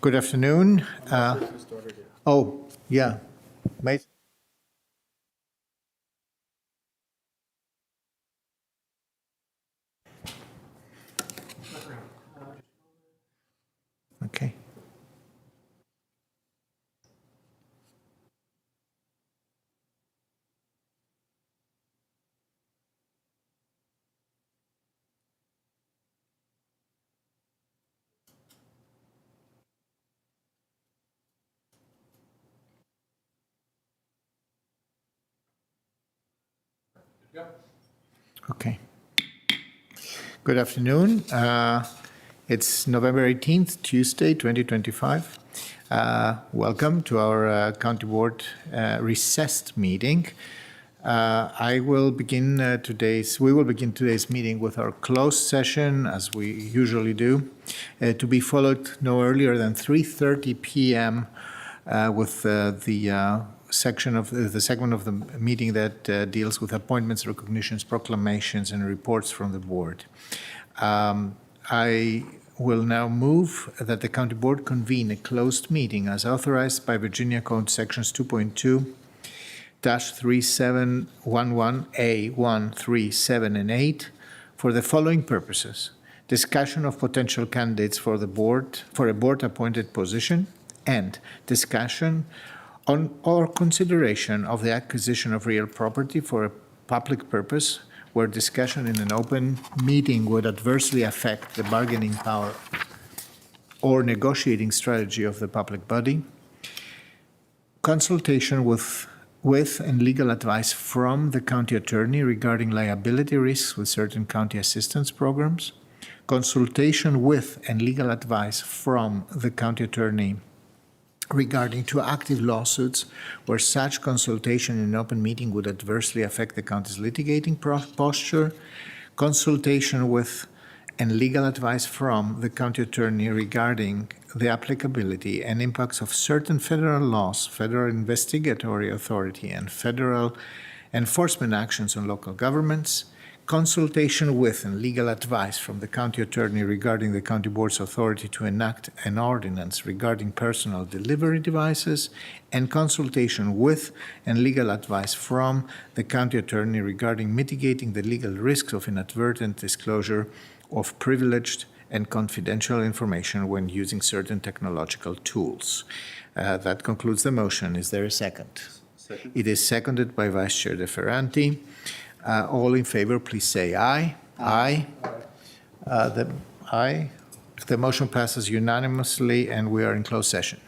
Good afternoon. Oh, yeah. Mate. Okay. Okay. Good afternoon. It's November 18th, Tuesday, 2025. Welcome to our County Board recessed meeting. We will begin today's meeting with our closed session, as we usually do, to be followed no earlier than 3:30 p.m. With the segment of the meeting that deals with appointments, recognitions, proclamations, and reports from the board. I will now move that the County Board convene a closed meeting as authorized by Virginia Code Sections 2.2-3711A1, 3, 7, and 8 for the following purposes: discussion of potential candidates for a board-appointed position, and discussion on or consideration of the acquisition of real property for a public purpose where discussion in an open meeting would adversely affect the bargaining power or negotiating strategy of the public body, consultation with and legal advice from the county attorney regarding liability risks with certain county assistance programs, consultation with and legal advice from the county attorney regarding two active lawsuits where such consultation in an open meeting would adversely affect the county's litigating posture, consultation with and legal advice from the county attorney regarding the applicability and impacts of certain federal laws, federal investigatory authority, and federal enforcement actions on local governments, consultation with and legal advice from the county attorney regarding the county board's authority to enact an ordinance regarding personal delivery devices, and consultation with and legal advice from the county attorney regarding mitigating the legal risks of inadvertent disclosure of privileged and confidential information when using certain technological tools. That concludes the motion. Is there a second? Second. It is seconded by Vice Chair De Ferranti. All in favor, please say aye. Aye. Aye. The motion passes unanimously, and we are in closed session.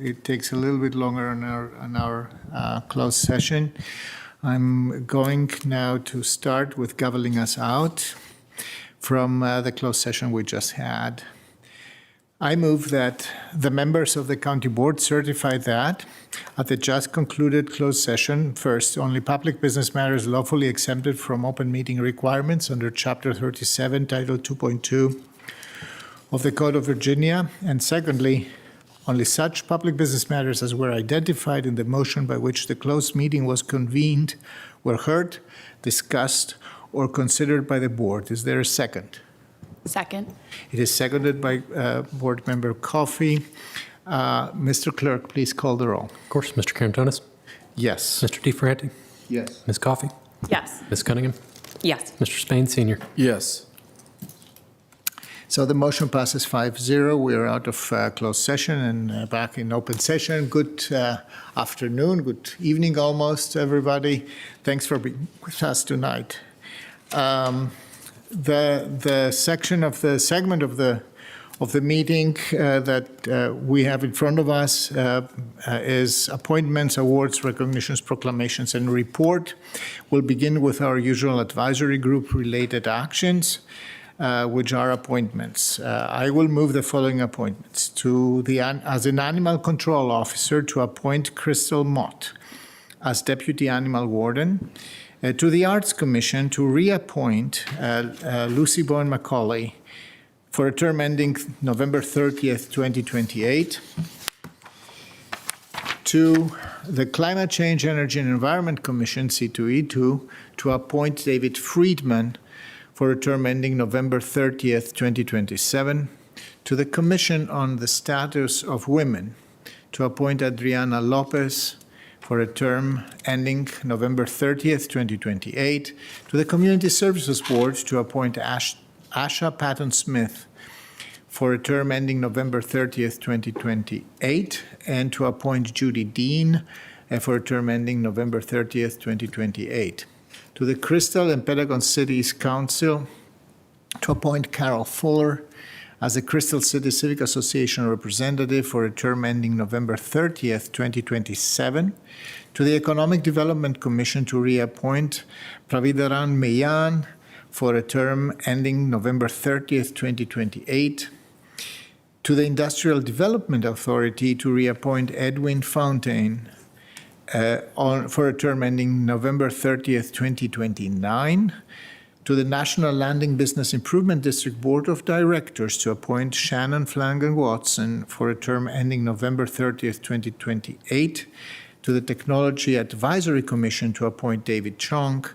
It takes a little bit longer on our closed session. I'm going now to start with governing us out from the closed session we just had. I move that the members of the county board certify that at the just concluded closed session, first, only public business matters lawfully exempted from open meeting requirements under Chapter 37, Title 2.2 of the Code of Virginia, and secondly, only such public business matters as were identified in the motion by which the closed meeting was convened were heard, discussed, or considered by the board. Is there a second? Second. It is seconded by Board Member Coffey. Mr. Clerk, please call the roll. Of course, Mr. Carantonis. Yes. Mr. DeFerranti. Yes. Ms. Coffey. Yes. Ms. Cunningham. Yes. Mr. Spain, Sr. Yes. So the motion passes 5-0. We are out of closed session and back in open session. Good afternoon, good evening almost, everybody. Thanks for being with us tonight. The segment of the meeting that we have in front of us is appointments, awards, recognitions, proclamations, and report. We'll begin with our usual advisory group related actions, which are appointments. I will move the following appointments. As an animal control officer, to appoint Crystal Mott as deputy animal warden. To the Arts Commission, to reappoint Lucy Bowen McCauley for a term ending November 30th, 2028. To the Climate Change, Energy and Environment Commission, C2E2, to appoint David Friedman for a term ending November 30th, 2027. To the Commission on the Status of Women, to appoint Adriana Lopez for a term ending November 30th, 2028. To the Community Services Board, to appoint Asha Patton-Smith for a term ending November 30th, 2028, and to appoint Judy Dean for a term ending November 30th, 2028. To the Crystal and Pentagon Cities Council, to appoint Carol Fuller as the Crystal City Civic Association representative for a term ending November 30th, 2027. To the Economic Development Commission, to reappoint Pravidaran Meyan for a term ending November 30th, 2028. To the Industrial Development Authority, to reappoint Edwin Fountain for a term ending November 30th, 2029. To the National Landing Business Improvement District Board of Directors, to appoint Shannon Flanagan Watson for a term ending November 30th, 2028. To the Technology Advisory Commission, to appoint David Chong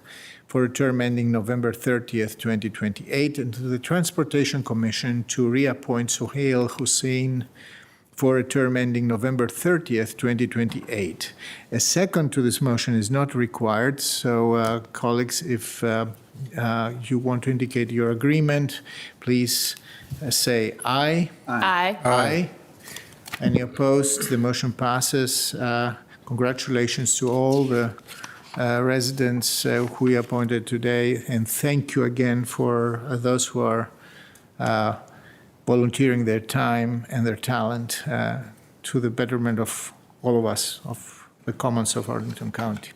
for a term ending November 30th, 2028. And to the Transportation Commission, to reappoint Suhail Hussein for a term ending November 30th, 2028. A second to this motion is not required, so colleagues, if you want to indicate your agreement, please say aye. Aye. Aye. Any opposed? The motion passes. Congratulations to all the residents who we appointed today, and thank you again for those who are volunteering their time and their talent to the betterment of all of us, of the commons of Arlington County.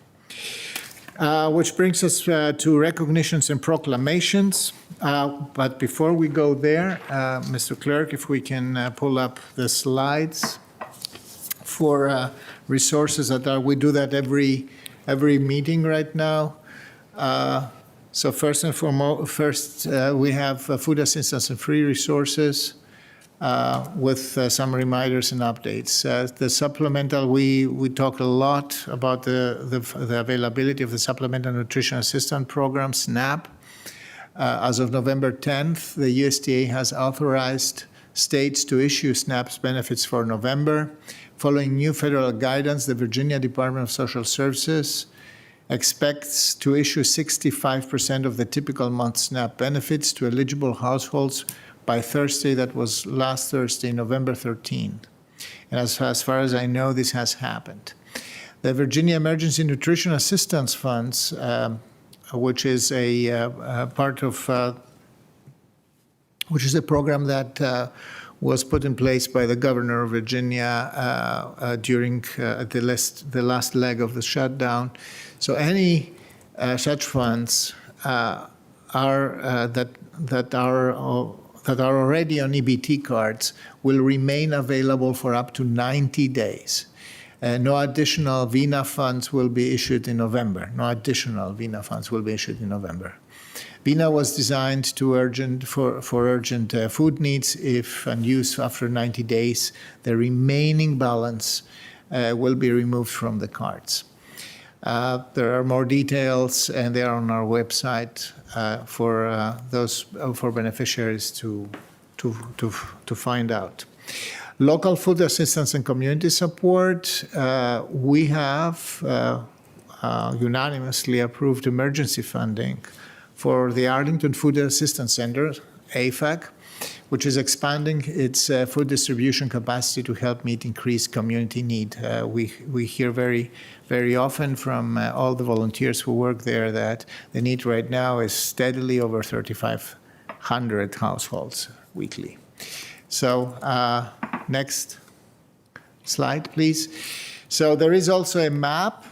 Which brings us to recognitions and proclamations. But before we go there, Mr. Clerk, if we can pull up the slides for resources we do that every meeting right now. So first and foremost, we have food assistance and free resources with some reminders and updates. The supplemental, we talked a lot about the availability of the Supplemental Nutrition Assistance Program, SNAP. As of November 10th, the USDA has authorized states to issue SNAP's benefits for November. Following new federal guidance, the Virginia Department of Social Services expects to issue 65% of the typical month SNAP benefits to eligible households by Thursday, that was last Thursday, November 13th. And as far as I know, this has happened. The Virginia Emergency Nutrition Assistance Funds, which is a part of, which is a program that was put in place by the governor of Virginia during the last leg of the shutdown. So any such funds that are already on EBT cards will remain available for up to 90 days. No additional VINA funds will be issued in November. No additional VINA funds will be issued in November. VINA was designed for urgent food needs. If unused after 90 days, the remaining balance will be removed from the cards. There are more details, and they are on our website for beneficiaries to find out. Local food assistance and community support. We have unanimously approved emergency funding for the Arlington Food Assistance Center, AFAC, which is expanding its food distribution capacity to help meet increased community need. We hear very, very often from all the volunteers who work there that the need right now is steadily over 3,500 households weekly. So next slide, please. So there is also a map,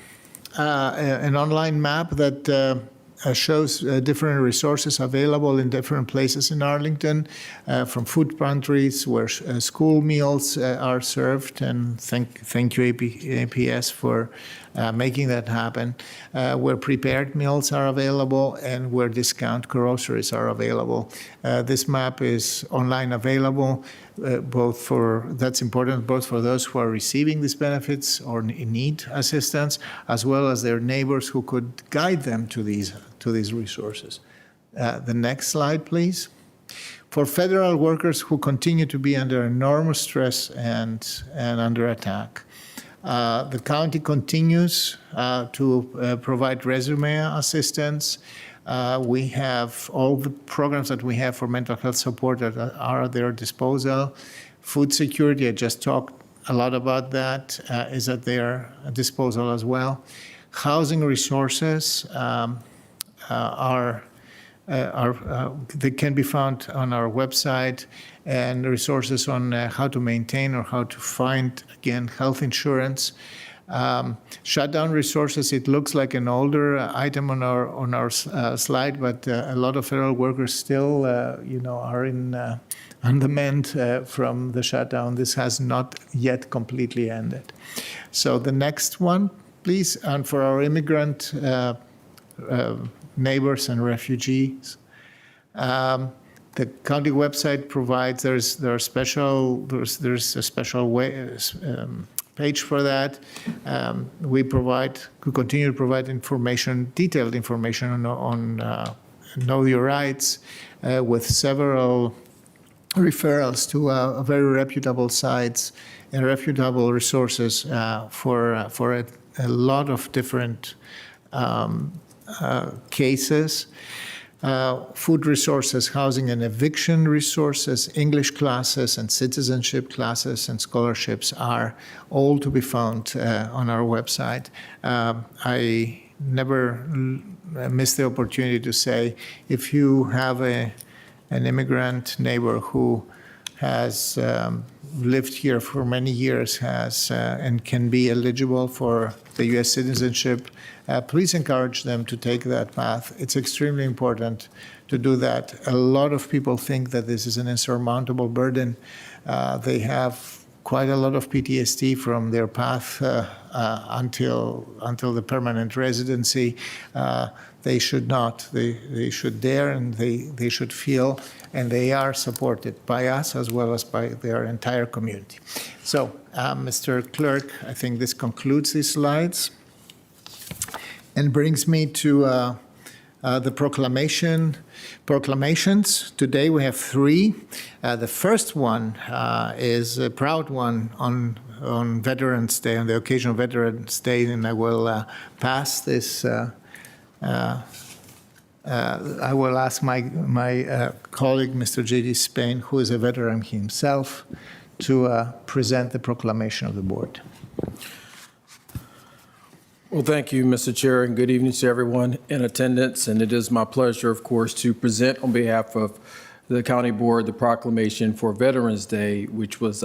an online map that shows different resources available in different places in Arlington, from food pantries where school meals are served, and thank you APS for making that happen, where prepared meals are available, and where discount groceries are available. This map is online available, that's important both for those who are receiving these benefits or in need assistance, as well as their neighbors who could guide them to these resources. The next slide, please. For federal workers who continue to be under enormous stress and under attack, the county continues to provide resume assistance. We have all the programs that we have for mental health support that are at their disposal. Food security, I just talked a lot about that, is at their disposal as well. Housing resources they can be found on our website, and resources on how to maintain or how to find, again, health insurance. Shutdown resources, it looks like an older item on our slide, but a lot of federal workers still are on the mend from the shutdown. This has not yet completely ended. So the next one, please. And for our immigrant neighbors and refugees, the county website provides there's a special page for that. We continue to provide information, detailed information on Know Your Rights, with several referrals to very reputable sites and reputable resources for a lot of different cases. Food resources, housing and eviction resources, English classes and citizenship classes and scholarships are all to be found on our website. I never miss the opportunity to say, if you have an immigrant neighbor who has lived here for many years, and can be eligible for the U.S. citizenship, please encourage them to take that path. It's extremely important to do that. A lot of people think that this is an insurmountable burden. They have quite a lot of PTSD from their path until the permanent residency. They should not. They should dare, and they should feel, and they are supported by us as well as by their entire community. So, Mr. Clerk, I think this concludes these slides and brings me to the proclamations. Today we have three. The first one is a proud one on Veterans Day, on the occasion of Veterans Day, and I will pass this. I will ask my colleague, Mr. J.D. Spain, who is a veteran himself, to present the proclamation of the board. Well, thank you, Mr. Chair, and good evening to everyone in attendance. And it is my pleasure, of course, to present on behalf of the county board the proclamation for Veterans Day, which was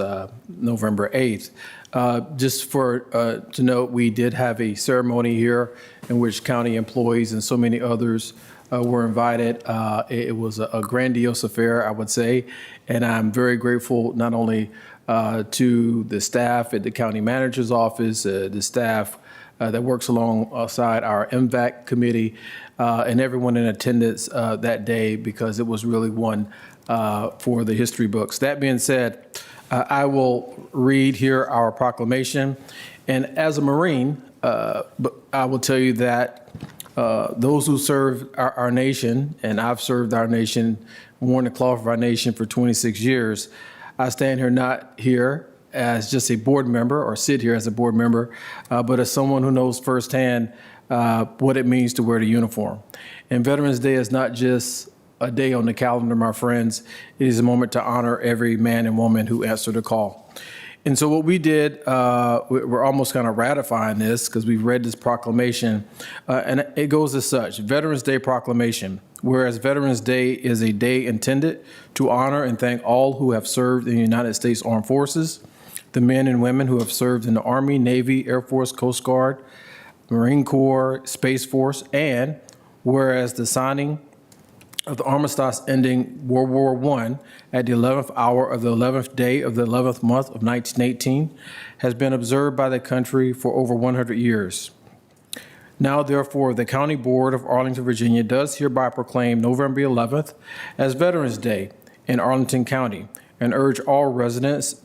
November 8th. Just to note, we did have a ceremony here in which county employees and so many others were invited. It was a grandiose affair, I would say, and I'm very grateful not only to the staff at the county manager's office, the staff that works alongside our MVAC committee, and everyone in attendance that day, because it was really one for the history books. That being said, I will read here our proclamation. And as a Marine, I will tell you that those who serve our nation, and I've served our nation, worn the cloth of our nation for 26 years, I stand here not here as just a board member or sit here as a board member, but as someone who knows firsthand what it means to wear the uniform. And Veterans Day is not just a day on the calendar, my friends. It is a moment to honor every man and woman who answered the call. And so what we did, we're almost kind of ratifying this because we've read this proclamation, and it goes as such: Veterans Day Proclamation. Whereas Veterans Day is a day intended to honor and thank all who have served in the United States Armed Forces, the men and women who have served in the Army, Navy, Air Force, Coast Guard, Marine Corps, Space Force, and whereas the signing of the armistice ending World War I at the 11th hour of the 11th day of the 11th month of 1918 has been observed by the country for over 100 years. Now, therefore, the County Board of Arlington, Virginia does hereby proclaim November 11th as Veterans Day in Arlington County and urge all residents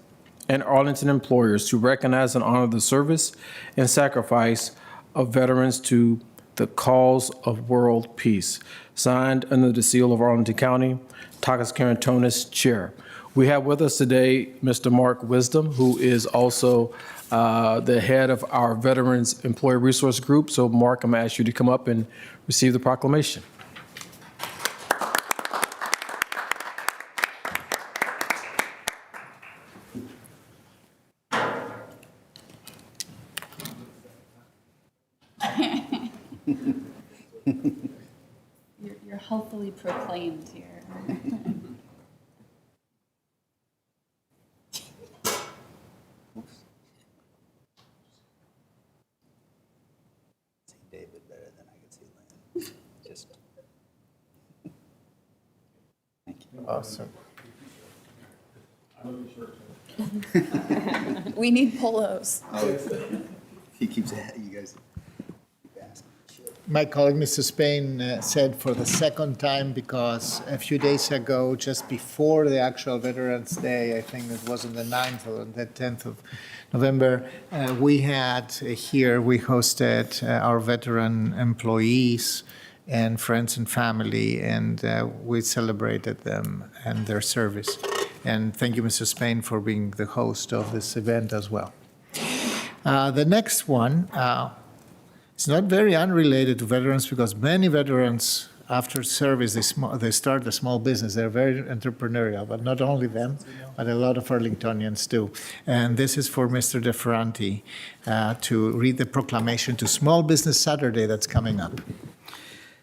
and Arlington employers to recognize and honor the service and sacrifice of veterans to the cause of world peace. Signed under the seal of Arlington County, Takas Karantonis, Chair. We have with us today Mr. Mark Wisdom, who is also the head of our Veterans Employee Resource Group. So, Mark, I'm going to ask you to come up and receive the proclamation. You're hopefully proclaimed here. See David better than I could see Lynn. Just thank you. Awesome. We need polos. He keeps you guys keep asking. My colleague, Mr. Spain, said for the second time, because a few days ago, just before the actual Veterans Day, I think it was on the 9th or the 10th of November, we hosted our veteran employees and friends and family, and we celebrated them and their service. And thank you, Mr. Spain, for being the host of this event as well. The next one, it's not very unrelated to veterans, because many veterans, after service, they start a small business. They're very entrepreneurial, but not only them, but a lot of Arlingtonians too. And this is for Mr. DeFranti to read the proclamation to Small Business Saturday that's coming up.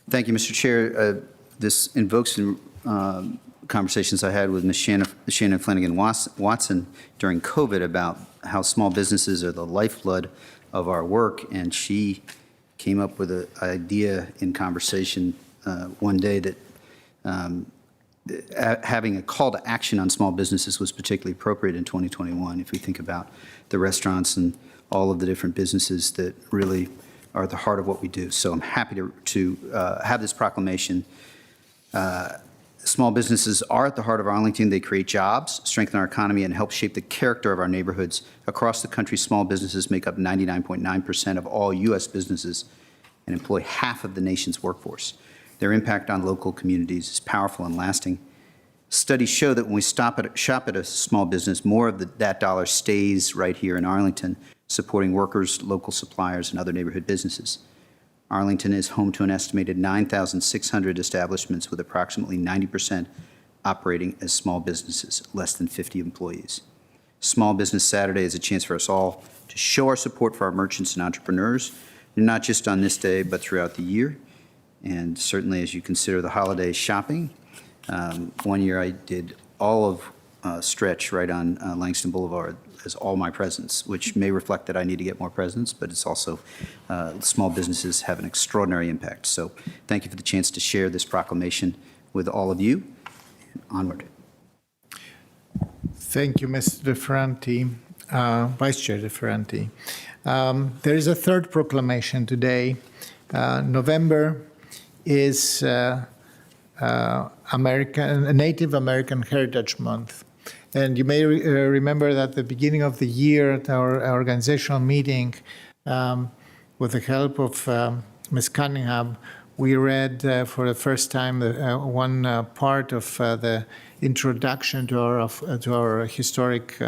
Thank you, Mr. Chair. This invokes conversations I had with Ms. Shannon Flanagan Watson during COVID about how small businesses are the lifeblood of our work, and she came up with an idea in conversation one day that having a call to action on small businesses was particularly appropriate in 2021 if we think about the restaurants and all of the different businesses that really are at the heart of what we do. So I'm happy to have this proclamation. Small businesses are at the heart of Arlington. They create jobs, strengthen our economy, and help shape the character of our neighborhoods. Across the country, small businesses make up 99.9% of all U.S. businesses and employ half of the nation's workforce. Their impact on local communities is powerful and lasting. Studies show that when we shop at a small business, more of that dollar stays right here in Arlington, supporting workers, local suppliers, and other neighborhood businesses. Arlington is home to an estimated 9,600 establishments, with approximately 90% operating as small businesses, less than 50 employees. Small Business Saturday is a chance for us all to show our support for our merchants and entrepreneurs, not just on this day, but throughout the year. And certainly as you consider the holiday shopping, One year I did all of Stretch right on Langston Boulevard as all my presents, which may reflect that I need to get more presents, but it's also, small businesses have an extraordinary impact. So thank you for the chance to share this proclamation with all of you. Onward. Thank you, Mr. DeFranti, Vice Chair DeFranti. There is a third proclamation today. November is Native American Heritage Month. And you may remember that at the beginning of the year at our organizational meeting, with the help of Ms. Cunningham, we read for the first time one part of the introduction to our historic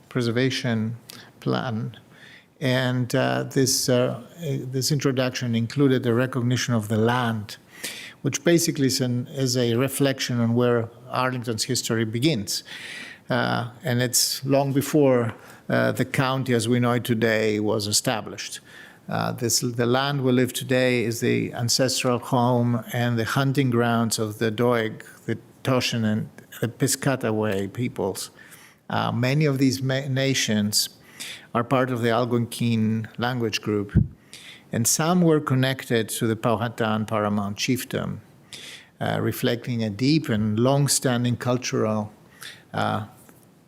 preservation plan. And this introduction included a recognition of the land, which basically is a reflection on where Arlington's history begins. And it's long before the county as we know it today was established. The land we live today is the ancestral home and the hunting grounds of the Doig, the Toshin, and the Piscataway peoples. Many of these nations are part of the Algonquin language group, and some were connected to the Powhatan Paramount chiefdom, reflecting a deep and long-standing cultural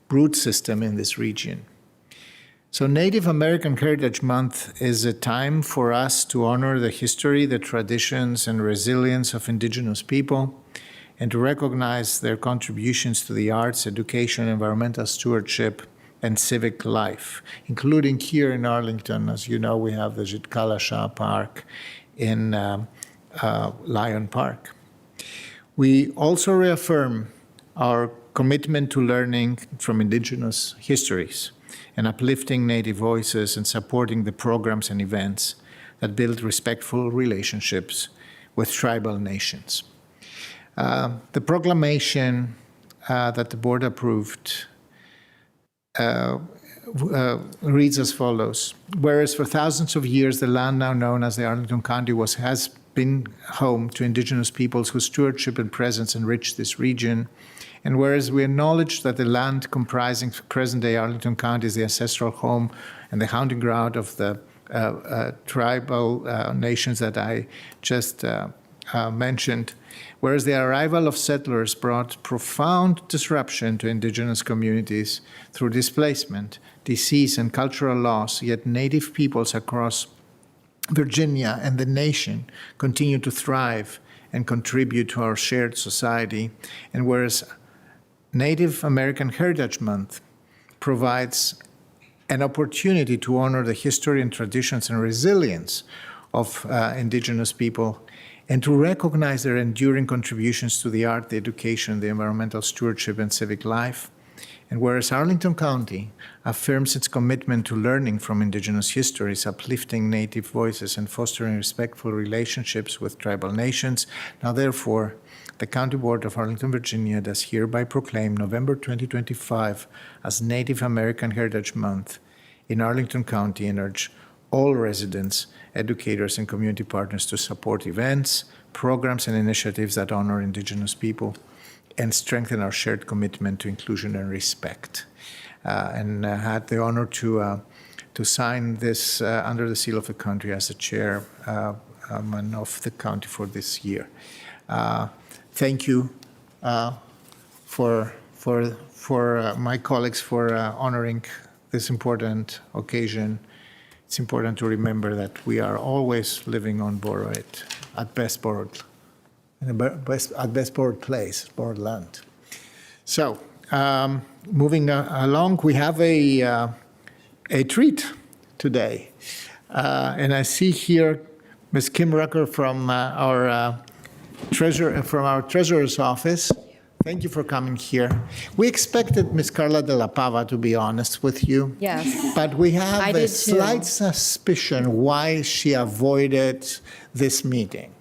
root system in this region. So Native American Heritage Month is a time for us to honor the history, the traditions, and resilience of indigenous people, and to recognize their contributions to the arts, education, environmental stewardship, and civic life, including here in Arlington. As you know, we have the Jitkalasha Park in Lyon Park. We also reaffirm our commitment to learning from indigenous histories and uplifting Native voices and supporting the programs and events that build respectful relationships with tribal nations. The proclamation that the board approved reads as follows. Whereas for thousands of years, the land now known as the Arlington County has been home to indigenous peoples whose stewardship and presence enriched this region. And whereas we acknowledge that the land comprising present-day Arlington County is the ancestral home and the hunting ground of the tribal nations that I just mentioned, whereas the arrival of settlers brought profound disruption to indigenous communities through displacement, disease, and cultural loss, yet Native peoples across Virginia and the nation continue to thrive and contribute to our shared society. And whereas Native American Heritage Month provides an opportunity to honor the history and traditions and resilience of indigenous people and to recognize their enduring contributions to the art, the education, the environmental stewardship, and civic life. And whereas Arlington County affirms its commitment to learning from indigenous histories, uplifting Native voices, and fostering respectful relationships with tribal nations, now therefore, the County Board of Arlington, Virginia does hereby proclaim November 2025 as Native American Heritage Month in Arlington County and urge all residents, educators, and community partners to support events, programs, and initiatives that honor indigenous people and strengthen our shared commitment to inclusion and respect. And had the honor to sign this under the seal of the country as the chairman of the county for this year. Thank you for my colleagues for honoring this important occasion. It's important to remember that we are always living on borrowed, at best borrowed, at best borrowed place, borrowed land. So, moving along, we have a treat today, and I see here Ms. Kim Rucker from our treasurer's office. Thank you for coming here. We expected Ms. Carla de la Pava, to be honest with you. Yes. But we have I a did slight too. suspicion why she avoided this meeting.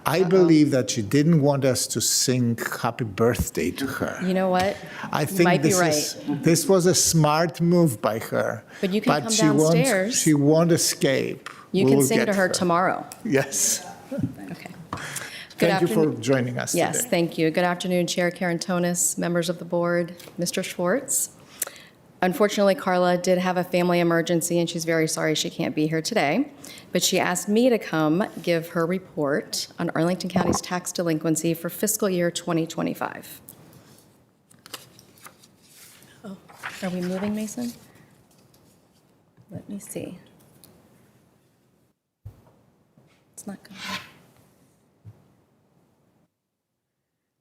I believe that she didn't want us to sing happy birthday to her. You know what? I You think might be this was a smart move by her. But you can come she downstairs. She won't escape. You We'll can sing get to her tomorrow. Yes. Okay. Thank you for afternoon. joining us Yes, today. thank you. Good afternoon, Chair Karen Tonis, members of the board, Mr. Schwartz. Unfortunately, Carla did have a family emergency, and she's very sorry she can't be here today. But she asked me to come give her report on Arlington County's tax delinquency for fiscal year 2025. Oh, are we moving, Mason? Let me see. It's not going.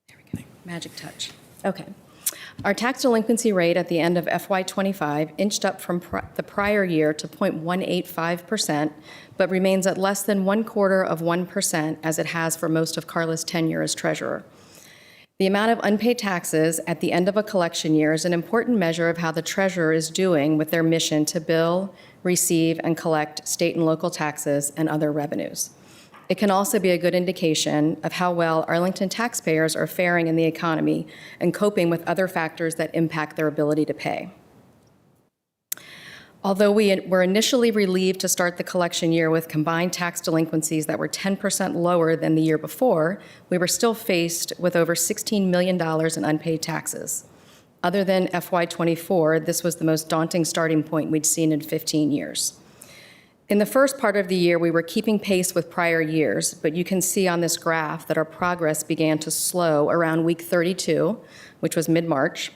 There we go. Magic touch. Okay. Our tax delinquency rate at the end of FY25 inched up from the prior year to 0.185%, but remains at less than 0.25% as it has for most of Carla's tenure as treasurer. The amount of unpaid taxes at the end of a collection year is an important measure of how the treasurer is doing with their mission to bill, receive, and collect state and local taxes and other revenues. It can also be a good indication of how well Arlington taxpayers are faring in the economy and coping with other factors that impact their ability to pay. Although we were initially relieved to start the collection year with combined tax delinquencies that were 10% lower than the year before, we were still faced with over $16 million in unpaid taxes. Other than FY24, this was the most daunting starting point we'd seen in 15 years. In the first part of the year, we were keeping pace with prior years, but you can see on this graph that our progress began to slow around week 32, which was mid-March.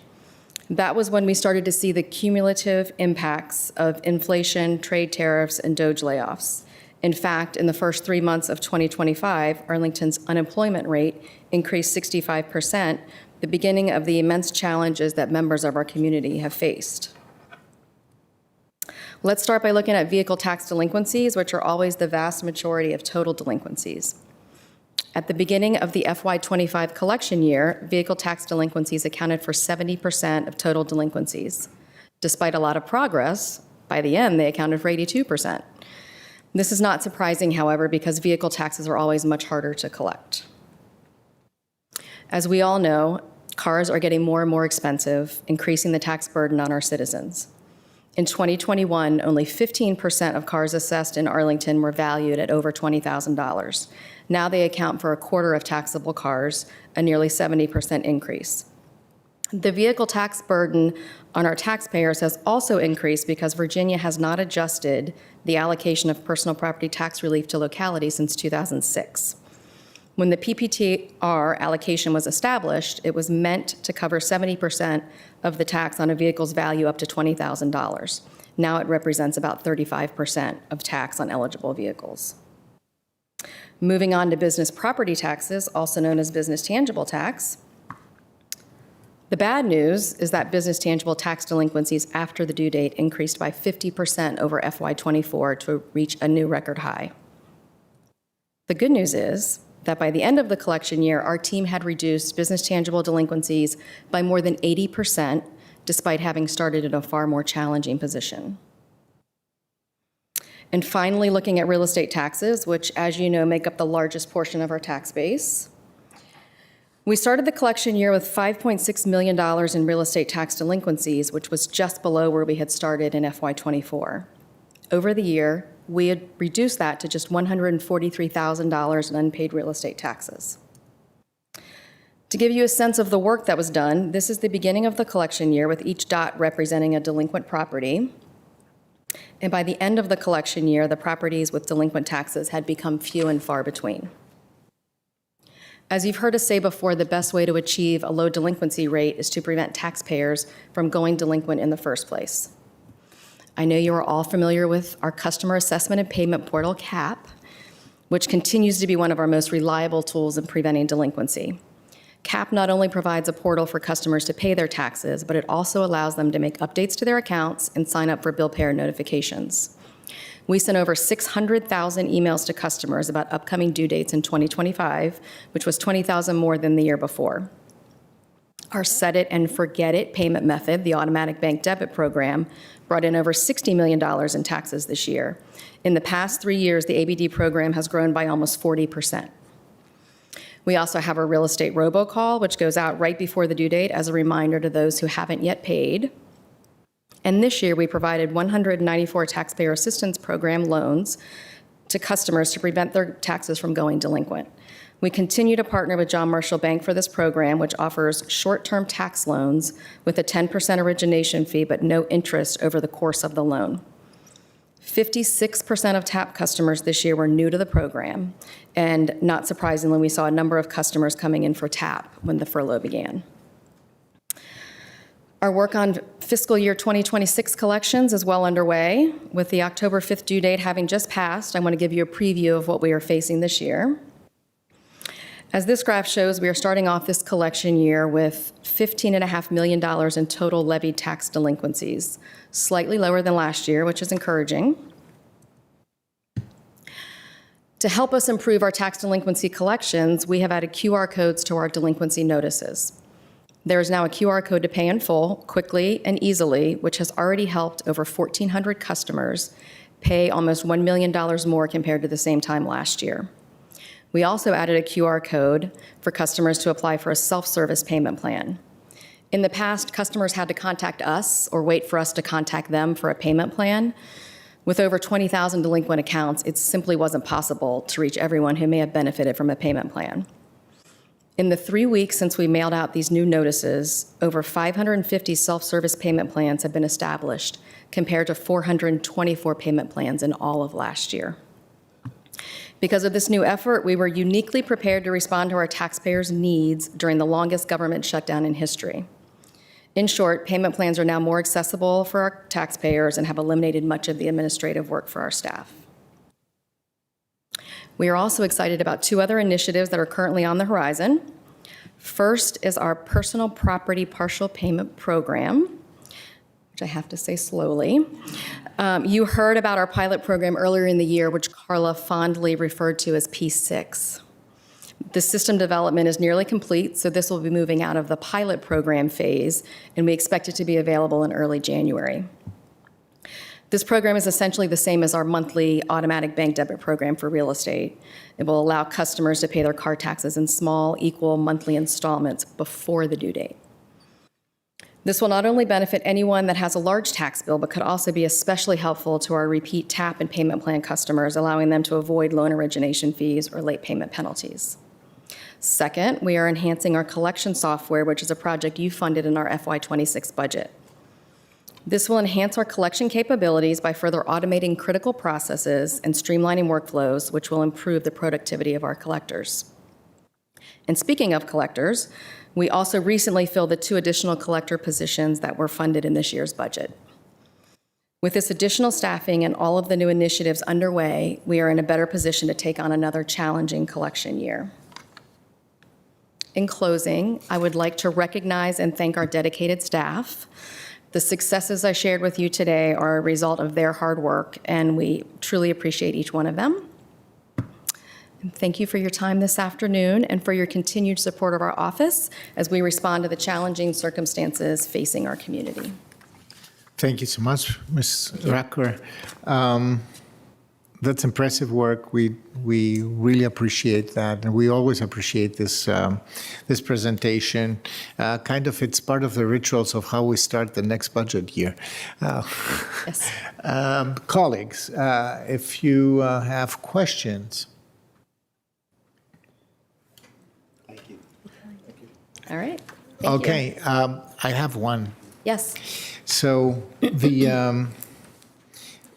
That was when we started to see the cumulative impacts of inflation, trade tariffs, and DOGE layoffs. In fact, in the first 3 months of 2025, Arlington's unemployment rate increased 65%, the beginning of the immense challenges that members of our community have faced. Let's start by looking at vehicle tax delinquencies, which are always the vast majority of total delinquencies. At the beginning of the FY25 collection year, vehicle tax delinquencies accounted for 70% of total delinquencies. Despite a lot of progress, by the end, they accounted for 82%. This is not surprising, however, because vehicle taxes are always much harder to collect. As we all know, cars are getting more and more expensive, increasing the tax burden on our citizens. In 2021, only 15% of cars assessed in Arlington were valued at over $20,000. Now they account for a quarter of taxable cars, a nearly 70% increase. The vehicle tax burden on our taxpayers has also increased because Virginia has not adjusted the allocation of personal property tax relief to localities since 2006. When the PPTR allocation was established, it was meant to cover 70% of the tax on a vehicle's value up to $20,000. Now it represents about 35% of tax on eligible vehicles. Moving on to business property taxes, also known as business tangible tax. The bad news is that business tangible tax delinquencies after the due date increased by 50% over FY24 to reach a new record high. The good news is that by the end of the collection year, our team had reduced business tangible delinquencies by more than 80%, despite having started in a far more challenging position. And finally, looking at real estate taxes, which, as you know, make up the largest portion of our tax base. We started the collection year with $5.6 million in real estate tax delinquencies, which was just below where we had started in FY24. Over the year, we had reduced that to just $143,000 in unpaid real estate taxes. To give you a sense of the work that was done, this is the beginning of the collection year with each dot representing a delinquent property. And by the end of the collection year, the properties with delinquent taxes had become few and far between. As you've heard us say before, the best way to achieve a low delinquency rate is to prevent taxpayers from going delinquent in the first place. I know you are all familiar with our customer assessment and payment portal, CAP, which continues to be one of our most reliable tools in preventing delinquency. CAP not only provides a portal for customers to pay their taxes, but it also allows them to make updates to their accounts and sign up for bill payer notifications. We sent over 600,000 emails to customers about upcoming due dates in 2025, which was 20,000 more than the year before. Our set it and forget it payment method, the automatic bank debit program, brought in over $60 million in taxes this year. In the past 3 years, the ABD program has grown by almost 40%. We also have a real estate robocall, which goes out right before the due date as a reminder to those who haven't yet paid. And this year, we provided 194 taxpayer assistance program loans to customers to prevent their taxes from going delinquent. We continue to partner with John Marshall Bank for this program, which offers short-term tax loans with a 10% origination fee but no interest over the course of the loan. 56% of TAP customers this year were new to the program, and not surprisingly, we saw a number of customers coming in for TAP when the furlough began. Our work on fiscal year 2026 collections is well underway. With the October 5th due date having just passed, I want to give you a preview of what we are facing this year. As this graph shows, we are starting off this collection year with $15.5 million in total levied tax delinquencies, slightly lower than last year, which is encouraging. To help us improve our tax delinquency collections, we have added QR codes to our delinquency notices. There is now a QR code to pay in full, quickly and easily, which has already helped over 1,400 customers pay almost $1 million more compared to the same time last year. We also added a QR code for customers to apply for a self-service payment plan. In the past, customers had to contact us or wait for us to contact them for a payment plan. With over 20,000 delinquent accounts, it simply wasn't possible to reach everyone who may have benefited from a payment plan. In the 3 weeks since we mailed out these new notices, over 550 self-service payment plans have been established, compared to 424 payment plans in all of last year. Because of this new effort, we were uniquely prepared to respond to our taxpayers' needs during the longest government shutdown in history. In short, payment plans are now more accessible for our taxpayers and have eliminated much of the administrative work for our staff. We are also excited about 2 other initiatives that are currently on the horizon. First is our personal property partial payment program, which I have to say slowly. You heard about our pilot program earlier in the year, which Carla fondly referred to as P6. The system development is nearly complete, so this will be moving out of the pilot program phase, and we expect it to be available in early January. This program is essentially the same as our monthly automatic bank debit program for real estate. It will allow customers to pay their car taxes in small, equal monthly installments before the due date. This will not only benefit anyone that has a large tax bill, but could also be especially helpful to our repeat TAP and payment plan customers, allowing them to avoid loan origination fees or late payment penalties. Second, we are enhancing our collection software, which is a project you funded in our FY26 budget. This will enhance our collection capabilities by further automating critical processes and streamlining workflows, which will improve the productivity of our collectors. And speaking of collectors, we also recently filled the 2 additional collector positions that were funded in this year's budget. With this additional staffing and all of the new initiatives underway, we are in a better position to take on another challenging collection year. In closing, I would like to recognize and thank our dedicated staff. The successes I shared with you today are a result of their hard work, and we truly appreciate each one of them. And thank you for your time this afternoon and for your continued support of our office as we respond to the challenging circumstances facing our community. Thank you so much, Ms. Rucker. That's impressive work. We really appreciate that, and we always appreciate this this presentation. Kind of, it's part of the rituals of how we start the next budget year. Yes. Colleagues, if you have questions. All right. Thank Okay, I have one. Yes. So the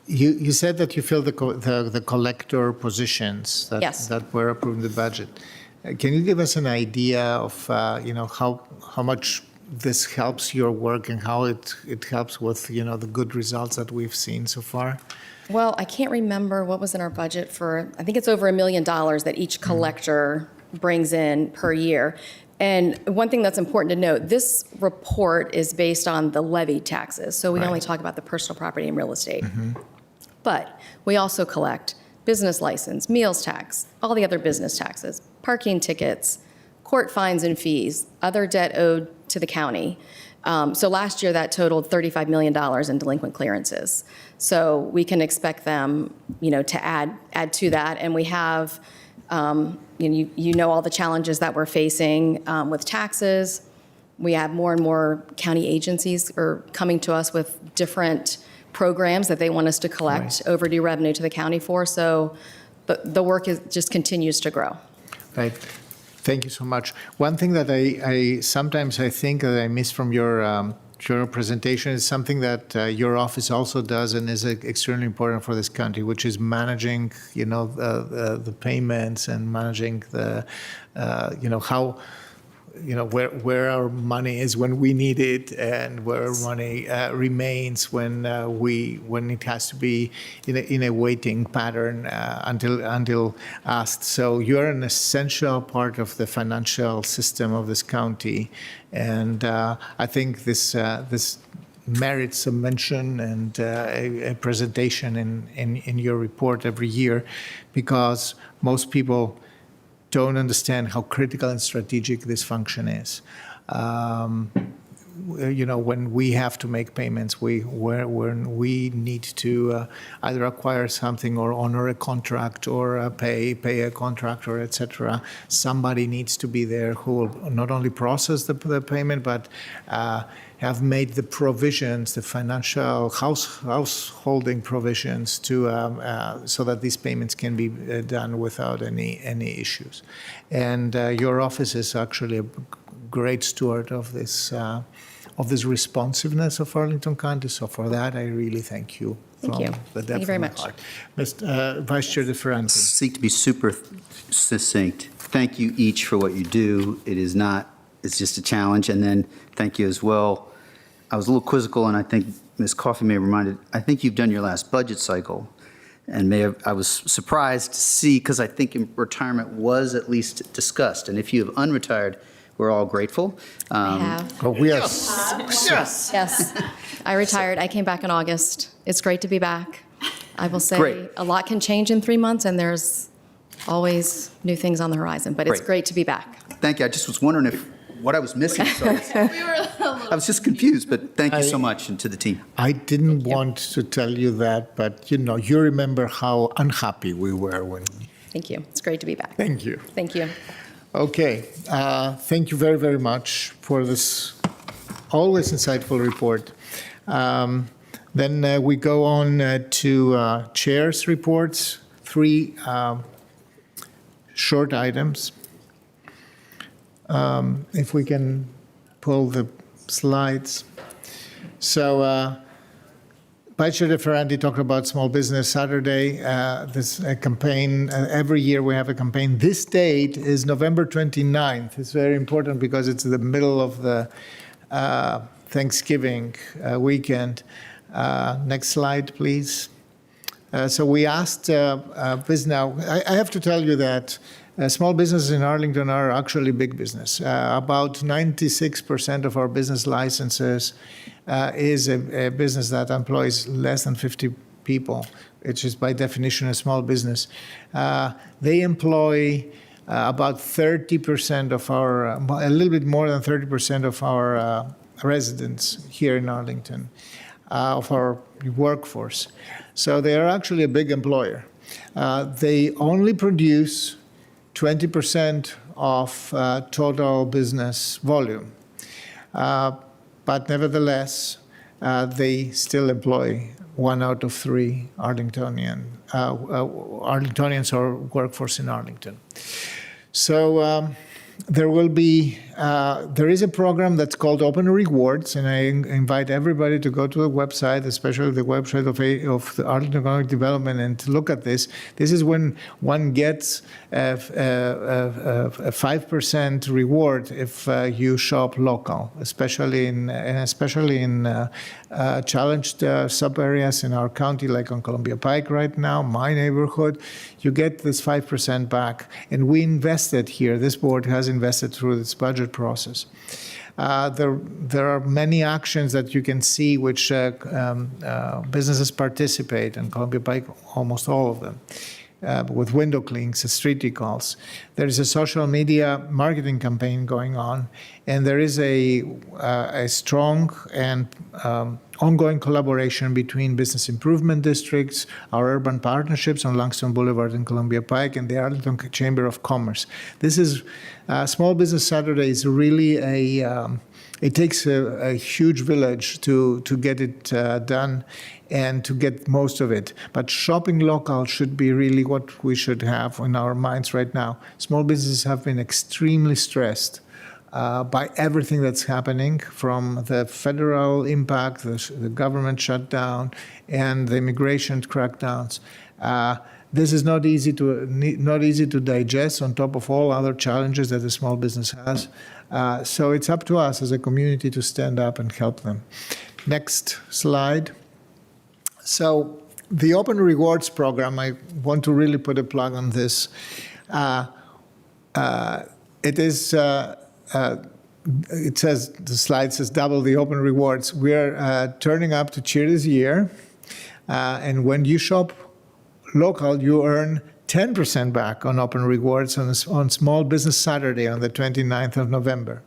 you said that you filled the collector positions that Yes. that were approved in the budget. Can you give us an idea of how much this helps your work and how it helps with the good results that we've seen so far? Well, I can't remember what was in our budget for, I think it's over $1 million that each collector brings in per year. And one thing that's important to note, this report is based on the levied taxes. So we only talk about the personal property and real estate. But we also collect business license, meals tax, all the other business taxes, parking tickets, court fines and fees, other debt owed to the county. So last year that totaled $35 million in delinquent clearances. So we can expect them, to add to that. And we have, you know all the challenges that we're facing with taxes. We have more and more county agencies are coming to us with different programs that they want us to collect overdue revenue to the county for. So the work just continues to grow. Right. Thank you so much. One thing that I sometimes I think that I miss from your presentation is something that your office also does and is extremely important for this country, which is managing, the payments and managing the, how, where our money is when we need it and where our money remains when it has to be in a waiting pattern until asked. So you're an essential part of the financial system of this county, and I think this merits a mention and a presentation in your report every year, because most people don't understand how critical and strategic this function is. When we have to make payments, when we need to either acquire something or honor a contract or pay a contractor, etc., somebody needs to be there who will not only process the payment, but have made the provisions, the financial householding provisions to so that these payments can be done without any issues. And your office is actually a great steward of this responsiveness of Arlington County. So for that, I really thank you. Thank you. Thank you very much. Mr. Vice Chair DeFerranti. Seek to be super succinct. Thank you each for what you do. It's just a challenge. And then thank you as well. I was a little quizzical, and I think Ms. Coffey may have reminded, I think you've done your last budget cycle. And I was surprised to see, because I think retirement was at least discussed. And if you have unretired, we're all grateful. I have. Oh, we are. Yes. Yes. I retired. I came back in August. It's great to be back. I will say Great. a lot can change in 3 months, and there's always new things on the horizon, but it's Great. great to be back. Thank you. I just was wondering what I was missing. So I was just confused, but thank you so much, and to the team. I didn't want to tell you that, but you remember how unhappy we were when. Thank you. It's great to be back. Thank you. Thank you. Okay, thank you very, very much for this always insightful report. Then we go on to chair's reports, 3 short items. If we can pull the slides. So Vice Chair DeFerranti talked about Small Business Saturday. This campaign, every year we have a campaign. This date is November 29th. It's very important because it's the middle of the Thanksgiving weekend. Next slide, please. So we asked now, I have to tell you that small businesses in Arlington are actually big business. About 96% of our business licenses is a business that employs less than 50 people, which is by definition a small business. They employ about 30% of our, a little bit more than 30% of our residents here in Arlington, of our workforce. So they are actually a big employer. They only produce 20% of total business volume. But nevertheless, they still employ 1 out of 3 Arlingtonians or workforce in Arlington. So there is a program that's called Open Rewards, and I invite everybody to go to the website, especially the website of the Arlington Economic Development, and to look at this. This is when one gets a 5% reward if you shop local, especially in challenged sub areas in our county, like on Columbia Pike right now, my neighborhood. You get this 5% back, and we invested here. This board has invested through this budget process. There are many actions that you can see which businesses participate in Columbia Pike, almost all of them, with window cleans, street decals. There is a social media marketing campaign going on, and there is a strong and ongoing collaboration between business improvement districts, our urban partnerships on Langston Boulevard and Columbia Pike, and the Arlington Chamber of Commerce. This is Small Business Saturday is really it takes a huge village to get it done and to get most of it. But shopping local should be really what we should have in our minds right now. Small businesses have been extremely stressed by everything that's happening, from the federal impact, the government shutdown, and the immigration crackdowns. This is not easy to digest on top of all other challenges that a small business has. So it's up to us as a community to stand up and help them. Next slide. So the Open Rewards program, I want to really put a plug on this. It is. It says, the slide says, double the Open Rewards. We're turning up to cheer this year. And when you shop local, you earn 10% back on Open Rewards on Small Business Saturday on the 29th of November.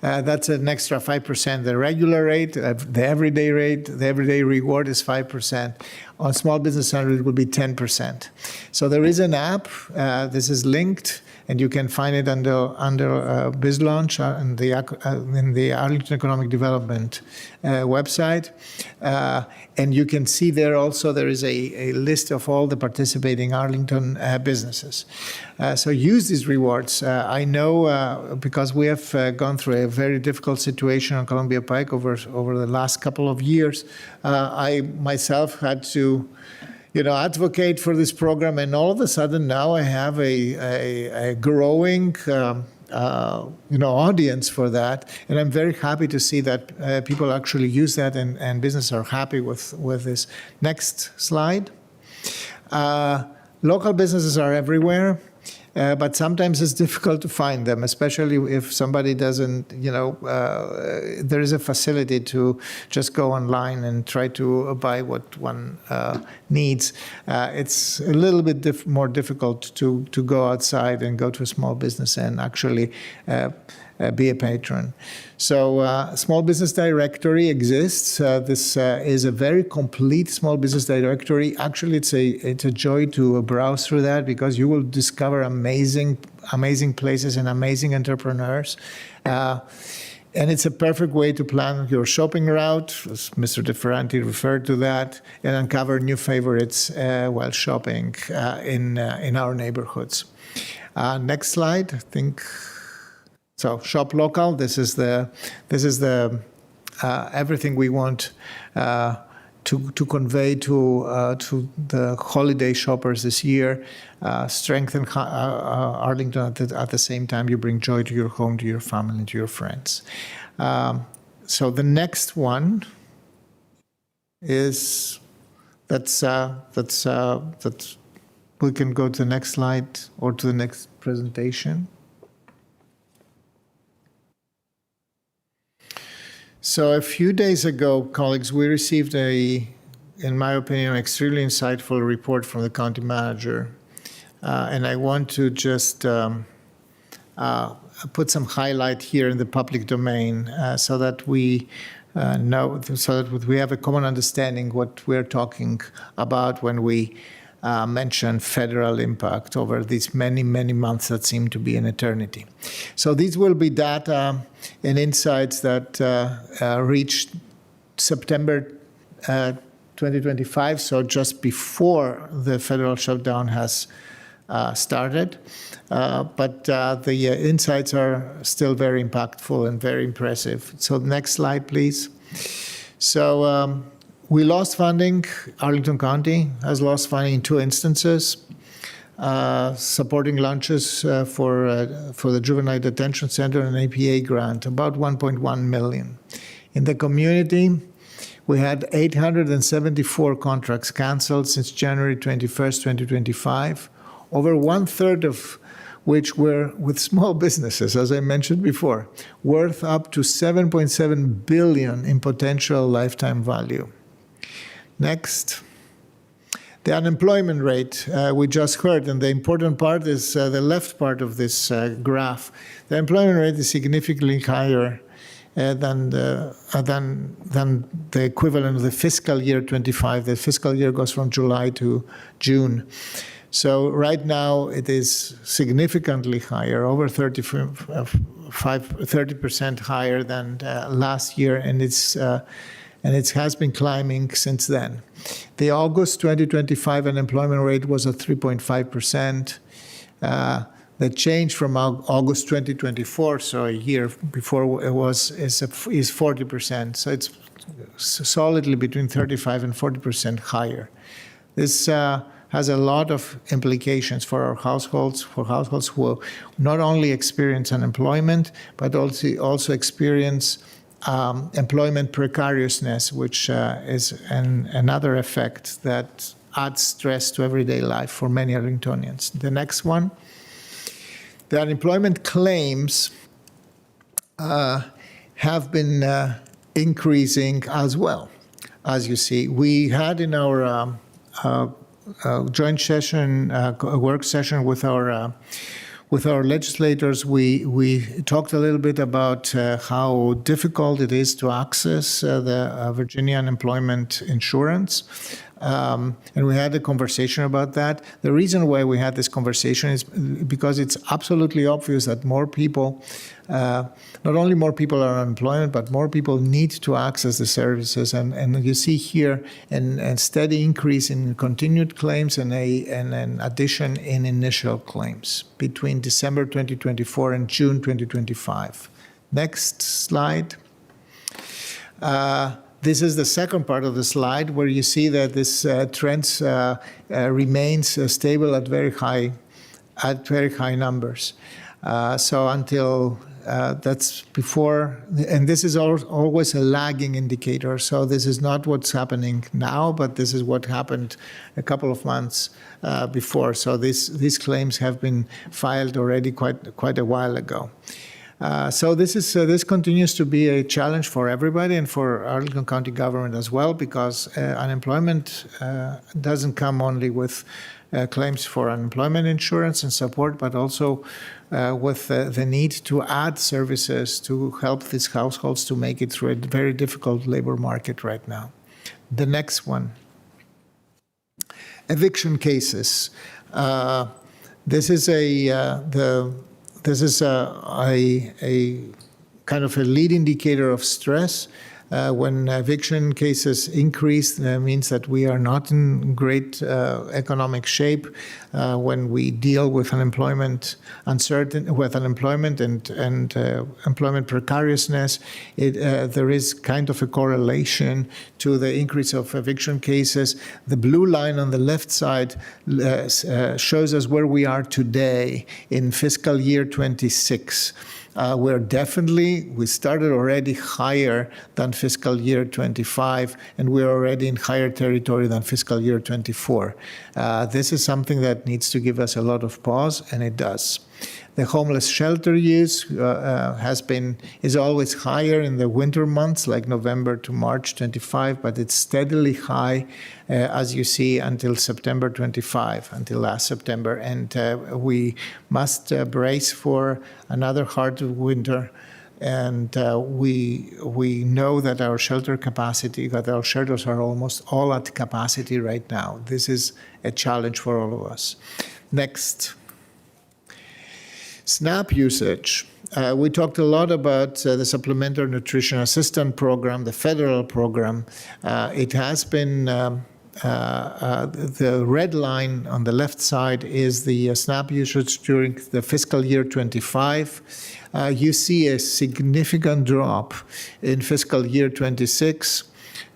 That's an extra 5%. The regular rate, the everyday reward is 5%. On Small Business Saturday, it will be 10%. So there is an app. This is linked, and you can find it under BizLaunch in the Arlington Economic Development website. And you can see there also there is a list of all the participating Arlington businesses. So use these rewards. I know because we have gone through a very difficult situation on Columbia Pike over the last couple of years. I myself had to advocate for this program, and all of a sudden now I have a growing audience for that, and I'm very happy to see that people actually use that, and businesses are happy with this. Next slide. Local businesses are everywhere. But sometimes it's difficult to find them, especially if somebody doesn't, there is a facility to just go online and try to buy what one needs. It's a little bit more difficult to go outside and go to a small business and actually be a patron. So Small Business Directory exists. This is a very complete Small Business Directory. Actually, it's a joy to browse through that, because you will discover amazing places and amazing entrepreneurs. And it's a perfect way to plan your shopping route, as Mr. DeFerranti referred to that, and uncover new favorites while shopping in our neighborhoods. Next slide, I think. So shop local. This is the everything we want to convey to the holiday shoppers this year. Strengthen Arlington at the same time you bring joy to your home, to your family, to your friends. So the next one is that's we can go to the next slide or to the next presentation. So a few days ago, colleagues, we received in my opinion, extremely insightful report from the county manager. And I want to just put some highlight here in the public domain so that we so that we have a common understanding what we're talking about when we mention federal impact over these many, many months that seem to be an eternity. So these will be data and insights that reached September 2025, so just before the federal shutdown has started. But the insights are still very impactful and very impressive. So next slide, please. So we lost funding. Arlington County has lost funding in 2 instances. Supporting lunches for the Juvenile Detention Center and an APA grant, about $1.1 million. In the community, we had 874 contracts canceled since January 21st, 2025, over 1/3 of which were with small businesses, as I mentioned before, worth up to $7.7 billion in potential lifetime value. Next. The unemployment rate we just heard, and the important part is the left part of this graph. The employment rate is significantly higher than the equivalent of the fiscal year 25. The fiscal year goes from July to June. So right now it is significantly higher, over 30%, 30% higher than last year, and it has been climbing since then. The August 2025 unemployment rate was at 3.5%. The change from August 2024, so a year before, is 40%. So it's solidly between 35 and 40% higher. This has a lot of implications for our households, for households who not only experience unemployment, but also experience employment precariousness, which is another effect that adds stress to everyday life for many Arlingtonians. The next one, the unemployment claims have been increasing as well. As you see, we had in our joint session, work session with our legislators, we talked a little bit about how difficult it is to access the Virginia unemployment insurance. And we had a conversation about that. The reason why we had this conversation is because it's absolutely obvious that more people, not only more people are unemployed, but more people need to access the services. And you see here a steady increase in continued claims and an addition in initial claims between December 2024 and June 2025. Next slide. This is the second part of the slide where you see that this trend remains stable at very high numbers. So until that's before, and this is always a lagging indicator. So this is not what's happening now, but this is what happened a couple of months before. So these claims have been filed already quite a while ago. So this continues to be a challenge for everybody and for Arlington County government as well, because unemployment doesn't come only with claims for unemployment insurance and support, but also with the need to add services to help these households to make it through a very difficult labor market right now. The next one, eviction cases. This is a kind of a lead indicator of stress. When eviction cases increase, that means that we are not in great economic shape. When we deal with unemployment and employment precariousness, there is kind of a correlation to the increase of eviction cases. The blue line on the left side shows us where we are today in fiscal year 26. We started already higher than fiscal year 25, and we're already in higher territory than fiscal year 24. This is something that needs to give us a lot of pause, and it does. The homeless shelter use is always higher in the winter months, like November to March 25, but it's steadily high, as you see, until September 25, until last September. And we must brace for another hard winter. And we know that our shelter capacity, that our shelters are almost all at capacity right now. This is a challenge for all of us. Next. SNAP usage. We talked a lot about the Supplemental Nutrition Assistance Program, the federal program. It has been, the red line on the left side is the SNAP usage during the fiscal year 25. You see a significant drop in fiscal year 26.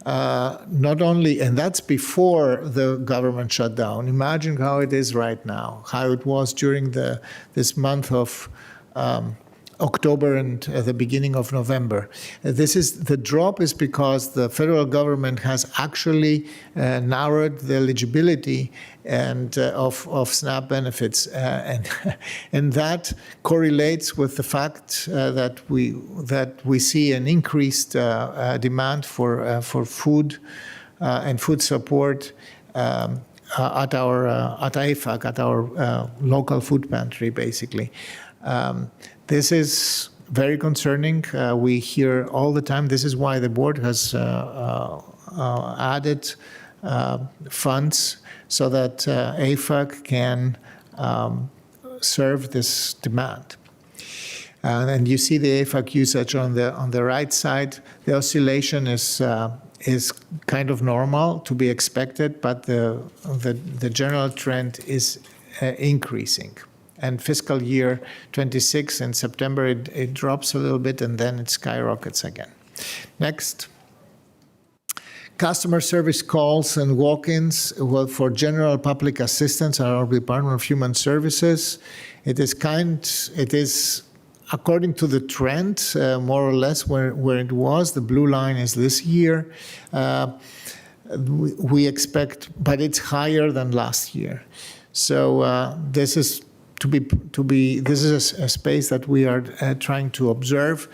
Not only, and that's before the government shutdown. Imagine how it is right now, how it was during this month of October and the beginning of November. The drop is because the federal government has actually narrowed the eligibility and of SNAP benefits, and that correlates with the fact that we see an increased demand for food and food support at AFAC, at our local food pantry, basically. This is very concerning. We hear all the time. This is why the board has added funds so that AFAC can serve this demand. And you see the AFAC usage on the right side. The oscillation is kind of normal to be expected, but the general trend is increasing. And fiscal year 26 in September, it drops a little bit and then it skyrockets again. Next. Customer service calls and walk-ins for general public assistance at our Department of Human Services. It is according to the trend, more or less where it was. The blue line is this year. We expect, but it's higher than last year. So this is this is a space that we are trying to observe.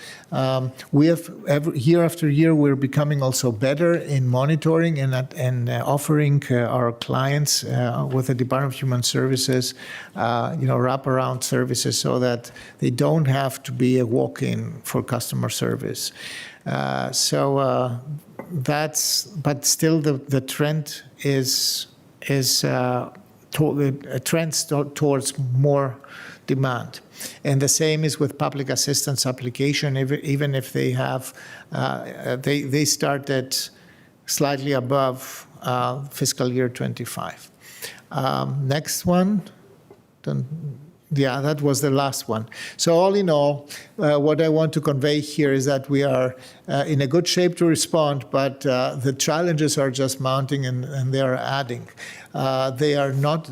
We have year after year we're becoming also better in monitoring and offering our clients with the Department of Human Services, wraparound services so that they don't have to be a walk-in for customer service. But still the trend is trends towards more demand. And the same is with public assistance application, even if they have, they started slightly above fiscal year 25. Next one. Yeah, that was the last one. So all in all, what I want to convey here is that we are in a good shape to respond, but the challenges are just mounting and they are adding. They are not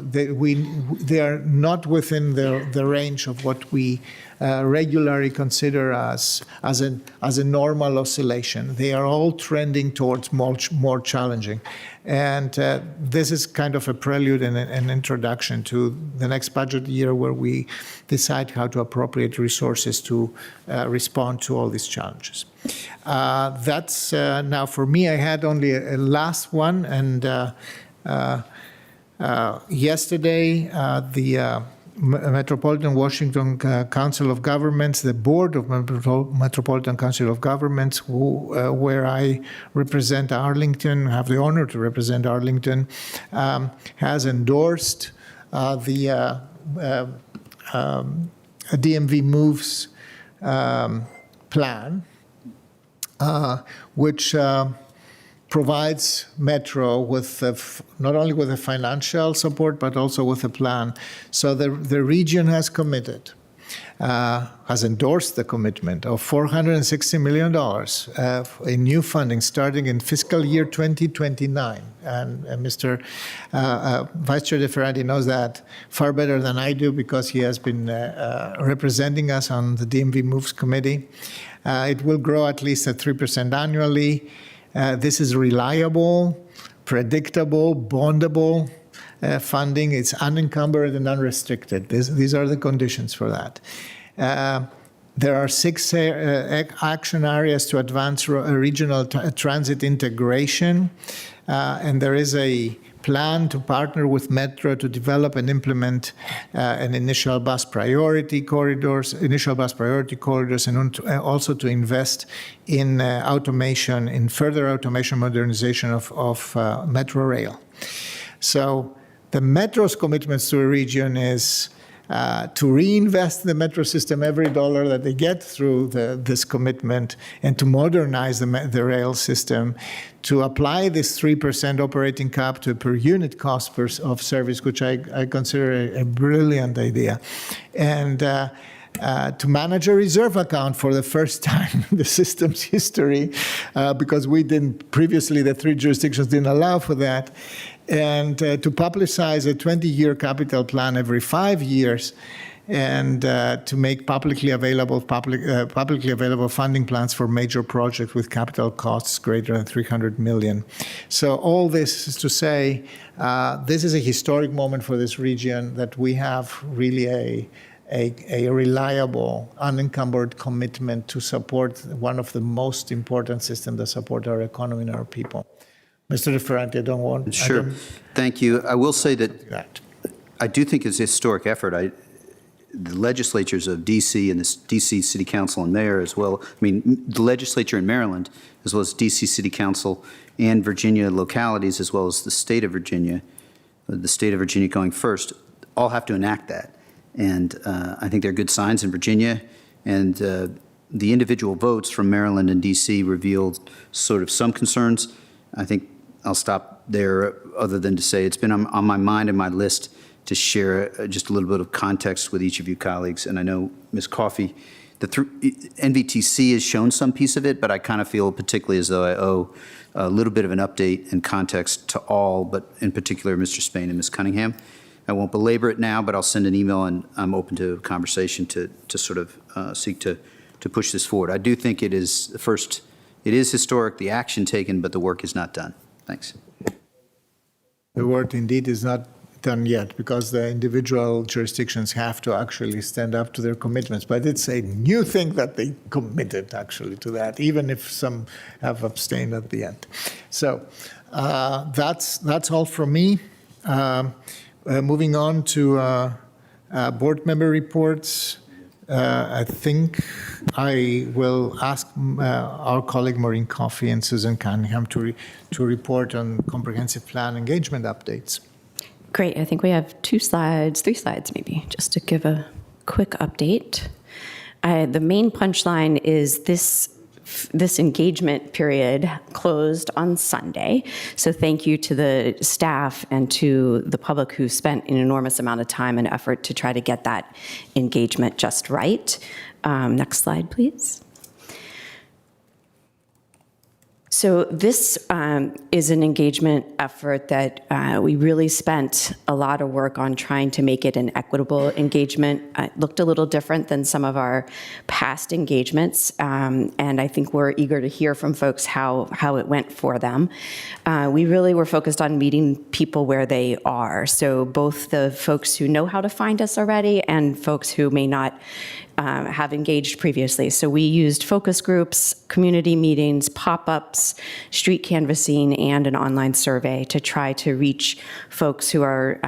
within the range of what we regularly consider as a normal oscillation. They are all trending towards more challenging. And this is kind of a prelude and an introduction to the next budget year where we decide how to appropriate resources to respond to all these challenges. That's now for me. I had only a last one, and yesterday the Metropolitan Washington Council of Governments, the Board of Metropolitan Council of Governments, where I represent Arlington, have the honor to represent Arlington, has endorsed the DMV Moves plan, which provides Metro with not only with the financial support, but also with a plan. So the region has committed, has endorsed the commitment of $460 million in new funding starting in fiscal year 2029. And Mr. Vice Chair DeFerranti knows that far better than I do because he has been representing us on the DMV Moves Committee. It will grow at least at 3% annually. This is reliable, predictable, bondable funding. It's unencumbered and unrestricted. These are the conditions for that. There are 6 action areas to advance regional transit integration, and there is a plan to partner with Metro to develop and implement an initial bus priority corridors, and also to invest in automation, in further automation modernization of Metro Rail. So the Metro's commitments to a region is to reinvest in the Metro system every dollar that they get through this commitment and to modernize the rail system, to apply this 3% operating cap to per unit cost of service, which I consider a brilliant idea, and to manage a reserve account for the first time in the system's history, because previously the 3 jurisdictions didn't allow for that, and to publicize a 20-year capital plan every 5 years, and to make publicly available funding plans for major projects with capital costs greater than $300 million. So all this is to say, this is a historic moment for this region, that we have really a reliable, unencumbered commitment to support one of the most important systems that support our economy and our people. Mr. DeFerranti, I don't want... Sure. Thank you. I will say that I do think it's a historic effort. The legislatures of D.C. and the D.C. City Council and Mayor as well, the legislature in Maryland, as well as D.C. City Council and Virginia localities, as well as the state of Virginia going first, all have to enact that. And I think there are good signs in Virginia And the individual votes from Maryland and DC revealed sort of some concerns. I think I'll stop there, other than to say it's been on my mind and my list to share just a little bit of context with each of you colleagues. And I know Ms. Coffey, NVTC has shown some piece of it, but I kind of feel particularly as though I owe a little bit of an update and context to all, but in particular, Mr. Spain and Ms. Cunningham. I won't belabor it now, but I'll send an email, and I'm open to a conversation to sort of seek to push this forward. I do think it is, first, it is historic, the action taken, but the work is not done. Thanks. The work indeed is not done yet, because the individual jurisdictions have to actually stand up to their commitments. But it's a new thing that they committed actually to that, even if some have abstained at the end. So that's all from me. Moving on to board member reports. I think I will ask our colleague Maureen Coffey and Susan Cunningham to report on comprehensive plan engagement updates. Great. I think we have 3 slides maybe, just to give a quick update. The main punchline is this engagement period closed on Sunday. So thank you to the staff and to the public who spent an enormous amount of time and effort to try to get that engagement just right. Next slide, please. So this is an engagement effort that we really spent a lot of work on trying to make it an equitable engagement. It looked a little different than some of our past engagements, and I think we're eager to hear from folks how it went for them. We really were focused on meeting people where they are, so both the folks who know how to find us already and folks who may not have engaged previously. So we used focus groups, community meetings, pop-ups, street canvassing, and an online survey to try to reach folks who are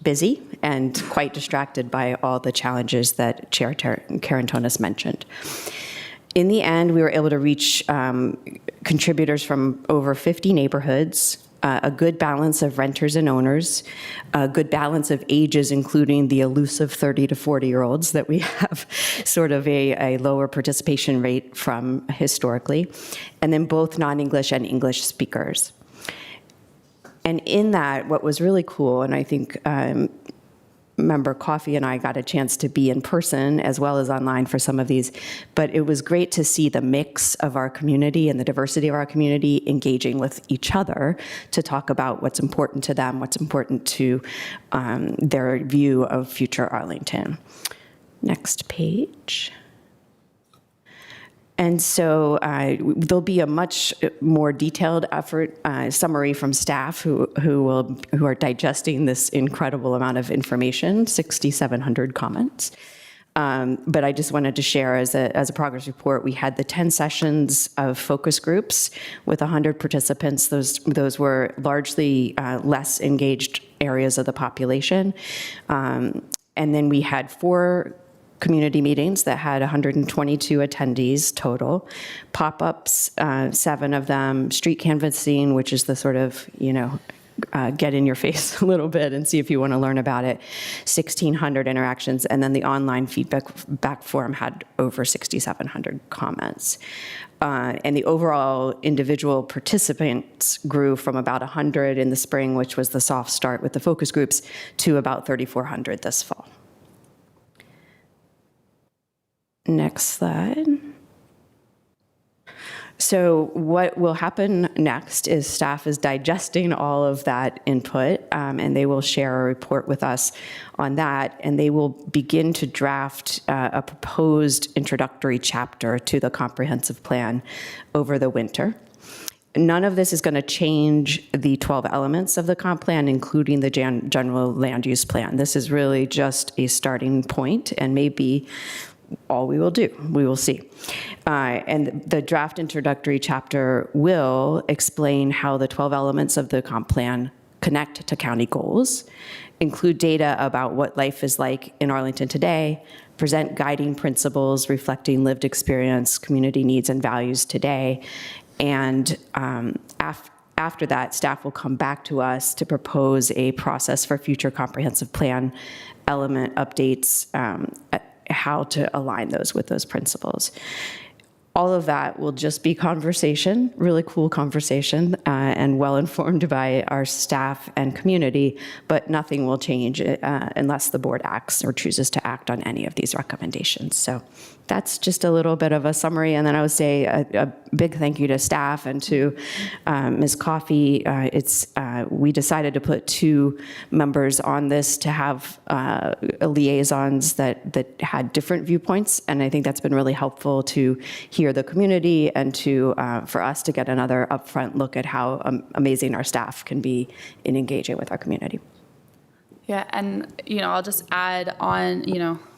busy and quite distracted by all the challenges that Chair Karantonis mentioned. In the end, we were able to reach contributors from over 50 neighborhoods, a good balance of renters and owners, a good balance of ages, including the elusive 30 to 40-year-olds that we have sort of a lower participation rate from historically, and then both non-English and English speakers. And in that, what was really cool, and I think Member Coffey and I got a chance to be in person as well as online for some of these, but it was great to see the mix of our community and the diversity of our community engaging with each other to talk about what's important to them, what's important to their view of future Arlington. Next page. And so there'll be a much more detailed effort summary from staff who are digesting this incredible amount of information, 6,700 comments. But I just wanted to share as a progress report, we had the 10 sessions of focus groups with 100 participants. Those were largely less engaged areas of the population. And then we had 4 community meetings that had 122 attendees total, pop-ups, 7 of them, street canvassing, which is the sort of, get in your face a little bit and see if you want to learn about it, 1,600 interactions, and then the online feedback forum had over 6,700 comments. And the overall individual participants grew from about 100 in the spring, which was the soft start with the focus groups, to about 3,400 this fall. Next slide. So what will happen next is staff is digesting all of that input, and they will share a report with us on that, and they will begin to draft a proposed introductory chapter to the comprehensive plan over the winter. None of this is going to change the 12 elements of the comp plan, including the general land use plan. This is really just a starting point and maybe all we will do. We will see. And the draft introductory chapter will explain how the 12 elements of the comp plan connect to county goals, include data about what life is like in Arlington today, present guiding principles reflecting lived experience, community needs, and values today. And after that, staff will come back to us to propose a process for future comprehensive plan element updates how to align those with those principles. All of that will just be conversation, really cool conversation, and well-informed by our staff and community, but nothing will change unless the board acts or chooses to act on any of these recommendations. So that's just a little bit of a summary, and then I would say a big thank you to staff and to Ms. Coffey. We decided to put 2 members on this to have liaisons that had different viewpoints, and I think that's been really helpful to hear the community and to for us to get another upfront look at how amazing our staff can be in engaging with our community. Yeah, and, I'll just add on,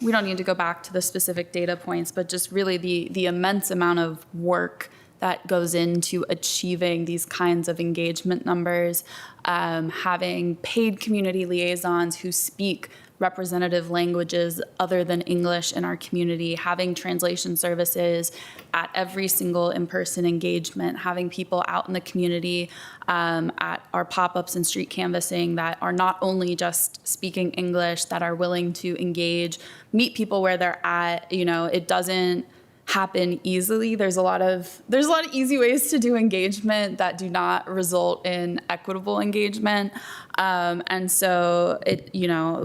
we don't need to go back to the specific data points, but just really the immense amount of work that goes into achieving these kinds of engagement numbers, having paid community liaisons who speak representative languages other than English in our community, having translation services at every single in-person engagement, having people out in the community at our pop-ups and street canvassing that are not only just speaking English, that are willing to engage, meet people where they're at. It doesn't happen easily. There's a lot of easy ways to do engagement that do not result in equitable engagement. And so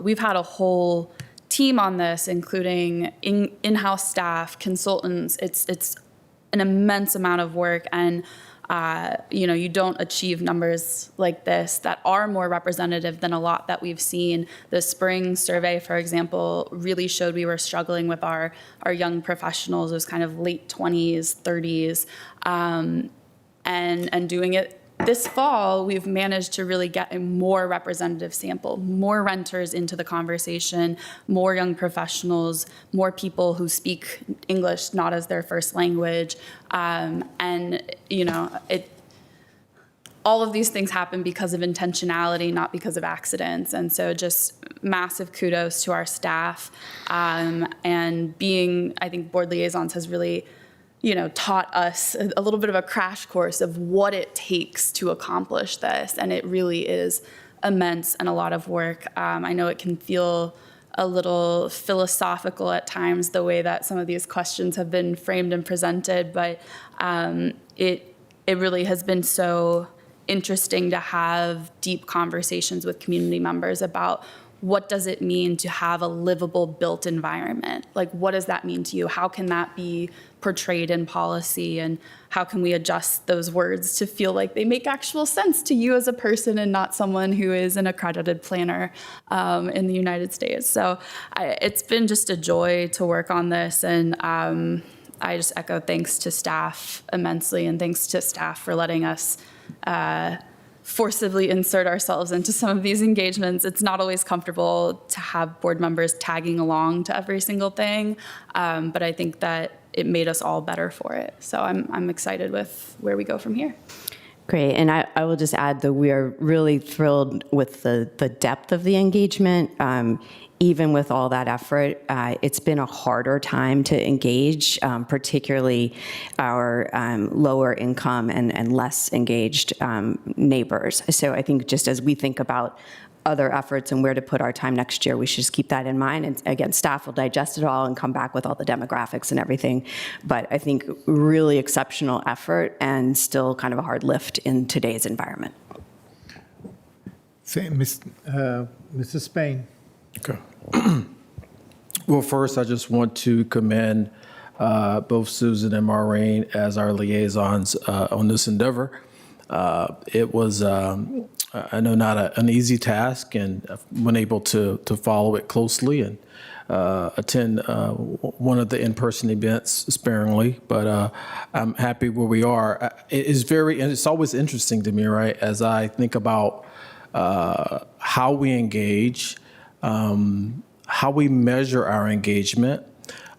we've had a whole team on this, including in-house staff, consultants. It's an immense amount of work, and you don't achieve numbers like this that are more representative than a lot that we've seen. The spring survey, for example, really showed we were struggling with our young professionals. It was kind of late 20s, 30s, and doing it this fall, we've managed to really get a more representative sample, more renters into the conversation, more young professionals, more people who speak English not as their first language. All of these things happen because of intentionality, not because of accidents. And so just massive kudos to our staff. And being, I think, board liaisons has really taught us a little bit of a crash course of what it takes to accomplish this. And it really is immense and a lot of work. I know it can feel a little philosophical at times, the way that some of these questions have been framed and presented, but it really has been so interesting to have deep conversations with community members about what does it mean to have a livable built environment? Like, what does that mean to you? How can that be portrayed in policy? And how can we adjust those words to feel like they make actual sense to you as a person and not someone who is an accredited planner in the United States? So it's been just a joy to work on this. And I just echo thanks to staff immensely, and thanks to staff for letting us forcibly insert ourselves into some of these engagements. It's not always comfortable to have board members tagging along to every single thing, but I think that it made us all better for it. So I'm excited with where we go from here. Great, and I will just add that we are really thrilled with the depth of the engagement. Even with all that effort, it's been a harder time to engage, particularly our lower income and less engaged neighbors. So I think just as we think about other efforts and where to put our time next year, we should just keep that in mind. And again, staff will digest it all and come back with all the demographics and everything. But I think really exceptional effort and still kind of a hard lift in today's environment. Mrs. Spain. Okay. Well, first, I just want to commend both Susan and Maureen as our liaisons on this endeavor. It was, I know, not an easy task, and I've been able to follow it closely and attend one of the in-person events sparingly, but I'm happy where we are. It's always interesting to me, right, as I think about how we engage, how we measure our engagement,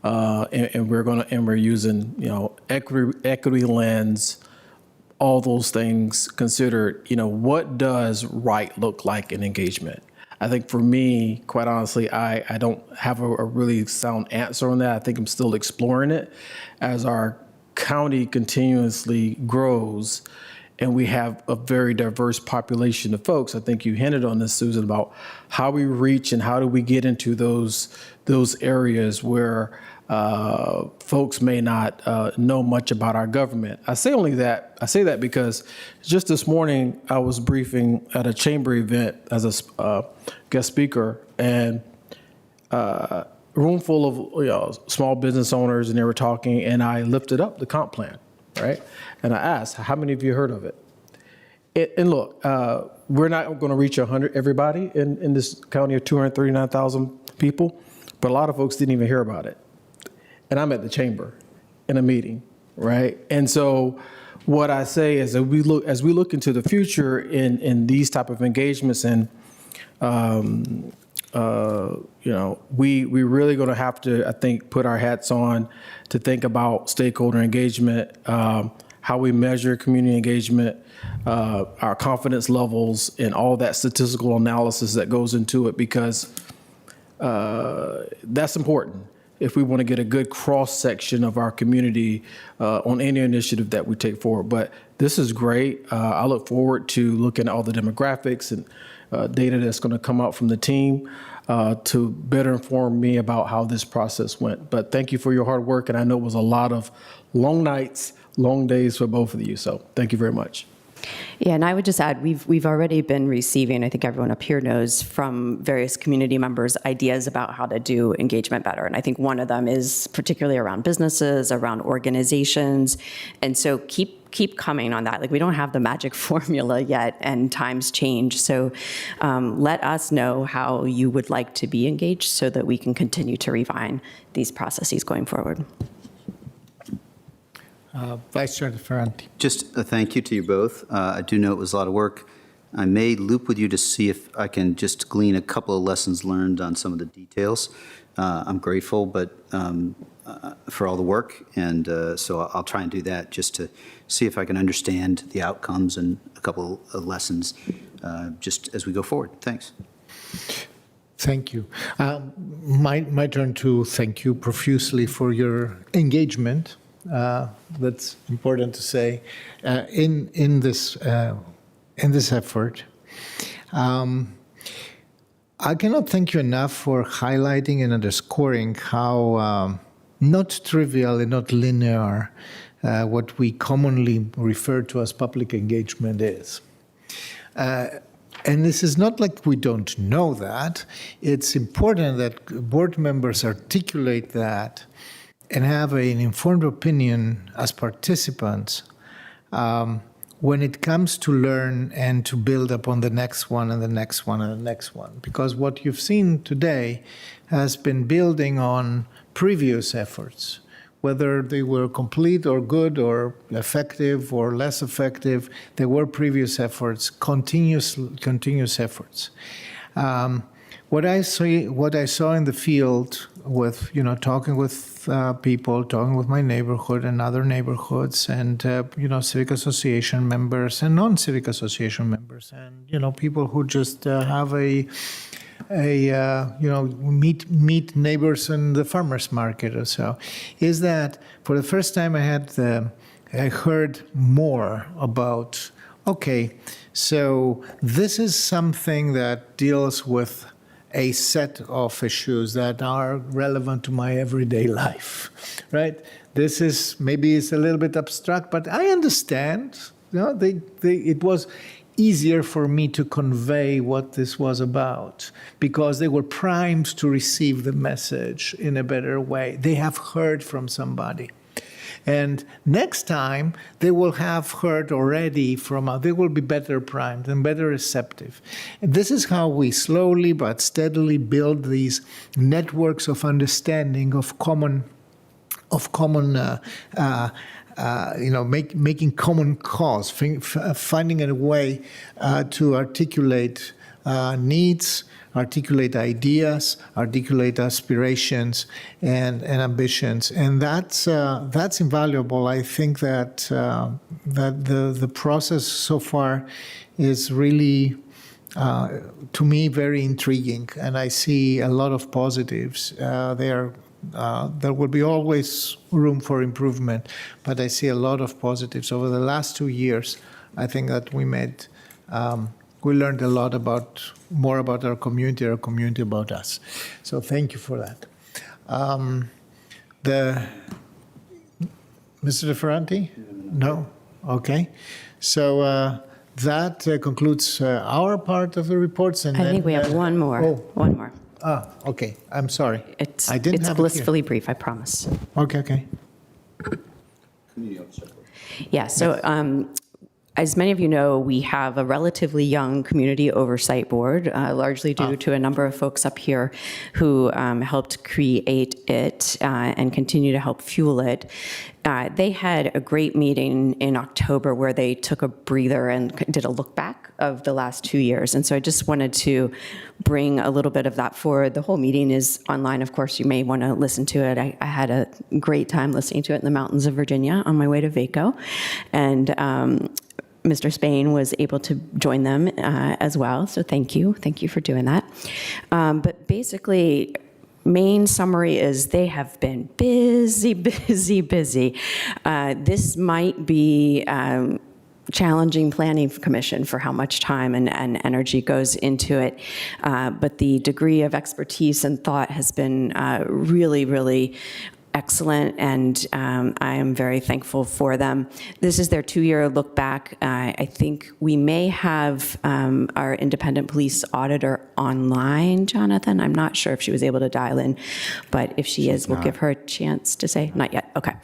and we're using equity lens, all those things considered. What does right look like in engagement? I think for me, quite honestly, I don't have a really sound answer on that. I think I'm still exploring it as our county continuously grows, and we have a very diverse population of folks. I think you hinted on this, Susan, about how we reach and how do we get into those areas where folks may not know much about our government. I say that because just this morning I was briefing at a chamber event as a guest speaker, and a room full of small business owners, and they were talking, and I lifted up the comp plan, right? And I asked, how many of you heard of it? And look, we're not going to reach everybody in this county of 239,000 people, but a lot of folks didn't even hear about it. And I'm at the chamber in a meeting, right? And so what I say is that as we look into the future in these type of engagements, and we really going to have to, I think, put our hats on to think about stakeholder engagement, how we measure community engagement, our confidence levels, and all that statistical analysis that goes into it, because that's important if we want to get a good cross-section of our community on any initiative that we take forward. But this is great. I look forward to looking at all the demographics and data that's going to come out from the team to better inform me about how this process went. But thank you for your hard work, and I know it was a lot of long nights, long days for both of you, so thank you very much. Yeah, and I would just add, we've already been receiving, I think everyone up here knows, from various community members, ideas about how to do engagement better. And I think one of them is particularly around businesses, around organizations. And so keep coming on that. Like, we don't have the magic formula yet, and times change. So let us know how you would like to be engaged so that we can continue to refine these processes going forward. Vice Chair Ferranti. Just a thank you to you both. I do know it was a lot of work. I may loop with you to see if I can just glean a couple of lessons learned on some of the details. I'm grateful, but for all the work, and so I'll try and do that just to see if I can understand the outcomes and a couple of lessons just as we go forward. Thanks. Thank you. My turn to thank you profusely for your engagement. That's important to say in this effort. I cannot thank you enough for highlighting and underscoring how not trivial and not linear what we commonly refer to as public engagement is. And this is not like we don't know that. It's important that board members articulate that and have an informed opinion as participants when it comes to learn and to build upon the next one and the next one and the next one. Because what you've seen today has been building on previous efforts, whether they were complete or good or effective or less effective. There were previous efforts, continuous efforts. What I saw in the field with, talking with people, talking with my neighborhood and other neighborhoods, and civic association members and non-civic association members, and people who just have meet neighbors in the farmers market or so, is that for the first time I heard more about, okay, so this is something that deals with a set of issues that are relevant to my everyday life, right? This is, maybe it's a little bit abstract, but I understand. It was easier for me to convey what this was about because they were primed to receive the message in a better way. They have heard from somebody. And next time, they will have heard already they will be better primed and better receptive. And this is how we slowly but steadily build these networks of understanding, making common cause, finding a way to articulate needs, articulate ideas, articulate aspirations and ambitions, and that's invaluable. I think that the process so far is really, to me, very intriguing, and I see a lot of positives. There will be always room for improvement, but I see a lot of positives. Over the last 2 years, I think that we learned a lot more about our community about us. So thank you for that. Mr. DeFerranti? No? Okay. So that concludes our part of the reports. And I then, think we have one more. Oh. One more. Okay. I'm sorry. It's I didn't have it here. blissfully brief, I promise. Okay. Yeah, so as many of you know, we have a relatively young community oversight board, largely due to a number of folks up here who helped create it and continue to help fuel it. They had a great meeting in October where they took a breather and did a look back of the last 2 years. And so I just wanted to bring a little bit of that forward. The whole meeting is online. Of course, you may want to listen to it. I had a great time listening to it in the mountains of Virginia on my way to Vaco. And Mr. Spain was able to join them as well. So thank you. Thank you for doing that. But basically, main summary is they have been busy. This might be challenging planning commission for how much time and energy goes into it. But the degree of expertise and thought has been really excellent, and I am very thankful for them. This is their 2-year look back. I think we may have our independent police auditor online, Jonathan. I'm not sure if she was able to dial in, but if she is, we'll give her a chance to say. Not yet, okay.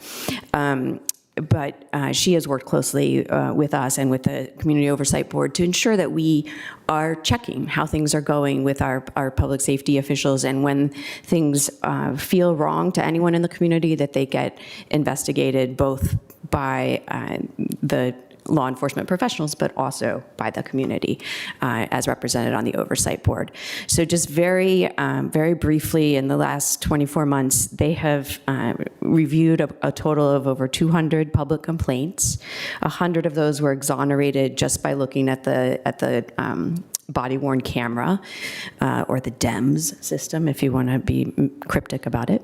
But she has worked closely with us and with the Community Oversight Board to ensure that we are checking how things are going with our public safety officials, and when things feel wrong to anyone in the community, that they get investigated both by the law enforcement professionals, but also by the community as represented on the Oversight Board. So just very briefly, in the last 24 months, they have reviewed a total of over 200 public complaints. 100 of those were exonerated just by looking at the body-worn camera, or the DEMS system, if you want to be cryptic about it.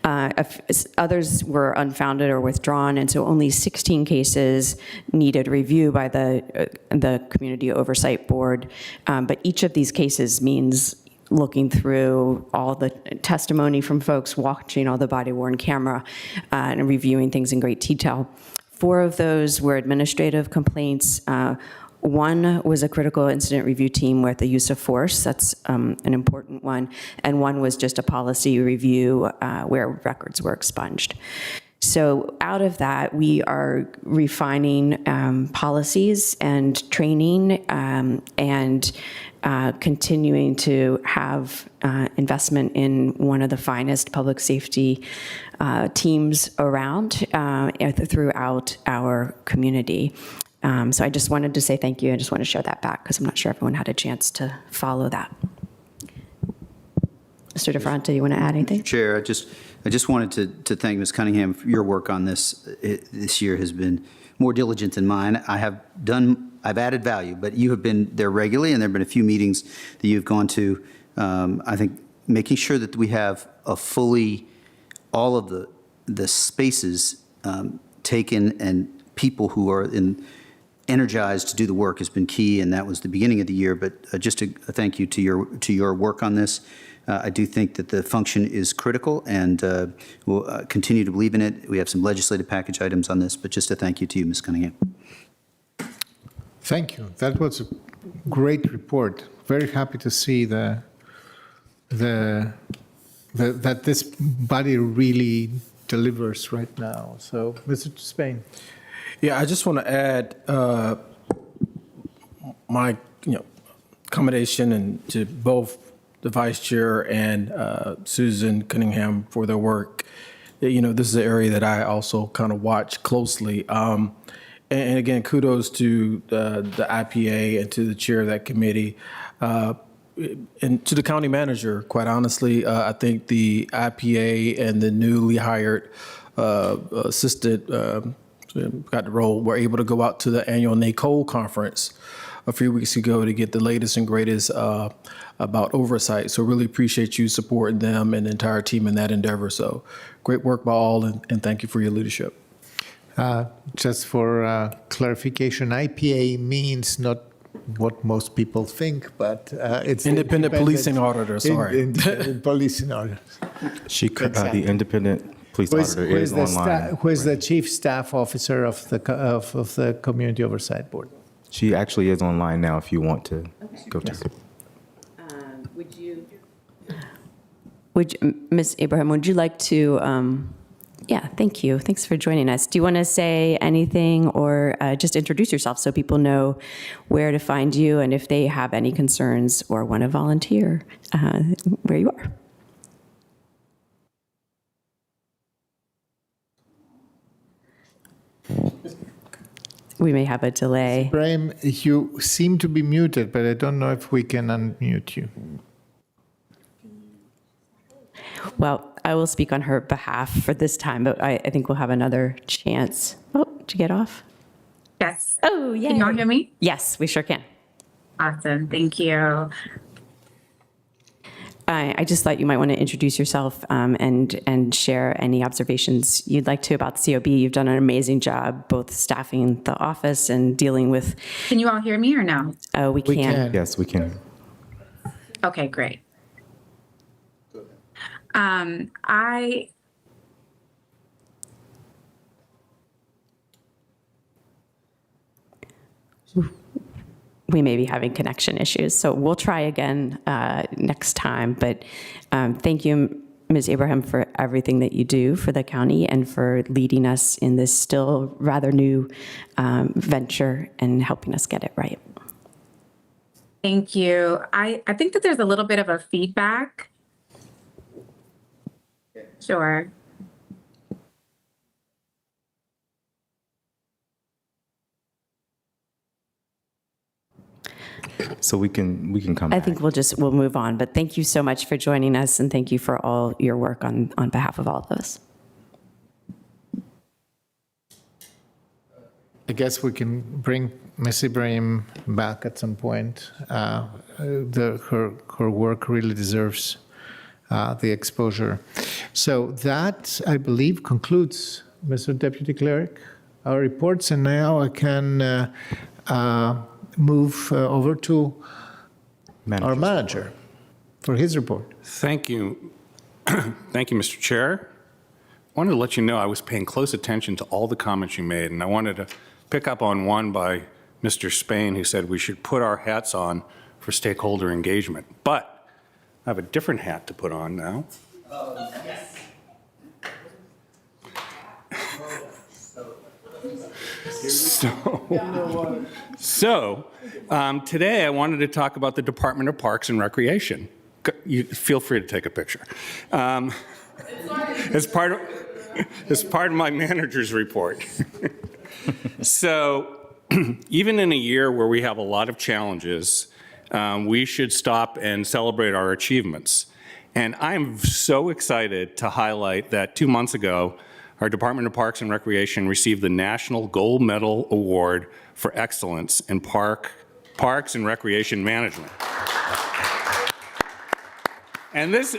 Others were unfounded or withdrawn, and so only 16 cases needed review by the Community Oversight Board. But each of these cases means looking through all the testimony from folks, watching all the body-worn camera, and reviewing things in great detail. 4 of those were administrative complaints. One was a critical incident review team with the use of force. That's an important one. And one was just a policy review where records were expunged. So out of that, we are refining policies and training and continuing to have investment in one of the finest public safety teams around throughout our community. So I just wanted to say thank you. I just want to share that back because I'm not sure everyone had a chance to follow that. Mr. DeFronte, you want to add anything? Chair, I just wanted to thank Ms. Cunningham for your work on this. This year has been more diligent than mine. I've added value, but you have been there regularly, and there have been a few meetings that you've gone to. I think making sure that we have all of the spaces taken and people who are energized to do the work has been key, and that was the beginning of the year. But just a thank you to your work on this. I do think that the function is critical, and we'll continue to believe in it. We have some legislative package items on this, but just a thank you to you, Ms. Cunningham. Thank you. That was a great report. Very happy to see that this body really delivers right now. So, Mr. Spain. Yeah, I just want to add my accommodation and to both the vice chair and Susan Cunningham for their work. This is an area that I also kind of watch closely. And again, kudos to the IPA and to the chair of that committee. And to the county manager, quite honestly, I think the IPA and the newly hired assistant got the role, were able to go out to the annual NACOLE conference a few weeks ago to get the latest and greatest about oversight. So really appreciate you supporting them and the entire team in that endeavor. So great work by all, and thank you for your leadership. Just for clarification, IPA means not what most people think, but it's the Independent policing auditor, sorry. Independent policing auditor. The independent police auditor is online. Who is the chief staff officer of the Community Oversight Board? She actually is online now if you want to go check it. Ms. Abraham, would you like to, yeah, thank you. Thanks for joining us. Do you want to say anything or just introduce yourself so people know where to find you and if they have any concerns or want to volunteer, where you are? We may have a delay. Ibrahim, you seem to be muted, but I don't know if we can unmute you. Well, I will speak on her behalf for this time, but I think we'll have another chance. Oh, did you get off? Yes. Oh, yeah. Can you all hear me? Yes, we sure can. Awesome. Thank you. I just thought you might want to introduce yourself and share any observations you'd like to about the COB. You've done an amazing job, both staffing the office and dealing with. Can you all hear me or no? We can. Yes, we can. Okay, great. We may be having connection issues, so we'll try again next time. But thank you, Ms. Abraham, for everything that you do for the county and for leading us in this still rather new venture and helping us get it right. Thank you. I think that there's a little bit of a feedback. Sure. So we can come I back. think we'll move on, but thank you so much for joining us, and thank you for all your work on behalf of all of us. I guess we can bring Ms. Ibrahim back at some point. Her work really deserves the exposure. So that, I believe, concludes, Mr. Deputy Clerk, our reports, and now I can move over to our manager for his report. Thank you. Thank you, Mr. Chair. I wanted to let you know I was paying close attention to all the comments you made, and I wanted to pick up on one by Mr. Spain, who said we should put our hats on for stakeholder engagement. But I have a different hat to put on now. So today I wanted to talk about the Department of Parks and Recreation. You feel free to take a picture. As part of my manager's report. So even in a year where we have a lot of challenges, we should stop and celebrate our achievements. And I'm so excited to highlight that 2 months ago, our Department of Parks and Recreation received the National Gold Medal Award for Excellence in Parks and Recreation Management. And this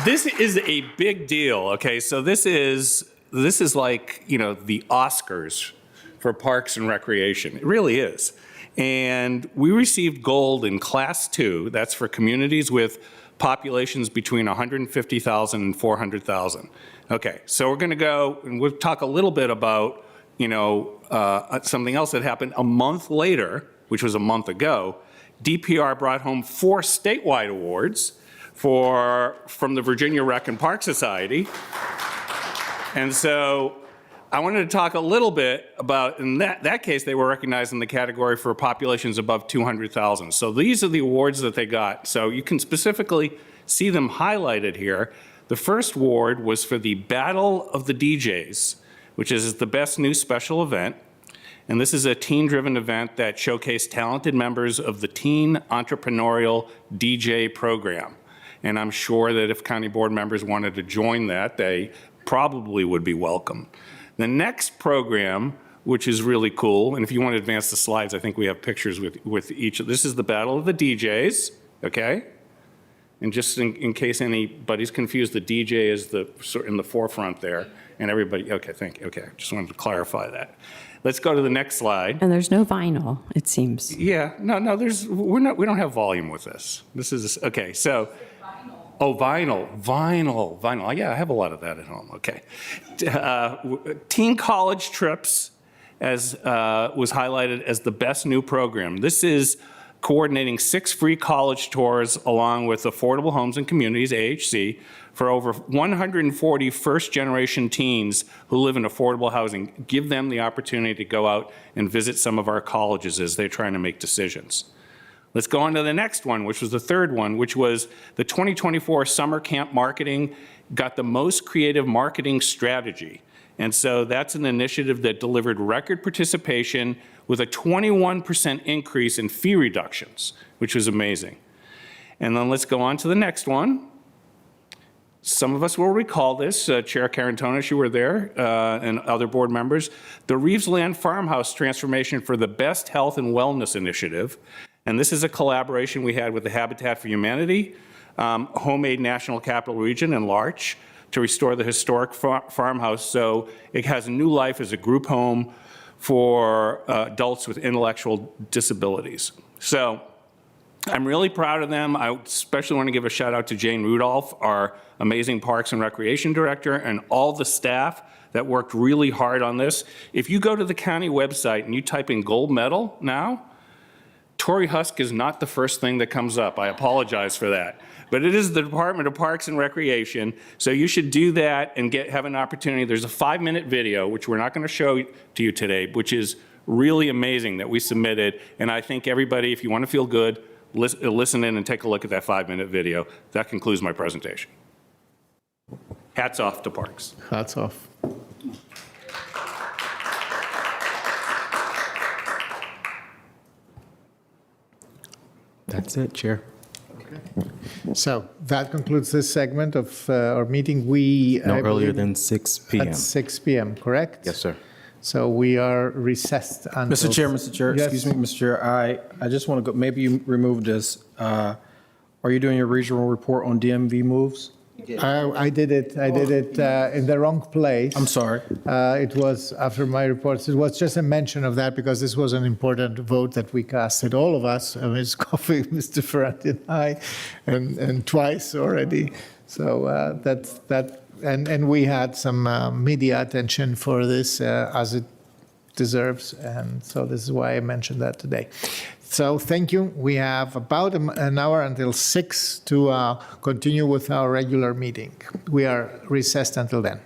is a big deal, okay? So this is like, you know, the Oscars for Parks and Recreation. It really is. And we received gold in Class 2, that's for communities with populations between 150,000 and 400,000. Okay, so we're going to go and we'll talk a little bit about, you know, something else that happened a month later, which was a month ago. DPR brought home 4 statewide awards from the Virginia Rec and Park Society. And so I wanted to talk a little bit about, in that case, they were recognized in the category for populations above 200,000. So these are the awards that they got. So you can specifically see them highlighted here. The first award was for the Battle of the DJs, which is the best new special event. And this is a teen-driven event that showcased talented members of the Teen Entrepreneurial DJ program. And I'm sure that if county board members wanted to join that, they probably would be welcome. The next program, which is really cool, and if you want to advance the slides, I think we have pictures with each. This is the Battle of the DJs, okay? And just in case anybody's confused, the DJ is in the forefront there, and everybody, okay, thank you, okay, just wanted to clarify that. Let's go to the next slide. And there's no vinyl, it seems. Yeah, no, we don't have volume with this. This is, okay, so. Oh, vinyl. Yeah, I have a lot of that at home, okay. Teen college trips was highlighted as the best new program. This is coordinating 6 free college tours along with Affordable Homes and Communities, AHC, for over 140 first-generation teens who live in affordable housing. Give them the opportunity to go out and visit some of our colleges as they're trying to make decisions. Let's go on to the next one, which was the third one, which was the 2024 Summer Camp Marketing got the most creative marketing strategy. And so that's an initiative that delivered record participation with a 21% increase in fee reductions, which was amazing. And then let's go on to the next one. Some of us will recall this. Chair Carantonis, you were there, and other board members. The Reevesland Farmhouse Transformation for the Best Health and Wellness Initiative. And this is a collaboration we had with the Habitat for Humanity, Homemade National Capital Region, and Larch to restore the historic farmhouse so it has a new life as a group home for adults with intellectual disabilities. So I'm really proud of them. I especially want to give a shout out to Jane Rudolph, our amazing Parks and Recreation Director, and all the staff that worked really hard on this. If you go to the county website and you type in gold medal now, Tory Husk is not the first thing that comes up. I apologize for that. But it is the Department of Parks and Recreation, so you should do that and have an opportunity. There's a 5-minute video, which we're not going to show to you today, which is really amazing that we submitted. And I think everybody, if you want to feel good, listen in and take a look at that 5-minute video. That concludes my presentation. Hats off to Parks. Hats off. That's it, Chair. So that concludes this segment of our meeting. We No I earlier believe, than 6 p.m. at 6 p.m., correct? Yes, sir. So we are recessed until... Mr. Chair, Yes. excuse me, Mr. Chair, I just want to go, maybe you removed this. Are you doing your regional report on DMV moves? I did it in the wrong place. I'm sorry. It was after my reports. It was just a mention of that because this was an important vote that we casted, all of us, Ms. Coffey, Mr. Ferranti, and I, and twice already. So that's that. And we had some media attention for this as it deserves. And so this is why I mentioned that today. So thank you. We have about an hour until 6 to continue with our regular meeting. We are recessed until then.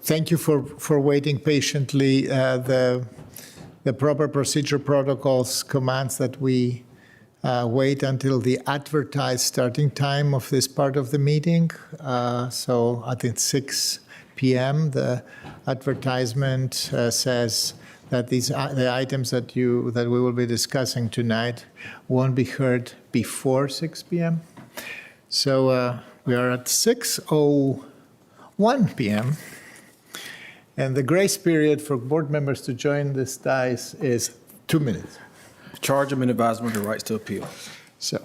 thank you for waiting patiently. The proper procedure protocols commands that we wait until the advertised starting time of this part of the meeting. So I think 6 p.m. The advertisement says that the items that we will be discussing tonight won't be heard before 6 p.m. So we are at 6:01 p.m. And the grace period for board members to join this dice is 2 minutes. Charge them and advise them of their rights to appeal. So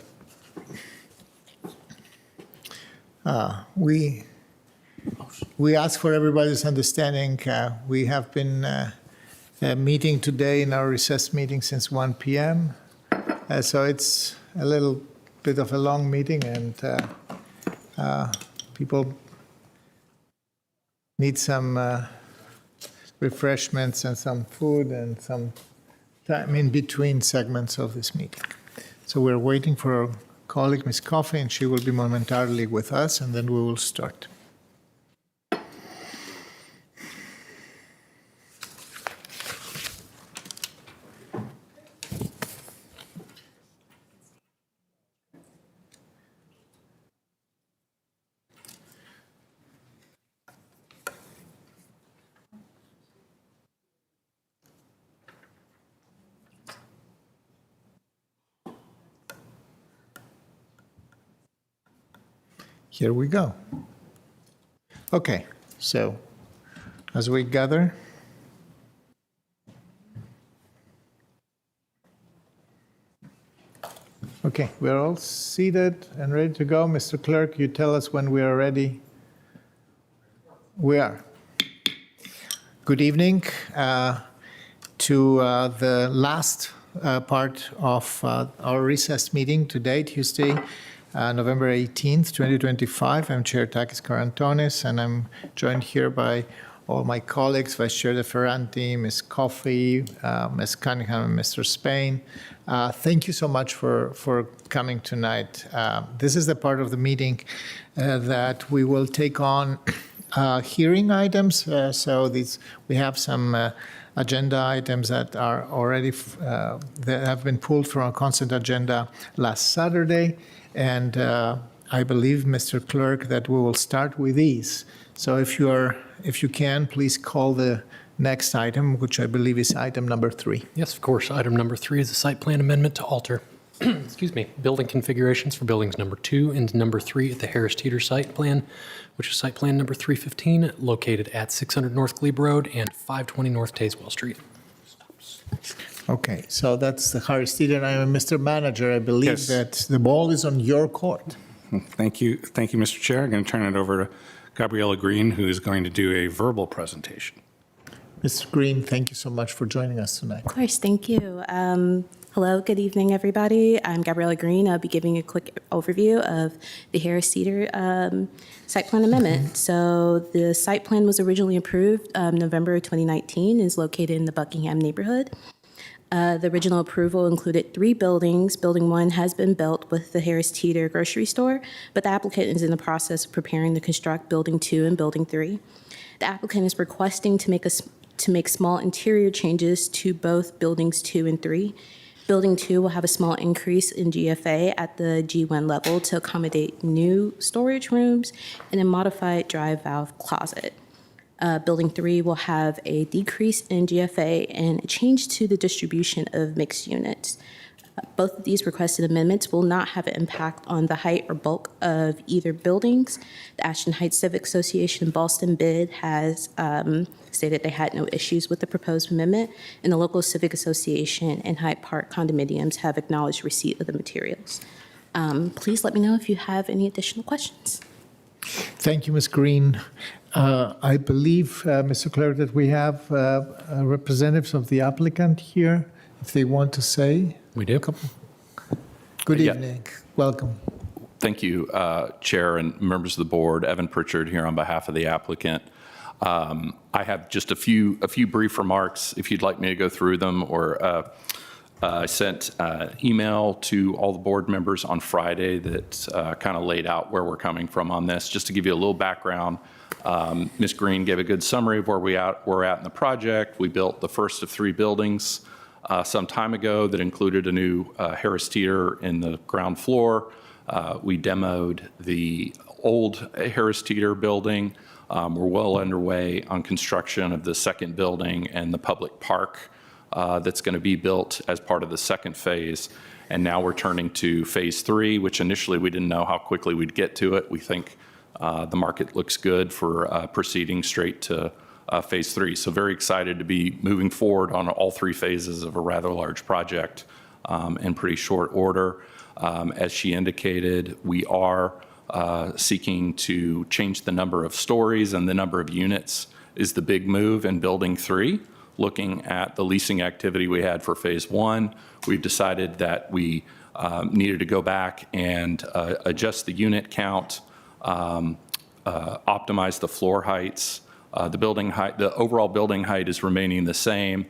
we ask for everybody's understanding. We have been meeting today in our recess meeting since 1 p.m. So it's a little bit of a long meeting, and people need some refreshments and some food and some time in between segments of this meeting. So we're waiting for our colleague, Ms. Coffey, and she will be momentarily with us, and then we will start. Here we go. Okay, so as we gather, okay, we're all seated and ready to go. Mr. Clerk, you tell us when we are ready. We are. Good evening to the last part of our recess meeting today, Tuesday, November 18th, 2025. I'm Chair Takis Karantonis, and I'm joined here by all my colleagues, Vice Chair De Ferranti, Ms. Coffey, Ms. Cunningham, and Mr. Spain. Thank you so much for coming tonight. This is the part of the meeting that we will take on hearing items. So we have some agenda items that are already that have been pulled from our consent agenda last Saturday. And I believe, Mr. Clerk, that we will start with these. So if you can, please call the next item, which I believe is item number 3. Yes, of course. Item number 3 is a site plan amendment to alter, excuse me, building configurations for buildings number 2 and number 3 at the Harris Teeter site plan, which is site plan number 315, located at 600 North Glebe Road and 520 North Tazewell Street. Okay, so that's the Harris Teeter. And Mr. Manager, I believe Yes. that the ball is on your court. Thank you, Mr. Chair. I'm going to turn it over to Gabriella Green, who is going to do a verbal presentation. Mr. Green, thank you so much for joining us tonight. Of course, thank you. Hello, good evening, everybody. I'm Gabriella Green. I'll be giving a quick overview of the Harris Teeter site plan amendment. So the site plan was originally approved November 2019, is located in the Buckingham neighborhood. The original approval included 3 buildings. Building 1 has been built with the Harris Teeter grocery store, but the applicant is in the process of preparing to construct Building 2 and Building 3. The applicant is requesting to make small interior changes to both Buildings 2 and 3. Building 2 will have a small increase in GFA at the G1 level to accommodate new storage rooms and a modified drive valve closet. Building 3 will have a decrease in GFA and a change to the distribution of mixed units. Both of these requested amendments will not have an impact on the height or bulk of either buildings. The Ashton Heights Civic Association and Ballston Bid has stated they had no issues with the proposed amendment, and the local Civic Association and Hyde Park condominiums have acknowledged receipt of the materials. Please let me know if you have any additional questions. Thank you, Ms. Green. I believe, Mr. Clerk, that we have representatives of the applicant here, if they want to say. We do. Good Yeah. evening. Welcome. Thank you, Chair and members of the board. Evan Pritchard here on behalf of the applicant. I have just a few brief remarks if you'd like me to go through them, or I sent email to all the board members on Friday that kind of laid out where we're coming from on this. Just to give you a little background, Ms. Green gave a good summary of where we're at in the project. We built the first of 3 buildings some time ago that included a new Harris Teeter in the ground floor. We demoed the old Harris Teeter building. We're well underway on construction of the second building and the public park that's going to be built as part of the second phase. And now we're turning to phase 3, which initially we didn't know how quickly we'd get to it. We think the market looks good for proceeding straight to phase 3. So very excited to be moving forward on all 3 phases of a rather large project in pretty short order. As she indicated, we are seeking to change the number of stories, and the number of units is the big move in building 3. Looking at the leasing activity we had for phase 1, we've decided that we needed to go back and adjust the unit count, optimize the floor heights. The building height, the overall building height is remaining the same,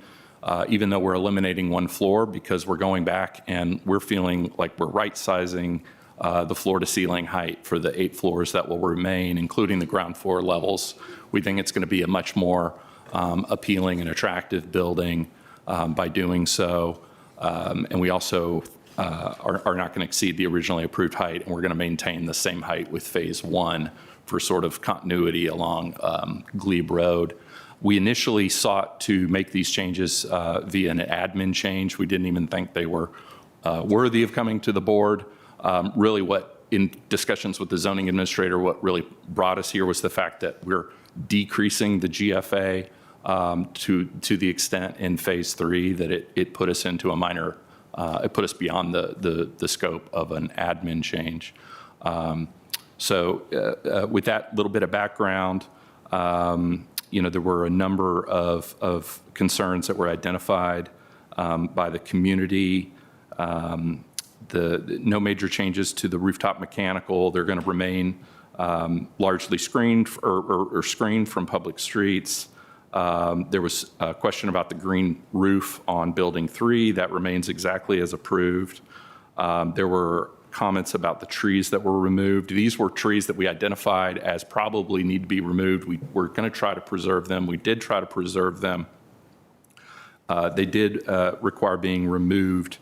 even though we're eliminating 1 floor, because we're going back and we're feeling like we're right-sizing the floor-to-ceiling height for the 8 floors that will remain, including the ground floor levels. We think it's going to be a much more appealing and attractive building by doing so. And we also are not going to exceed the originally approved height, and we're going to maintain the same height with phase 1 for sort of continuity along Glebe Road. We initially sought to make these changes via an admin change. We didn't even think they were worthy of coming to the board. Really what, in discussions with the zoning administrator, what really brought us here was the fact that we're decreasing the GFA to the extent in phase 3 that it put us into a minor, it put us beyond the scope of an admin change. So with that little bit of background, there were a number of concerns that were identified by the community. No major changes to the rooftop mechanical. They're going to remain largely screened or screened from public streets. There was a question about the green roof on building 3. That remains exactly as approved. There were comments about the trees that were removed. These were trees that we identified as probably need to be removed. We were going to try to preserve them. We did try to preserve them. They did require being removed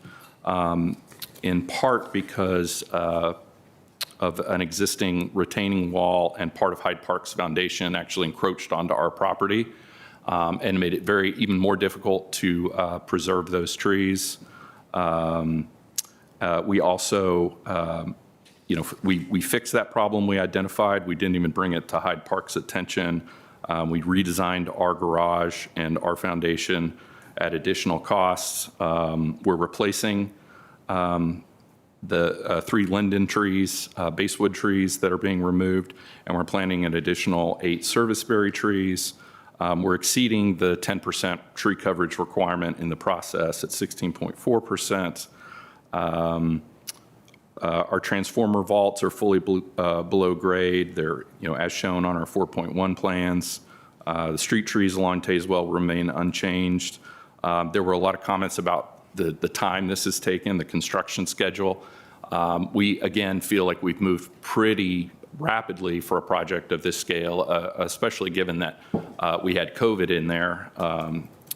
in part because of an existing retaining wall, and part of Hyde Park's foundation actually encroached onto our property and made it even more difficult to preserve those trees. We also, we fixed that problem we identified. We didn't even bring it to Hyde Park's attention. We redesigned our garage and our foundation at additional costs. We're replacing the 3 linden trees, basswood trees that are being removed, and we're planting an additional 8 serviceberry trees. We're exceeding the 10% tree coverage requirement in the process at 16.4%. Our transformer vaults are fully below grade. They're, as shown on our 4.1 plans. The street trees along Tazewell remain unchanged. There were a lot of comments about the time this has taken, the construction schedule. We, again, feel like we've moved pretty rapidly for a project of this scale, especially given that we had COVID in there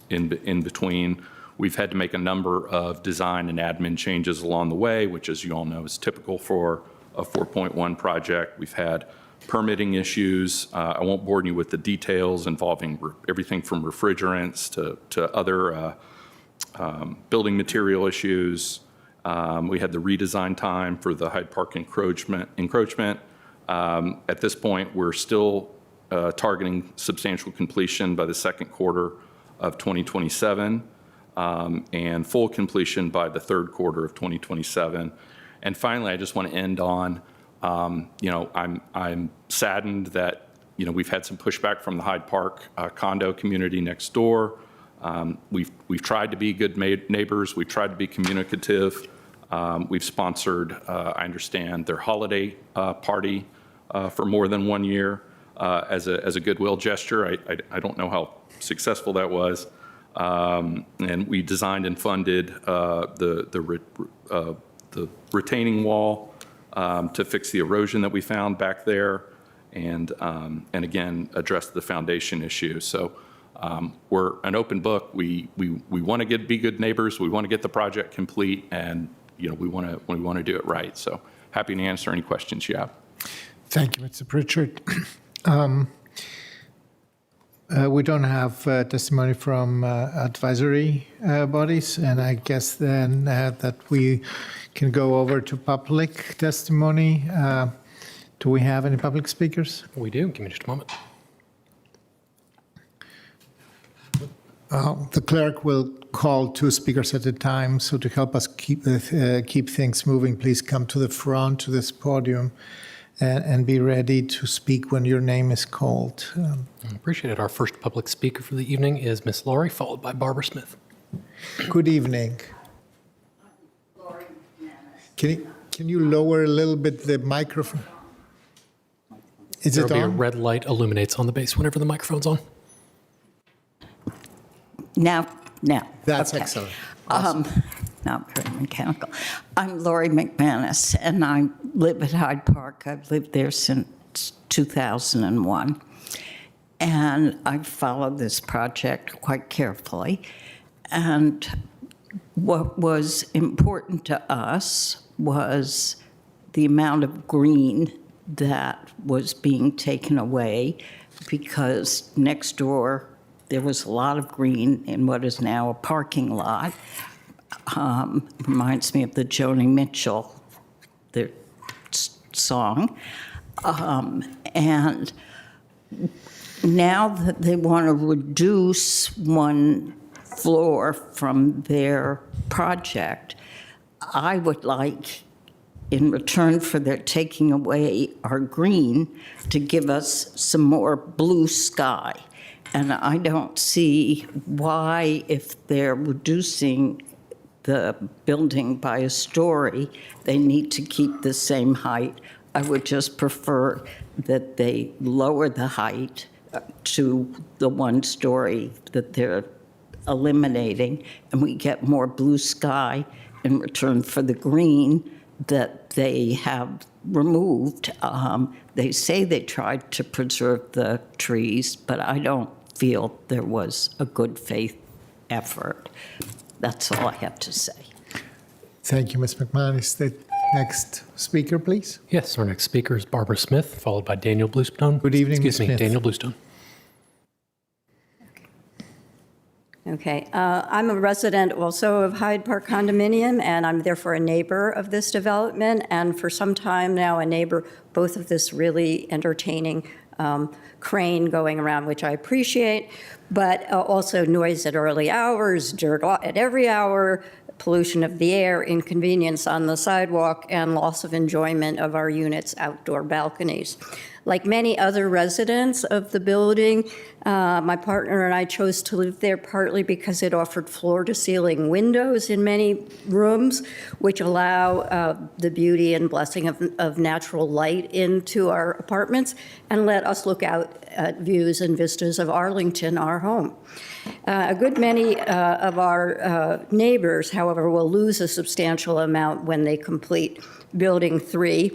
in between. We've had to make a number of design and admin changes along the way, which, as you all know, is typical for a 4.1 project. We've had permitting issues. I won't bore you with the details involving everything from refrigerants to other building material issues. We had the redesign time for the Hyde Park encroachment. At this point, we're still targeting substantial completion by the second quarter of 2027. And full completion by the third quarter of 2027. And finally, I just want to end on, I'm saddened that, we've had some pushback from the Hyde Park condo community next door. We've tried to be good neighbors. We've tried to be communicative. We've sponsored, I understand, their holiday party for more than 1 year as a goodwill gesture. I don't know how successful that was. And we designed and funded the retaining wall to fix the erosion that we found back there. and again, address the foundation issue. So we're an open book. We want to be good neighbors. We want to get the project complete, and we want to do it right. So happy to answer any questions you have. Thank you, Mr. Pritchard. We don't have testimony from advisory bodies, and I guess then that we can go over to public testimony. Do we have any public speakers? We do. Give me just a moment. The clerk will call 2 speakers at a time, so to help us keep things moving, please come to the front, to this podium, and be ready to speak when your name is called. I appreciate it. Our first public speaker for the evening is Ms. Laurie, followed by Barbara Smith. Good evening. Can you lower a little bit the microphone? Is it on? There'll be a red light illuminates on the base whenever the microphone's on. Now. That's okay. excellent. Awesome. Not very mechanical. I'm Lori McManus, and I live at Hyde Park. I've lived there since 2001. And I've followed this project quite carefully. And what was important to us was the amount of green that was being taken away, because next door there was a lot of green in what is now a parking lot. Reminds me of the Joni Mitchell their song. And now that they want to reduce one floor from their project, I would like, in return for their taking away our green, to give us some more blue sky. And I don't see why, if they're reducing the building by a story, they need to keep the same height. I would just prefer that they lower the height to the 1 story that they're eliminating, and we get more blue sky in return for the green that they have removed. They say they tried to preserve the trees, but I don't feel there was a good faith effort. That's all I have to say. Thank you, Ms. McManus. The next speaker, please. Yes, our next speaker is Barbara Smith, followed by Daniel Bluestone. Good evening, Excuse Ms. me, Smith. Daniel Bluestone. Okay, I'm a resident also of Hyde Park Condominium, and I'm therefore a neighbor of this development, and for some time now a neighbor both of this really entertaining crane going around, which I appreciate, but also noise at early hours, dirt at every hour, pollution of the air, inconvenience on the sidewalk, and loss of enjoyment of our units' outdoor balconies. Like many other residents of the building, my partner and I chose to live there partly because it offered floor-to-ceiling windows in many rooms, which allow the beauty and blessing of natural light into our apartments and let us look out at views and vistas of Arlington, our home. A good many of our neighbors, however, will lose a substantial amount when they complete Building 3.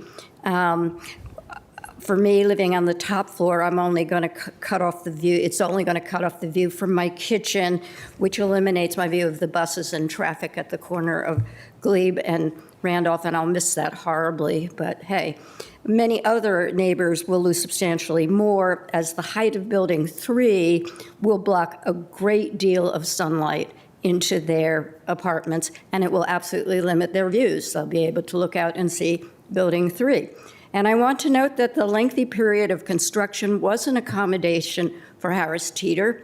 For me, living on the top floor, I'm only going to cut off the view. It's only going to cut off the view from my kitchen, which eliminates my view of the buses and traffic at the corner of Glebe and Randolph, and I'll miss that horribly. But hey, many other neighbors will lose substantially more, as the height of Building 3 will block a great deal of sunlight into their apartments, and it will absolutely limit their views. They'll be able to look out and see Building 3. And I want to note that the lengthy period of construction was an accommodation for Harris Teeter,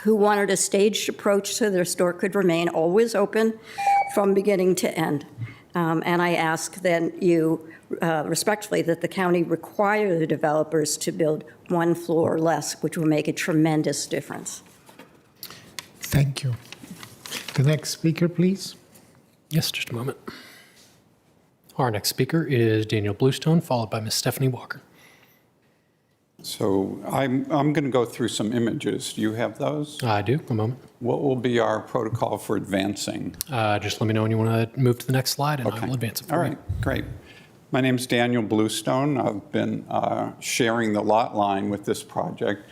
who wanted a staged approach so their store could remain always open from beginning to end. And I ask that you respectfully that the county require the developers to build 1 floor less, which will make a tremendous difference. Thank you. The next speaker, please. Yes, just a moment. Our next speaker is Daniel Bluestone, followed by Ms. Stephanie Walker. So I'm going to go through some images. Do you have those? I do. A moment. What will be our protocol for advancing? Just let me know when you want to move to the next slide, and I will advance it for All you. right, great. My name's Daniel Bluestone. I've been sharing the lot line with this project.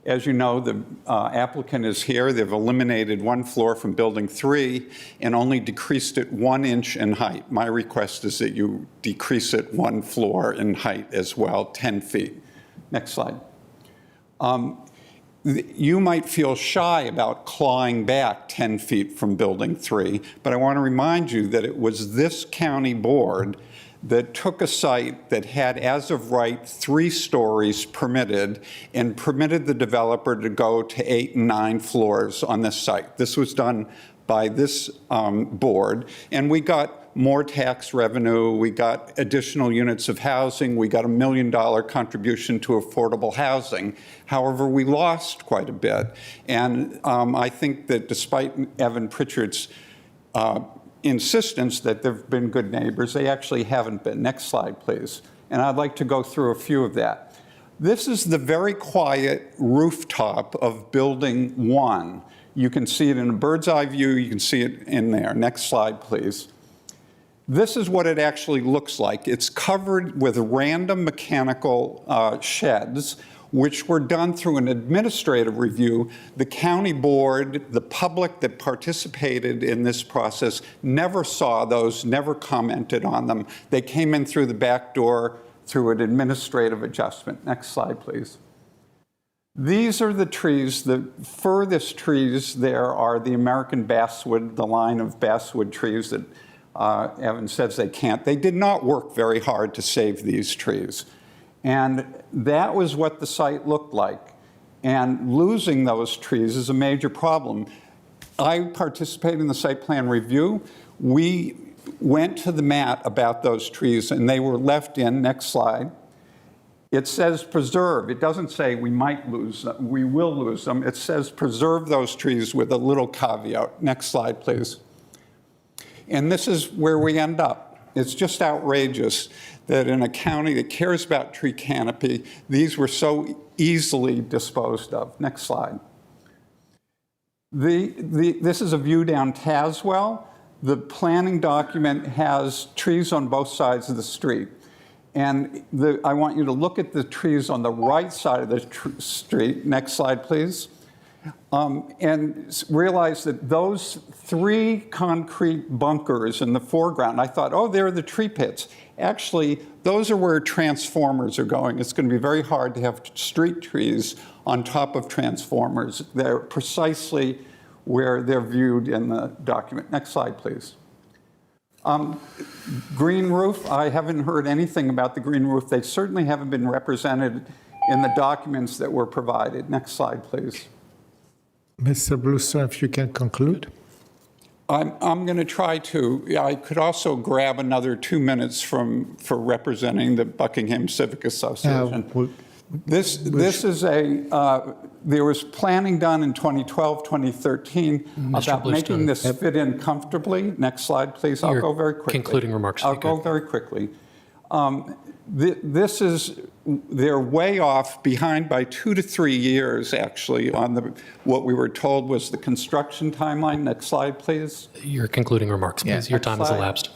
As you know, the applicant is here. They've eliminated one floor from building 3 and only decreased it 1 inch in height. My request is that you decrease it 1 floor in height as well, 10 feet. Next slide. You might feel shy about clawing back 10 feet from building 3, but I want to remind you that it was this county board that took a site that had, as of right, 3 stories permitted and permitted the developer to go to 8 and 9 floors on this site. This was done by this board, and we got more tax revenue, we got additional units of housing, we got $1 million contribution to affordable housing. However, we lost quite a bit. And I think that despite Evan Pritchard's insistence that they've been good neighbors, they actually haven't been. Next slide, please. And I'd like to go through a few of that. This is the very quiet rooftop of building 1. You can see it in a bird's eye view, you can see it in there. Next slide, please. This is what it actually looks like. It's covered with random mechanical sheds, which were done through an administrative review. The county board, the public that participated in this process never saw those, never commented on them. They came in through the back door through an administrative adjustment. Next slide, please. These are the trees. The furthest trees there are the American basswood, the line of basswood trees that Evan says they can't. They did not work very hard to save these trees. And that was what the site looked like. And losing those trees is a major problem. I participated in the site plan review. We went to the mat about those trees, and they were left in. Next slide. It says preserve. It doesn't say we might lose them, we will lose them. It says preserve those trees with a little caveat. Next slide, please. And this is where we end up. It's just outrageous that in a county that cares about tree canopy, these were so easily disposed of. Next slide. This is a view down Tazewell. The planning document has trees on both sides of the street. And I want you to look at the trees on the right side of the street. Next slide, please. And realize that those 3 concrete bunkers in the foreground, I thought, oh, they're the tree pits. Actually, those are where transformers are going. It's going to be very hard to have street trees on top of transformers. They're precisely where they're viewed in the document. Next slide, please. Green roof, I haven't heard anything about the green roof. They certainly haven't been represented in the documents that were provided. Next slide, please. Mr. Bluestone, if you can conclude. I'm going to try to. I could also grab another 2 minutes for representing the Buckingham Civic Association. This is there was planning done in 2012, 2013 about making this fit in comfortably. Next slide, please. I'll go very quickly. Concluding remarks. I'll go very quickly. They're way off, behind by 2 to 3 years, actually, on what we were told was the construction timeline. Next slide, please. Your concluding remarks, please. Yeah. Your time has elapsed.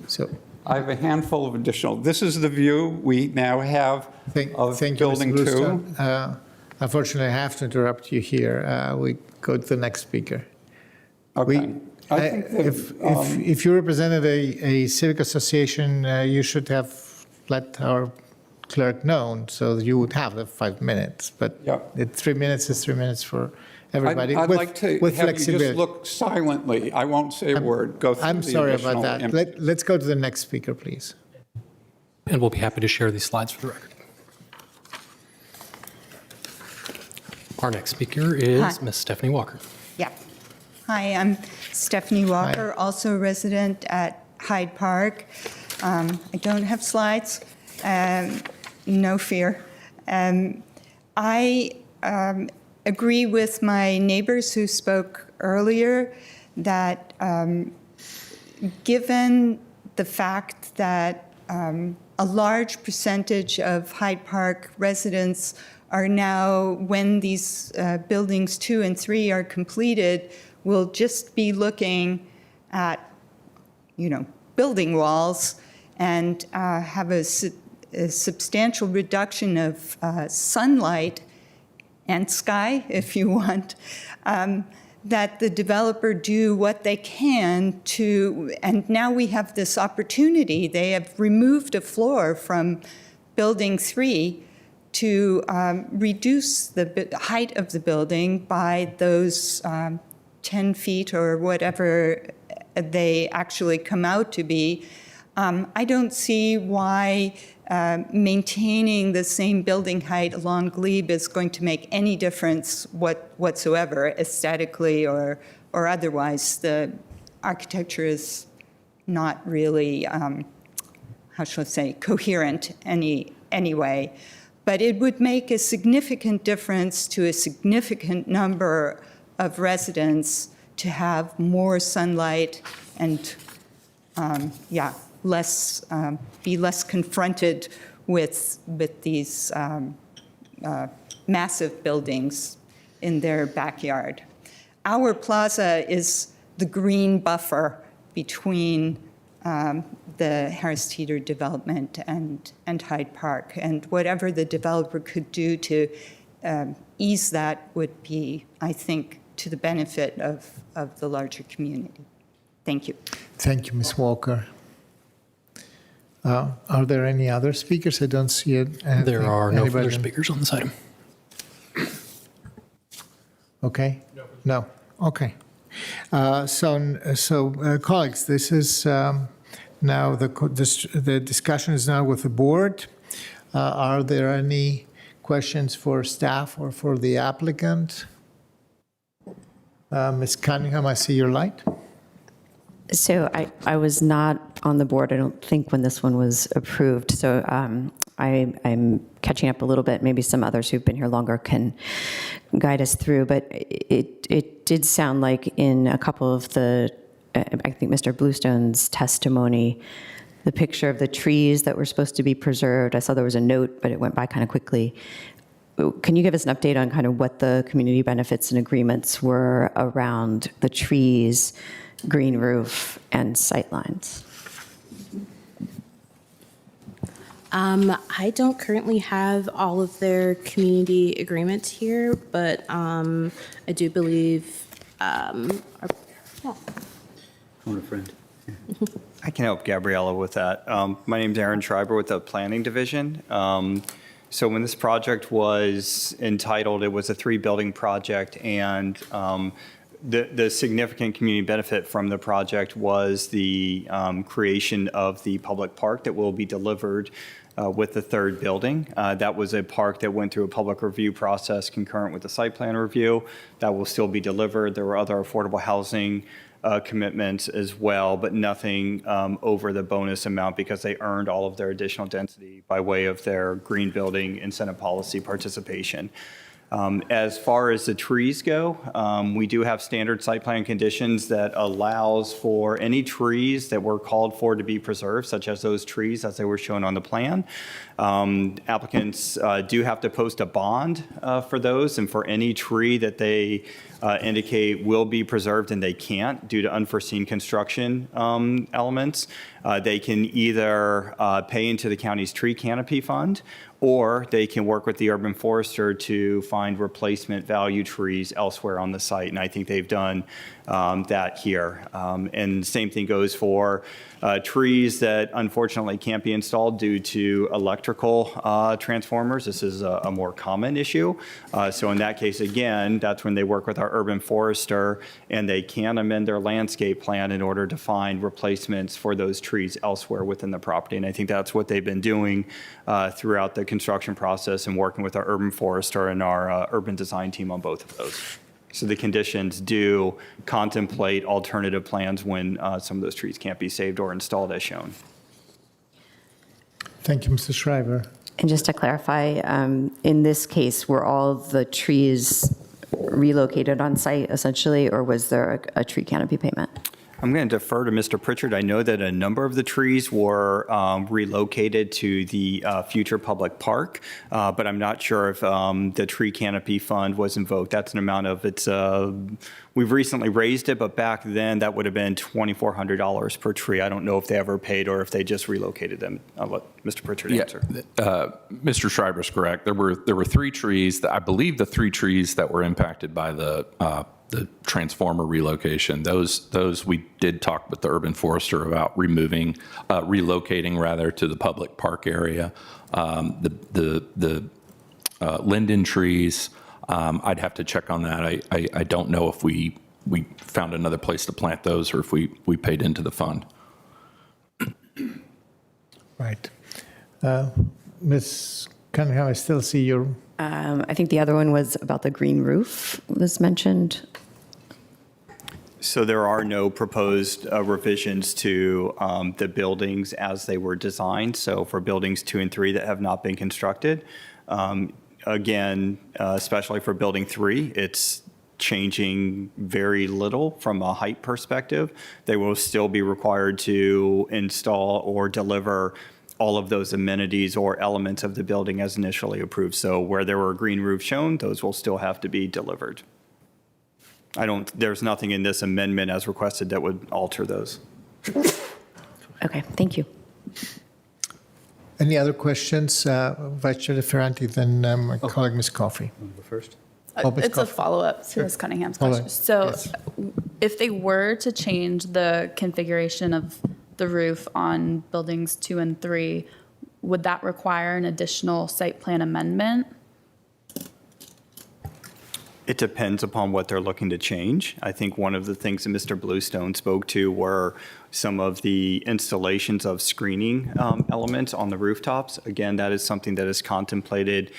So I have a handful of additional. This is the view we now have of thank building you, Mr. 2. Bluestone. Unfortunately, I have to interrupt you here. We go to the next speaker. Okay. I think that, if you represented a civic association, you should have let our clerk know so that you would have the 5 minutes. But 3 minutes is 3 minutes for everybody. I'd like to with have you flexibility. just look silently. I won't say a word. Go through I'm the sorry about additional that. Let's go to the next speaker, please. And we'll be happy to share these slides for the record. Our next speaker is Ms. Stephanie Walker. Yeah. Hi, I'm Stephanie Walker, also a resident at Hyde Park. I don't have slides, no fear. I agree with my neighbors who spoke earlier that given the fact that a large percentage of Hyde Park residents are now, when these buildings 2 and 3 are completed, will just be looking at, building walls and have a substantial reduction of sunlight and sky, if you want, that the developer do what they can to, and now we have this opportunity. They have removed a floor from building 3 to reduce the height of the building by those 10 feet or whatever they actually come out to be. I don't see why maintaining the same building height along Glebe is going to make any difference whatsoever, aesthetically or otherwise. The architecture is not really, how shall I say, coherent anyway. But it would make a significant difference to a significant number of residents to have more sunlight and, be less confronted with these massive buildings in their backyard. Our plaza is the green buffer between the Harris Teeter development and Hyde Park, and whatever the developer could do to ease that would be, I think, to the benefit of the larger community. Thank you. Thank you, Ms. Walker. Are there any other speakers? I don't see it. There are no further speakers on this item. Okay? No. Okay. So, colleagues, this is now the discussion is now with the board. Are there any questions for staff or for the applicant? Ms. Cunningham, I see your light. So I was not on the board, I don't think, when this one was approved. So I'm catching up a little bit. Maybe some others who've been here longer can guide us through. But it did sound like in a couple of the, I think Mr. Bluestone's testimony, the picture of the trees that were supposed to be preserved, I saw there was a note, but it went by kind of quickly. Can you give us an update on kind of what the community benefits and agreements were around the trees, green roof, and sightlines? I don't currently have all of their community agreements here, but I do believe, Phone a friend. I can help Gabriella with that. My name's Aaron Schreiber with the Planning Division. So when this project was entitled, it was a 3-building project, and the significant community benefit from the project was the creation of the public park that will be delivered with the 3rd building. That was a park that went through a public review process concurrent with the site plan review. That will still be delivered. There were other affordable housing commitments as well, but nothing over the bonus amount because they earned all of their additional density by way of their green building incentive policy participation. As far as the trees go, we do have standard site plan conditions that allows for any trees that were called for to be preserved, such as those trees as they were shown on the plan. Applicants do have to post a bond for those, and for any tree that they indicate will be preserved and they can't due to unforeseen construction elements, they can either pay into the county's tree canopy fund, or they can work with the urban forester to find replacement value trees elsewhere on the site. And I think they've done that here. And same thing goes for trees that unfortunately can't be installed due to electrical transformers. This is a more common issue. So in that case, again, that's when they work with our urban forester and they can amend their landscape plan in order to find replacements for those trees elsewhere within the property. And I think that's what they've been doing throughout the construction process and working with our urban forester and our urban design team on both of those. So the conditions do contemplate alternative plans when some of those trees can't be saved or installed as shown. Thank you, Mr. Schreiber. And just to clarify, in this case, were all the trees relocated on site essentially, or was there a tree canopy payment? I'm going to defer to Mr. Pritchard. I know that a number of the trees were relocated to the future public park, but I'm not sure if the tree canopy fund was invoked. That's an amount of we've recently raised it, but back then that would have been $2,400 per tree. I don't know if they ever paid or if they just relocated them. I'll let Mr. Pritchard answer. Mr. Schreiber's correct. There were 3 trees. I believe the 3 trees that were impacted by the transformer relocation. Those we did talk with the urban forester about relocating rather to the public park area. The linden trees. I'd have to check on that. I don't know if we found another place to plant those or if we paid into the fund. Right. Ms. Cunningham, I still see your... I think the other one was about the green roof was mentioned. So there are no proposed revisions to the buildings as they were designed. So for buildings 2 and 3 that have not been constructed, again, especially for building 3, it's changing very little from a height perspective. They will still be required to install or deliver all of those amenities or elements of the building as initially approved. So where there were green roofs shown, those will still have to be delivered. There's nothing in this amendment as requested that would alter those. Okay, thank you. Any other questions? Vice Chair Ferranti, then my colleague, Ms. Coffey. First. It's a follow-up to Ms. Cunningham's question. So if they were to change the configuration of the roof on buildings 2 and 3, would that require an additional site plan amendment? It depends upon what they're looking to change. I think one of the things that Mr. Bluestone spoke to were some of the installations of screening elements on the rooftops. Again, that is something that is contemplated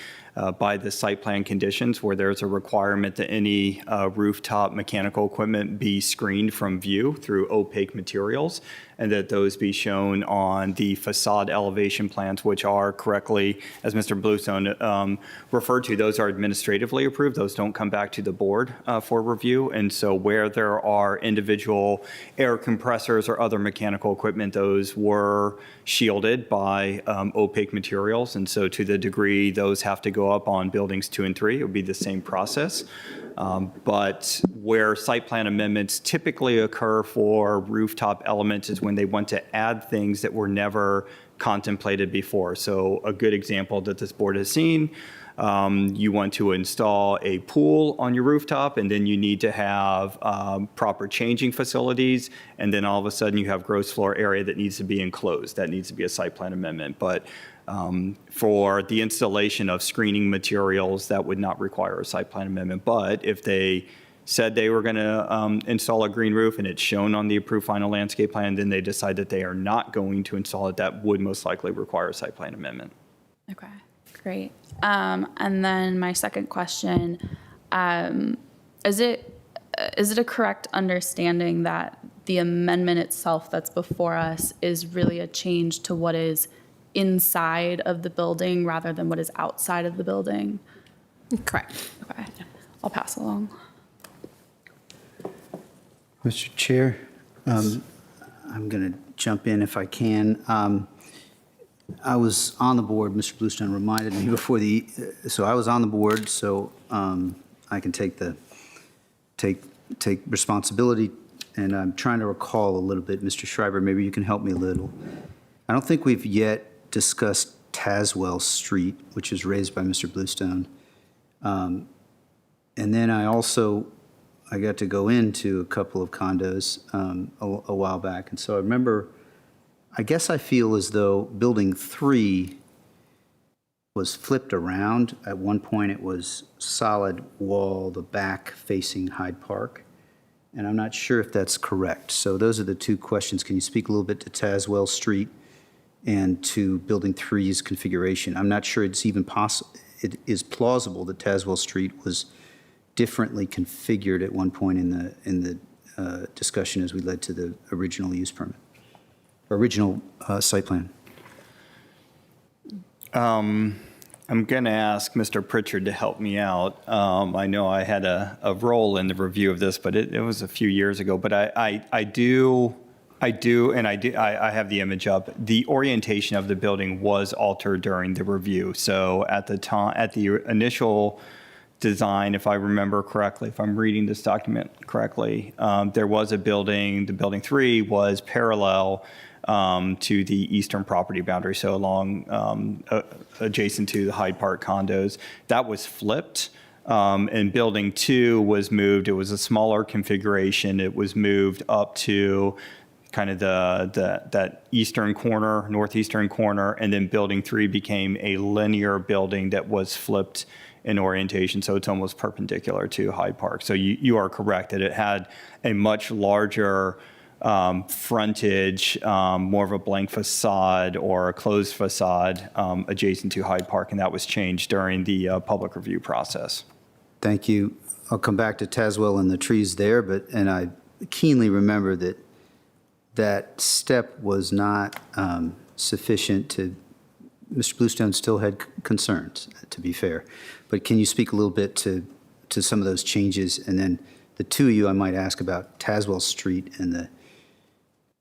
by the site plan conditions, where there's a requirement that any rooftop mechanical equipment be screened from view through opaque materials, and that those be shown on the facade elevation plans, which are correctly, as Mr. Bluestone referred to, those are administratively approved. Those don't come back to the board for review. And so where there are individual air compressors or other mechanical equipment, those were shielded by opaque materials. And so to the degree those have to go up on buildings 2 and 3, it would be the same process. But where site plan amendments typically occur for rooftop elements is when they want to add things that were never contemplated before. So a good example that this board has seen, you want to install a pool on your rooftop, and then you need to have proper changing facilities, and then all of a sudden you have gross floor area that needs to be enclosed. That needs to be a site plan amendment. But for the installation of screening materials, that would not require a site plan amendment. But if they said they were going to install a green roof and it's shown on the approved final landscape plan, then they decide that they are not going to install it, that would most likely require a site plan amendment. Okay, great. And then my second question, is it a correct understanding that the amendment itself that's before us is really a change to what is inside of the building rather than what is outside of the building? Correct. Okay, I'll pass along. Mr. Chair, I'm going to jump in if I can. I was on the board, Mr. Bluestone reminded me before so I was on the board, so I can take responsibility, and I'm trying to recall a little bit. Mr. Schreiber, maybe you can help me a little. I don't think we've yet discussed Tazewell Street, which is raised by Mr. Bluestone. And then I got to go into a couple of condos a while back. And so I remember, I guess I feel as though building 3 was flipped around. At one point it was solid wall, the back facing Hyde Park. And I'm not sure if that's correct. So those are the 2 questions. Can you speak a little bit to Tazewell Street and to building 3's configuration? I'm not sure it's even possible. It is plausible that Tazewell Street was differently configured at one point in the discussion as we led to the original use permit, original site plan. I'm I'm going to ask Mr. Pritchard to help me out. I know I had a role in the review of this, but it was a few years ago. But I have the image up. The orientation of the building was altered during the review. So at the initial design, if I remember correctly, if I'm reading this document correctly, there was a building. The building 3 was parallel to the eastern property boundary, so along adjacent to the Hyde Park condos. That was flipped, and building 2 was moved. It was a smaller configuration. It was moved up to kind of that eastern corner, northeastern corner, and then building 3 became a linear building that was flipped in orientation, so it's almost perpendicular to Hyde Park. So you are correct that it had a much larger frontage, more of a blank facade or a closed facade adjacent to Hyde Park, and that was changed during the public review process. Thank you. I'll come back to Tazewell and the trees there, and I keenly remember that step was not sufficient to, Mr. Bluestone still had concerns, to be fair. But can you speak a little bit to some of those changes? And then the two of you, I might ask about Tazewell Street and the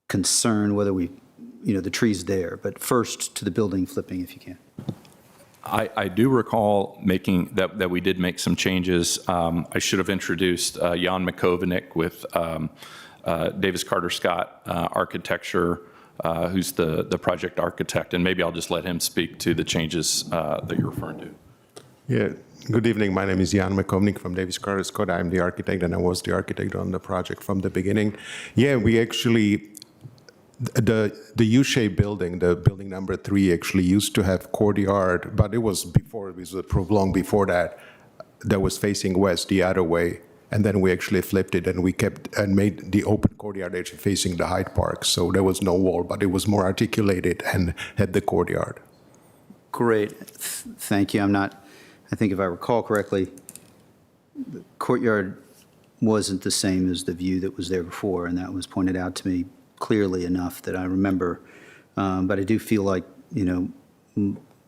concern whether the trees there. But first to the building flipping, if you can. I do recall making that we did make some changes. I should have introduced Jan Makovinik with Davis Carter Scott Architecture, who's the project architect, and maybe I'll just let him speak to the changes that you're referring to. Yeah, good evening. My name is Jan Makovnik from Davis Carter Scott. I'm the architect, and I was the architect on the project from the beginning. Yeah, we actually, the U-shaped building, the building number 3, actually used to have courtyard, but it was long before that was facing west the other way. And then we actually flipped it, and we kept and made the open courtyard actually facing the Hyde Park. So there was no wall, but it was more articulated and had the courtyard. Great. Thank you. I think if I recall correctly, the courtyard wasn't the same as the view that was there before, and that was pointed out to me clearly enough that I remember. But I do feel like,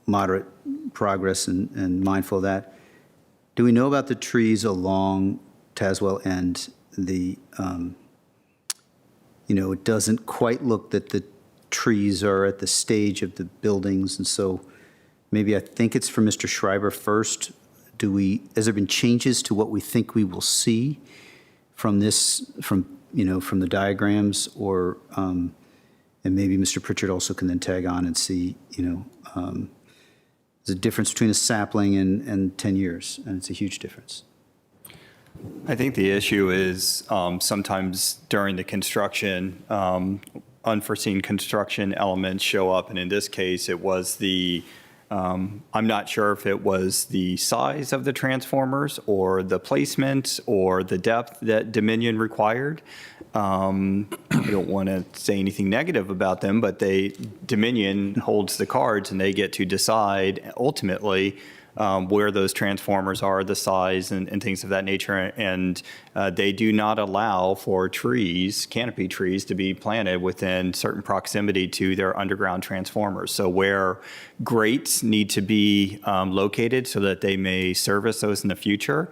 moderate progress and mindful of that. Do we know about the trees along Tazewell and it doesn't quite look that the trees are at the stage of the buildings, and so maybe I think it's for Mr. Schreiber first. Has there been changes to what we think we will see from this, from the diagrams, or, and maybe Mr. Pritchard also can then tag on and see, there's a difference between a sapling and 10 years, and it's a huge difference. I think the issue is sometimes during the construction, unforeseen construction elements show up, and in this case, it was I'm not sure if it was the size of the transformers or the placement or the depth that Dominion required. I don't want to say anything negative about them, but Dominion holds the cards, and they get to decide ultimately where those transformers are, the size, and things of that nature. And they do not allow for trees, canopy trees, to be planted within certain proximity to their underground transformers. So where grates need to be located so that they may service those in the future,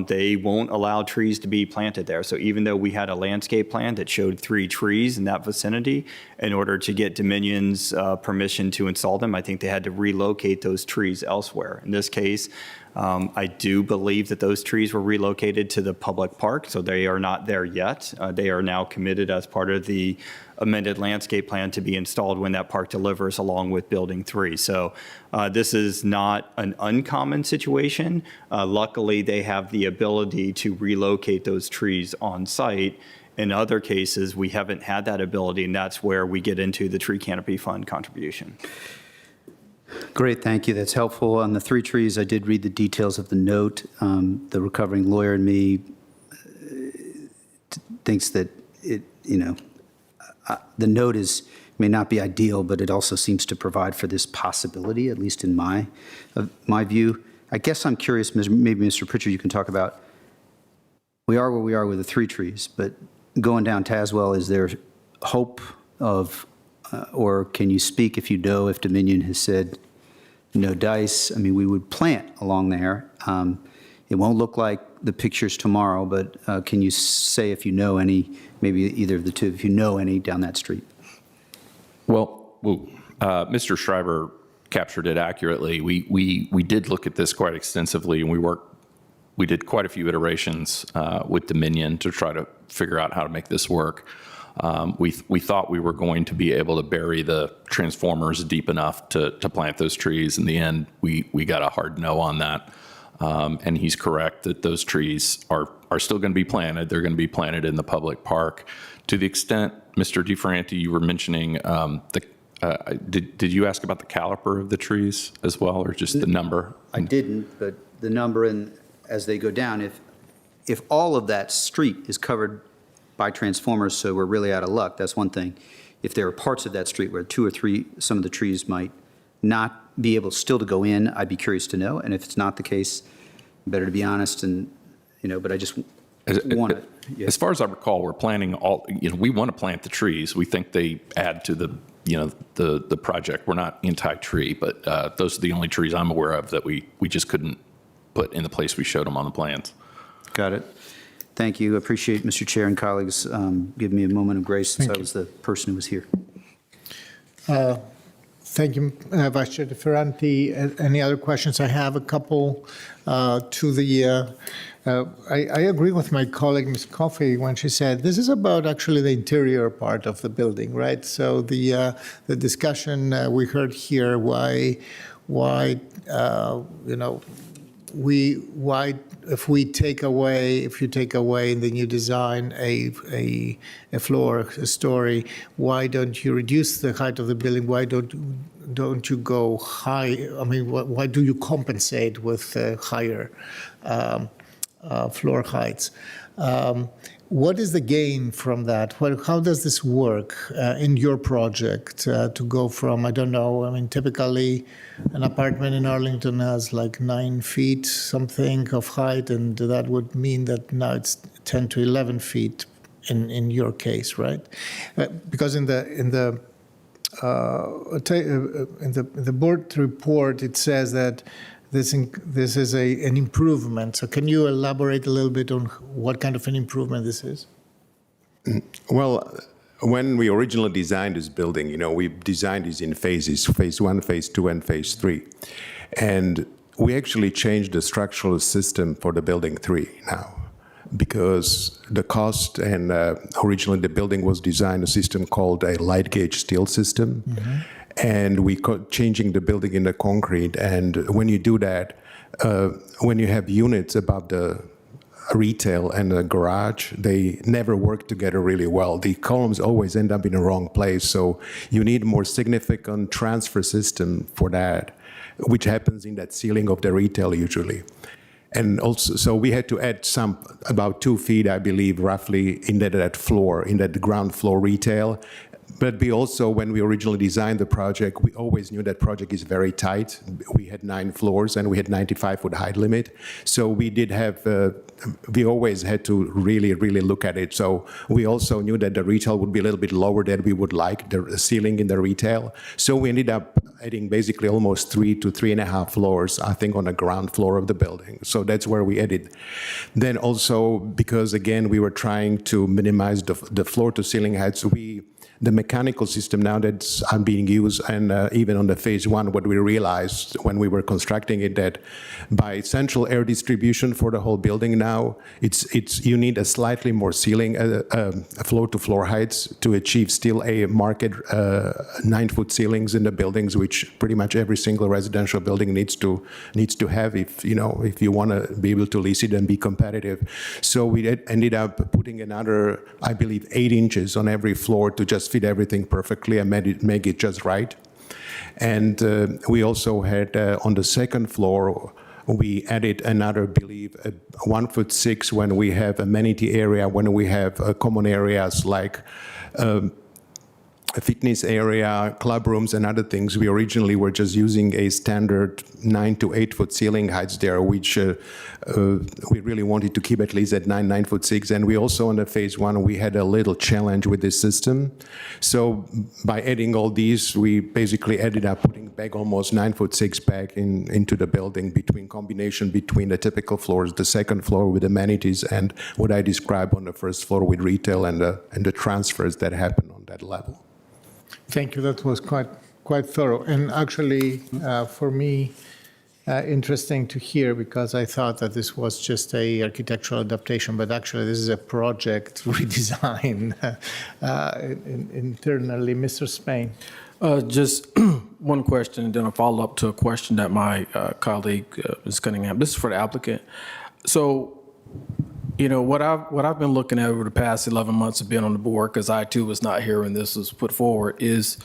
they won't allow trees to be planted there. So even though we had a landscape plan that showed 3 trees in that vicinity, in order to get Dominion's permission to install them, I think they had to relocate those trees elsewhere. In this case, I do believe that those trees were relocated to the public park, so they are not there yet. They are now committed as part of the amended landscape plan to be installed when that park delivers, along with Building 3. So this is not an uncommon situation. Luckily, they have the ability to relocate those trees on site. In other cases, we haven't had that ability, and that's where we get into the Tree Canopy Fund contribution. Great, thank you. That's helpful. On the 3 trees, I did read the details of the note. The recovering lawyer in me thinks that the note may not be ideal, but it also seems to provide for this possibility, at least in my view. I guess I'm curious, maybe Mr. Pritchard, you can talk about, we are where we are with the 3 trees, but going down Tazewell, is there hope of, or can you speak if Dominion has said no dice. I mean, we would plant along there. It won't look like the pictures tomorrow, but can you say if you know any, maybe either of the two, if you know any down that street? Well, Mr. Schreiber captured it accurately. We did look at this quite extensively, and we did quite a few iterations with Dominion to try to figure out how to make this work. We thought we were going to be able to bury the transformers deep enough to plant those trees. In the end, we got a hard no on that. And he's correct that those trees are still going to be planted. They're going to be planted in the public park. To the extent, Mr. DeFranti, you were mentioning did you ask about the caliper of the trees as well, or just the number? I didn't, but the number, and as they go down, if all of that street is covered by transformers, so we're really out of luck, that's one thing. If there are parts of that street where 2 or 3, some of the trees might not be able still to go in, I'd be curious to know. And if it's not the case, better to be honest, and, but I just want to. Yeah. As far as I recall, we're planning we want to plant the trees. We think they add to the project. We're not anti-tree, but those are the only trees I'm aware of that we just couldn't put in the place we showed them on the plans. Got it. Thank you. Appreciate Mr. Chair and colleagues giving me a moment of grace since I was the person who was here. Thank you, Vice Chair DeFranti. Any other questions? I have a couple to the. I agree with my colleague, Ms. Coffey, when she said this is about actually the interior part of the building, right? So the discussion we heard here, why if you take away in the new design a floor, a story, why don't you reduce the height of the building? Why don't you go high? I mean, why do you compensate with higher floor heights? What is the gain from that? How does this work in your project to go from, I don't know, I mean, typically an apartment in Arlington has like 9 feet something of height, and that would mean that now it's 10 to 11 feet in your case, right? Because in the board report, it says that this is an improvement. So can you elaborate a little bit on what kind of an improvement this is? Well, when we originally designed this building, we designed this in phases, phase 1, phase 2, and phase 3. And we actually changed the structural system for the building 3 now, because the cost, and originally the building was designed a system called a light gauge steel system. Mm-hmm. And we changing the building in the concrete. And when you do that, when you have units above the retail and the garage, they never work together really well. The columns always end up in the wrong place. So you need more significant transfer system for that, which happens in that ceiling of the retail usually. And also, so we had to add about 2 feet, I believe, roughly in that floor, in that ground floor retail. But we also, when we originally designed the project, we always knew that project is very tight. We had 9 floors and we had 95-foot height limit. So we did have, we always had to really, really look at it. So we also knew that the retail would be a little bit lower than we would like, the ceiling in the retail. So we ended up adding basically almost 3 to 3.5 floors, I think, on the ground floor of the building. So that's where we added. Then also, because again, we were trying to minimize the floor to ceiling heights, the mechanical system now that's being used, and even on the phase 1, what we realized when we were constructing it, that by central air distribution for the whole building now, you need a slightly more ceiling, floor-to-floor heights to achieve still a market 9-foot ceilings in the buildings, which pretty much every single residential building needs to have if you want to be able to lease it and be competitive. So we ended up putting another, I believe, 8 inches on every floor to just fit everything perfectly and make it just right. And we also had on the second floor, we added another, I believe, 1'6" when we have amenity area, when we have common areas like a fitness area, club rooms, and other things. We originally were just using a standard 9 to 8 foot ceiling heights there, which we really wanted to keep at least at 9 foot 6. And we also, on the phase 1, we had a little challenge with this system. So by adding all these, we basically ended up putting back almost 9 foot 6 back into the building, combination between the typical floors, the second floor with amenities, and what I described on the first floor with retail and the transfers that happen on that level. Thank you. That was quite thorough, and actually, for me, interesting to hear, because I thought that this was just a architectural adaptation, but actually this is a project redesign internally. Mr. Spain. Just one question, and then a follow-up to a question that my colleague, Ms. Cunningham. This is for the applicant. So, you know, what I've been looking at over the past 11 months of being on the board, because I too was not here when this was put forward, is,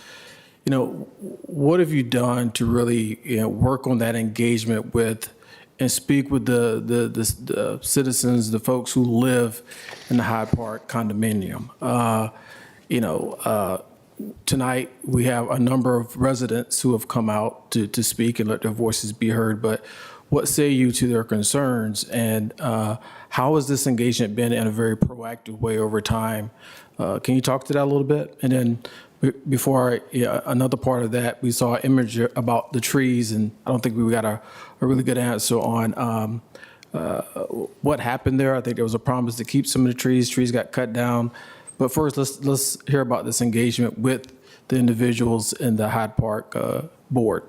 you know, what have you done to really, you know, work on that engagement with and speak with the citizens, the folks who live in the Hyde Park condominium? Tonight we have a number of residents who have come out to speak and let their voices be heard, but what say you to their concerns, and how has this engagement been in a very proactive way over time? Can you talk to that a little bit? And then another part of that, we saw an image about the trees, and I don't think we got a really good answer on what happened there. I think there was a promise to keep some of the trees. Trees got cut down. But first, let's hear about this engagement with the individuals in the Hyde Park board.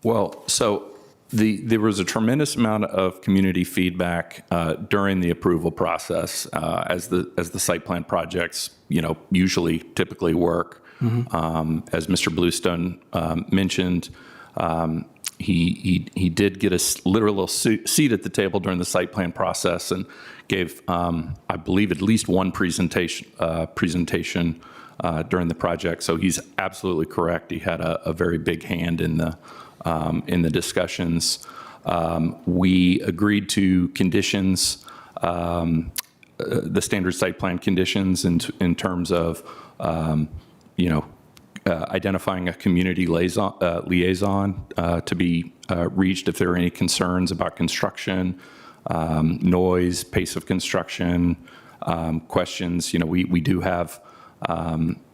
Well, so there was a tremendous amount of community feedback during the approval process, as the site plan projects, you know, typically work. As Mr. Bluestone mentioned, he did get a literal seat at the table during the site plan process and gave, I believe, at least one presentation during the project. So he's absolutely correct. He had a very big hand in the discussions. We agreed to conditions, the standard site plan conditions in terms of, identifying a community liaison to be reached if there are any concerns about construction, noise, pace of construction, questions. You know, we do have,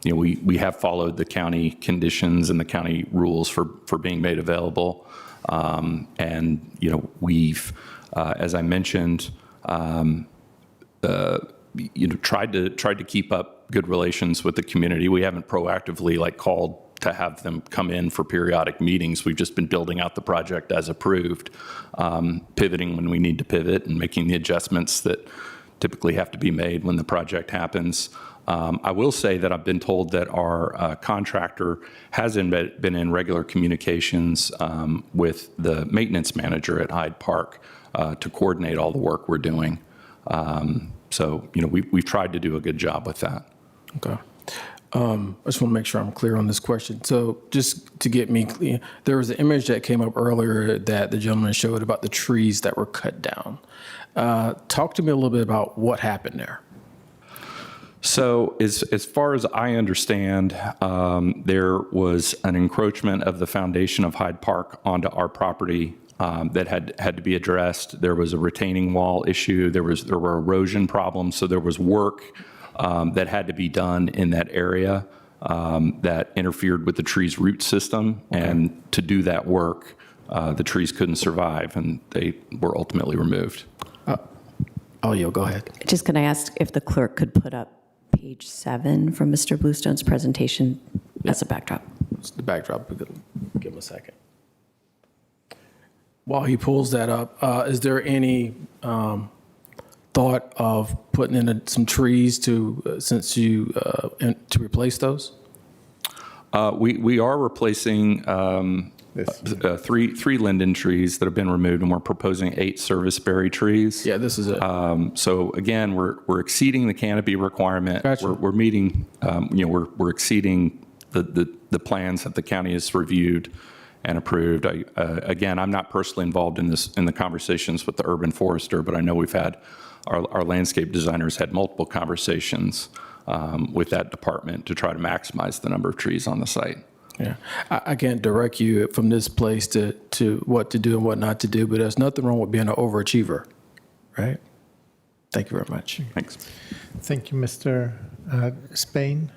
we have followed the county conditions and the county rules for being made available. And, you know, we've, as I mentioned, tried to keep up good relations with the community. We haven't proactively called to have them come in for periodic meetings. We've just been building out the project as approved, pivoting when we need to pivot, and making the adjustments that typically have to be made when the project happens. I will say that I've been told that our contractor has been in regular communications with the maintenance manager at Hyde Park to coordinate all the work we're doing. So, you know, we've tried to do a good job with that. Okay. I just want to make sure I'm clear on this question. So just to get me clear, there was an image that came up earlier that the gentleman showed about the trees that were cut down. Talk to me a little bit about what happened there. So as far as I understand, there was an encroachment of the foundation of Hyde Park onto our property that had to be addressed. There was a retaining wall issue. There were erosion problems. So there was work that had to be done in that area that interfered with the tree's root system. Okay. And to do that work, the trees couldn't survive, and they were ultimately removed. Go ahead. Just going to ask if the clerk could put up page 7 from Mr. Bluestone's presentation as a backdrop. It's the backdrop. Give him a second. While he pulls that up, is there any thought of putting in some trees to replace those? We are replacing three linden trees that have been removed, and we're proposing 8 serviceberry trees. Yeah, this is it. So again, we're exceeding the canopy requirement. Gotcha. We're meeting, we're exceeding the plans that the county has reviewed, and approved. Again, I'm not personally involved in the conversations with the urban forester, but I know we've had, our landscape designers had multiple conversations with that department to try to maximize the number of trees on the site. Yeah, I can't direct you from this place to what to do and what not to do, but there's nothing wrong with being an overachiever, right? Thank you very much. Thanks. Thank you, Mr. Spain.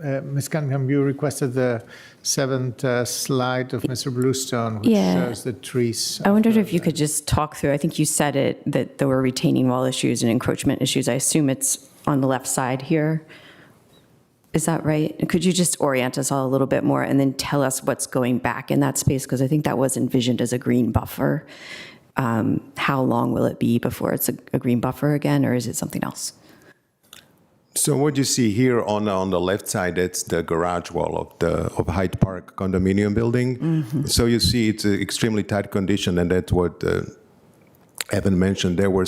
Ms. Cunningham, you requested the 7th slide of Mr. Bluestone, which shows the trees. I wondered if you could just talk through, I think you said it, that there were retaining wall issues and encroachment issues. I assume it's on the left side here. Is that right? Could you just orient us all a little bit more and then tell us what's going back in that space? Because I think that was envisioned as a green buffer. How long will it be before it's a green buffer again, or is it something else? So what you see here on the left side, that's the garage wall of Hyde Park condominium building. Mm-hmm. So you see it's an extremely tight condition, and that's what Evan mentioned. There were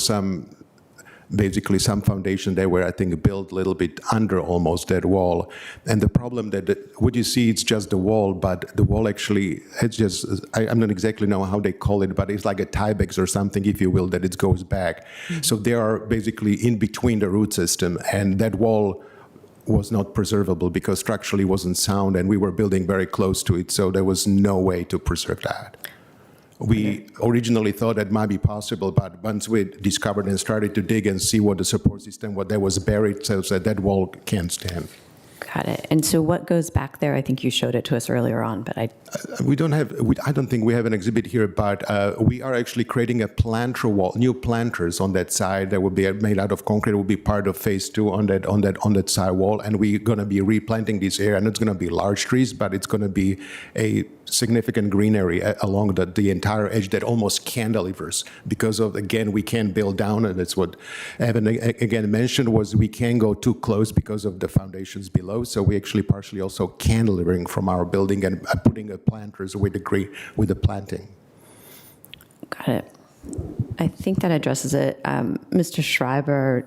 basically some foundation there were, I think, built a little bit under almost that wall. And the problem what you see, it's just the wall, but the wall actually, it's just, I'm not exactly know how they call it, but it's like a Tyvek or something, if you will, that it goes back. Mm-hmm. So they are basically in between the root system, and that wall was not preservable because structurally wasn't sound, and we were building very close to it, so there was no way to preserve that. We originally thought that might be possible, but once we discovered and started to dig and see what the support system, what that was buried, so that wall can't stand. Got it. And so what goes back there? I think you showed it to us earlier on, but I don't think we have an exhibit here, but we are actually creating a planter wall, new planters on that side that will be made out of concrete. It will be part of phase 2 on that side wall, and we're going to be replanting this area. And it's going to be large trees, but it's going to be a significant greenery along the entire edge that almost cantilevers because of, again, we can't build down, and that's what Evan again mentioned, was we can't go too close because of the foundations below. So we actually partially also cantilevering from our building and putting planters with the planting. Got it. I think that addresses it. Mr. Schreiber,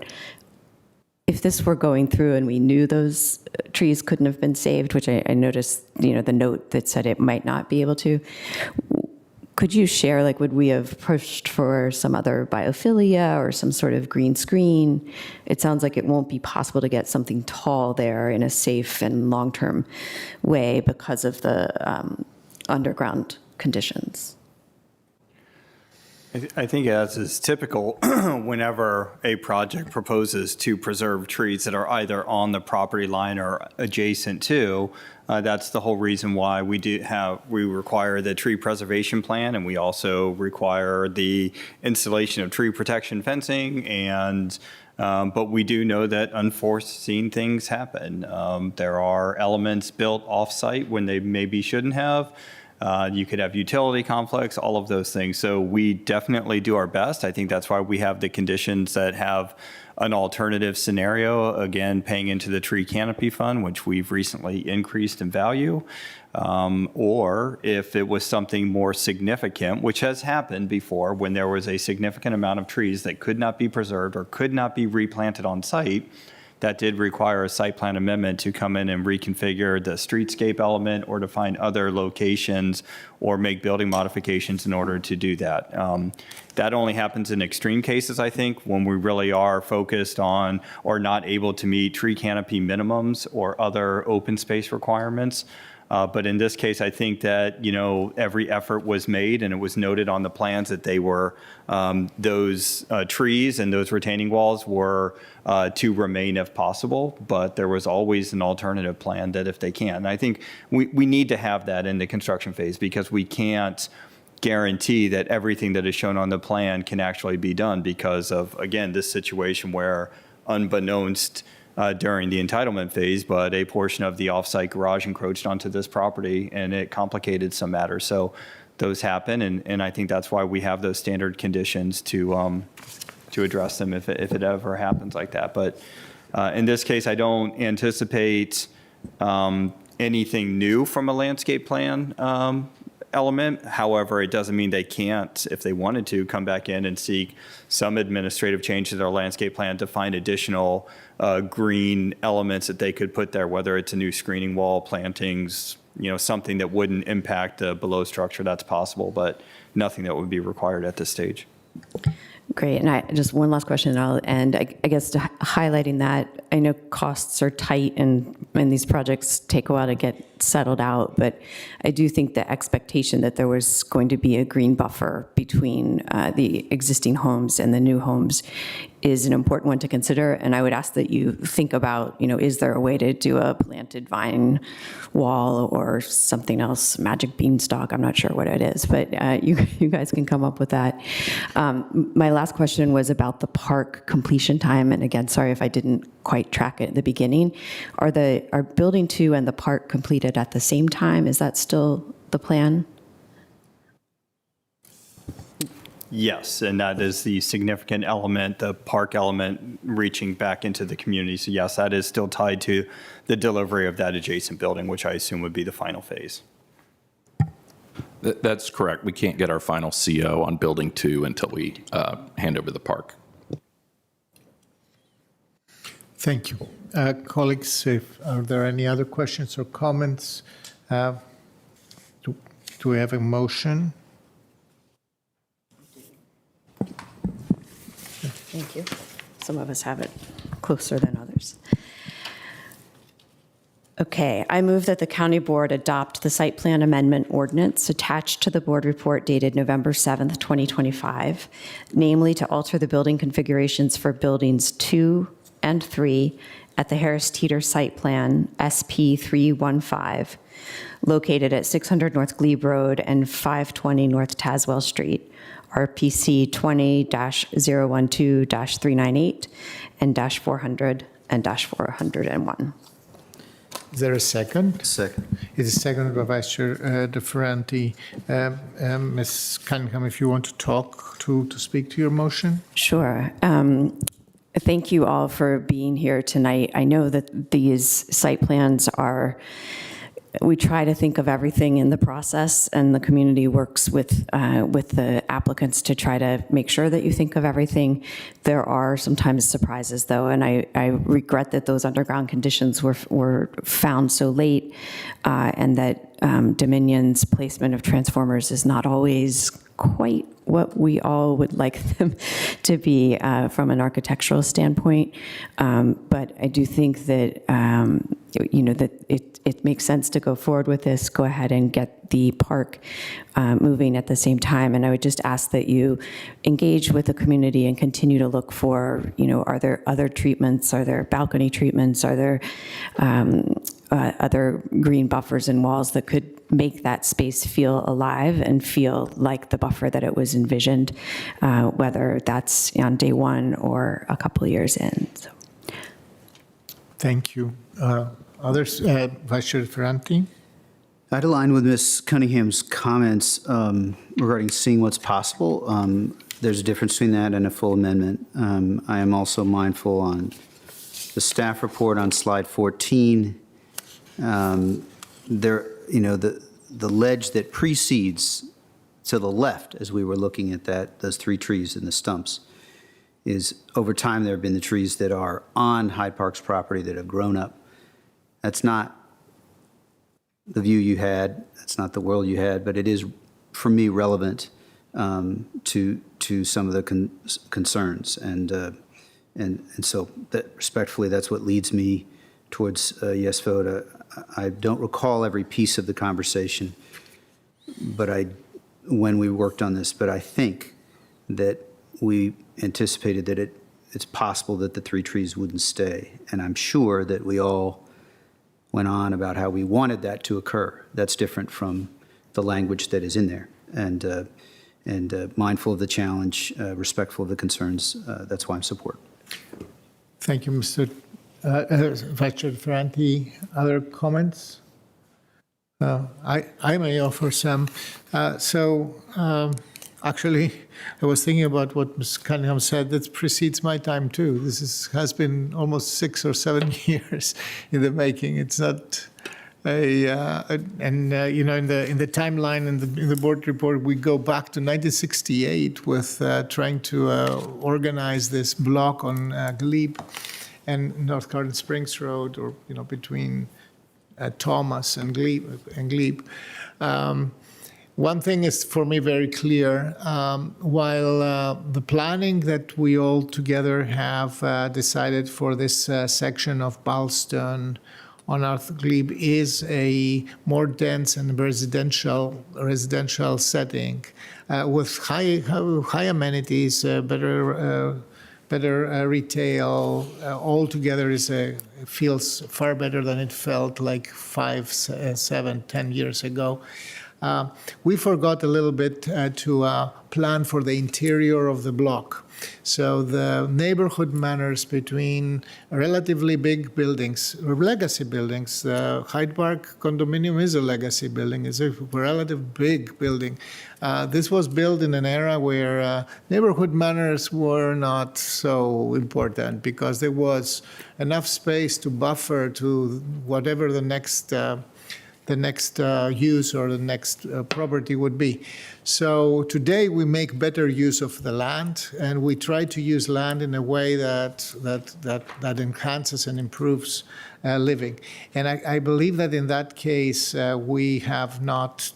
if this were going through and we knew those trees couldn't have been saved, which I noticed, the note that said it might not be able to, could you share, would we have pushed for some other biophilia or some sort of green screen? It sounds like it won't be possible to get something tall there in a safe and long-term way because of the underground conditions. I think as is typical, whenever a project proposes to preserve trees that are either on the property line or adjacent to, that's the whole reason why we require the tree preservation plan, and we also require the installation of tree protection fencing. And but we do know that unforeseen things happen. There are elements built off-site when they maybe shouldn't have. You could have utility conflicts, all of those things. So we definitely do our best. I think that's why we have the conditions that have an alternative scenario, again, paying into the tree canopy fund, which we've recently increased in value. Or if it was something more significant, which has happened before, when there was a significant amount of trees that could not be preserved or could not be replanted on site, that did require a site plan amendment to come in and reconfigure the streetscape element or to find other locations or make building modifications in order to do that. That only happens in extreme cases, I think, when we really are focused on or not able to meet tree canopy minimums or other open space requirements. But in this case, I think that, every effort was made, and it was noted on the plans that they were, those trees and those retaining walls were to remain if possible, but there was always an alternative plan that if they can. And I think we need to have that in the construction phase because we can't guarantee that everything that is shown on the plan can actually be done because of, again, this situation where unbeknownst during the entitlement phase, but a portion of the off-site garage encroached onto this property and it complicated some matters. So those happen, and I think that's why we have those standard conditions to address them if it ever happens like that. But in this case, I don't anticipate anything new from a landscape plan element. However, it doesn't mean they can't, if they wanted to, come back in and seek some administrative change to their landscape plan to find additional green elements that they could put there, whether it's a new screening wall, plantings, something that wouldn't impact the below structure, that's possible, but nothing that would be required at this stage. Great. And just one last question, and I'll end. I guess highlighting that, I know costs are tight and these projects take a while to get settled out, but I do think the expectation that there was going to be a green buffer between the existing homes and the new homes is an important one to consider. And I would ask that you think about, is there a way to do a planted vine wall or something else, magic beanstalk? I'm not sure what it is, but you guys can come up with that. My last question was about the park completion time. And again, sorry if I didn't quite track it at the beginning. Are building 2 and the park completed at the same time? Is that still the plan? Yes, and that is the significant element, the park element reaching back into the community. So yes, that is still tied to the delivery of that adjacent building, which I assume would be the final phase. That's correct. We can't get our final CO on building 2 until we hand over the park. Thank you. Colleagues, are there any other questions or comments? Do we have a motion? Thank you. Some of us have it closer than others. Okay, I move that the county board adopt the site plan amendment ordinance attached to the board report dated November 7th, 2025, namely to alter the building configurations for buildings 2 and 3 at the Harris Teeter site plan SP 315, located at 600 North Glebe Road and 520 North Tazewell Street, RPC 20-012-398 and -400 and -401. Is there a second? Second. It is seconded by Vice Chair DeFerranti. Ms. Cunningham, if you want to talk, to speak to your motion? Sure. Thank you all for being here tonight. I know that these site plans we try to think of everything in the process, and the community works with the applicants to try to make sure that you think of everything. There are sometimes surprises, though, and I regret that those underground conditions were found so late, and that Dominion's placement of transformers is not always quite what we all would like them to be from an architectural standpoint. But I do think that, that it makes sense to go forward with this, go ahead and get the park moving at the same time. And I would just ask that you engage with the community and continue to look for, are there other treatments? Are there balcony treatments? Are there other green buffers and walls that could make that space feel alive and feel like the buffer that it was envisioned, whether that's on day one or a couple of years in. So. Thank you. Others, Vice Chair DeFerranti? I'd align with Ms. Cunningham's comments regarding seeing what's possible. There's a difference between that and a full amendment. I am also mindful on the staff report on slide 14. The ledge that precedes to the left, as we were looking at those 3 trees and the stumps, is over time there have been the trees that are on Hyde Park's property that have grown up. That's not the view you had, that's not the world you had, but it is, for me, relevant to some of the concerns. And so respectfully, that's what leads me towards yes vote. I don't recall every piece of the conversation, when we worked on this, but I think that we anticipated that it's possible that the 3 trees wouldn't stay. And I'm sure that we all went on about how we wanted that to occur. That's different from the language that is in there. And mindful of the challenge, respectful of the concerns, that's why I'm support. Thank you, Mr. Vice Chair DeFerranti. Other comments? I may offer some. Actually, I was thinking about what Ms. Cunningham said. That precedes my time too. This has been almost 6 or 7 years in the making. It's not in the timeline in the board report, we go back to 1968 with trying to organize this block on Glebe and North Garden Springs Road, or between Thomas and Glebe. One thing is for me very clear. While the planning that we all together have decided for this section of Ballston on Arthur Glebe is a more dense and residential setting with high amenities, better retail. All together feels far better than it felt like 5, 7, 10 years ago. We forgot a little bit to plan for the interior of the block. So the neighborhood manners between relatively big buildings, legacy buildings. The Hyde Park condominium is a legacy building. It's a relatively big building. This was built in an era where neighborhood manners were not so important because there was enough space to buffer to whatever the next use or the next property would be. So today we make better use of the land, and we try to use land in a way that enhances and improves living. And I believe that in that case we have not.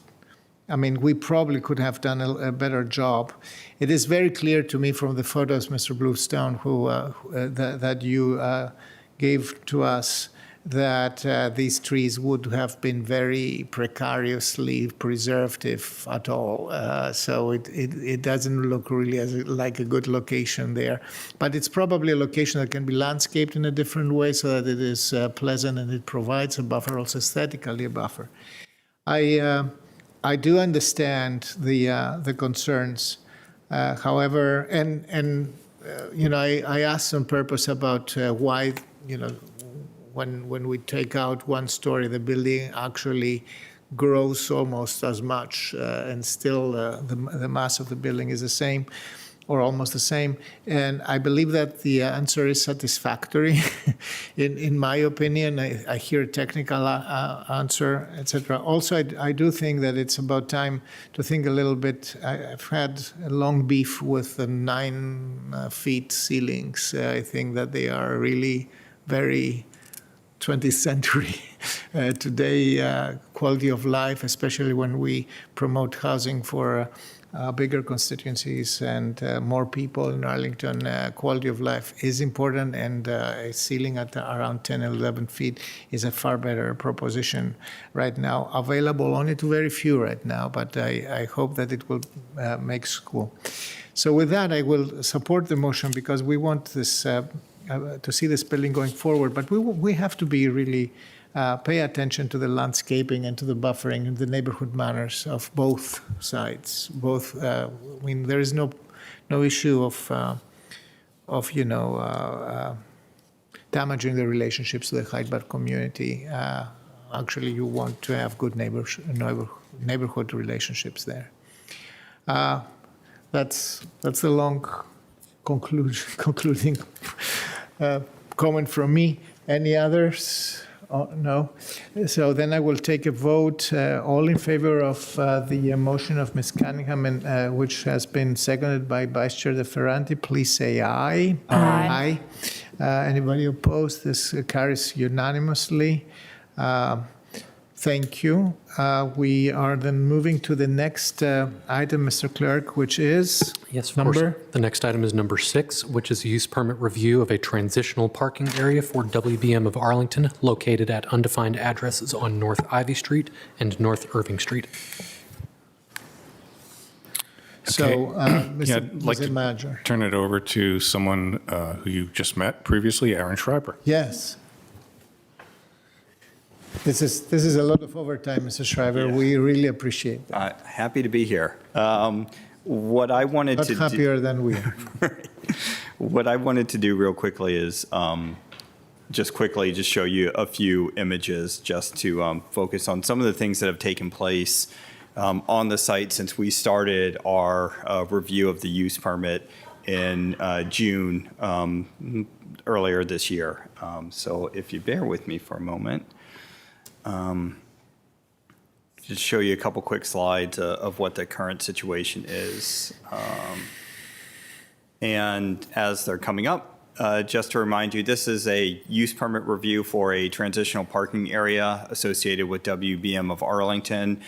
I mean, we probably could have done a better job. It is very clear to me from the photos, Mr. Bluestone, that you gave to us, that these trees would have been very precariously preserved if at all. So it doesn't look really like a good location there. But it's probably a location that can be landscaped in a different way so that it is pleasant and it provides a buffer, also aesthetically a buffer. I do understand the concerns. However, and I asked on purpose about why, when we take out one story, the building actually grows almost as much, and still the mass of the building is the same, or almost the same. And I believe that the answer is satisfactory. in my opinion, I hear a technical answer, etc. Also, I do think that it's about time to think a little bit. I've had a long beef with the 9-foot ceilings. I think that they are really very 20th century today quality of life, especially when we promote housing for bigger constituencies and more people in Arlington. Quality of life is important, and a ceiling at around 10, 11 feet is a far better proposition right now. Available only to very few right now, but I hope that it will make school. So with that, I will support the motion because we want this to see this building going forward, but we have to be really pay attention to the landscaping and to the buffering and the neighborhood manners of both sides. I mean, there is no issue of damaging the relationships to the Hyde Park community. Actually, you want to have good neighborhood relationships there. That's the long concluding comment from me. Any others? Oh, no. So then I will take a vote. All in favor of the motion of Ms. Cunningham, and, which has been seconded by Vice Chair De Ferranti, please say aye. Aye. Anybody opposed? This carries unanimously. Thank you. We are then moving to the next item, Mr. Clerk, which is number? The next item is number 6, which is a use permit review of a transitional parking area for WBM of Arlington located at undefined addresses on North Ivy Street and North Irving Street. So, I'd like to Manager. turn it over to someone who you just met previously, Aaron Schreiber. Yes. This is a lot of overtime, Mr. Schreiber. Yeah. We really appreciate that. Happy to be here. What I wanted to happier than we are. What I wanted to do real quickly is just show you a few images just to focus on some of the things that have taken place on the site since we started our review of the use permit in June earlier this year. So if you bear with me for a moment. Just show you a couple quick slides of what the current situation is. And as they're coming up, just to remind you, this is a use permit review for a transitional parking area associated with WBM of Arlington,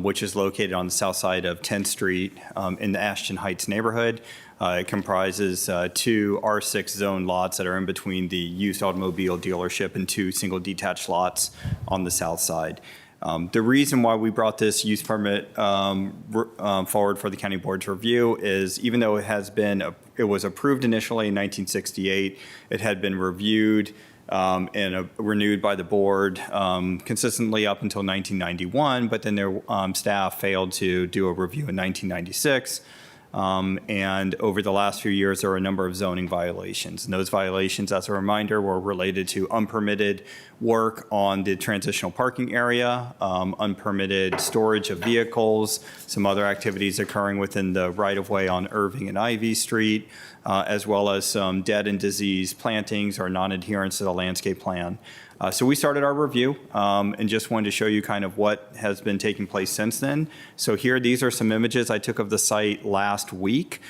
which is located on the south side of 10th Street in the Ashton Heights neighborhood. It comprises two R6 zone lots that are in between the used automobile dealership and two single detached lots on the south side. The reason why we brought this use permit forward for the county board's review is even though it was approved initially in 1968, it had been reviewed and renewed by the board consistently up until 1991, but then their staff failed to do a review in 1996. And over the last few years, there were a number of zoning violations. And those violations, as a reminder, were related to unpermitted work on the transitional parking area, unpermitted storage of vehicles, some other activities occurring within the right-of-way on Irving and Ivy Street, as well as some dead and diseased plantings or non-adherence to the landscape plan. So we started our review and just wanted to show you kind of what has been taking place since then. So here, these are some images I took of the site last week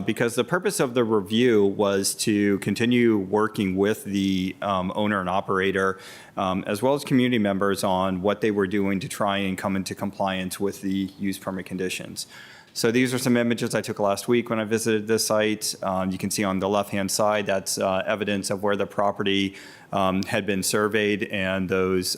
because the purpose of the review was to continue working with the owner and operator as well as community members on what they were doing to try and come into compliance with the use permit conditions. So these are some images I took last week when I visited this site. You can see on the left-hand side, that's evidence of where the property had been surveyed, and those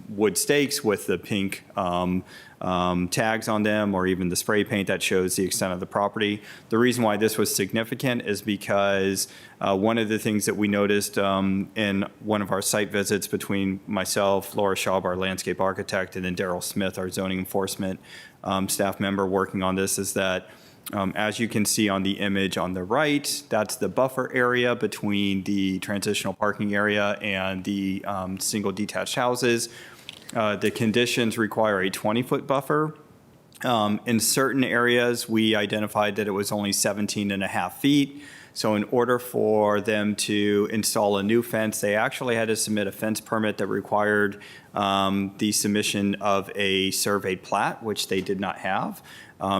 wood stakes with the pink tags on them, or even the spray paint that shows the extent of the property. The reason why this was significant is because one of the things that we noticed in one of our site visits between myself, Laura Schaub, our landscape architect, and then Daryl Smith, our zoning enforcement staff member working on this, is that as you can see on the image on the right, that's the buffer area between the transitional parking area and the single detached houses. The conditions require a 20-foot buffer. In certain areas, we identified that it was only 17.5 feet. So in order for them to install a new fence, they actually had to submit a fence permit that required the submission of a surveyed plat, which they did not have.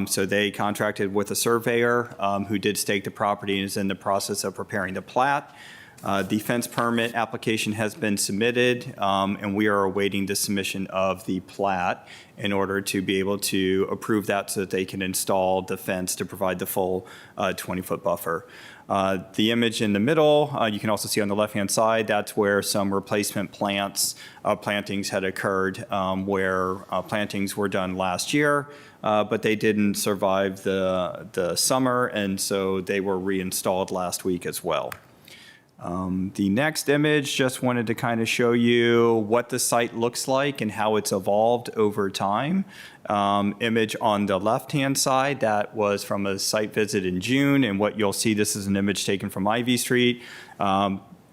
So they contracted with a surveyor who did stake the property and is in the process of preparing the plat. The fence permit application has been submitted, and we are awaiting the submission of the plat in order to be able to approve that so that they can install the fence to provide the full 20-foot buffer. The image in the middle, you can also see on the left-hand side, that's where some replacement plantings had occurred, where plantings were done last year, but they didn't survive the summer, and so they were reinstalled last week as well. The next image, just wanted to kind of show you what the site looks like and how it's evolved over time. Image on the left-hand side, that was from a site visit in June, and what you'll see, this is an image taken from Ivy Street.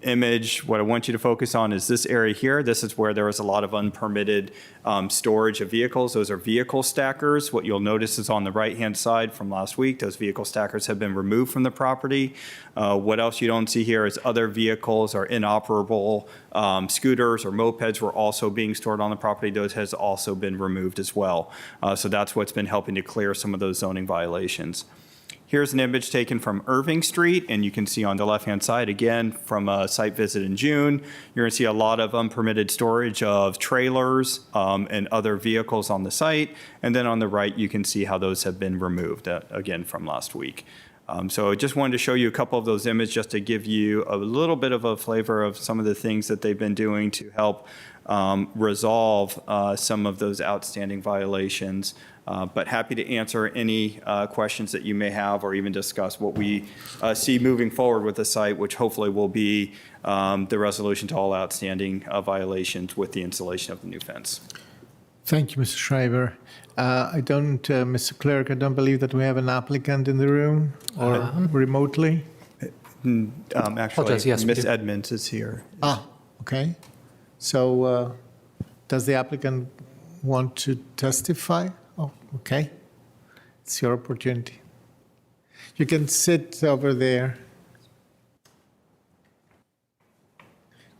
Image, what I want you to focus on is this area here. This is where there was a lot of unpermitted storage of vehicles. Those are vehicle stackers. What you'll notice is on the right-hand side from last week, those vehicle stackers have been removed from the property. What else you don't see here is other vehicles or inoperable scooters or mopeds were also being stored on the property. Those has also been removed as well. So that's what's been helping to clear some of those zoning violations. Here's an image taken from Irving Street, and you can see on the left-hand side, again, from a site visit in June, you're going to see a lot of unpermitted storage of trailers and other vehicles on the site. And then on the right, you can see how those have been removed, again, from last week. So I just wanted to show you a couple of those images just to give you a little bit of a flavor of some of the things that they've been doing to help resolve some of those outstanding violations. But happy to answer any questions that you may have or even discuss what we see moving forward with the site, which hopefully will be the resolution to all outstanding violations with the installation of the new fence. Thank you, Mr. Schreiber. Mr. Clerk, I don't believe that we have an applicant in the room or remotely. Actually, yes, Ms. Edmonds is here. Okay. So does the applicant want to testify? Oh, okay. It's your opportunity. You can sit over there.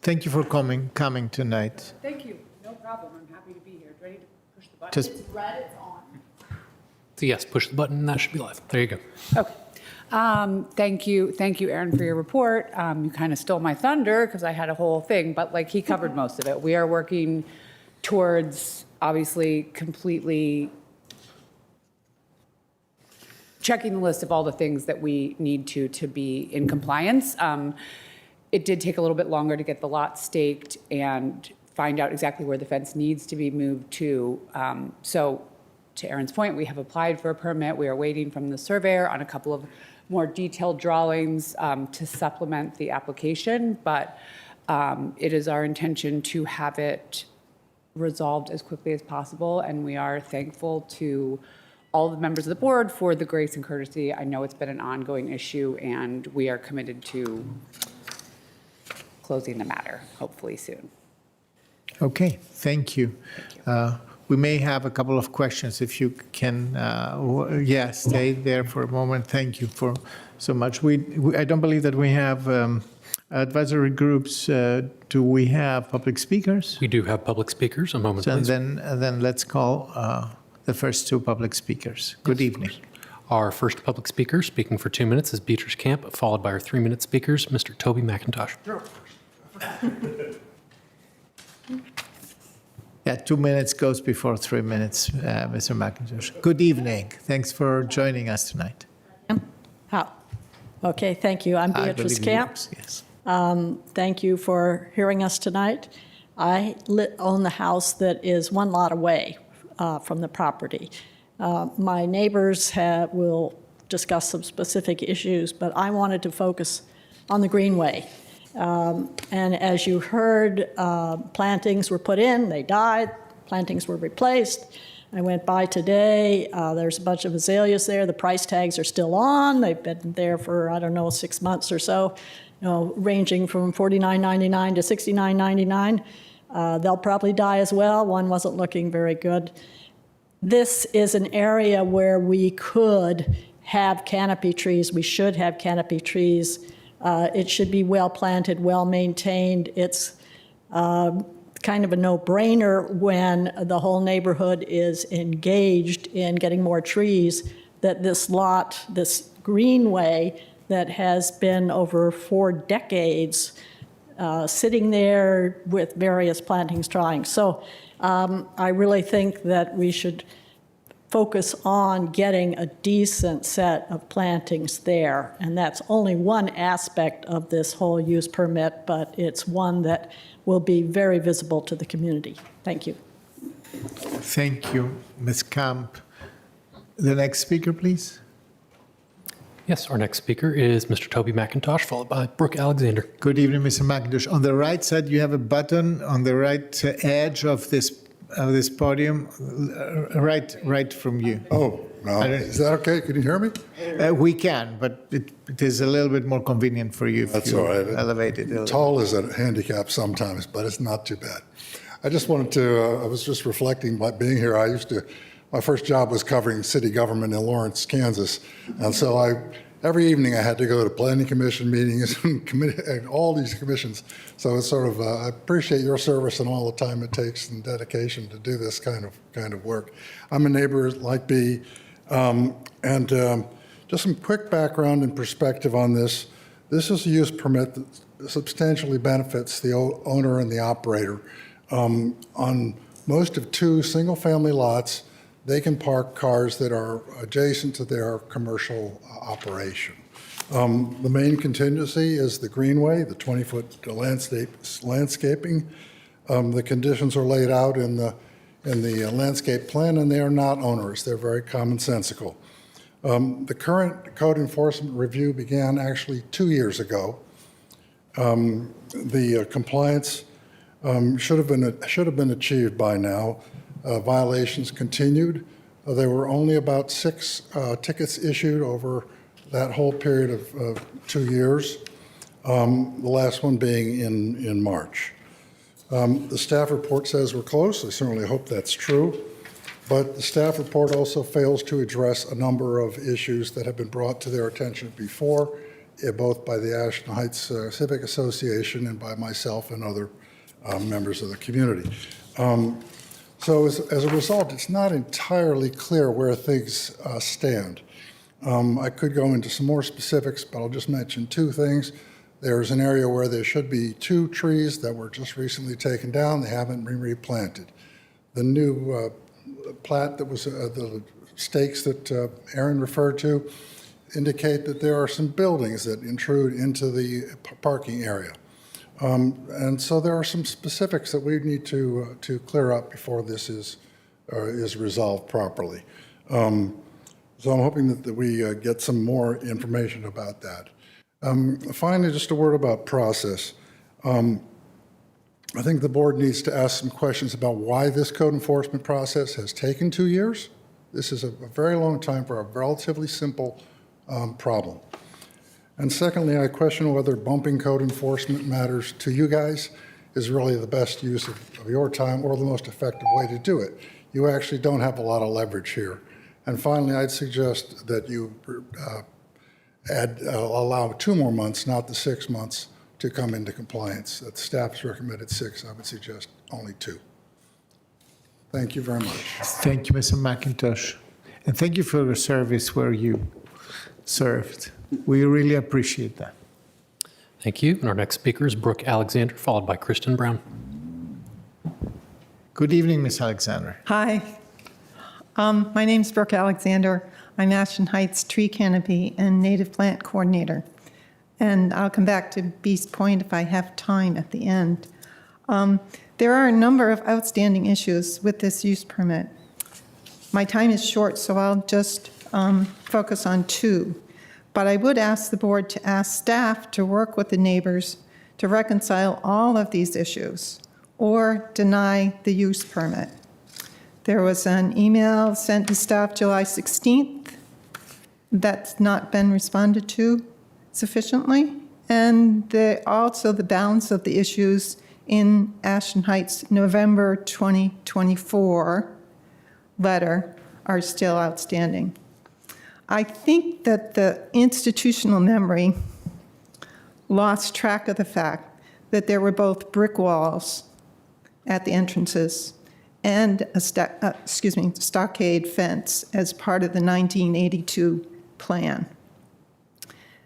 Thank you for coming tonight. Thank you. No problem. I'm happy to be here. Ready to push the button? Just- It's red. It's on. So yes, push the button and that should be live. There you go. Okay. Thank you, Aaron, for your report. You kind of stole my thunder because I had a whole thing, but like he covered most of it. We are working towards obviously completely checking the list of all the things that we need to be in compliance. It did take a little bit longer to get the lot staked and find out exactly where the fence needs to be moved to. So to Aaron's point, we have applied for a permit. We are waiting from the surveyor on a couple of more detailed drawings to supplement the application, but it is our intention to have it resolved as quickly as possible, and we are thankful to all the members of the board for the grace and courtesy. I know it's been an ongoing issue, and we are committed to closing the matter, hopefully soon. Okay, thank you. We may have a couple of questions if you can, stay there for a moment. Thank you for so much. I don't believe that we have advisory groups. Do we have public speakers? We do have public speakers. A moment, So please. then let's call the first two public speakers. Good evening. Our first public speaker, speaking for 2 minutes, is Beatrice Camp, followed by our 3-minute speakers, Mr. Toby McIntosh. Yeah, 2 minutes goes before 3 minutes, Mr. McIntosh. Good evening. Thanks for joining us tonight. How? Okay, thank you. I'm Beatrice Camp. Yes. Thank you for hearing us tonight. I own the house that is one lot away from the property. My neighbors will discuss some specific issues, but I wanted to focus on the greenway. And as you heard, plantings were put in, they died, plantings were replaced. I went by today, there's a bunch of azaleas there, the price tags are still on, they've been there for, 6 months or so, ranging from $49.99 to $69.99. They'll probably die as well, one wasn't looking very good. This is an area where we could have canopy trees, we should have canopy trees. It should be well planted, well maintained. It's kind of a no-brainer when the whole neighborhood is engaged in getting more trees, that this lot, this greenway that has been over 4 decades sitting there with various plantings trying. So I really think that we should focus on getting a decent set of plantings there. And that's only one aspect of this whole use permit, but it's one that will be very visible to the community. Thank you. Thank you, Ms. Camp. The next speaker, please. Yes, our next speaker is Mr. Toby McIntosh, followed by Brooke Alexander. Good evening, Mr. McIntosh. On the right side, you have a button on the right edge of this podium, right from you. Oh, no. Is that okay? Can you hear me? We can, but it is a little bit more convenient for you if That's you all right. elevate it. Tall is a handicap sometimes, but it's not too bad. I just wanted to, I was just reflecting about being here. My first job was covering city government in Lawrence, Kansas. And so every evening I had to go to planning commission meetings and all these commissions. So it's sort of, I appreciate your service and all the time it takes and dedication to do this kind of work. I'm a neighbor like B, and just some quick background and perspective on this. This is a use permit that substantially benefits the owner and the operator. On most of 2 single-family lots, they can park cars that are adjacent to their commercial operation. The main contingency is the greenway, the 20-foot landscaping. The conditions are laid out in the landscape plan, and they are not onerous. They're very commonsensical. The current code enforcement review began actually 2 years ago. The compliance should have been achieved by now. Violations continued. There were only about 6 tickets issued over that whole period of 2 years, the last one being in March. The staff report says we're close. I certainly hope that's true. But the staff report also fails to address a number of issues that have been brought to their attention before, both by the Ashland Heights Civic Association and by myself and other members of the community. So as a result, it's not entirely clear where things stand. I could go into some more specifics, but I'll just mention two things. There's an area where there should be 2 trees that were just recently taken down. They haven't been replanted. The new plat that was the stakes that Aaron referred to indicate that there are some buildings that intrude into the parking area. And so there are some specifics that we need to clear up before this is resolved properly. So I'm hoping that we get some more information about that. Finally, just a word about process. I think the board needs to ask some questions about why this code enforcement process has taken 2 years. This is a very long time for a relatively simple problem. And secondly, I question whether bumping code enforcement matters to you guys is really the best use of your time or the most effective way to do it. You actually don't have a lot of leverage here. And finally, I'd suggest that you allow 2 more months, not the 6 months, to come into compliance. The staff's recommended 6. I would suggest only 2. Thank you very much. Thank you, Mr. McIntosh. And thank you for your service where you served. We really appreciate that. Thank you. And our next speaker is Brooke Alexander, followed by Kristen Brown. Good evening, Ms. Alexander. Hi. My name's Brooke Alexander. I'm Ashton Heights Tree Canopy and Native Plant Coordinator. And I'll come back to Beast Point if I have time at the end. There are a number of outstanding issues with this use permit. My time is short, so I'll just focus on 2. But I would ask the board to ask staff to work with the neighbors to reconcile all of these issues or deny the use permit. There was an email sent to staff July 16th that's not been responded to sufficiently. And also the balance of the issues in Ashton Heights November 2024 letter are still outstanding. I think that the institutional memory lost track of the fact that there were both brick walls at the entrances and a stockade fence as part of the 1982 plan.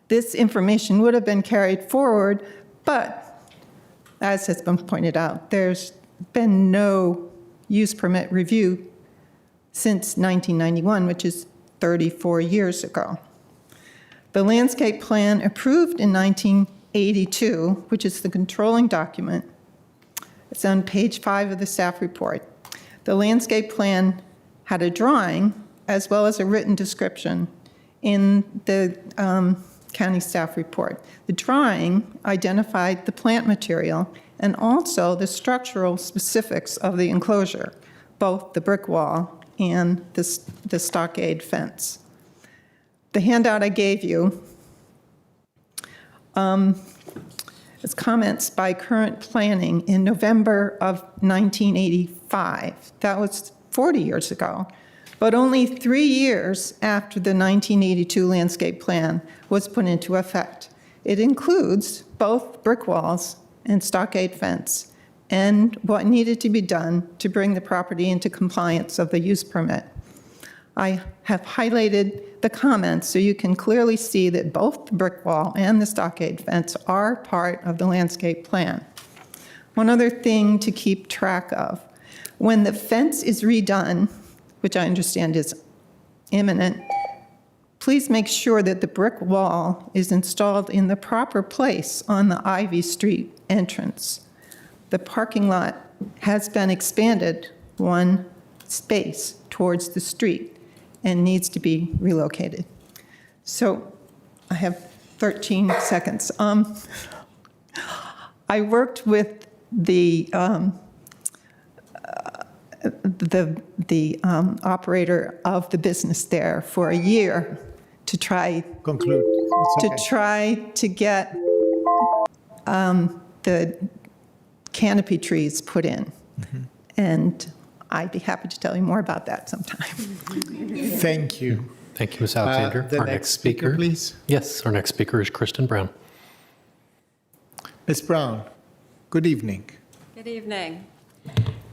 This information would have been carried forward, but as has been pointed out, there's been no use permit review since 1991, which is 34 years ago. The landscape plan approved in 1982, which is the controlling document, it's on page 5 of the staff report. The landscape plan had a drawing as well as a written description in the county staff report. The drawing identified the plant material and also the structural specifics of the enclosure, both the brick wall and the stockade fence. The handout I gave you is comments by current planning in November of 1985. That was 40 years ago, but only 3 years after the 1982 landscape plan was put into effect. It includes both brick walls and stockade fence and what needed to be done to bring the property into compliance of the use permit. I have highlighted the comments so you can clearly see that both the brick wall and the stockade fence are part of the landscape plan. One other thing to keep track of, when the fence is redone, which I understand is imminent, please make sure that the brick wall is installed in the proper place on the Ivy Street entrance. The parking lot has been expanded 1 space towards the street and needs to be relocated. So I have 13 seconds. I worked with the operator of the business there for a year to try conclude to get the canopy trees put in. Mm-hmm. And I'd be happy to tell you more about that sometime. Thank you. Thank you, Ms. Alexander. The Our next speaker, please. Yes, our next speaker is Kristen Brown. Ms. Brown, good evening. Good evening.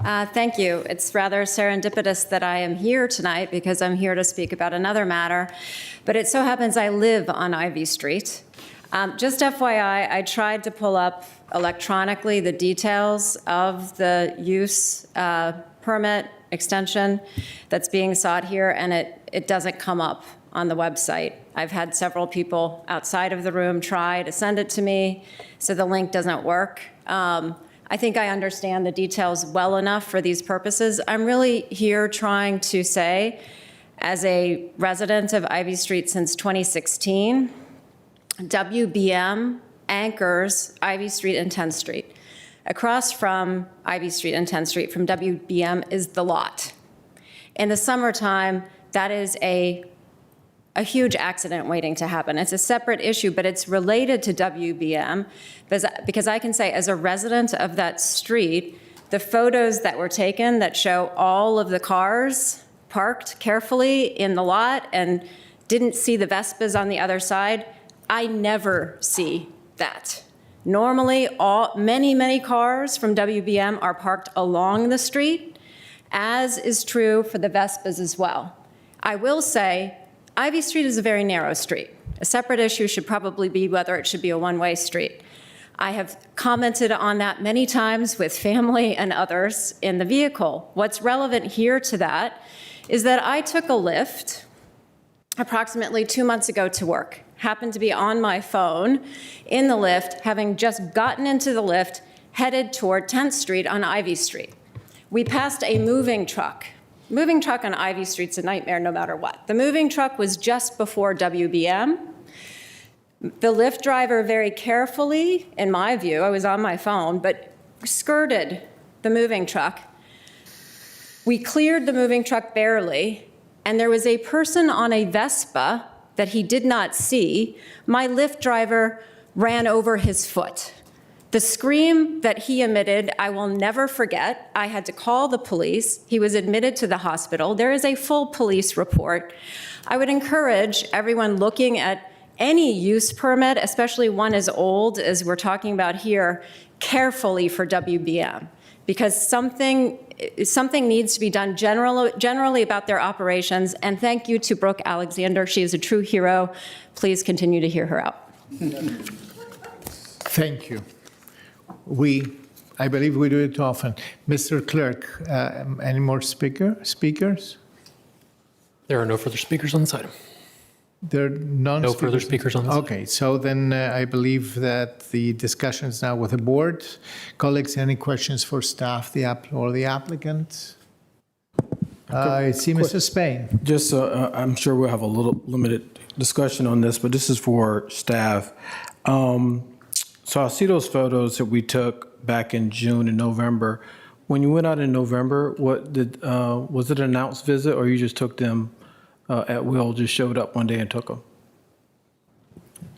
Thank you. It's rather serendipitous that I am here tonight because I'm here to speak about another matter, but it so happens I live on Ivy Street. Just FYI, I tried to pull up electronically the details of the use permit extension that's being sought here, and it doesn't come up on the website. I've had several people outside of the room try to send it to me, so the link doesn't work. I think I understand the details well enough for these purposes. I'm really here trying to say, as a resident of Ivy Street since 2016, WBM anchors Ivy Street and 10th Street. Across from Ivy Street and 10th Street from WBM is the lot. In the summertime, that is a huge accident waiting to happen. It's a separate issue, but it's related to WBM because I can say, as a resident of that street, the photos that were taken that show all of the cars parked carefully in the lot and didn't see the Vespas on the other side, I never see that. Normally, many cars from WBM are parked along the street, as is true for the Vespas as well. I will say, Ivy Street is a very narrow street. A separate issue should probably be whether it should be a one-way street. I have commented on that many times with family and others in the vehicle. What's relevant here to that is that I took a Lyft approximately 2 months ago to work. Happened to be on my phone in the Lyft, having just gotten into the Lyft, headed toward 10th Street on Ivy Street. We passed a moving truck. Moving truck on Ivy Street's a nightmare no matter what. The moving truck was just before WBM. The Lyft driver very carefully, in my view, I was on my phone, but skirted the moving truck. We cleared the moving truck barely, and there was a person on a Vespa that he did not see. My Lyft driver ran over his foot. The scream that he emitted, I will never forget. I had to call the police. He was admitted to the hospital. There is a full police report. I would encourage everyone looking at any use permit, especially one as old as we're talking about here, carefully for WBM, because something needs to be done generally about their operations. And thank you to Brooke Alexander. She is a true hero. Please continue to hear her out. Thank you. I believe we do it often. Mr. Clerk, any more speakers? There are no further speakers on this item. There are No further speakers on this item. Okay, so then I believe that the discussion is now with the board. Colleagues, any questions for staff or the applicant? I see Mr. Spain. Just, I'm sure we'll have a little limited discussion on this, but this is for staff. So I see those photos that we took back in June and November. When you went out in November, was it an announced visit, or you just took them at will, just showed up one day and took them?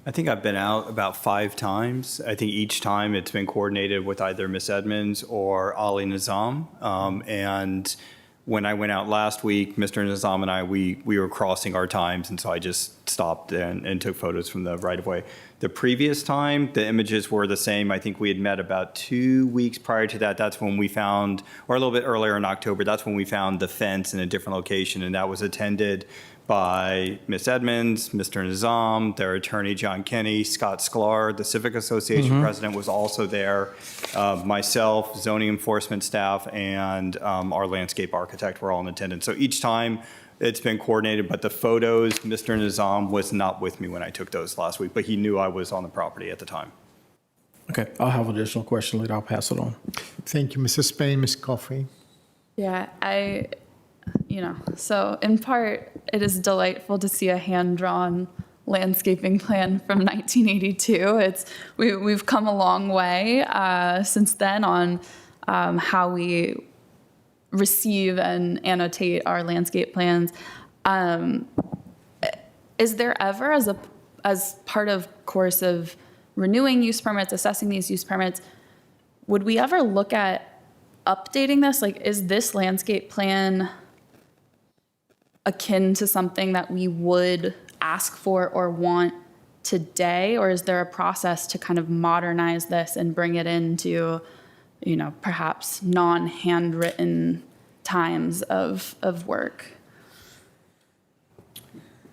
I think I've been out about 5 times. I think each time it's been coordinated with either Ms. Edmonds or Ali Nizam. And when I went out last week, Mr. Nizam and I, we were crossing our times, and so I just stopped and took photos from the right-of-way. The previous time, the images were the same. I think we had met about 2 weeks prior to that. That's when we found, or a little bit earlier in October, that's when we found the fence in a different location, and that was attended by Ms. Edmonds, Mr. Nizam, their attorney, John Kenny, Scott Sklar, the Civic Association president was also there, myself, zoning enforcement staff, and our landscape architect were all in attendance. So each time it's been coordinated, but the photos, Mr. Nizam was not with me when I took those last week, but he knew I was on the property at the time. Okay, I'll have additional questions later. I'll pass it on. Thank you, Mrs. Spain. Ms. Coffey. Yeah, so in part, it is delightful to see a hand-drawn landscaping plan from 1982. We've come a long way since then on how we receive and annotate our landscape plans. Is there ever, as part of course of renewing use permits, assessing these use permits, would we ever look at updating this? Like, is this landscape plan akin to something that we would ask for or want today? Or is there a process to kind of modernize this and bring it into perhaps non-handwritten times of work.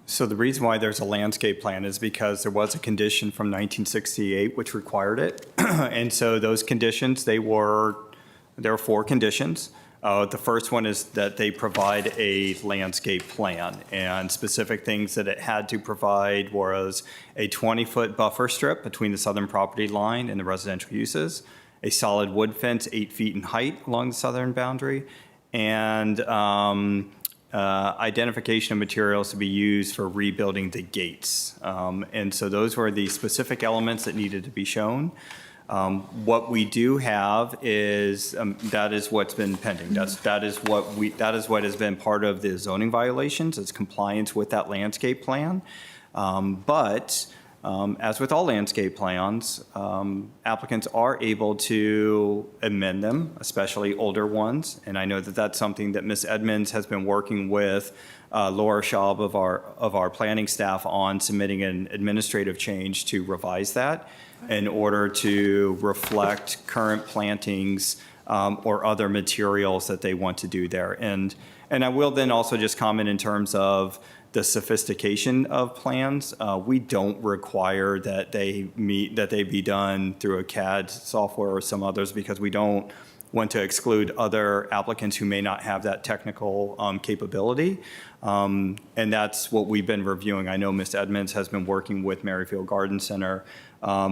So the reason why there's a landscape plan is because there was a condition from 1968 which required it. And so those conditions, there were 4 conditions. The first one is that they provide a landscape plan, and specific things that it had to provide was a 20-foot buffer strip between the southern property line and the residential uses, a solid wood fence 8 feet in height along the southern boundary, and identification of materials to be used for rebuilding the gates. And so those were the specific elements that needed to be shown. What we do have is, that is what's been pending. That is what has been part of the zoning violations, is compliance with that landscape plan. But as with all landscape plans, applicants are able to amend them, especially older ones. And I know that that's something that Ms. Edmonds has been working with Laura Schaub of our planning staff on, submitting an administrative change to revise that in order to reflect current plantings or other materials that they want to do there. And I will then also just comment in terms of the sophistication of plans. We don't require that they be done through a CAD software or some others, because we don't want to exclude other applicants who may not have that technical capability. And that's what we've been reviewing. I know Ms. Edmonds has been working with Merrifield Garden Center.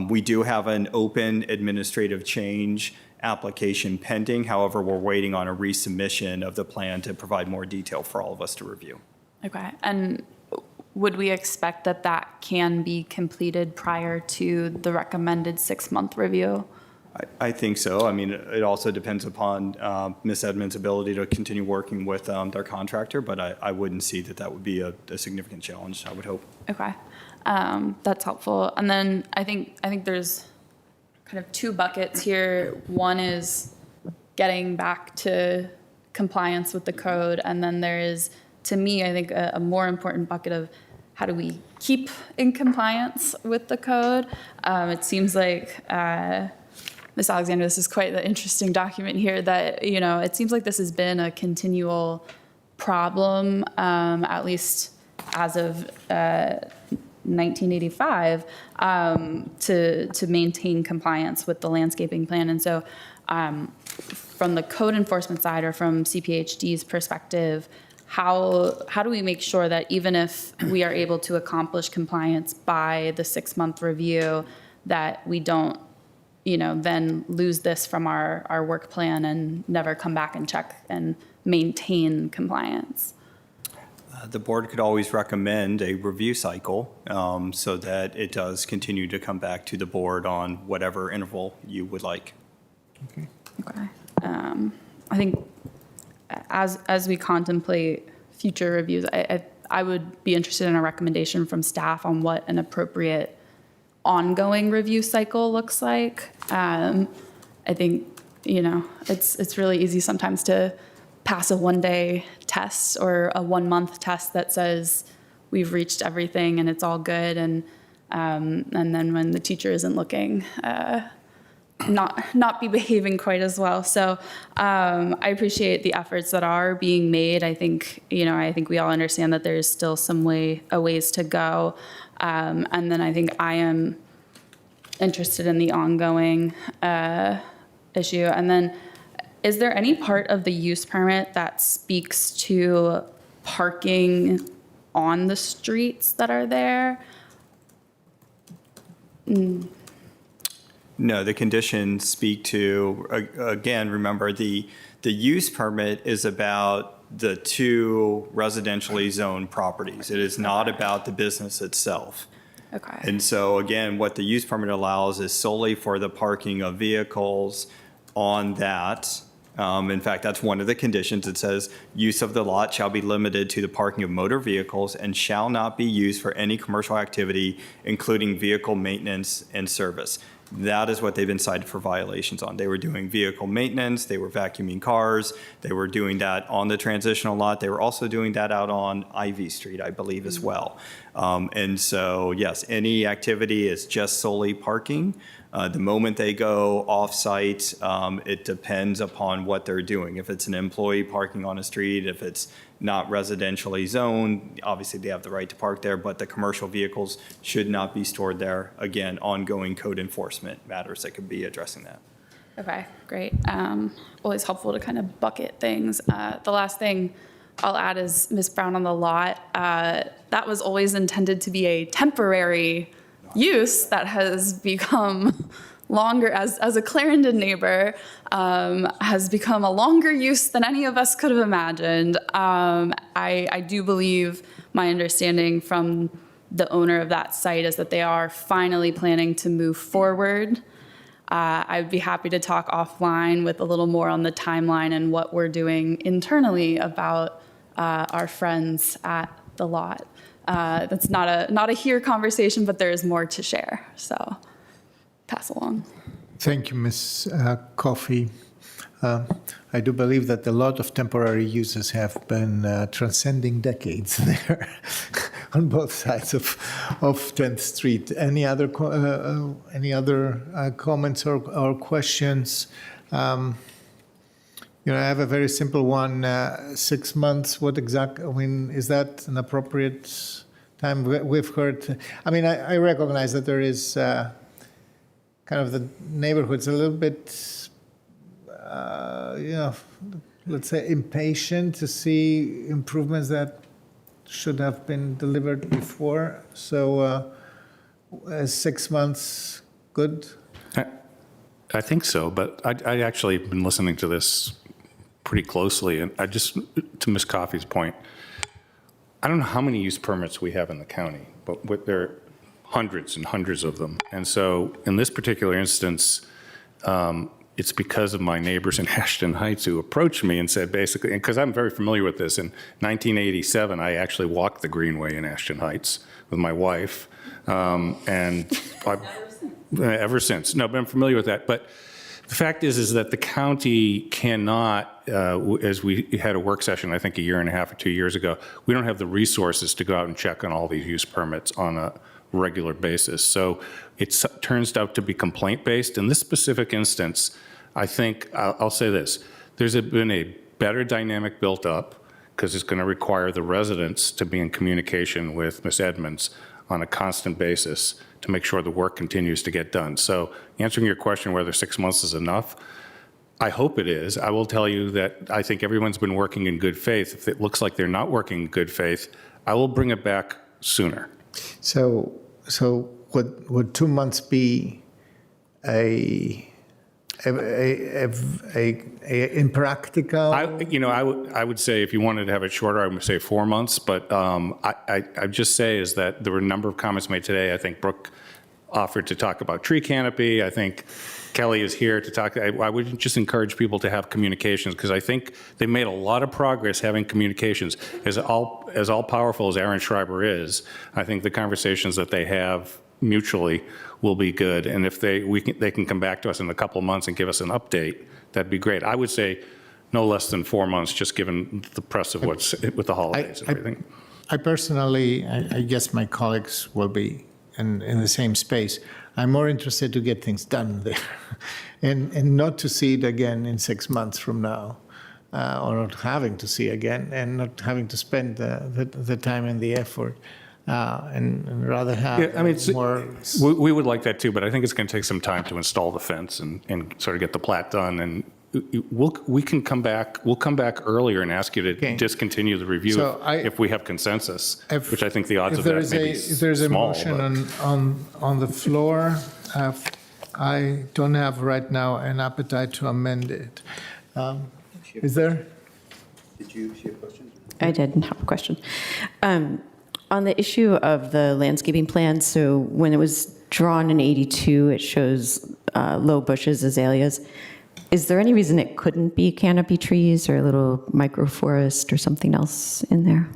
We do have an open administrative change application pending. However, we're waiting on a resubmission of the plan to provide more detail for all of us to review. Okay, and would we expect that that can be completed prior to the recommended 6-month review? I think so. I mean, it also depends upon Ms. Edmonds' ability to continue working with their contractor, but I wouldn't see that would be a significant challenge, I would hope. Okay, that's helpful. And then I think there's kind of 2 buckets here. One is getting back to compliance with the code, and then there is, to me, I think a more important bucket of how do we keep in compliance with the code. It seems like, Ms. Alexander, this is quite the interesting document here that, it seems like this has been a continual problem, at least as of 1985, to maintain compliance with the landscaping plan. And so from the code enforcement side, or from CPHD's perspective, how do we make sure that even if we are able to accomplish compliance by the 6-month review, that we don't, then lose this from our work plan and never come back and check and maintain compliance? The board could always recommend a review cycle so that it does continue to come back to the board on whatever interval you would like. Okay. I think as we contemplate future reviews, I would be interested in a recommendation from staff on what an appropriate ongoing review cycle looks like. I think, it's really easy sometimes to pass a 1-day test or a 1-month test that says we've reached everything and it's all good. And then when the teacher isn't looking, not be behaving quite as well. So I appreciate the efforts that are being made. I think we all understand that there's still a ways to go. And then I think I am interested in the ongoing issue. And then, is there any part of the use permit that speaks to parking on the streets that are there? No, the conditions speak to, again, remember the use permit is about the 2 residentially zoned properties. It is not about the business itself. Okay. And so again, what the use permit allows is solely for the parking of vehicles on that. In fact, that's one of the conditions. It says use of the lot shall be limited to the parking of motor vehicles and shall not be used for any commercial activity, including vehicle maintenance and service. That is what they've been cited for violations on. They were doing vehicle maintenance, they were vacuuming cars, they were doing that on the transitional lot. They were also doing that out on Ivy Street, I believe, as well. And so, yes, any activity is just solely parking. The moment they go off-site, it depends upon what they're doing. If it's an employee parking on a street, if it's not residentially zoned, obviously they have the right to park there, but the commercial vehicles should not be stored there. Again, ongoing code enforcement matters that could be addressing that. Okay, great. Always helpful to kind of bucket things. The last thing I'll add is Ms. Brown on the lot. That was always intended to be a temporary use that has become longer, as a Clarendon neighbor, has become a longer use than any of us could have imagined. I do believe my understanding from the owner of that site is that they are finally planning to move forward. I'd be happy to talk offline with a little more on the timeline and what we're doing internally about our friends at the lot. That's not a here conversation, but there is more to share. So pass along. Thank you, Ms. Coffey. I do believe that a lot of temporary uses have been transcending decades there on both sides of 10th Street. Any other comments or questions? I have a very simple one. 6 months. What exactly? I mean, is that an appropriate time? We've heard. I mean, I recognize that there is kind of the neighborhood's a little bit. Let's say impatient to see improvements that should have been delivered before. So, is 6 months good? I think so, but I actually have been listening to this pretty closely, and I just, to Ms. Coffey's point, I don't know how many use permits we have in the county, but there are hundreds and hundreds of them. And so in this particular instance, it's because of my neighbors in Ashton Heights who approached me and said basically, and because I'm very familiar with this, in 1987, I actually walked the Greenway in Ashton Heights with my wife. And ever since. No, but I'm familiar with that. But the fact is that the county cannot, as we had a work session, I think a year and a half or 2 years ago, we don't have the resources to go out and check on all these use permits on a regular basis. So it turns out to be complaint-based. In this specific instance, I think, I'll say this, there's been a better dynamic built up because it's going to require the residents to be in communication with Ms. Edmonds on a constant basis to make sure the work continues to get done. So answering your question whether 6 months is enough, I hope it is. I will tell you that I think everyone's been working in good faith. If it looks like they're not working in good faith, I will bring it back sooner. So would 2 months be impractical? I would say if you wanted to have it shorter, I would say 4 months. But I just say is that there were a number of comments made today. I think Brooke offered to talk about tree canopy. I think Kelly is here to talk. I would just encourage people to have communications because I think they made a lot of progress having communications. As all powerful as Aaron Schreiber is, I think the conversations that they have mutually will be good. And if they can come back to us in a couple of months and give us an update, that'd be great. I would say no less than 4 months, just given the press of what's with the holidays and everything. I personally, I guess my colleagues will be in the same space. I'm more interested to get things done there and not to see it again in 6 months from now, or not having to see again and not having to spend the time and the effort. And rather have more. We would like that too, but I think it's going to take some time to install the fence and sort of get the plat done. And we can come back. We'll come back earlier and ask you to discontinue the review if we have consensus, which I think the odds of that may be small. If there's a motion on the floor, I don't have right now an appetite to amend it. Is there? Did you see a question? I did have a question. On the issue of the landscaping plan, so when it was drawn in '82, it shows low bushes, azaleas. Is there any reason it couldn't be canopy trees or a little microforest or something else in there?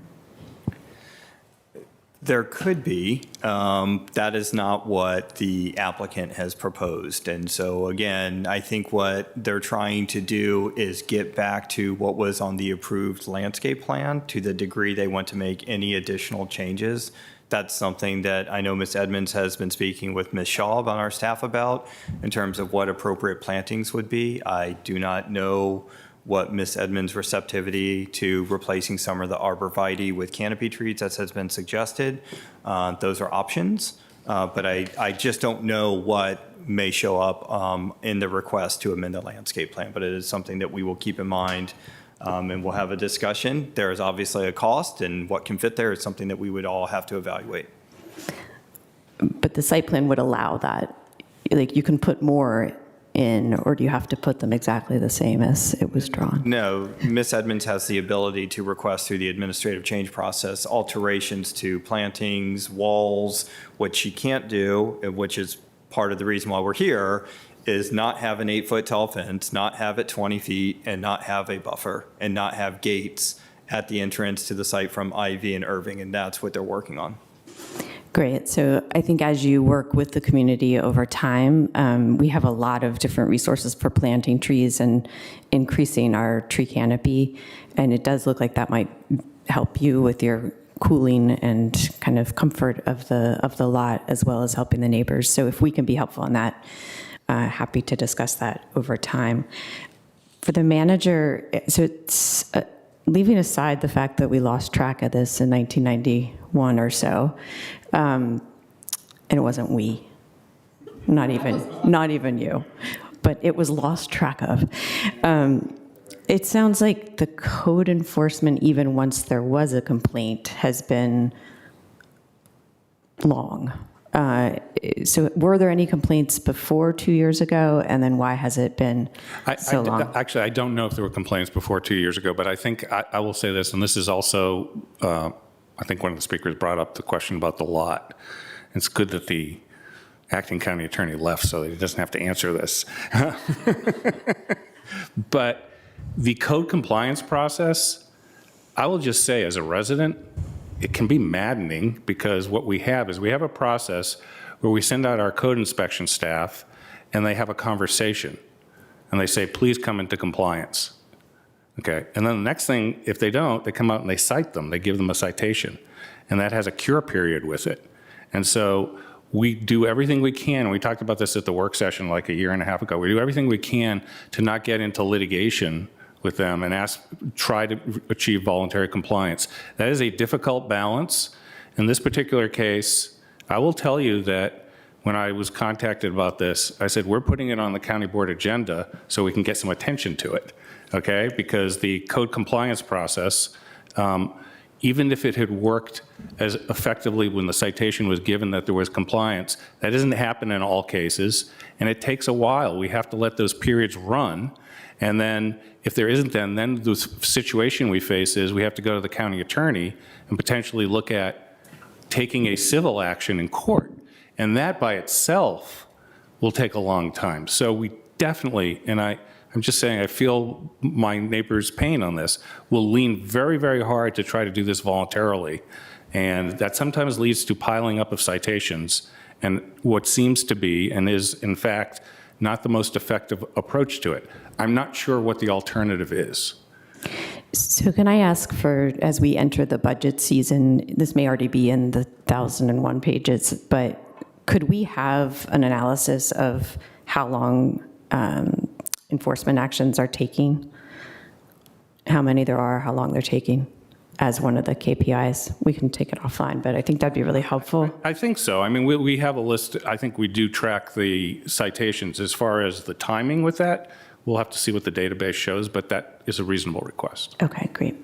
There could be. That is not what the applicant has proposed. And so again, I think what they're trying to do is get back to what was on the approved landscape plan to the degree they want to make any additional changes. That's something that I know Ms. Edmonds has been speaking with Ms. Schaub on our staff about in terms of what appropriate plantings would be. I do not know what Ms. Edmonds' receptivity to replacing some of the arborvitae with canopy trees, as has been suggested. Those are options, but I just don't know what may show up in the request to amend the landscape plan, but it is something that we will keep in mind and we'll have a discussion. There is obviously a cost, and what can fit there is something that we would all have to evaluate. But the site plan would allow that. Like, you can put more in, or do you have to put them exactly the same as it was drawn? No, Ms. Edmonds has the ability to request through the administrative change process alterations to plantings, walls. What she can't do, which is part of the reason why we're here, is not have an 8-foot tall fence, not have it 20 feet, and not have a buffer, and not have gates at the entrance to the site from Ivy and Irving, and that's what they're working on. Great. So I think as you work with the community over time, we have a lot of different resources for planting trees and increasing our tree canopy. And it does look like that might help you with your cooling and kind of comfort of the lot, as well as helping the neighbors. So if we can be helpful in that, happy to discuss that over time. For the manager, so it's leaving aside the fact that we lost track of this in 1991 or so, and it wasn't we, not even you, but it was lost track of. It sounds like the code enforcement, even once there was a complaint, has been long. So were there any complaints before 2 years ago, and then why has it been so long? Actually, I don't know if there were complaints before 2 years ago, but I think I will say this, and this is also, I think one of the speakers brought up the question about the lot. It's good that the acting county attorney left so that he doesn't have to answer this. But the code compliance process, I will just say as a resident, it can be maddening, because what we have is we have a process where we send out our code inspection staff and they have a conversation and they say, please come into compliance. Okay, and then the next thing, if they don't, they come out and they cite them, they give them a citation, and that has a cure period with it. And so we do everything we can, and we talked about this at the work session like a year and a half ago, we do everything we can to not get into litigation with them and try to achieve voluntary compliance. That is a difficult balance. In this particular case, I will tell you that when I was contacted about this, I said, we're putting it on the county board agenda so we can get some attention to it, okay? Because the code compliance process, even if it had worked as effectively when the citation was given that there was compliance, that doesn't happen in all cases, and it takes a while. We have to let those periods run. And then if there isn't, then the situation we face is we have to go to the county attorney and potentially look at taking a civil action in court. And that by itself will take a long time. So we definitely, and I'm just saying, I feel my neighbor's pain on this, will lean very, very hard to try to do this voluntarily. And that sometimes leads to piling up of citations and what seems to be, and is in fact, not the most effective approach to it. I'm not sure what the alternative is. So can I ask for, as we enter the budget season, this may already be in the 1,001 pages, but could we have an analysis of how long enforcement actions are taking? How many there are, how long they're taking as one of the KPIs? We can take it offline, but I think that'd be really helpful. I think so. I mean, we have a list. I think we do track the citations. As far as the timing with that, we'll have to see what the database shows, but that is a reasonable request. Okay, great.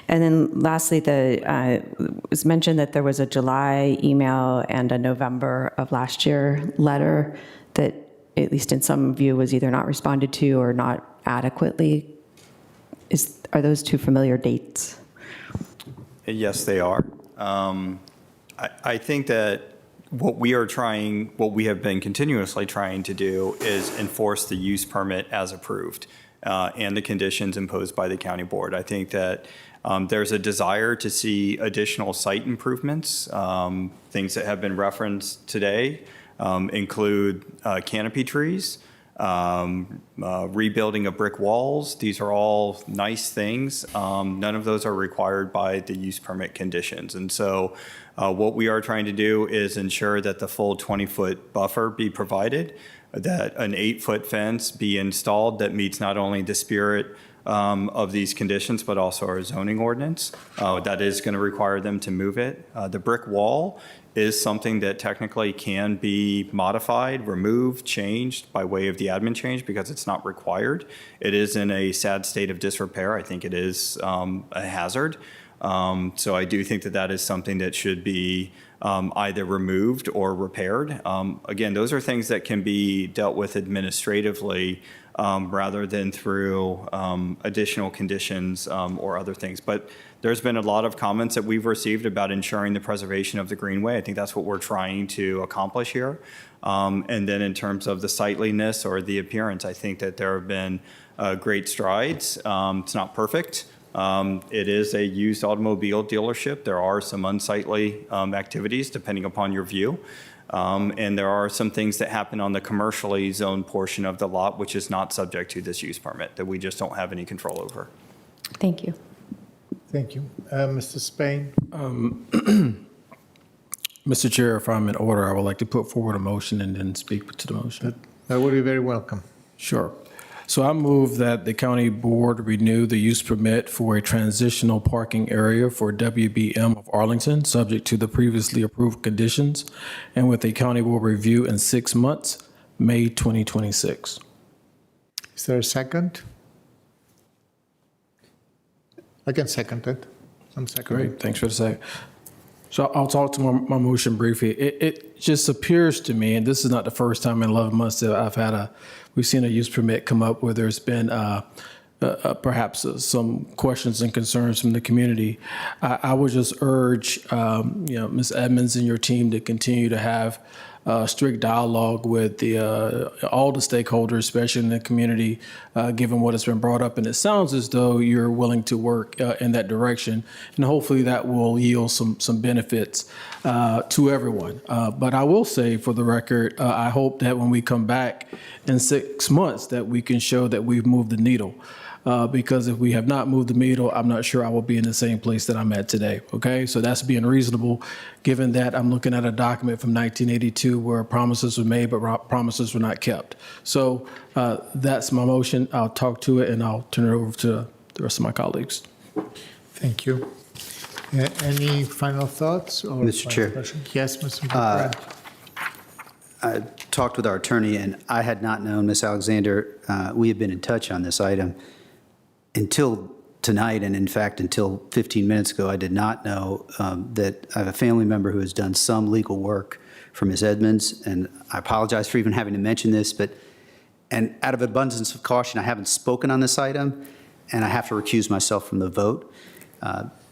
And then lastly, it was mentioned that there was a July email and a November of last year letter that, at least in some view, was either not responded to or not adequately. Are those two familiar dates? Yes, they are. I think that what we have been continuously trying to do is enforce the use permit as approved. and the conditions imposed by the county board. I think that there's a desire to see additional site improvements. Things that have been referenced today include canopy trees, rebuilding of brick walls. These are all nice things. None of those are required by the use permit conditions. And so what we are trying to do is ensure that the full 20-foot buffer be provided, that an 8-foot fence be installed that meets not only the spirit of these conditions, but also our zoning ordinance. That is going to require them to move it. The brick wall is something that technically can be modified, removed, changed by way of the admin change because it's not required. It is in a sad state of disrepair. I think it is a hazard. So I do think that that is something that should be either removed or repaired. Again, those are things that can be dealt with administratively rather than through additional conditions or other things. But there's been a lot of comments that we've received about ensuring the preservation of the greenway. I think that's what we're trying to accomplish here. And then in terms of the sightliness or the appearance, I think that there have been great strides. It's not perfect. It is a used automobile dealership. There are some unsightly activities depending upon your view. And there are some things that happen on the commercially zoned portion of the lot, which is not subject to this use permit, that we just don't have any control over. Thank you. Thank you. Mr. Spain? Mr. Chair, if I'm in order, I would like to put forward a motion and then speak to the motion. That would be very welcome. Sure. So I move that the county board renew the use permit for a transitional parking area for WBM of Arlington, subject to the previously approved conditions, and with a county board review in 6 months, May 2026. Is there a second? I can second it. I'm seconding. Great, thanks for the second. So I'll talk to my motion briefly. It just appears to me, and this is not the first time in 11 months that we've seen a use permit come up where there's been perhaps some questions and concerns from the community. I would just urge, Ms. Edmonds and your team to continue to have strict dialogue with all the stakeholders, especially in the community, given what has been brought up. And it sounds as though you're willing to work in that direction, and hopefully that will yield some benefits to everyone. But I will say, for the record, I hope that when we come back in 6 months, that we can show that we've moved the needle. Because if we have not moved the needle, I'm not sure I will be in the same place that I'm at today, okay? So that's being reasonable, given that I'm looking at a document from 1982 where promises were made, but promises were not kept. So that's my motion. I'll talk to it, and I'll turn it over to the rest of my colleagues. Thank you. Any final thoughts? Or Mr. Chair. questions? Yes, Mr. McBride. I talked with our attorney, and I had not known, Ms. Alexander, we have been in touch on this item until tonight, and in fact, until 15 minutes ago, I did not know that I have a family member who has done some legal work for Ms. Edmonds, and I apologize for even having to mention this, and out of abundance of caution, I haven't spoken on this item, and I have to recuse myself from the vote.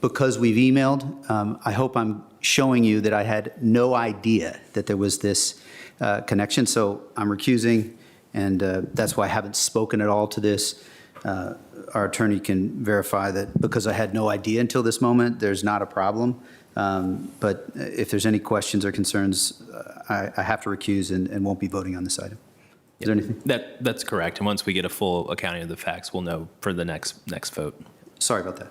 Because we've emailed, I hope I'm showing you that I had no idea that there was this connection, so I'm recusing, and that's why I haven't spoken at all to this. Our attorney can verify that because I had no idea until this moment, there's not a problem. But if there's any questions or concerns, I have to recuse and won't be voting on this item. Is there anything? That's correct. And once we get a full accounting of the facts, we'll know for the next vote. Sorry about that.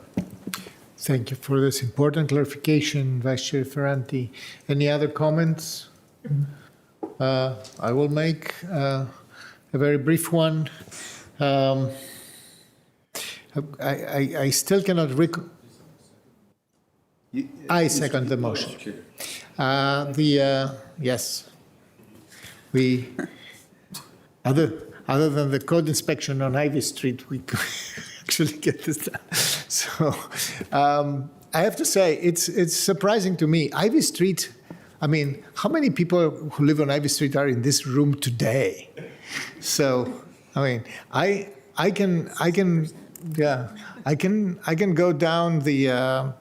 Thank you for this important clarification, Vice Chair Ferranti. Any other comments? I will make a very brief one. I still cannot I second the motion. Yes, we other than the code inspection on Ivy Street, we could actually get this done. So I have to say it's surprising to me. Ivy Street. I mean, how many people who live on Ivy Street are in this room today? So I mean, I can go down the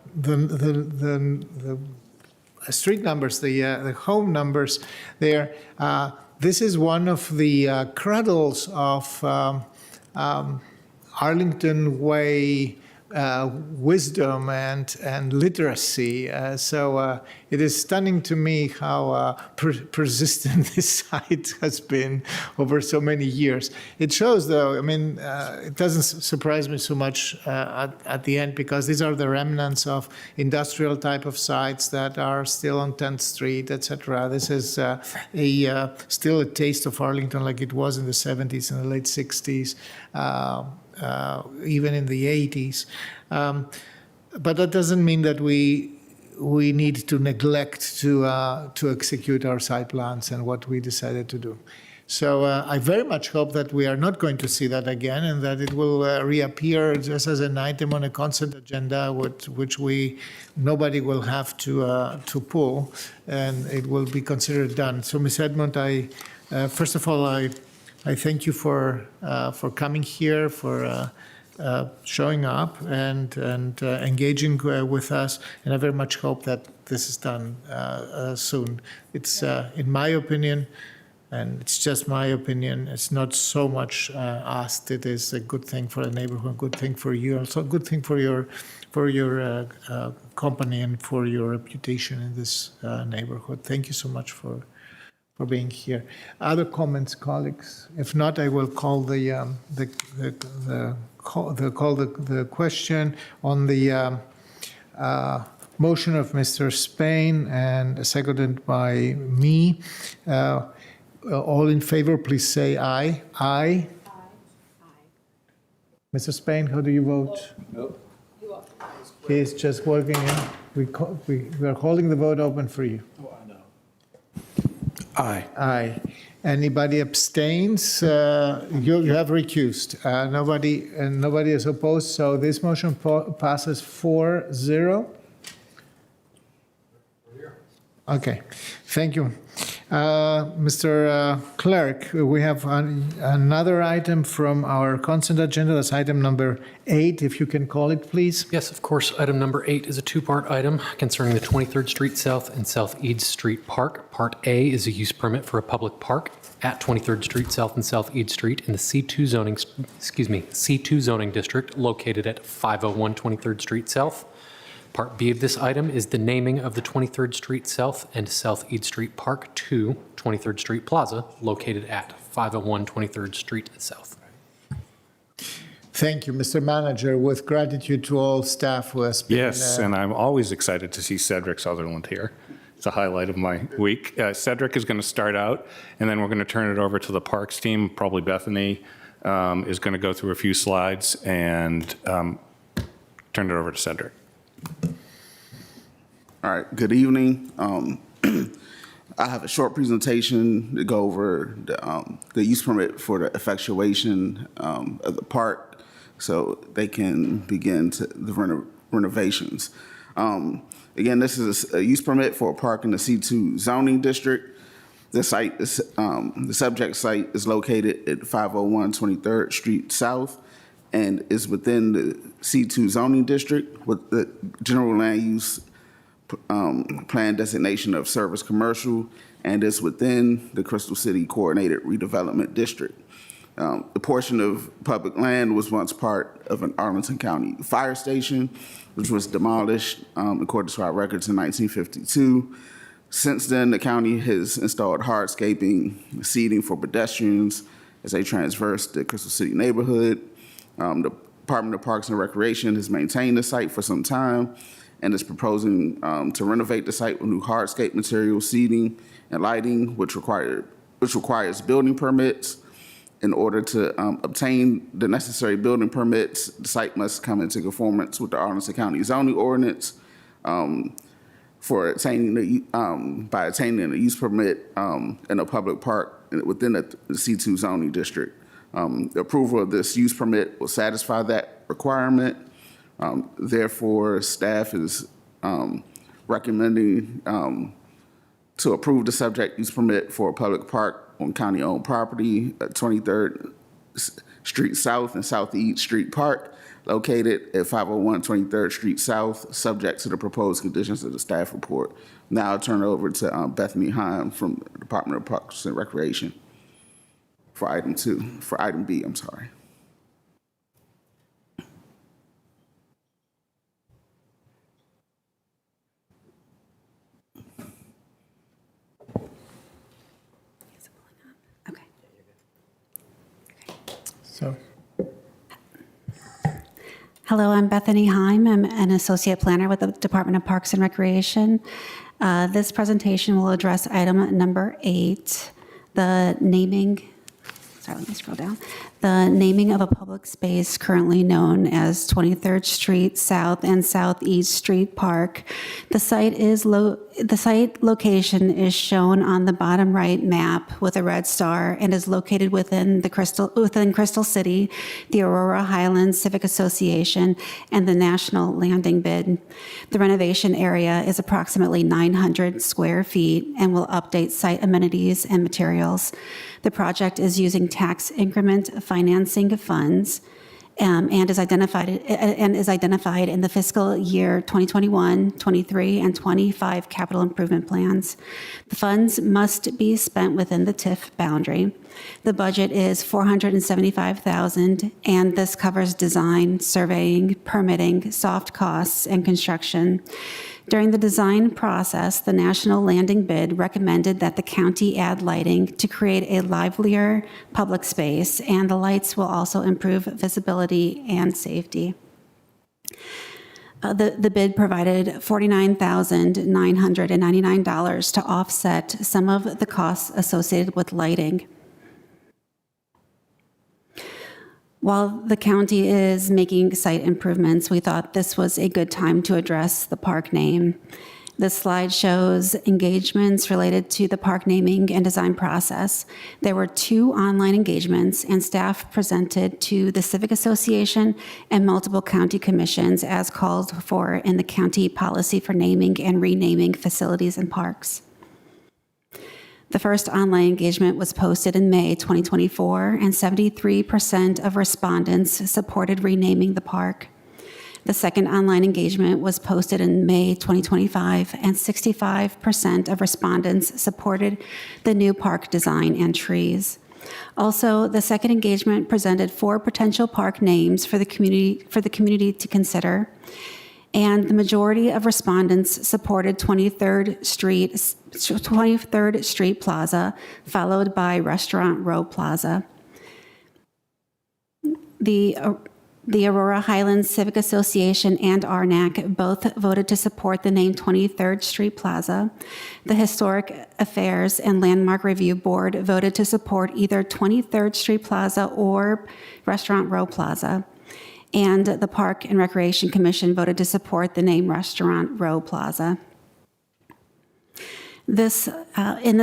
street numbers, the home numbers there. This is one of the cradles of Arlington way wisdom and literacy. So it is stunning to me how persistent this site has been over so many years. It shows, though, I mean, it doesn't surprise me so much at the end, because these are the remnants of industrial type of sites that are still on 10th Street, etc. This is still a taste of Arlington like it was in the 70s and the late 60s. Even in the 80s. But that doesn't mean that we need to neglect to execute our site plans and what we decided to do. So I very much hope that we are not going to see that again, and that it will reappear just as an item on a consent agenda, which nobody will have to pull, and it will be considered done. So, Ms. Edmond, first of all, I thank you for coming here, for showing up and engaging with us, and I very much hope that this is done soon. It's, in my opinion, and it's just my opinion, it's not so much asked. It is a good thing for the neighborhood, a good thing for you, also a good thing for your company and for your reputation in this neighborhood. Thank you so much for being here. Other comments, colleagues? If not, I will call the question on the motion of Mr. Spain and seconded by me. All in favor, please say aye. Aye. Mr. Spain, how do you vote? No. He's just working in. We are holding the vote open for you. Aye. Aye. Anybody abstains? You have recused. Nobody is opposed, so this motion passes 4-0. Okay, thank you. Mr. Clerk, we have another item from our consent agenda. That's item number 8, if you can call it, please. Yes, of course. Item number 8 is a two-part item concerning the 23rd Street South and South Eads Street Park. Part A is a use permit for a public park at 23rd Street South and South Eads Street in the C2 zoning district located at 501 23rd Street South. Part B of this item is the naming of the 23rd Street South and South Eads Street Park to 23rd Street Plaza, located at 501 23rd Street South. Thank you, Mr. Manager, with gratitude to all staff who has been... Yes, and I'm always excited to see Cedric Sutherland here. It's a highlight of my week. Cedric is going to start out, and then we're going to turn it over to the Parks team. Probably Bethany is going to go through a few slides and turn it over to Cedric. All right, good evening. I have a short presentation to go over the use permit for the effectuation of the park so they can begin the renovations. Again, this is a use permit for a park in the C2 zoning district. The site is, the subject site is located at 501 23rd Street South and is within the C2 zoning district with the general land use plan designation of service commercial, and is within the Crystal City Coordinated Redevelopment District. The portion of public land was once part of an Arlington County fire station, which was demolished according to our records in 1952. Since then, the county has installed hardscaping, seating for pedestrians as they traverse the Crystal City neighborhood. The Department of Parks and Recreation has maintained the site for some time and is proposing to renovate the site with new hardscape material, seating, and lighting, which requires building permits. In order to obtain the necessary building permits, the site must come into conformance with the Arlington County zoning ordinance for by attaining a use permit in a public park within the C2 zoning district. The approval of this use permit will satisfy that requirement. Therefore, staff is recommending to approve the subject use permit for a public park on county-owned property at 23rd Street South and South Eads Street Park, located at 501 23rd Street South, subject to the proposed conditions of the staff report. Now I'll turn it over to Bethany Heim from the Department of Parks and Recreation for item B, I'm sorry. So, Hello, I'm Bethany Heim. I'm an associate planner with the Department of Parks and Recreation. This presentation will address item number 8, the naming. Sorry, let me scroll down. The naming of a public space currently known as 23rd Street South and Southeast Street Park. The site location is shown on the bottom right map with a red star and is located within Crystal City, the Aurora Highlands Civic Association, and the National Landing Bid. The renovation area is approximately 900 square feet and will update site amenities and materials. The project is using tax increment financing funds and is identified in the fiscal year 2021, 23, and 25 capital improvement plans. The funds must be spent within the TIF boundary. The budget is $475,000, and this covers design, surveying, permitting, soft costs, and construction. During the design process, the National Landing Bid recommended that the county add lighting to create a livelier public space, and the lights will also improve visibility and safety. The bid provided $49,999 to offset some of the costs associated with lighting. While the county is making site improvements, we thought this was a good time to address the park name. This slide shows engagements related to the park naming and design process. There were 2 online engagements, and staff presented to the Civic Association and multiple county commissions as called for in the county policy for naming and renaming facilities and parks. The first online engagement was posted in May 2024, and 73% of respondents supported renaming the park. The second online engagement was posted in May 2025, and 65% of respondents supported the new park design and trees. Also, the second engagement presented 4 potential park names for the community to consider. And the majority of respondents supported 23rd Street Plaza, followed by Restaurant Row Plaza. The Aurora Highlands Civic Association and RNAC both voted to support the name 23rd Street Plaza. The Historic Affairs and Landmark Review Board voted to support either 23rd Street Plaza or Restaurant Row Plaza. And the Park and Recreation Commission voted to support the name Restaurant Row Plaza. In this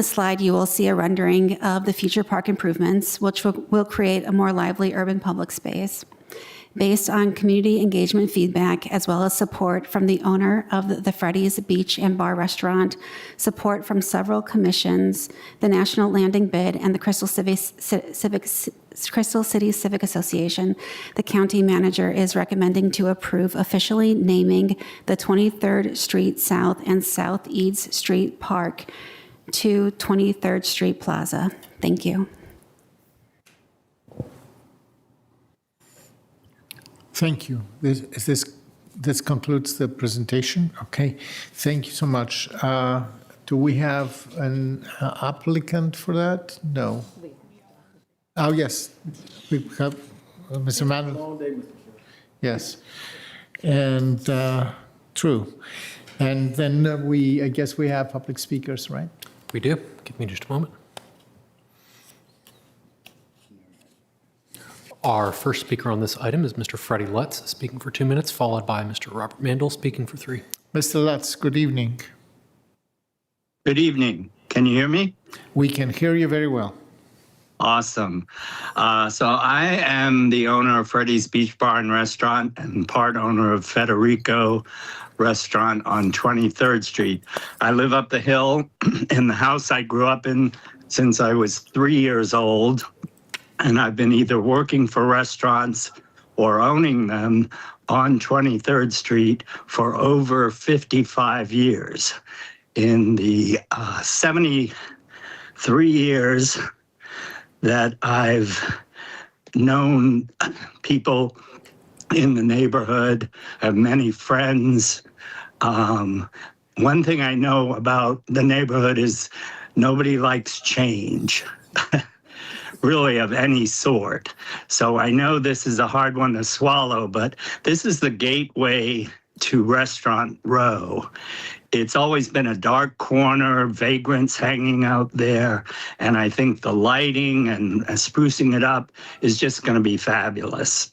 slide, you will see a rendering of the future park improvements, which will create a more lively urban public space. Based on community engagement feedback, as well as support from the owner of the Freddy's Beach and Bar Restaurant, support from several commissions, the National Landing Bid, and the Crystal City Civic Association, the county manager is recommending to approve officially naming the 23rd Street South and Southeast Street Park to 23rd Street Plaza. Thank you. thank you. This concludes the presentation. Okay, thank you so much. Do we have an applicant for that? No. Oh, yes, we have Mr. Manuel. Yes, and true. And then I guess we have public speakers, right? We do. Give me just a moment. Our first speaker on this item is Mr. Freddie Lutz, speaking for 2 minutes, followed by Mr. Robert Mandel, speaking for 3. Mr. Lutz, good evening. Good evening. Can you hear me? We can hear you very well. Awesome. So I am the owner of Freddy's Beach Bar and Restaurant and part owner of Federico Restaurant on 23rd Street. I live up the hill in the house I grew up in since I was 3 years old. And I've been either working for restaurants or owning them on 23rd Street for over 55 years. In the 73 years that I've known people in the neighborhood, I have many friends. One thing I know about the neighborhood is nobody likes change. really of any sort. So I know this is a hard one to swallow, but this is the gateway to Restaurant Row. It's always been a dark corner, vagrants hanging out there, and I think the lighting and sprucing it up is just going to be fabulous.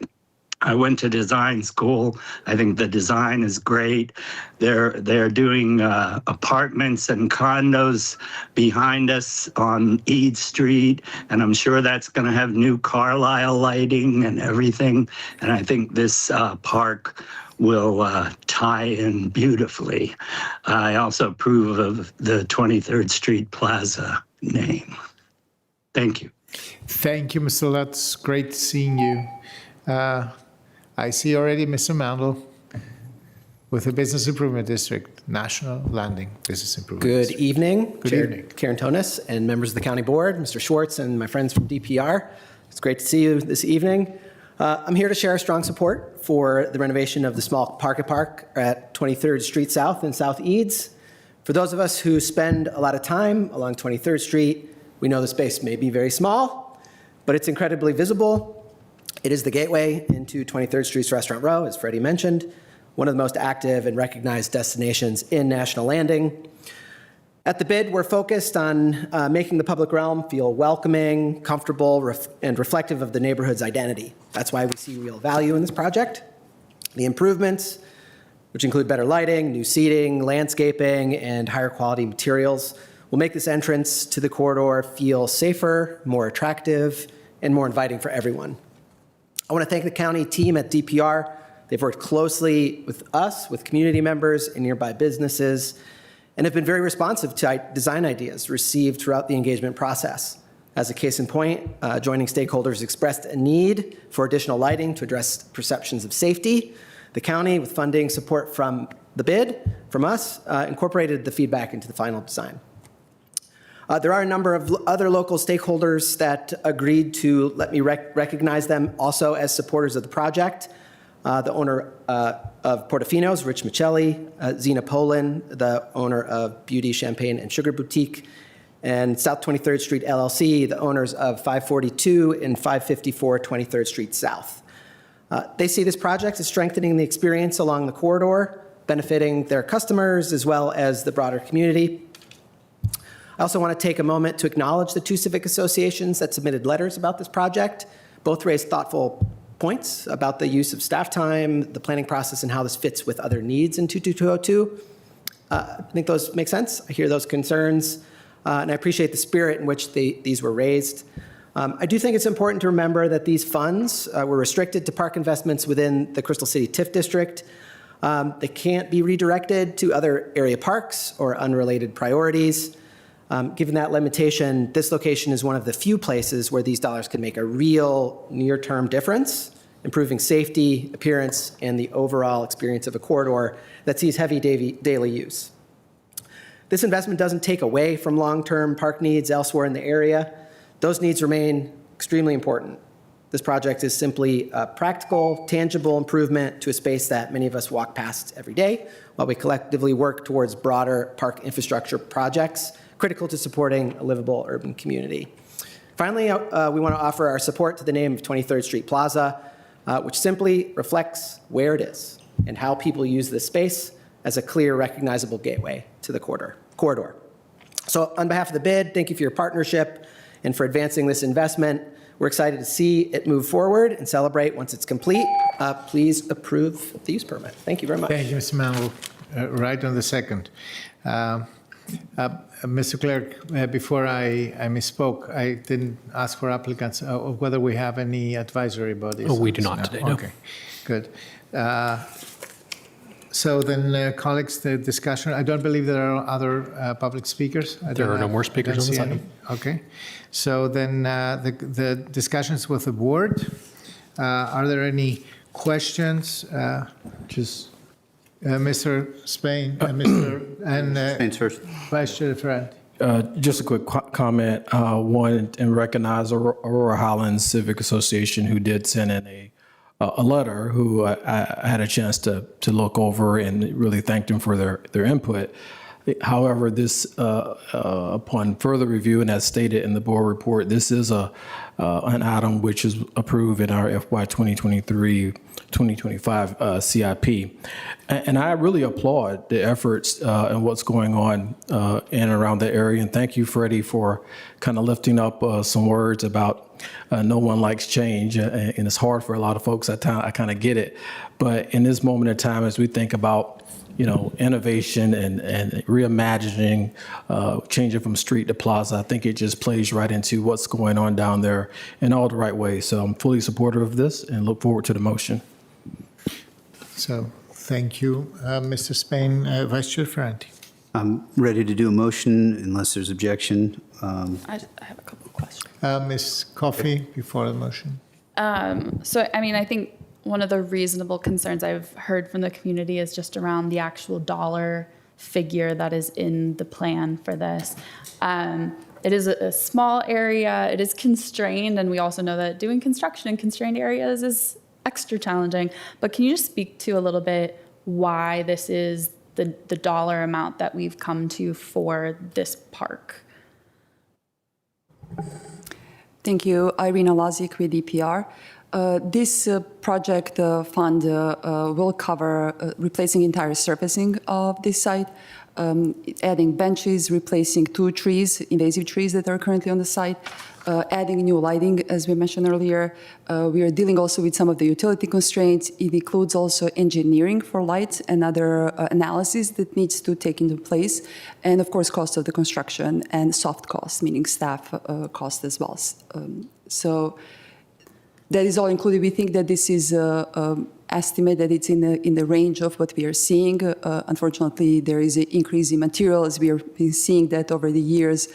I went to design school. I think the design is great. They're doing apartments and condos behind us on Eade Street, and I'm sure that's going to have new Carlisle lighting and everything. And I think this park will tie in beautifully. I also approve of the 23rd Street Plaza name. Thank you. Thank you, Mr. Lutz. Great seeing you. I see already Mr. Mandel with the Business Improvement District, National Landing Business Improvement Good District. evening, Good Chair evening. Karen Tonis and members of the County Board, Mr. Schwartz and my friends from DPR. It's great to see you this evening. I'm here to share strong support for the renovation of the small park at 23rd Street South in South Eads. For those of us who spend a lot of time along 23rd Street, we know the space may be very small, but it's incredibly visible. It is the gateway into 23rd Street's Restaurant Row, as Freddie mentioned, one of the most active and recognized destinations in National Landing. At the bid, we're focused on making the public realm feel welcoming, comfortable, and reflective of the neighborhood's identity. That's why we see real value in this project. The improvements, which include better lighting, new seating, landscaping, and higher quality materials, will make this entrance to the corridor feel safer, more attractive, and more inviting for everyone. I want to thank the county team at DPR. They've worked closely with us, with community members and nearby businesses, and have been very responsive to design ideas received throughout the engagement process. As a case in point, joining stakeholders expressed a need for additional lighting to address perceptions of safety. The county, with funding support from the bid, from us, incorporated the feedback into the final design. There are a number of other local stakeholders that agreed to let me recognize them also as supporters of the project. The owner of Portofino's, Rich Michelli, Zena Poland, the owner of Beauty, Champagne, and Sugar Boutique, and South 23rd Street LLC, the owners of 542 and 554 23rd Street South. They see this project as strengthening the experience along the corridor, benefiting their customers as well as the broader community. I also want to take a moment to acknowledge the two civic associations that submitted letters about this project. Both raised thoughtful points about the use of staff time, the planning process, and how this fits with other needs in 22202. I think those make sense. I hear those concerns, and I appreciate the spirit in which these were raised. I do think it's important to remember that these funds were restricted to park investments within the Crystal City TIF district. They can't be redirected to other area parks or unrelated priorities. Given that limitation, this location is one of the few places where these dollars can make a real near-term difference, improving safety, appearance, and the overall experience of a corridor that sees heavy daily use. This investment doesn't take away from long-term park needs elsewhere in the area. Those needs remain extremely important. This project is simply a practical, tangible improvement to a space that many of us walk past every day while we collectively work towards broader park infrastructure projects critical to supporting a livable urban community. Finally, we want to offer our support to the name of 23rd Street Plaza, which simply reflects where it is and how people use this space as a clear, recognizable gateway to the corridor. So on behalf of the bid, thank you for your partnership and for advancing this investment. We're excited to see it move forward and celebrate once it's complete. Please approve the use permit. Thank you very much. Thank you, Mr. Mandel. Right on the second. Mr. Clerk, before I misspoke, I didn't ask for applicants of whether we have any advisory bodies. Oh, we do not today, no. Okay, good. So then, colleagues, the discussion, I don't believe there are other public speakers. There are no more speakers on this item. Okay. So then the discussions with the board, are there any questions? Mr. Spain, Spain's first. Vice Chair Friend. Just a quick comment. One, and recognize Aurora Highlands Civic Association, who did send in a letter, who I had a chance to look over and really thanked them for their input. However, this, upon further review and as stated in the board report, this is an item which is approved in our FY 2023-2025 CIP. And I really applaud the efforts and what's going on in and around that area. And thank you, Freddie, for kind of lifting up some words about no one likes change. And it's hard for a lot of folks at times. I kind of get it. But in this moment in time, as we think about innovation and reimagining, changing from street to plaza, I think it just plays right into what's going on down there in all the right ways. So I'm fully supportive of this and look forward to the motion. So thank you, Mr. Spain. Vice Chair Ferranti. I'm ready to do a motion unless there's objection. I have a couple of questions. Ms. Coffey, before the motion. So, I mean, I think one of the reasonable concerns I've heard from the community is just around the actual dollar figure that is in the plan for this. It is a small area, it is constrained, and we also know that doing construction in constrained areas is extra challenging. But can you just speak to a little bit why this is the dollar amount that we've come to for this park? Thank you. Irina Lazik with DPR. This project fund will cover replacing entire surfacing of this site, adding benches, replacing 2 trees, invasive trees that are currently on the site, adding new lighting, as we mentioned earlier. We are dealing also with some of the utility constraints. It includes also engineering for lights and other analysis that needs to take into place, and of course, cost of the construction and soft costs, meaning staff cost as well. So that is all included. We think that this is estimate that it's in the range of what we are seeing. Unfortunately, there is an increase in materials. We are seeing that over the years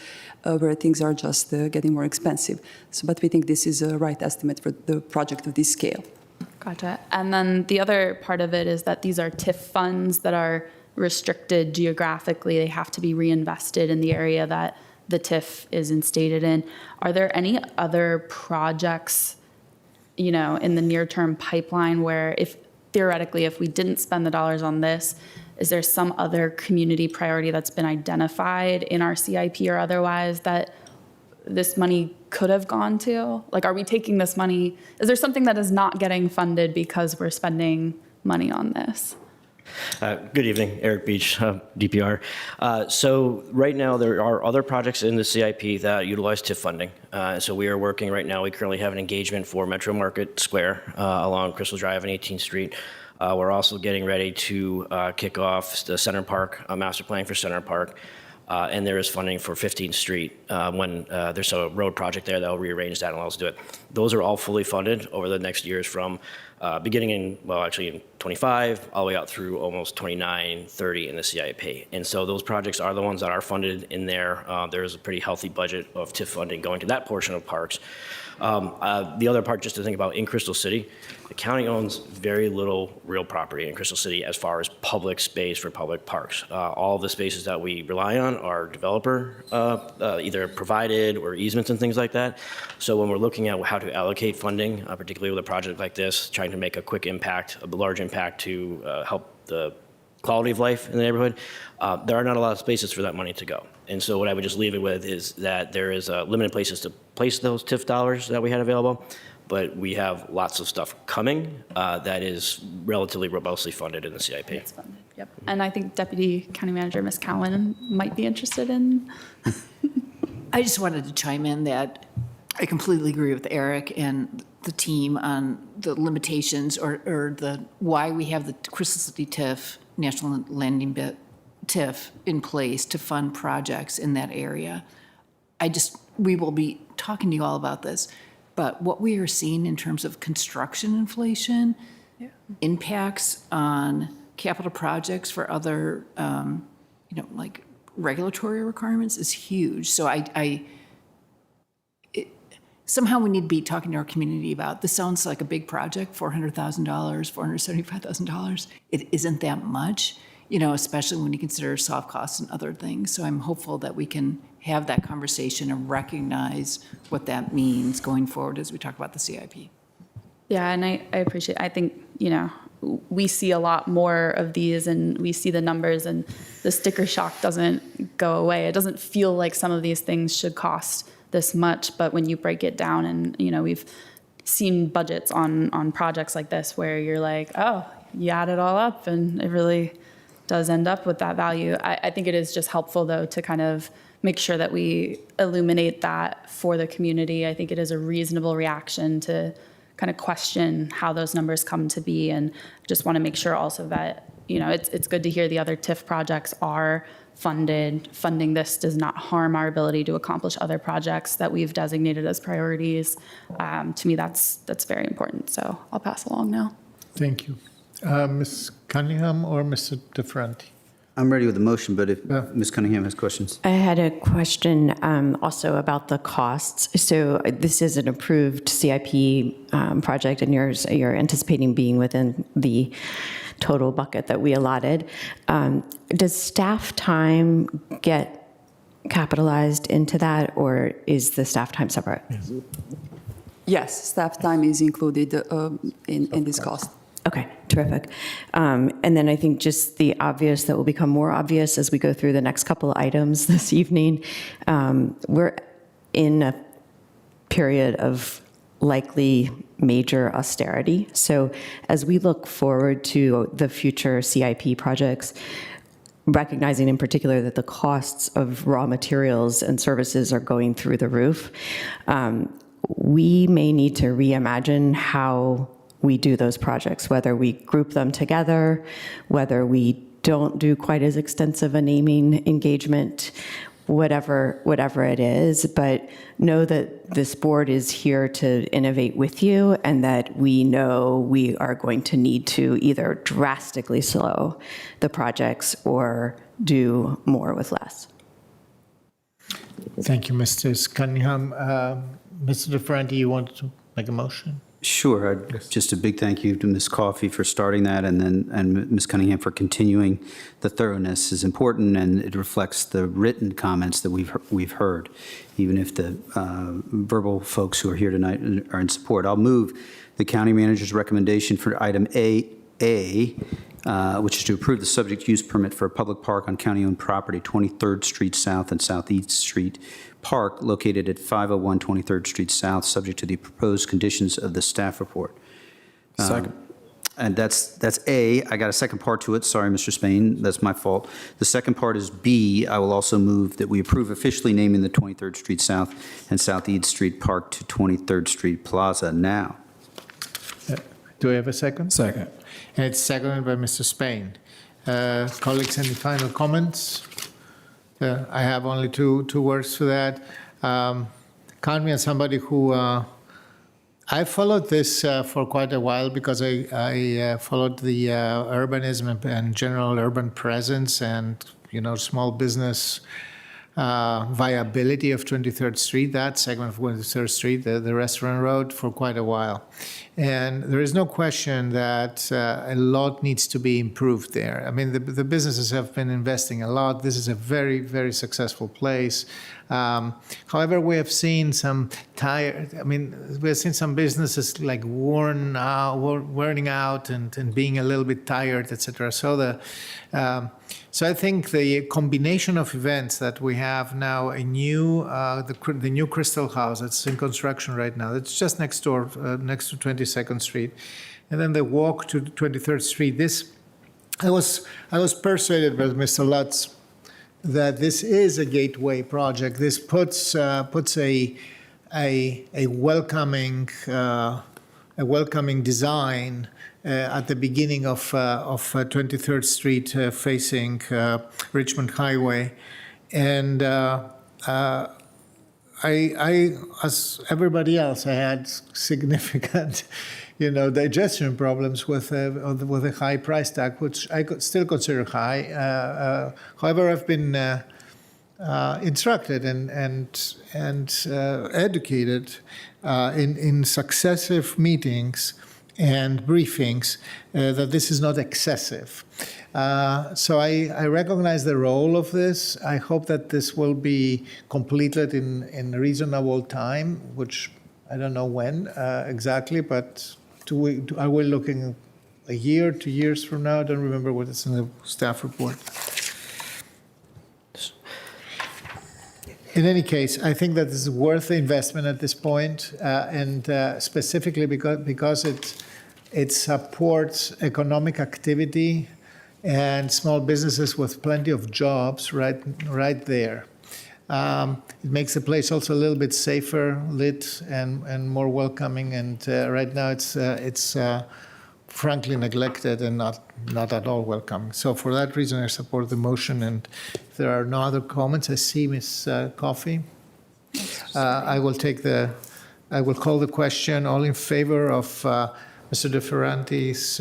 where things are just getting more expensive. So, but we think this is a right estimate for the project of this scale. Gotcha. And then the other part of it is that these are TIF funds that are restricted geographically. They have to be reinvested in the area that the TIF is instated in. Are there any other projects in the near-term pipeline where if theoretically, if we didn't spend the dollars on this, is there some other community priority that's been identified in our CIP or otherwise that this money could have gone to? Like, are we taking this money? Is there something that is not getting funded because we're spending money on this? Good evening, Eric Beach, DPR. So right now there are other projects in the CIP that utilize TIF funding. So we are working right now, we currently have an engagement for Metro Market Square along Crystal Drive and 18th Street. We're also getting ready to kick off the Center Park, master plan for Center Park. And there is funding for 15th Street when there's a road project there that will rearrange that and allow us to do it. Those are all fully funded over the next years from beginning in 25 all the way out through almost 29, 30 in the CIP. And so those projects are the ones that are funded in there. There is a pretty healthy budget of TIF funding going to that portion of parks. The other part, just to think about in Crystal City, the county owns very little real property in Crystal City as far as public space for public parks. All the spaces that we rely on are developer either provided or easements and things like that. So when we're looking at how to allocate funding, particularly with a project like this, trying to make a quick impact, a large impact to help the quality of life in the neighborhood, there are not a lot of spaces for that money to go. And so what I would just leave it with is that there is limited places to place those TIF dollars that we had available, but we have lots of stuff coming that is relatively robustly funded in the CIP. It's funded, yep. And I think Deputy County Manager Ms. Cowan might be interested in. I just wanted to chime in that I completely agree with Eric and the team on the limitations or the why we have the Crystal City TIF, National Landing Bit TIF in place to fund projects in that area. We will be talking to you all about this, but what we are seeing in terms of construction inflation, impacts on capital projects for other, like regulatory requirements is huge. So somehow we need to be talking to our community about, this sounds like a big project, $400,000, $475,000. It isn't that much, especially when you consider soft costs and other things. So I'm hopeful that we can have that conversation and recognize what that means going forward as we talk about the CIP. Yeah, and I appreciate, I think, we see a lot more of these and we see the numbers and the sticker shock doesn't go away. It doesn't feel like some of these things should cost this much, but when you break it down and, we've seen budgets on projects like this where you're like, oh, you add it all up and it really does end up with that value. I think it is just helpful though to kind of make sure that we illuminate that for the community. I think it is a reasonable reaction to kind of question how those numbers come to be, and just want to make sure also that, it's good to hear the other TIF projects are funded. Funding this does not harm our ability to accomplish other projects that we've designated as priorities. To me, that's very important. So I'll pass along now. Thank you. Ms. Cunningham or Mr. DeFranti? I'm ready with the motion, but if Ms. Cunningham has questions. I had a question also about the costs. So this is an approved CIP project, and you're anticipating being within the total bucket that we allotted. Does staff time get capitalized into that, or is the staff time separate? Yes, staff time is included in this cost. Okay, terrific. And then I think just the obvious that will become more obvious as we go through the next couple of items this evening. We're in a period of likely major austerity. So as we look forward to the future CIP projects, recognizing in particular that the costs of raw materials and services are going through the roof, we may need to reimagine how we do those projects, whether we group them together, whether we don't do quite as extensive a naming engagement, whatever it is. But know that this board is here to innovate with you, and that we know we are going to need to either drastically slow the projects or do more with less. Thank you, Mr. Cunningham. Mr. DeFranti, you want to make a motion? Sure. Just a big thank you to Ms. Coffey for starting that, and Ms. Cunningham for continuing. The thoroughness is important, and it reflects the written comments that we've heard, even if the verbal folks who are here tonight are in support. I'll move the county manager's recommendation for item A, which is to approve the subject use permit for a public park on county-owned property, 23rd Street South and Southeast Street Park, located at 501 23rd Street South, subject to the proposed conditions of the staff report. Second. And that's A. I got a second part to it. Sorry, Mr. Spain, that's my fault. The second part is B. I will also move that we approve officially naming the 23rd Street South and Southeast Street Park to 23rd Street Plaza now. Do I have a second? Second. And it's seconded by Mr. Spain. Colleagues, any final comments? I have only two words to that. Count me as somebody who I followed this for quite a while, because I followed the urbanism and general urban presence and small business viability of 23rd Street, that segment of 23rd Street, the restaurant road, for quite a while. And there is no question that a lot needs to be improved there. I mean, the businesses have been investing a lot. This is a very, very successful place. However, we have seen some we have seen some businesses like wearing out and being a little bit tired, etc. So I think the combination of events that we have now, the new Crystal House that's in construction right now, it's just next door, next to 22nd Street, and then the walk to 23rd Street. I was persuaded by Mr. Lutz that this is a gateway project. This puts a welcoming design at the beginning of 23rd Street facing Richmond Highway. And I, as everybody else, I had significant, digestion problems with a high price tag, which I could still consider high. However, I've been instructed and educated in successive meetings and briefings that this is not excessive. So I recognize the role of this. I hope that this will be completed in a reasonable time, which I don't know when exactly, but are we looking a year, 2 years from now. I don't remember what is in the staff report. In any case, I think that this is worth the investment at this point, and specifically because it supports economic activity and small businesses with plenty of jobs right there. It makes the place also a little bit safer lit and more welcoming. And right now it's frankly neglected and not at all welcoming. So for that reason, I support the motion. And if there are no other comments, I see Ms. Coffey. I will call the question. All in favor of Mr. De Ferranti's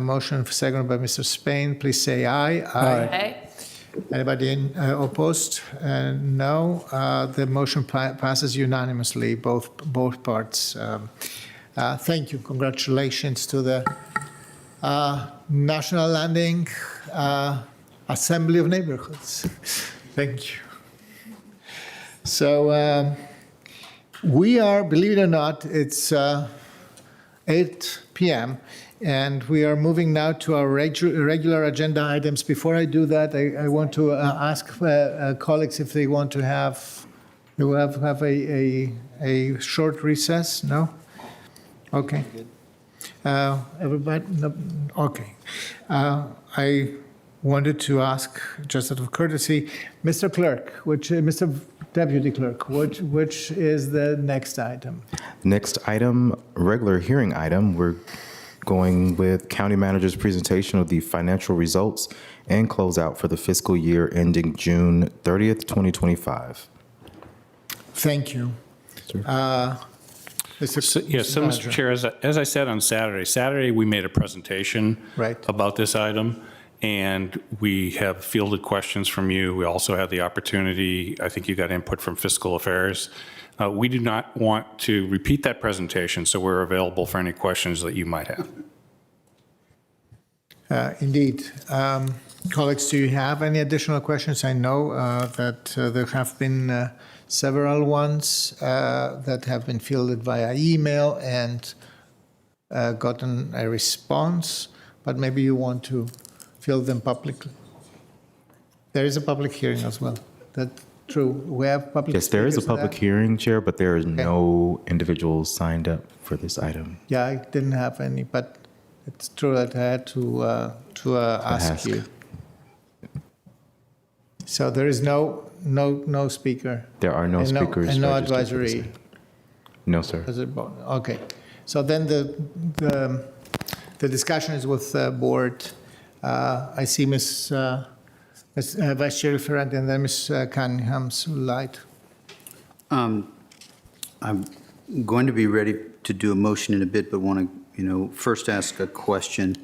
motion, seconded by Mr. Spain, please say aye. Aye. Anybody opposed? No. The motion passes unanimously, both parts. Thank you. Congratulations to the National Landing Assembly of Neighborhoods. Thank you. So we are, believe it or not, it's 8 p.m. And we are moving now to our regular agenda items. Before I do that, I want to ask colleagues if they want to have a short recess. No? Okay. Everybody? No? Okay. I wanted to ask, just out of courtesy, Mr. Clerk, Mr. Deputy Clerk, which is the next item? Next item, regular hearing item. We're going with County Manager's presentation of the financial results and closeout for the fiscal year ending June 30th, 2025. Thank you. Mr. Chair, as I said on Saturday we made a presentation about this item, and we have fielded questions from you. We also had the opportunity, I think you got input from Fiscal Affairs. We do not want to repeat that presentation, so we're available for any questions that you might have. Indeed. Colleagues, do you have any additional questions? I know that there have been several ones that have been fielded via email and gotten a response, but maybe you want to field them publicly. There is a public hearing as well. That's true. We have public. Yes, there is a public hearing, Chair, but there is no individuals signed up for this item. Yeah, I didn't have any, but it's true that I had to ask you. So there is no speaker. There are no speakers. And no registered for this advisory. item. No, sir. Okay. So then the discussion is with the board. I see Ms. Vice Chair Ferranti and then Ms. Cunningham's light. I'm going to be ready to do a motion in a bit, but want to, first ask a question.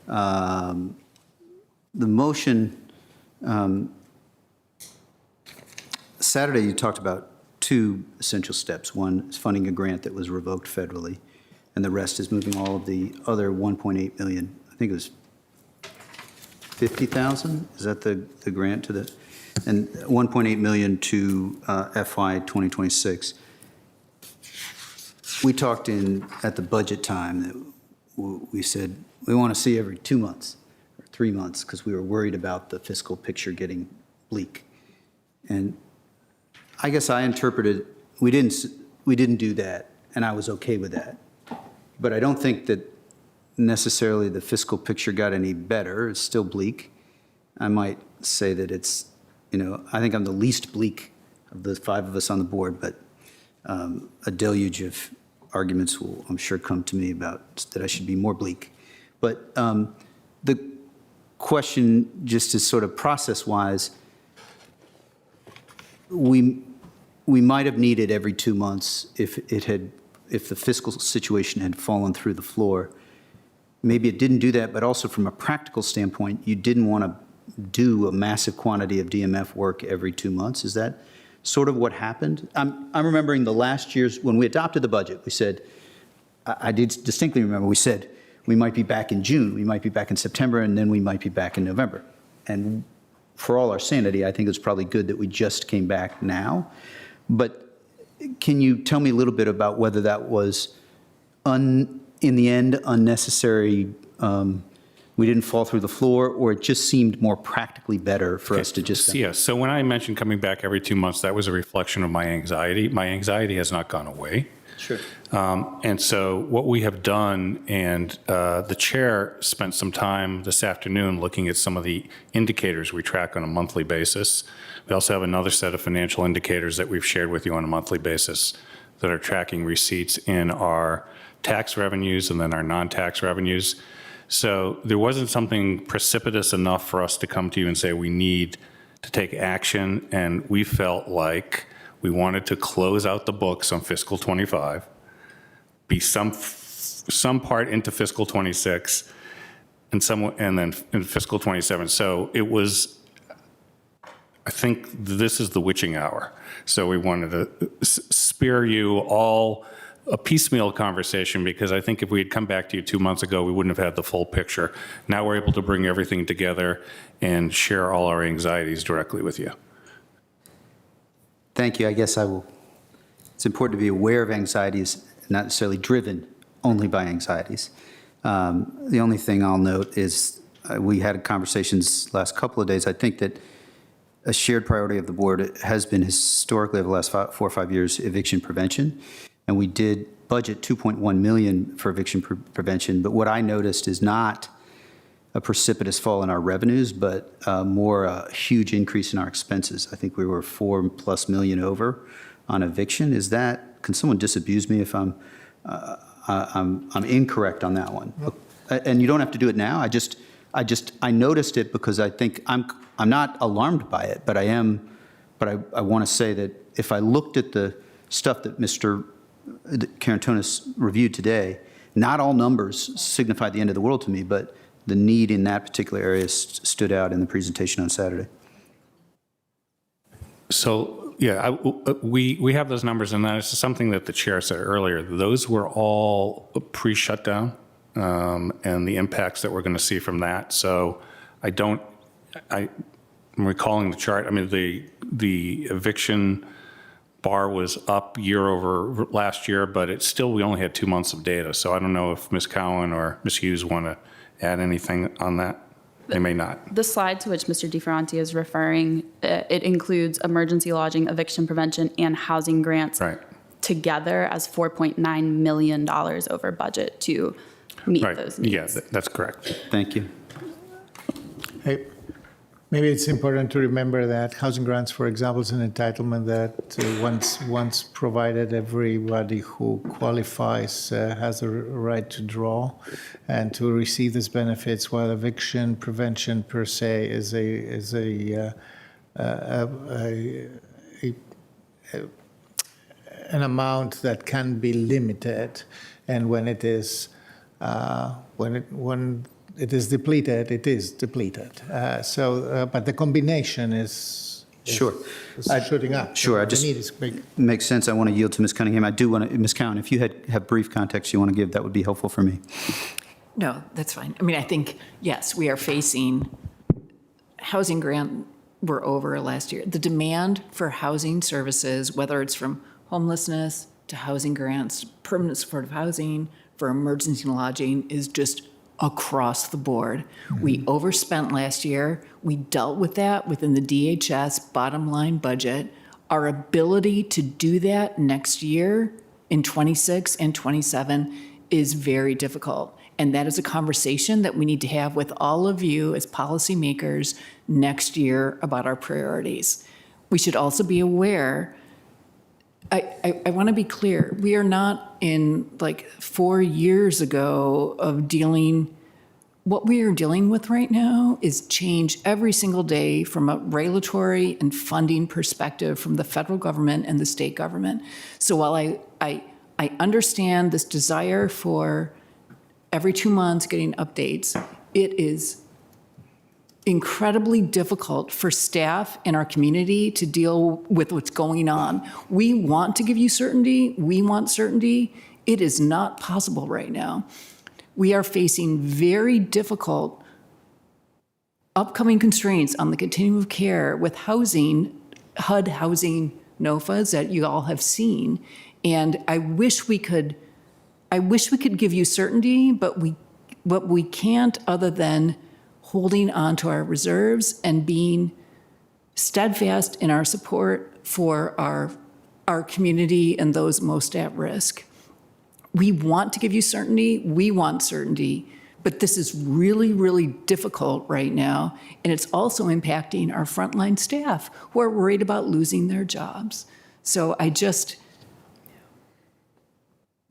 The motion, Saturday you talked about two essential steps. One is funding a grant that was revoked federally, and the rest is moving all of the other 1.8 million. I think it was 50,000. Is that the grant to the, and 1.8 million to FY 2026. We talked at the budget time that we said we want to see every 2 months or 3 months because we were worried about the fiscal picture getting bleak. And I guess I interpreted we didn't do that, and I was okay with that. But I don't think that necessarily the fiscal picture got any better. It's still bleak. I might say that it's, I think I'm the least bleak of the five of us on the board, but a deluge of arguments will, I'm sure, come to me about that I should be more bleak. But the question, just as sort of process-wise, we might have needed every 2 months if the fiscal situation had fallen through the floor. Maybe it didn't do that, but also from a practical standpoint, you didn't want to do a massive quantity of DMF work every 2 months. Is that sort of what happened? I'm remembering the last year's, when we adopted the budget, we said, I did distinctly remember, we said, we might be back in June, we might be back in September, and then we might be back in November. And for all our sanity, I think it's probably good that we just came back now. But can you tell me a little bit about whether that was, in the end, unnecessary we didn't fall through the floor, or it just seemed more practically better for us to just. Yeah, so when I mentioned coming back every 2 months, that was a reflection of my anxiety. My anxiety has not gone away. Sure. And so what we have done, and the chair spent some time this afternoon looking at some of the indicators we track on a monthly basis. We also have another set of financial indicators that we've shared with you on a monthly basis that are tracking receipts in our tax revenues and then our non-tax revenues. So there wasn't something precipitous enough for us to come to you and say we need to take action, and we felt like we wanted to close out the books on fiscal 25, be some part into fiscal 26, and then in fiscal 27. So it was, I think this is the witching hour. So we wanted to spare you all a piecemeal conversation, because I think if we had come back to you 2 months ago, we wouldn't have had the full picture. Now we're able to bring everything together and share all our anxieties directly with you. Thank you. I guess I will. It's important to be aware of anxieties, not necessarily driven only by anxieties. The only thing I'll note is we had conversations last couple of days. I think that a shared priority of the board has been historically over the last 4 or 5 years eviction prevention. And we did budget $2.1 million for eviction prevention. But what I noticed is not a precipitous fall in our revenues, but more a huge increase in our expenses. I think we were $4+ million over on eviction. Is that, can someone disabuse me if I'm incorrect on that one? And you don't have to do it now. I noticed it because I think I'm not alarmed by it, but I am. But I want to say that if I looked at the stuff that Mr. Carantonis reviewed today, not all numbers signify the end of the world to me, but the need in that particular area stood out in the presentation on Saturday. So, yeah, we have those numbers, and that is something that the chair said earlier. Those were all pre-shutdown, and the impacts that we're going to see from that. So I'm recalling the chart. I mean, the eviction bar was up year over last year, but it's still, we only had 2 months of data. So I don't know if Ms. Cowan or Ms. Hughes want to add anything on that. They may not. The slide to which Mr. DiFerranti is referring, it includes emergency lodging, eviction prevention, and housing grants together as $4.9 million over budget to meet those needs. Yeah, that's correct. Thank you. Hey, maybe it's important to remember that housing grants, for example, is an entitlement that once provided, everybody who qualifies has a right to draw and to receive these benefits, while eviction prevention per se is an amount that can be limited, and when it is when it is depleted, it is depleted. But the combination is shooting up. Sure, The need is big. Makes sense. I want to yield to Ms. Cunningham. I do want to, Ms. Cowan, if you have brief context you want to give, that would be helpful for me. No, that's fine. I mean, I think, yes, we are facing housing grant were over last year. The demand for housing services, whether it's from homelessness to housing grants, permanent supportive housing, for emergency lodging, is just across the board. We overspent last year. We dealt with that within the DHS bottom line budget. Our ability to do that next year in 26 and 27 is very difficult. And that is a conversation that we need to have with all of you as policymakers next year about our priorities. We should also be aware, I want to be clear, we are not in like 4 years ago of dealing. What we are dealing with right now is change every single day from a regulatory and funding perspective from the federal government and the state government. So while I understand this desire for every 2 months getting updates, it is incredibly difficult for staff in our community to deal with what's going on. We want to give you certainty. We want certainty. It is not possible right now. We are facing very difficult upcoming constraints on the continuum of care with housing, HUD housing NOFAs that you all have seen. And I wish we could give you certainty, but but we can't other than holding on to our reserves and being steadfast in our support for our community and those most at risk. We want to give you certainty. We want certainty. But this is really, really difficult right now. And it's also impacting our frontline staff who are worried about losing their jobs. So I just,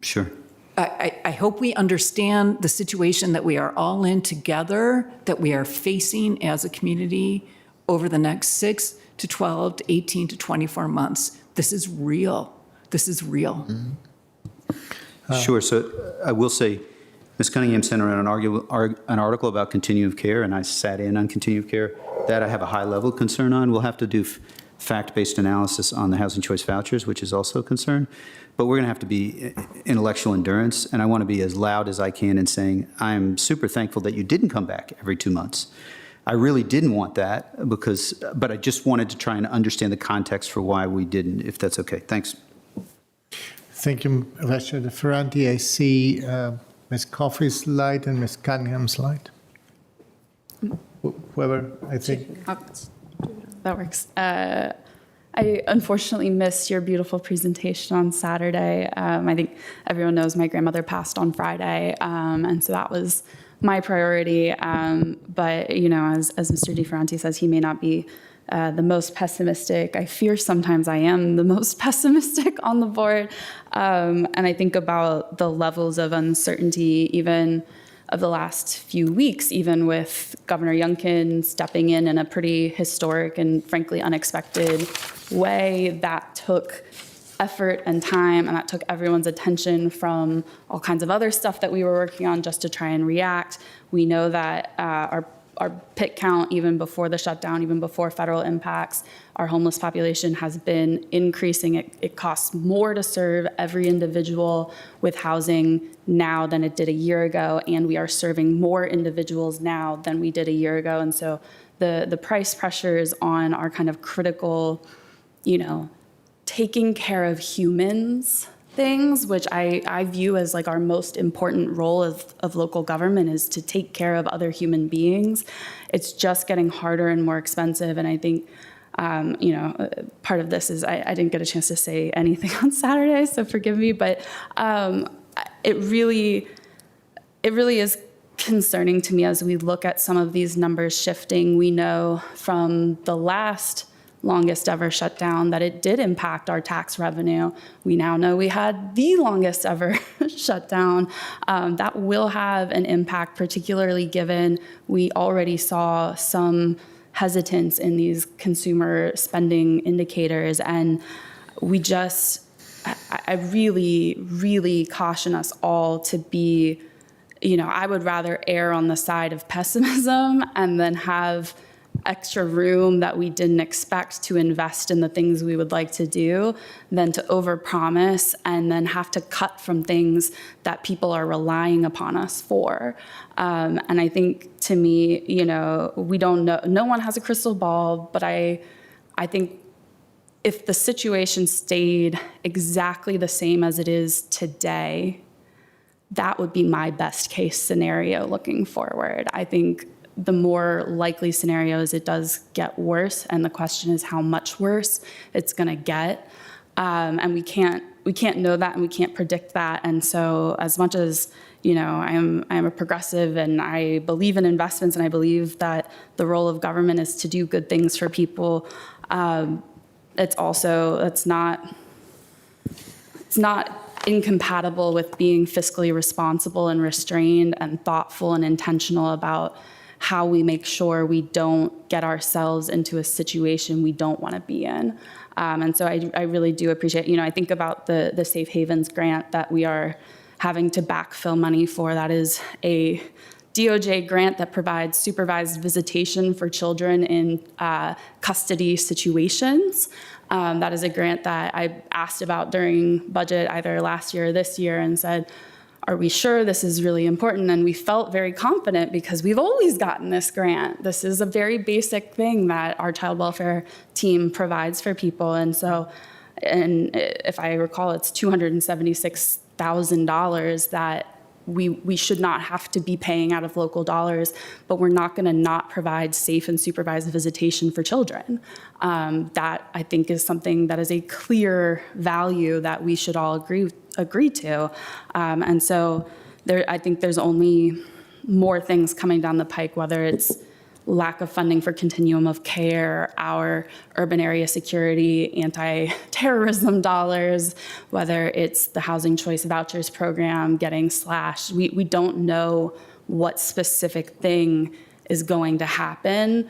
Sure. I hope we understand the situation that we are all in together, that we are facing as a community over the next 6 to 12 to 18 to 24 months. This is real. This is real. Sure. So I will say, Ms. Cunningham sent around an article about continuum of care, and I sat in on continuum of care. That I have a high-level concern on. We'll have to do fact-based analysis on the housing choice vouchers, which is also a concern. But we're going to have to be intellectual endurance, and I want to be as loud as I can in saying I'm super thankful that you didn't come back every 2 months. I really didn't want that, but I just wanted to try and understand the context for why we didn't, if that's okay. Thanks. Thank you, Vice Chair Ferranti. I see Ms. Coffey's light and Ms. Cunningham's light. Whoever, I think. That works. I unfortunately missed your beautiful presentation on Saturday. I think everyone knows my grandmother passed on Friday, and so that was my priority. But, you know, as Mr. DiFerranti says, he may not be the most pessimistic. I fear sometimes I am the most pessimistic on the board. And I think about the levels of uncertainty, even of the last few weeks, even with Governor Youngkin stepping in a pretty historic and frankly unexpected way that took effort and time, and that took everyone's attention from all kinds of other stuff that we were working on just to try and react. We know that our PIT count, even before the shutdown, even before federal impacts, our homeless population has been increasing. It costs more to serve every individual with housing now than it did a year ago, and we are serving more individuals now than we did a year ago. And so the price pressures on our kind of critical, you know, taking care of humans things, which I view as like our most important role of local government, is to take care of other human beings. It's just getting harder and more expensive. And I think, you know, part of this is I didn't get a chance to say anything on Saturday, so forgive me, but it really is concerning to me as we look at some of these numbers shifting. We know from the last longest ever shutdown that it did impact our tax revenue. We now know we had the longest ever shutdown. That will have an impact, particularly given we already saw some hesitance in these consumer spending indicators. And we just, I really, really caution us all to be, you know, I would rather err on the side of pessimism and then have extra room that we didn't expect to invest in the things we would like to do than to overpromise and then have to cut from things that people are relying upon us for. And I think, to me, you know, we don't know, no one has a crystal ball, but I think if the situation stayed exactly the same as it is today, that would be my best case scenario looking forward. I think the more likely scenario is it does get worse, and the question is how much worse it's going to get. And we can't know that, and we can't predict that. And so, as much as, you know, I am a progressive and I believe in investments and I believe that the role of government is to do good things for people, it's not incompatible with being fiscally responsible and restrained and thoughtful and intentional about how we make sure we don't get ourselves into a situation we don't want to be in. And so I really do appreciate, you know, I think about the Safe Havens grant that we are having to backfill money for. That is a DOJ grant that provides supervised visitation for children in custody situations. That is a grant that I asked about during budget either last year or this year and said, are we sure this is really important? And we felt very confident because we've always gotten this grant. This is a very basic thing that our child welfare team provides for people. And so, and if I recall, it's $276,000 that we should not have to be paying out of local dollars, but we're not going to not provide safe and supervised visitation for children. That I think is something that is a clear value that we should all agree to. And so I think there's only more things coming down the pike, whether it's lack of funding for continuum of care, our urban area security, anti-terrorism dollars, whether it's the housing choice vouchers program getting slashed. We don't know what specific thing is going to happen,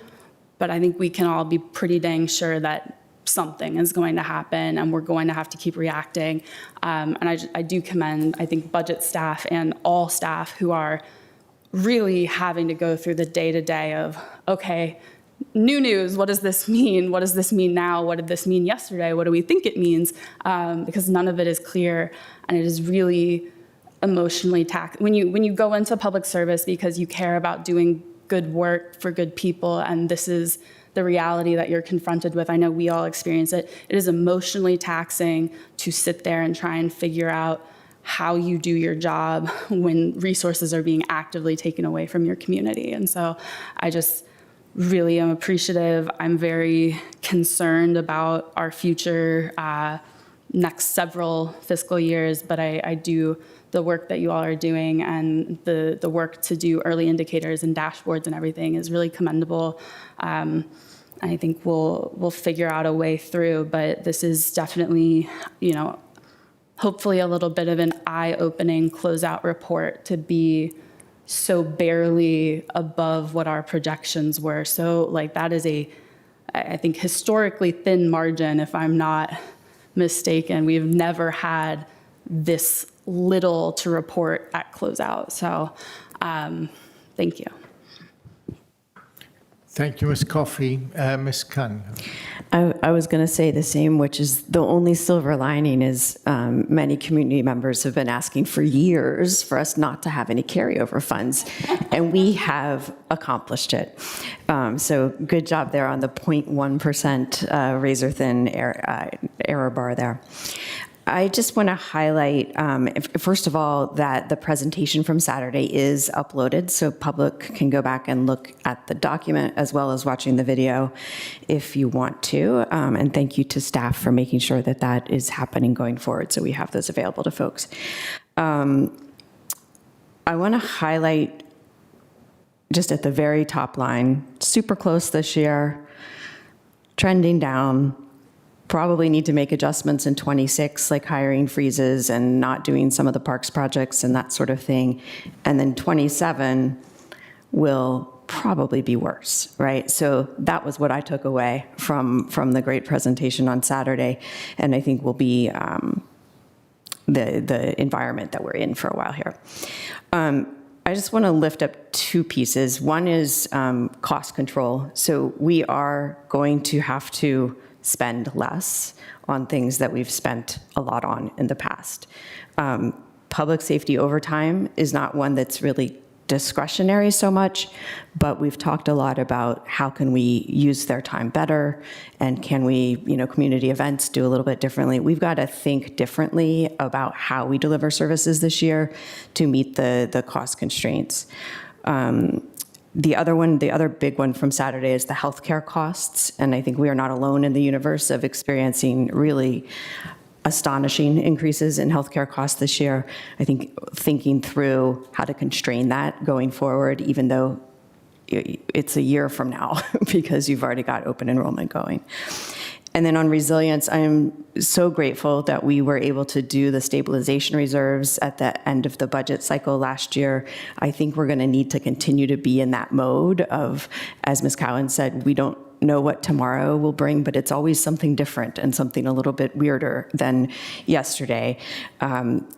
but I think we can all be pretty dang sure that something is going to happen and we're going to have to keep reacting. And I do commend, I think, budget staff and all staff who are really having to go through the day-to-day of, okay, new news, what does this mean? What does this mean now? What did this mean yesterday? What do we think it means? Because none of it is clear, and it is really emotionally taxing. When you go into public service because you care about doing good work for good people, and this is the reality that you're confronted with, I know we all experience it, it is emotionally taxing to sit there and try and figure out how you do your job when resources are being actively taken away from your community. And so I just really am appreciative. I'm very concerned about our future next several fiscal years, but I do the work that you all are doing, and the work to do early indicators and dashboards and everything is really commendable. I think we'll figure out a way through, but this is definitely, hopefully a little bit of an eye-opening closeout report to be so barely above what our projections were. So that is I think, historically thin margin, if I'm not mistaken. We've never had this little to report at closeout. So thank you. Thank you, Ms. Coffey. Ms. Khan. I was going to say the same, which is the only silver lining is many community members have been asking for years for us not to have any carryover funds, and we have accomplished it. So good job there on the 0.1% razor-thin error bar there. I just want to highlight, first of all, that the presentation from Saturday is uploaded, so public can go back and look at the document as well as watching the video if you want to. And thank you to staff for making sure that that is happening going forward, so we have those available to folks. I want to highlight just at the very top line, super close this year, trending down. Probably need to make adjustments in 26, like hiring freezes and not doing some of the parks projects and that sort of thing. And then 27 will probably be worse, right? So that was what I took away from the great presentation on Saturday, and I think will be the environment that we're in for a while here. I just want to lift up two pieces. One is cost control. So we are going to have to spend less on things that we've spent a lot on in the past. Public safety overtime is not one that's really discretionary so much, but we've talked a lot about how can we use their time better, and can we, community events do a little bit differently. We've got to think differently about how we deliver services this year to meet the cost constraints. The other big one from Saturday is the healthcare costs, and I think we are not alone in the universe of experiencing really astonishing increases in healthcare costs this year. I think thinking through how to constrain that going forward, even though it's a year from now because you've already got open enrollment going. And then on resilience, I am so grateful that we were able to do the stabilization reserves at the end of the budget cycle last year. I think we're going to need to continue to be in that mode of, as Ms. Cowan said, we don't know what tomorrow will bring, but it's always something different and something a little bit weirder than yesterday.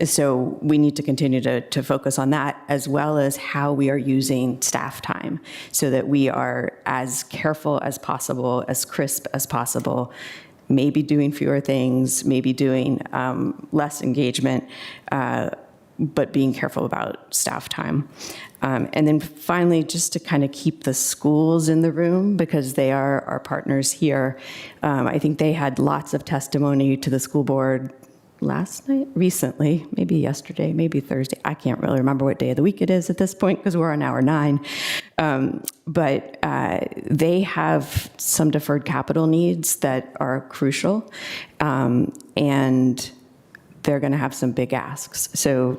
So we need to continue to focus on that, as well as how we are using staff time so that we are as careful as possible, as crisp as possible, maybe doing fewer things, maybe doing less engagement, but being careful about staff time. And then finally, just to kind of keep the schools in the room, because they are our partners here. I think they had lots of testimony to the school board last night, recently, maybe yesterday, maybe Thursday. I can't really remember what day of the week it is at this point because we're on hour 9. But they have some deferred capital needs that are crucial, and they're going to have some big asks. So,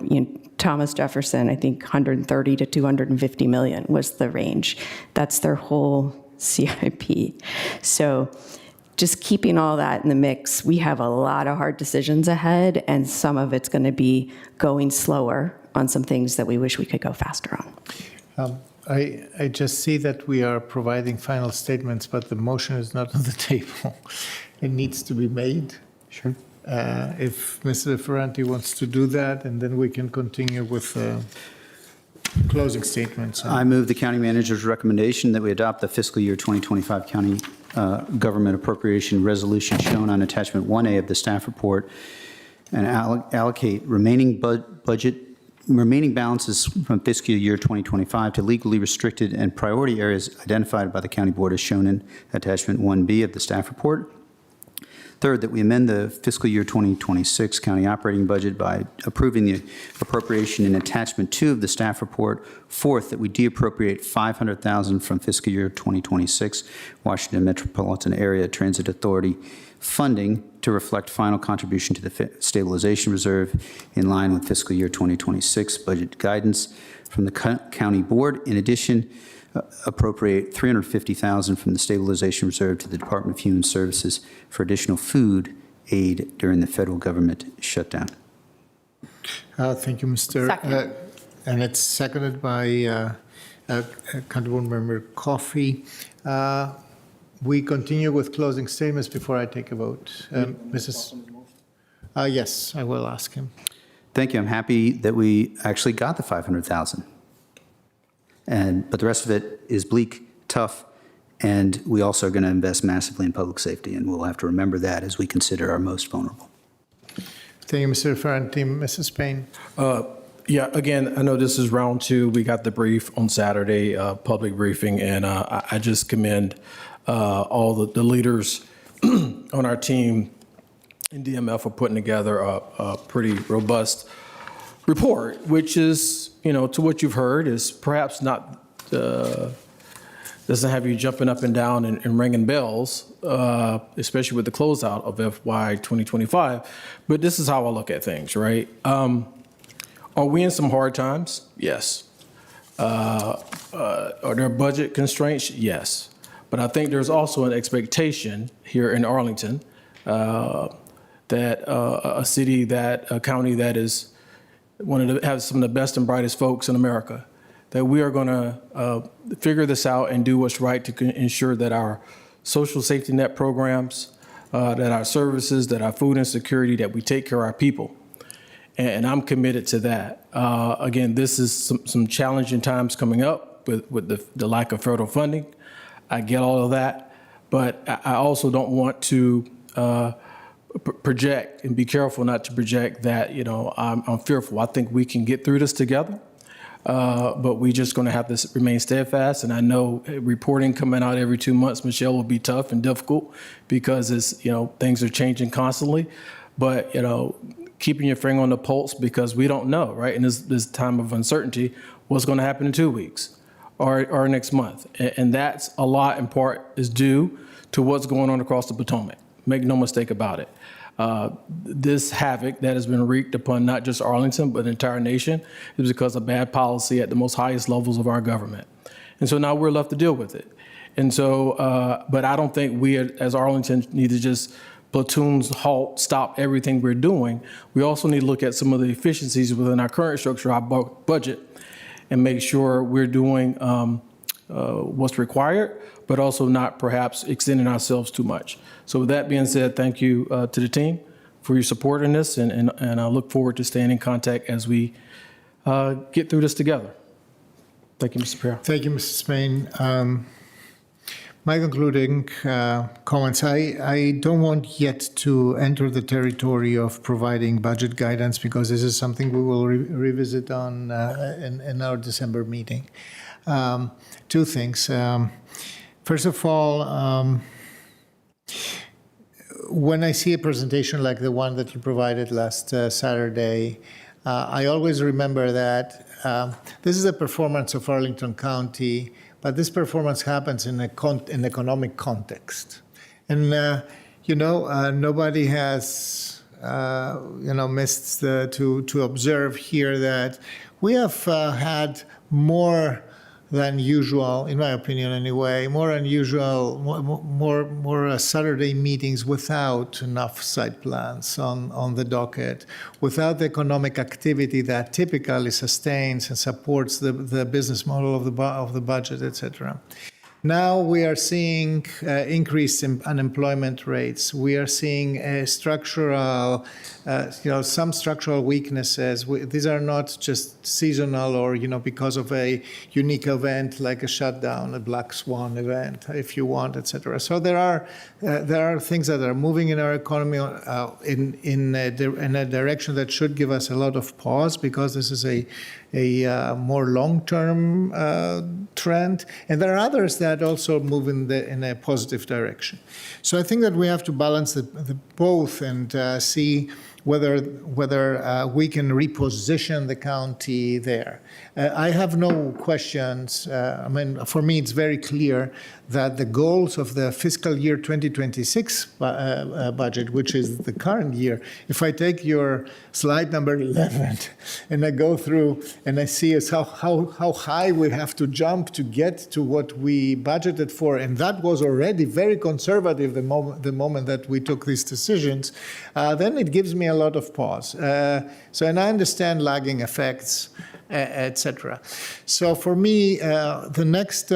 Thomas Jefferson, I think 130 to 250 million was the range. That's their whole CIP. So just keeping all that in the mix, we have a lot of hard decisions ahead, and some of it's going to be going slower on some things that we wish we could go faster on. I just see that we are providing final statements, but the motion is not on the table. It needs to be made. Sure. If Mr. Ferranti wants to do that, and then we can continue with closing statements. I move the county manager's recommendation that we adopt the fiscal year 2025 county government appropriation resolution shown on attachment 1A of the staff report and allocate remaining balances from fiscal year 2025 to legally restricted and priority areas identified by the county board as shown in attachment 1B of the staff report. Third, that we amend the fiscal year 2026 county operating budget by approving the appropriation in attachment 2 of the staff report. Fourth, that we deappropriate $500,000 from fiscal year 2026 Washington Metropolitan Area Transit Authority funding to reflect final contribution to the stabilization reserve in line with fiscal year 2026 budget guidance from the county board. In addition, appropriate $350,000 from the stabilization reserve to the Department of Human Services for additional food aid during the federal government shutdown. Thank you, Mr. Second. And it's seconded by Councilwoman Member Coffey. We continue with closing statements before I take a vote. Mrs. Yes, I will ask him. Thank you. I'm happy that we actually got the $500,000. But the rest of it is bleak, tough, and we also are going to invest massively in public safety, and we'll have to remember that as we consider our most vulnerable. Thank you, Mr. Ferranti. Mrs. Payne. Yeah, again, I know this is round 2. We got the brief on Saturday, public briefing, and I just commend all the leaders on our team in DMF for putting together a pretty robust report, which is, to what you've heard, is perhaps not, doesn't have you jumping up and down and ringing bells, especially with the closeout of FY 2025. But this is how I look at things, right? Are we in some hard times? Yes. Are there budget constraints? Yes. But I think there's also an expectation here in Arlington that a county that is have some of the best and brightest folks in America, that we are going to figure this out and do what's right to ensure that our social safety net programs, that our services, that our food insecurity, that we take care of our people. And I'm committed to that. Again, this is some challenging times coming up with the lack of federal funding. I get all of that, but I also don't want to project, and be careful not to project that, I'm fearful. I think we can get through this together, but we're just going to have to remain steadfast. And I know reporting coming out every 2 months, Michelle, will be tough and difficult because things are changing constantly. But, keeping your finger on the pulse, because we don't know, right? In this time of uncertainty, what's going to happen in 2 weeks or next month. And that's a lot in part is due to what's going on across the Potomac. Make no mistake about it. This havoc that has been wreaked upon not just Arlington, but the entire nation is because of bad policy at the most highest levels of our government. And so now we're left to deal with it. And so, but I don't think we as Arlington need to just platoons halt, stop everything we're doing. We also need to look at some of the efficiencies within our current structure, our budget, and make sure we're doing what's required, but also not perhaps extending ourselves too much. So with that being said, thank you to the team for your support in this, and I look forward to staying in contact as we get through this together. Thank you, Mr. Perry. Thank you, Mrs. Payne. My concluding comments, I don't want yet to enter the territory of providing budget guidance because this is something we will revisit on in our December meeting. 2 things. First of all, when I see a presentation like the one that you provided last Saturday, I always remember that this is a performance of Arlington County, but this performance happens in an economic context. And, nobody has, missed to observe here that we have had more than usual, in my opinion anyway, more unusual, more Saturday meetings without enough site plans on the docket, without the economic activity that typically sustains and supports the business model of the budget, etc. Now we are seeing increase in unemployment rates. We are seeing a structural, some structural weaknesses. These are not just seasonal or, because of a unique event like a shutdown, a black swan event, if you want, etc. So there are things that are moving in our economy in a direction that should give us a lot of pause, because this is a more long-term trend, and there are others that also move in a positive direction. So I think that we have to balance the both and see whether we can reposition the county there. I have no questions. For me, it's very clear that the goals of the fiscal year 2026 budget, which is the current year, if I take your slide number 11 and I go through and I see how high we have to jump to get to what we budgeted for, and that was already very conservative the moment that we took these decisions, then it gives me a lot of pause. And I understand lagging effects, etc. So for me, the next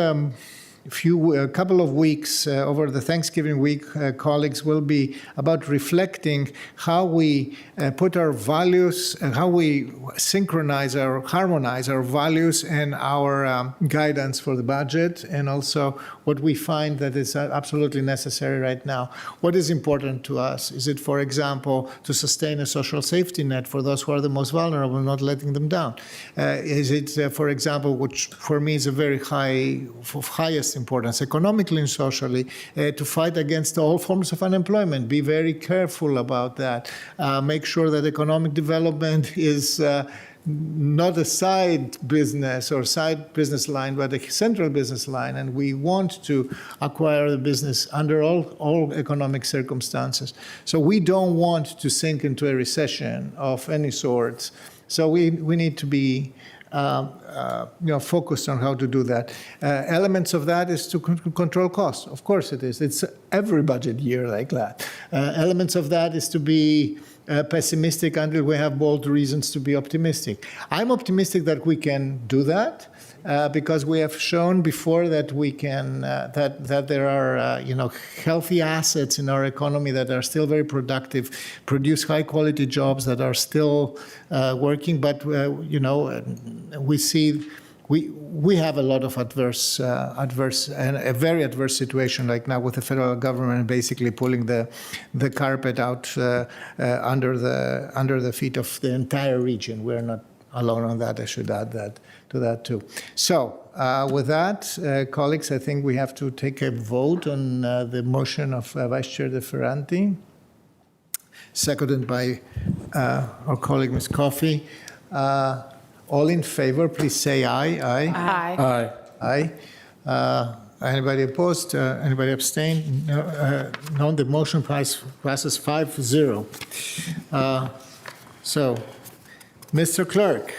couple of weeks over the Thanksgiving week, colleagues, will be about reflecting how we put our values and how we harmonize our values and our guidance for the budget, and also what we find that is absolutely necessary right now. What is important to us? Is it, for example, to sustain a social safety net for those who are the most vulnerable, not letting them down? Is it, for example, which for me is a very highest importance, economically and socially, to fight against all forms of unemployment? Be very careful about that. Make sure that economic development is not a side business or side business line, but a central business line. And we want to acquire the business under all economic circumstances. So we don't want to sink into a recession of any sorts. So we need to be focused on how to do that. Elements of that is to control costs. Of course it is. It's every budget year like that. Elements of that is to be pessimistic until we have bold reasons to be optimistic. I'm optimistic that we can do that because we have shown before that we can that there are healthy assets in our economy that are still very productive, produce high quality jobs that are still working. But we see. We have a lot of adverse and a very adverse situation like now with the federal government basically pulling the carpet out under the feet of the entire region. We're not alone on that. I should add that to that too. So with that, colleagues, I think we have to take a vote on the motion of Vice Chair De Ferranti, seconded by our colleague Ms. Coffey. All in favor, please say aye. Aye. Aye. Aye. Anybody opposed? Anybody abstain? No, the motion passes 5-0. So, Mr. Clerk,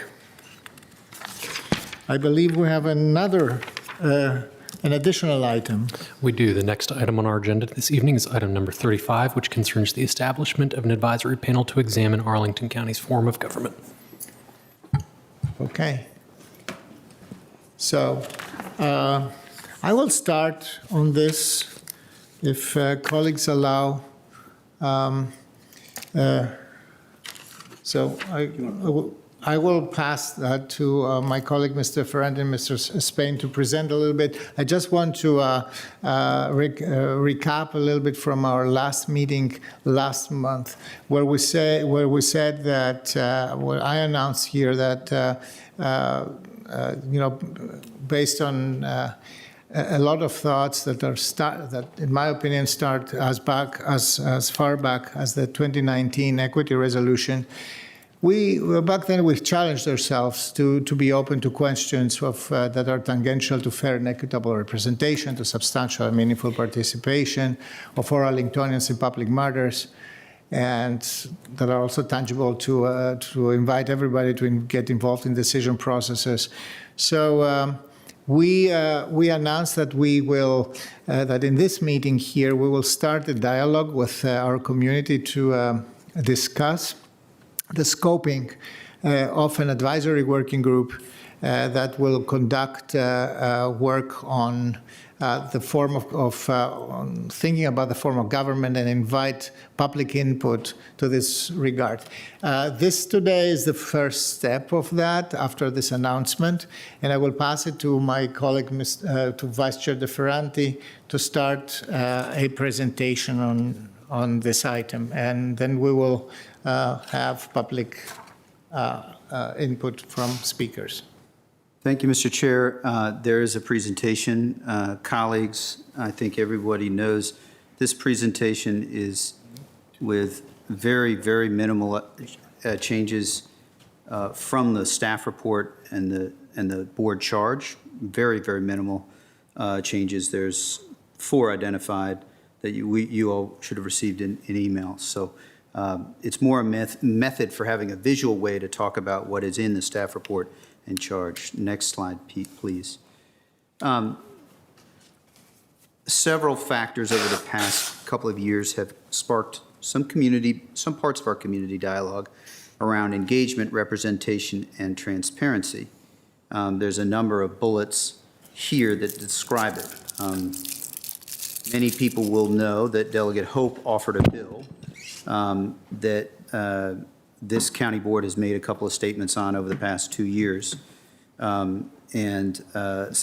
I believe we have an additional item. We do. The next item on our agenda this evening is item number 35, which concerns the establishment of an advisory panel to examine Arlington County's form of government. Okay. So I will start on this, if colleagues allow. So I will pass that to my colleague, Mr. Ferrand and Mr. Spain, to present a little bit. I just want to recap a little bit from our last meeting last month, where we said that I announced here that based on a lot of thoughts that that, in my opinion, start as far back as the 2019 equity resolution. Back then we challenged ourselves to be open to questions that are tangential to fair and equitable representation, to substantial and meaningful participation of all Arlingtonians in public matters, and that are also tangible to invite everybody to get involved in decision processes. So we announced that we will, that in this meeting here, we will start a dialogue with our community to discuss the scoping of an advisory working group that will conduct work on the form on thinking about the form of government and invite public input to this regard. This today is the first step of that after this announcement, and I will pass it to my colleague, to Vice Chair De Ferranti, to start a presentation on this item, and then we will have public input from speakers. Thank you, Mr. Chair. There is a presentation. Colleagues, I think everybody knows this presentation is with very, very minimal changes from the staff report and the board charge. Very, very minimal changes. There's 4 identified that you all should have received in email. So it's more a method for having a visual way to talk about what is in the staff report and charge. Next slide, Pete, please. Several factors over the past couple of years have sparked some parts of our community dialogue around engagement, representation, and transparency. There's a number of bullets here that describe it. Many people will know that Delegate Hope offered a bill that this county board has made a couple of statements on over the past 2 years. So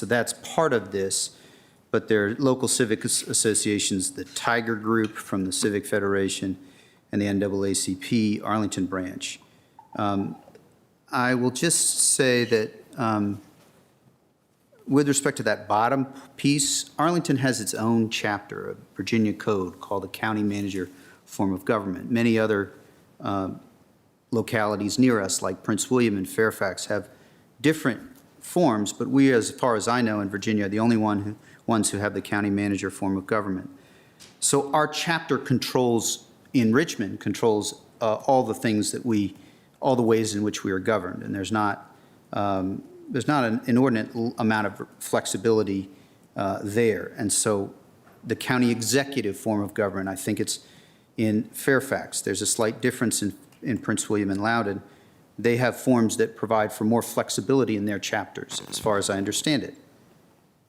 that's part of this, but there are local civic associations, the Tiger Group from the Civic Federation and the NAACP Arlington branch. I will just say that with respect to that bottom piece, Arlington has its own chapter of Virginia code called the County Manager form of government. Many other localities near us, like Prince William and Fairfax, have different forms, but we, as far as I know, in Virginia, are the only ones who have the county manager form of government. So our chapter in Richmond controls all the things all the ways in which we are governed, and there's not an inordinate amount of flexibility there. And so the county executive form of government, I think it's in Fairfax. There's a slight difference in Prince William and Loudoun. They have forms that provide for more flexibility in their chapters, as far as I understand it.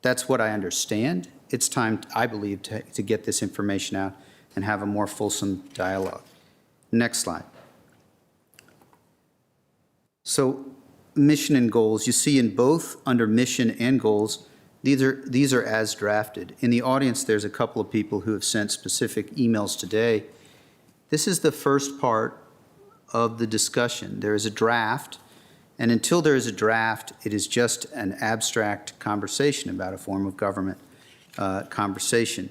That's what I understand. It's time, I believe, to get this information out and have a more fulsome dialogue. Next slide. So mission and goals, you see in both under mission and goals, these are as drafted. In the audience, there's a couple of people who have sent specific emails today. This is the first part of the discussion. There is a draft, and until there is a draft, it is just an abstract conversation about a form of government conversation.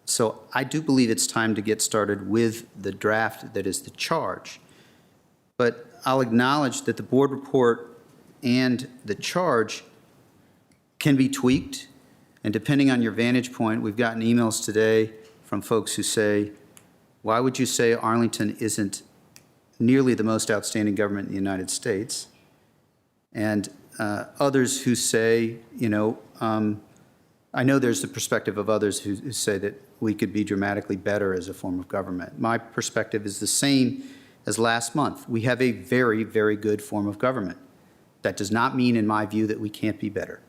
So I do believe it's time to get started with the draft that is the charge. But I'll acknowledge that the board report and the charge can be tweaked, and depending on your vantage point, we've gotten emails today from folks who say, why would you say Arlington isn't nearly the most outstanding government in the United States? And others who say, I know there's the perspective of others who say that we could be dramatically better as a form of government. My perspective is the same as last month. We have a very, very good form of government. That does not mean, in my view, that we can't be better.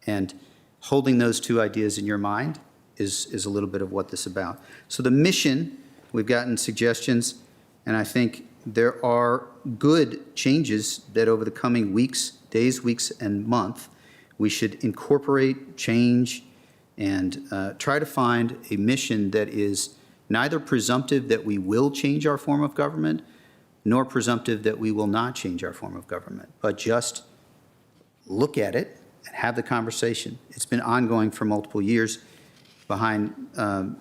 And holding those two ideas in your mind is a little bit of what this is about. So the mission, we've gotten suggestions, and I think there are good changes that over the coming days, weeks, and month, we should incorporate, change, and try to find a mission that is neither presumptive that we will change our form of government, nor presumptive that we will not change our form of government, but just look at it and have the conversation. It's been ongoing for multiple years behind, and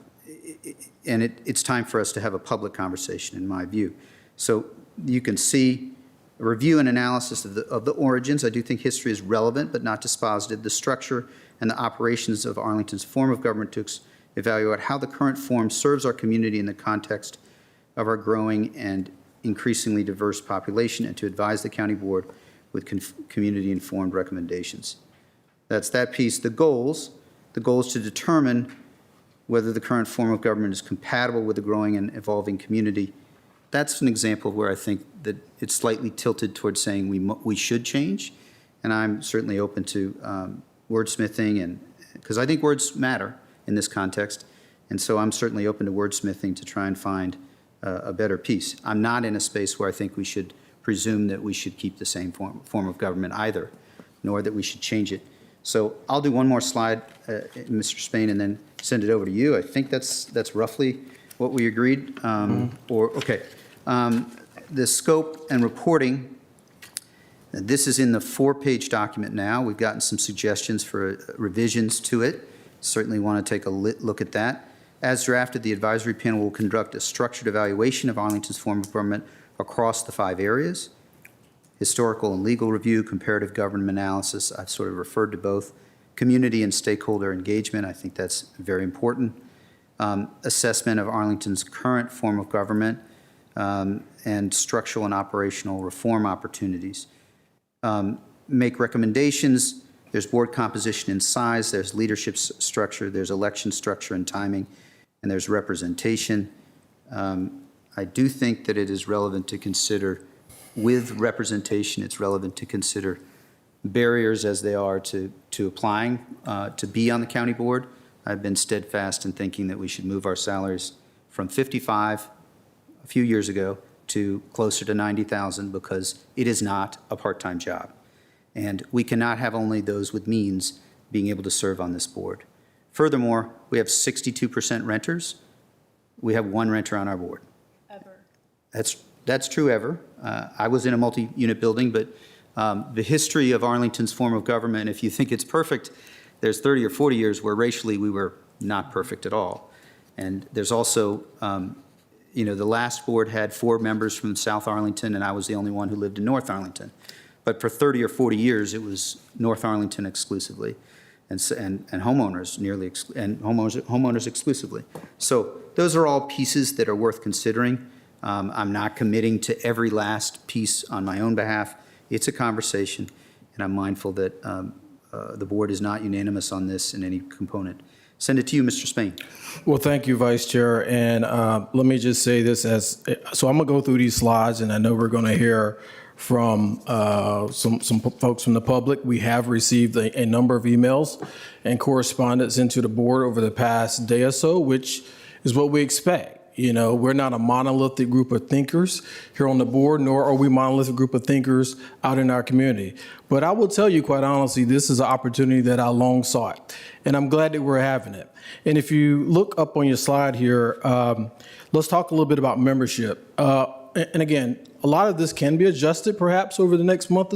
it's time for us to have a public conversation, in my view. So you can see a review and analysis of the origins. I do think history is relevant, but not dispositive. The structure and the operations of Arlington's form of government to evaluate how the current form serves our community in the context of our growing and increasingly diverse population, and to advise the county board with community-informed recommendations. That's that piece. The goals to determine whether the current form of government is compatible with the growing and evolving community. That's an example where I think that it's slightly tilted towards saying we should change, and I'm certainly open to wordsmithing, and because I think words matter in this context, and so I'm certainly open to wordsmithing to try and find a better piece. I'm not in a space where I think we should presume that we should keep the same form of government either, nor that we should change it. So I'll do one more slide, Mr. Spain, and then send it over to you. I think that's roughly what we agreed. The scope and reporting, this is in the 4-page document now. We've gotten some suggestions for revisions to it. Certainly want to take a look at that. As drafted, the advisory panel will conduct a structured evaluation of Arlington's form of government across the 5 areas. Historical and legal review, comparative government analysis, I've sort of referred to both. Community and stakeholder engagement, I think that's very important. Assessment of Arlington's current form of government, and structural and operational reform opportunities. Make recommendations. There's board composition and size, there's leadership structure, there's election structure and timing, and there's representation. I do think that it is relevant to consider, with representation, it's relevant to consider barriers as they are to applying to be on the county board. I've been steadfast in thinking that we should move our salaries from 55 a few years ago to closer to 90,000, because it is not a part-time job. And we cannot have only those with means being able to serve on this board. Furthermore, we have 62% renters. We have 1 renter on our board. Ever. That's true ever. I was in a multi-unit building, but the history of Arlington's form of government, if you think it's perfect, there's 30 or 40 years where racially we were not perfect at all. And there's also, the last board had 4 members from South Arlington, and I was the only one who lived in North Arlington. But for 30 or 40 years, it was North Arlington exclusively, and homeowners homeowners exclusively. So those are all pieces that are worth considering. I'm not committing to every last piece on my own behalf. It's a conversation, and I'm mindful that the board is not unanimous on this in any component. Send it to you, Mr. Spain. Well, thank you, Vice Chair. And let me just say this so I'm going to go through these slides, and I know we're going to hear from some folks from the public. We have received a number of emails and correspondence into the board over the past day or so, which is what we expect. We're not a monolithic group of thinkers here on the board, nor are we a monolithic group of thinkers out in our community. But I will tell you, quite honestly, this is an opportunity that I long sought, and I'm glad that we're having it. And if you look up on your slide here, let's talk a little bit about membership. And again, a lot of this can be adjusted perhaps over the next month,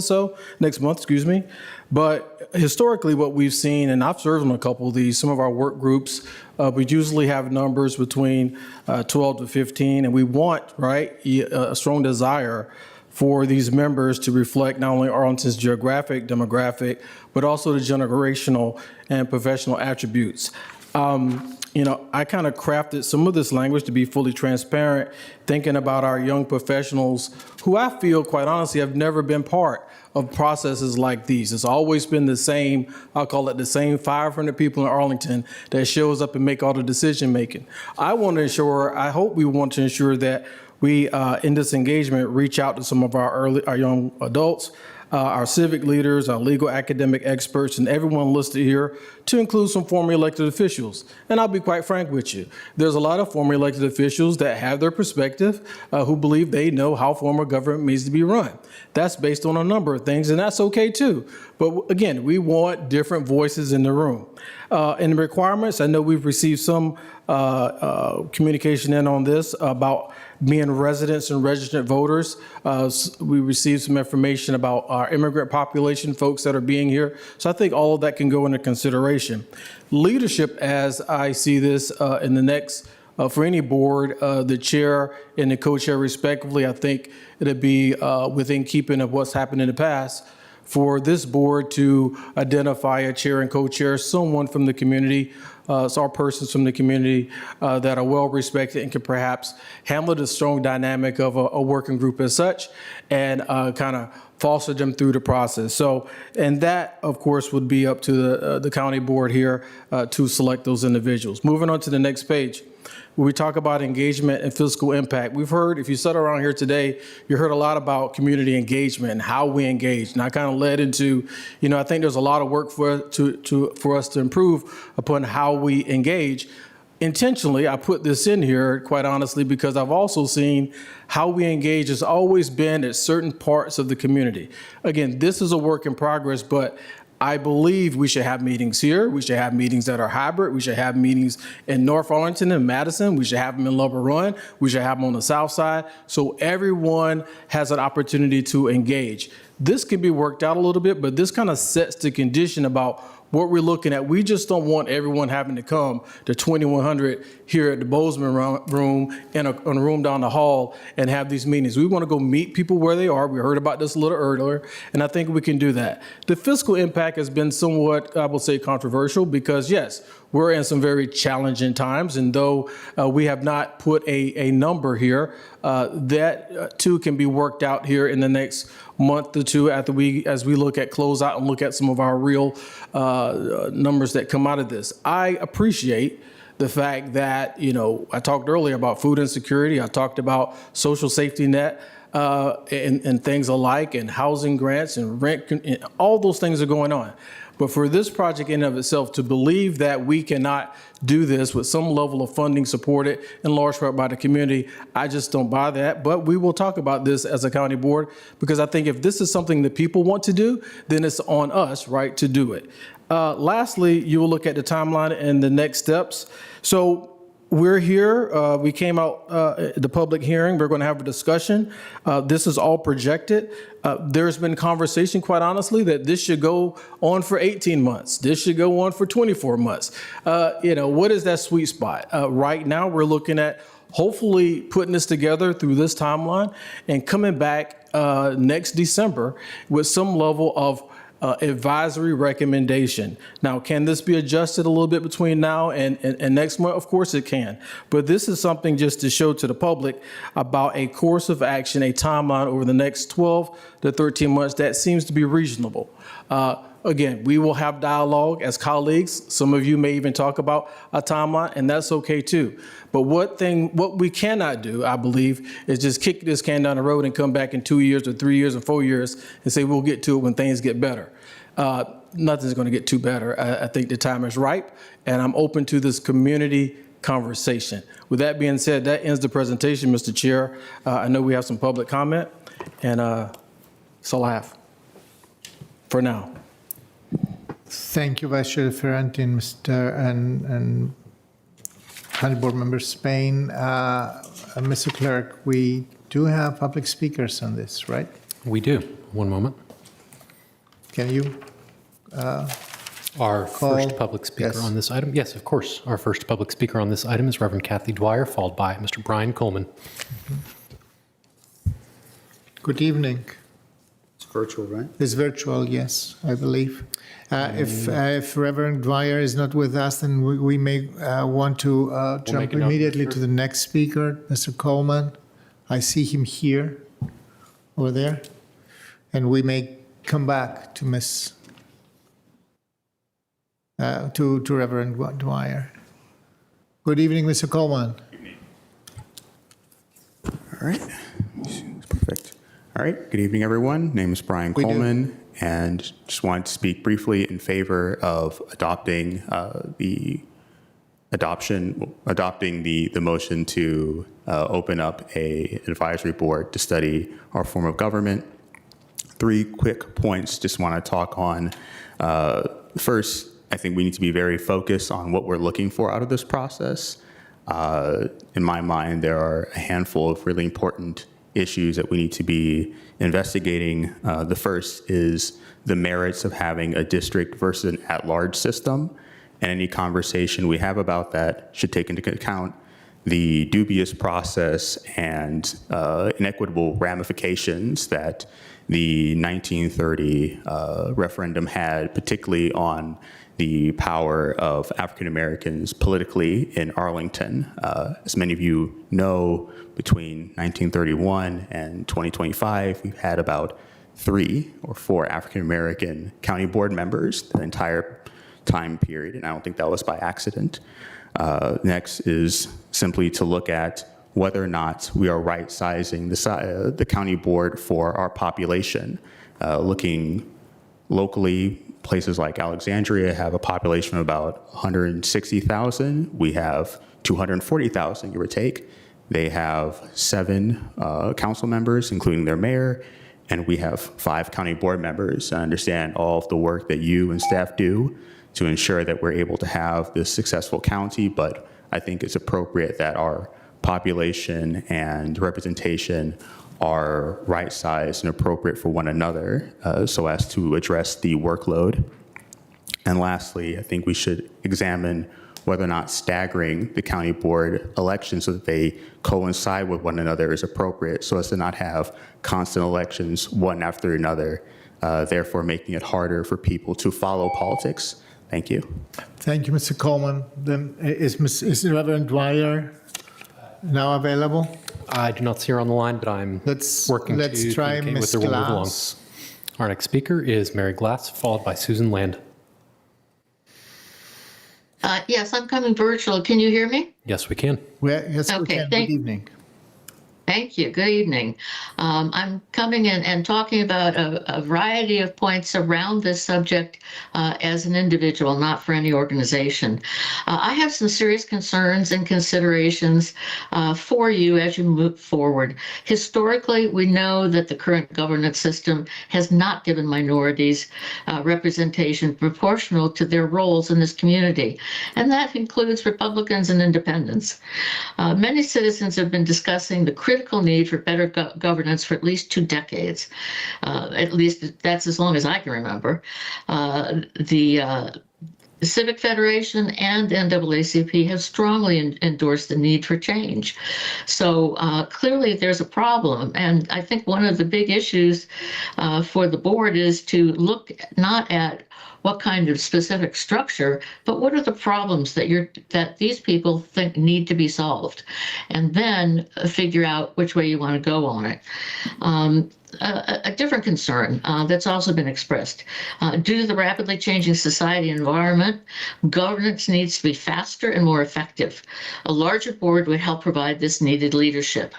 But historically what we've seen, and I've served on a couple of these, some of our work groups, we usually have numbers between 12 to 15, and we want, a strong desire for these members to reflect not only Arlington's geographic, demographic, but also the generational and professional attributes. I kind of crafted some of this language to be fully transparent, thinking about our young professionals who I feel, quite honestly, have never been part of processes like these. It's always been the same, I'll call it the same 500 people in Arlington that shows up and make all the decision making. I hope we want to ensure that we, in this engagement, reach out to some of our young adults, our civic leaders, our legal academic experts, and everyone listed here, to include some formerly elected officials. And I'll be quite frank with you. There's a lot of formerly elected officials that have their perspective, who believe they know how form of government needs to be run. That's based on a number of things, and that's okay too. But again, we want different voices in the room. In the requirements, I know we've received some communication in on this about being residents and registered voters. We received some information about our immigrant population, folks that are being here. So I think all of that can go into consideration. Leadership, as I see this in the next, for any board, the chair and the co-chair respectively, I think it'd be within keeping of what's happened in the past for this board to identify a chair and co-chair, someone from the community, our persons from the community that are well respected and can perhaps handle the strong dynamic of a working group as such, and kind of foster them through the process. So, and that, of course, would be up to the county board here to select those individuals. Moving on to the next page. When we talk about engagement and fiscal impact, we've heard, if you sat around here today, you heard a lot about community engagement and how we engage. And I kind of led into, I think there's a lot of work for us to improve upon how we engage. Intentionally, I put this in here, quite honestly, because I've also seen how we engage has always been at certain parts of the community. Again, this is a work in progress, but I believe we should have meetings here. We should have meetings that are hybrid. We should have meetings in North Arlington and Madison. We should have them in Lover Run. We should have them on the south side. So everyone has an opportunity to engage. This can be worked out a little bit, but this kind of sets the condition about what we're looking at. We just don't want everyone having to come to 2100 here at the Bozeman room in a room down the hall and have these meetings. We want to go meet people where they are. We heard about this a little earlier, and I think we can do that. The fiscal impact has been somewhat, I will say, controversial because, yes, we're in some very challenging times, and though we have not put a number here, that too can be worked out here in the next month or two as we look at closeout and look at some of our real numbers that come out of this. I appreciate the fact that, I talked earlier about food insecurity. I talked about social safety net and things alike, and housing grants and rent, and all those things are going on. But for this project in and of itself, to believe that we cannot do this with some level of funding supported in large part by the community, I just don't buy that. But we will talk about this as a county board, because I think if this is something that people want to do, then it's on us, right, to do it. Lastly, you will look at the timeline and the next steps. So we're here. We came out at the public hearing. We're going to have a discussion. This is all projected. There's been conversation, quite honestly, that this should go on for 18 months. This should go on for 24 months. What is that sweet spot? Right now, we're looking at hopefully putting this together through this timeline and coming back next December with some level of advisory recommendation. Now, can this be adjusted a little bit between now and next month? Of course it can. But this is something just to show to the public about a course of action, a timeline over the next 12 to 13 months that seems to be reasonable. Again, we will have dialogue as colleagues. Some of you may even talk about a timeline, and that's okay too. But what we cannot do, I believe, is just kick this can down the road and come back in 2 years or 3 years or 4 years and say we'll get to it when things get better. Nothing's going to get too better. I think the time is ripe, and I'm open to this community conversation. With that being said, that ends the presentation, Mr. Chair. I know we have some public comment, and that's all I have for now. Thank you, Vice Chair Ferranti, and County Board Member Spain. Mr. Clerk, we do have public speakers on this, right? We do. One moment. Can you Our call? first public speaker Yes. on this item? Yes, of course. Our first public speaker on this item is Reverend Kathy Dwyer, followed by Mr. Brian Coleman. Good evening. It's virtual, right? It's virtual, yes, I believe. If Reverend Dwyer is not with us, then we may want to jump make a note. immediately to the next speaker, Mr. Coleman. I see him here, over there. And we may come back to to Reverend Dwyer. Good evening, Mr. Coleman. All right. Perfect. All right. Good evening, everyone. Name is Brian Coleman, and just wanted to speak briefly in favor of adopting the motion to open up an advisory board to study our form of government. 3 quick points just want to talk on. First, I think we need to be very focused on what we're looking for out of this process. In my mind, there are a handful of really important issues that we need to be investigating. The first is the merits of having a district versus an at-large system, and any conversation we have about that should take into account the dubious process and inequitable ramifications that the 1930 referendum had, particularly on the power of African Americans politically in Arlington. As many of you know, between 1931 and 2025, we've had about 3 or 4 African American county board members the entire time period, and I don't think that was by accident. Next is simply to look at whether or not we are right-sizing the county board for our population. Looking locally, places like Alexandria have a population of about 160,000. We have 240,000, give or take. They have 7 council members, including their mayor, and we have 5 county board members. I understand all of the work that you and staff do to ensure that we're able to have this successful county, but I think it's appropriate that our population and representation are right-sized and appropriate for one another so as to address the workload. And lastly, I think we should examine whether or not staggering the county board elections so that they coincide with one another is appropriate so as to not have constant elections one after another, therefore making it harder for people to follow politics. Thank you. Thank you, Mr. Coleman. Then is Reverend Dwyer now available? I do not see her on the line, but I'm working to try communicate with Ms. her when we move along. Glass. Our next speaker is Mary Glass, followed by Susan Land. Yes, I'm coming virtual. Can you hear me? Yes, we can. Yes, we Okay, can. Good evening. Thank you. Good evening. I'm coming in and talking about a variety of points around this subject as an individual, not for any organization. I have some serious concerns and considerations for you as you move forward. Historically, we know that the current governance system has not given minorities representation proportional to their roles in this community, and that includes Republicans and independents. Many citizens have been discussing the critical need for better governance for at least 2 decades. At least that's as long as I can remember. The Civic Federation and NAACP have strongly endorsed the need for change. So clearly there's a problem. And I think one of the big issues for the board is to look not at what kind of specific structure, but what are the problems that these people think need to be solved, and then figure out which way you want to go on it. A different concern that's also been expressed. Due to the rapidly changing society environment, governance needs to be faster and more effective. A larger board would help provide this needed leadership.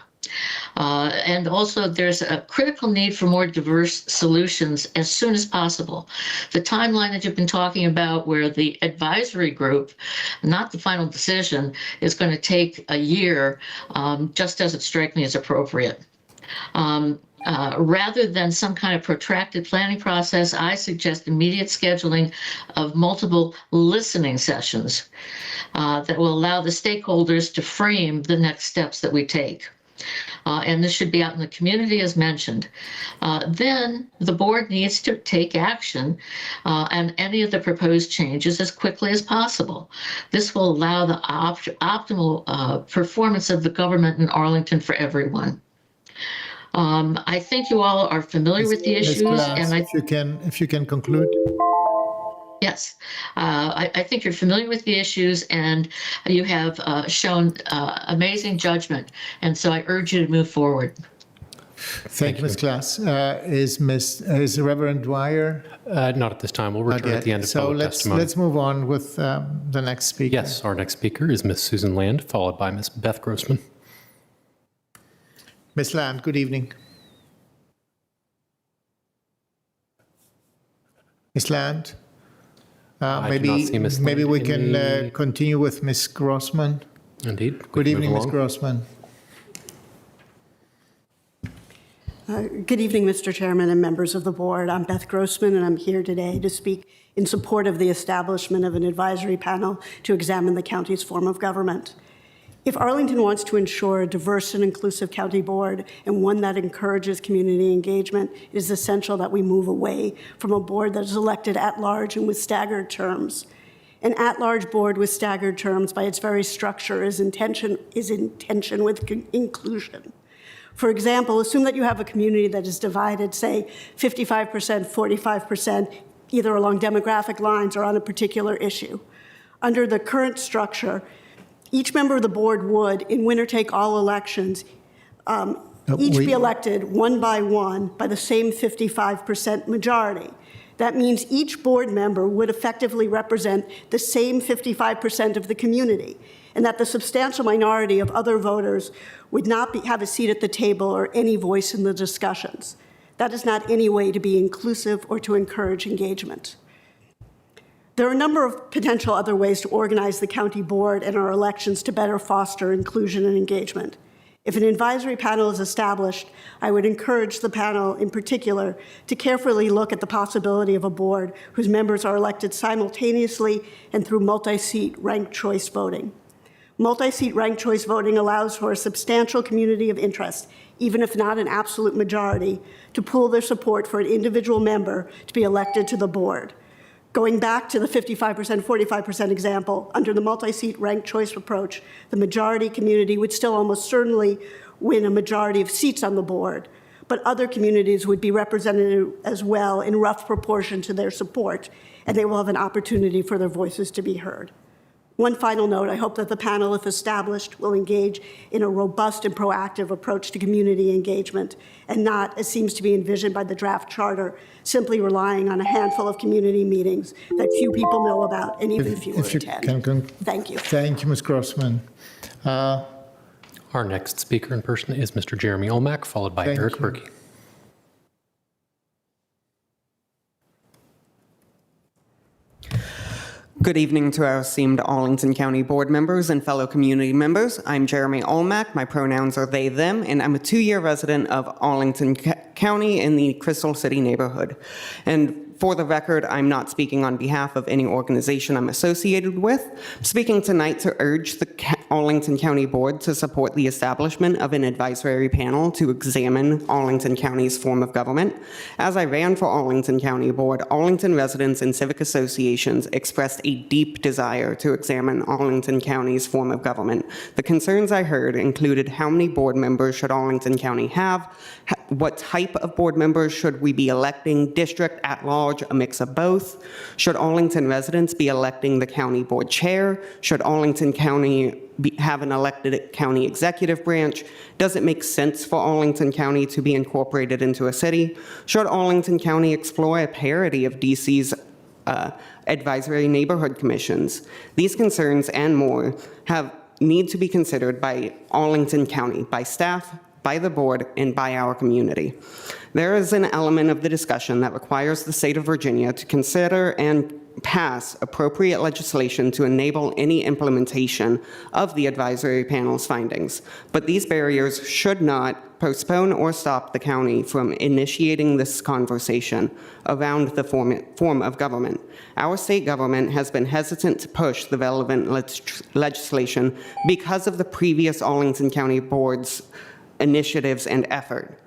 And also there's a critical need for more diverse solutions as soon as possible. The timeline that you've been talking about where the advisory group, not the final decision, is going to take a year just doesn't strike me as appropriate. Rather than some kind of protracted planning process, I suggest immediate scheduling of multiple listening sessions that will allow the stakeholders to frame the next steps that we take. And this should be out in the community as mentioned. Then the board needs to take action on any of the proposed changes as quickly as possible. This will allow the optimal performance of the government in Arlington for everyone. I think you all are familiar with the issues. Ms. Glass, if you can conclude. Yes, I think you're familiar with the issues and you have shown amazing judgment. And so I urge you to move forward. Thank you, Ms. Glass. Is Reverend Dwyer? Not at this time. We'll return at the end of public testimony. So let's move on with the next speaker. Yes, our next speaker is Ms. Susan Land, followed by Ms. Beth Grossman. Ms. Land, good evening. Ms. Land? Maybe we can continue with Ms. Grossman. Indeed. Good evening, Ms. Grossman. Good evening, Mr. Chairman and members of the board. I'm Beth Grossman, and I'm here today to speak in support of the establishment of an advisory panel to examine the county's form of government. If Arlington wants to ensure a diverse and inclusive county board and one that encourages community engagement, it is essential that we move away from a board that is elected at large and with staggered terms. An at-large board with staggered terms by its very structure is in tension with inclusion. For example, assume that you have a community that is divided, say, 55%, 45%, either along demographic lines or on a particular issue. Under the current structure, each member of the board would, in winner-take-all elections, each be elected one by the same 55% majority. That means each board member would effectively represent the same 55% of the community, and that the substantial minority of other voters would not have a seat at the table or any voice in the discussions. That is not any way to be inclusive or to encourage engagement. There are a number of potential other ways to organize the county board and our elections to better foster inclusion and engagement. If an advisory panel is established, I would encourage the panel in particular to carefully look at the possibility of a board whose members are elected simultaneously and through multi-seat ranked choice voting. Multi-seat ranked choice voting allows for a substantial community of interest, even if not an absolute majority, to pool their support for an individual member to be elected to the board. Going back to the 55%, 45% example, under the multi-seat ranked choice approach, the majority community would still almost certainly win a majority of seats on the board, but other communities would be represented as well in rough proportion to their support, and they will have an opportunity for their voices to be heard. One final note, I hope that the panel, if established, will engage in a robust and proactive approach to community engagement and not, as seems to be envisioned by the draft charter, simply relying on a handful of community meetings that few people know about and even fewer attend. Thank you. Thank you, Ms. Grossman. Our next speaker in person is Mr. Jeremy Olmack, followed by Eric Berkey. Good evening to our esteemed Arlington County Board members and fellow community members. I'm Jeremy Olmack. My pronouns are they, them, and I'm a 2-year resident of Arlington County in the Crystal City neighborhood. And for the record, I'm not speaking on behalf of any organization I'm associated with. I'm speaking tonight to urge the Arlington County Board to support the establishment of an advisory panel to examine Arlington County's form of government. As I ran for Arlington County Board, Arlington residents and civic associations expressed a deep desire to examine Arlington County's form of government. The concerns I heard included how many board members should Arlington County have, what type of board members should we be electing, district, at large, a mix of both? Should Arlington residents be electing the county board chair? Should Arlington County have an elected county executive branch? Does it make sense for Arlington County to be incorporated into a city? Should Arlington County explore a parity of DC's advisory neighborhood commissions? These concerns and more need to be considered by Arlington County, by staff, by the board, and by our community. There is an element of the discussion that requires the state of Virginia to consider and pass appropriate legislation to enable any implementation of the advisory panel's findings. But these barriers should not postpone or stop the county from initiating this conversation around the form of government. Our state government has been hesitant to push the relevant legislation because of the previous Arlington County Board's initiatives and effort.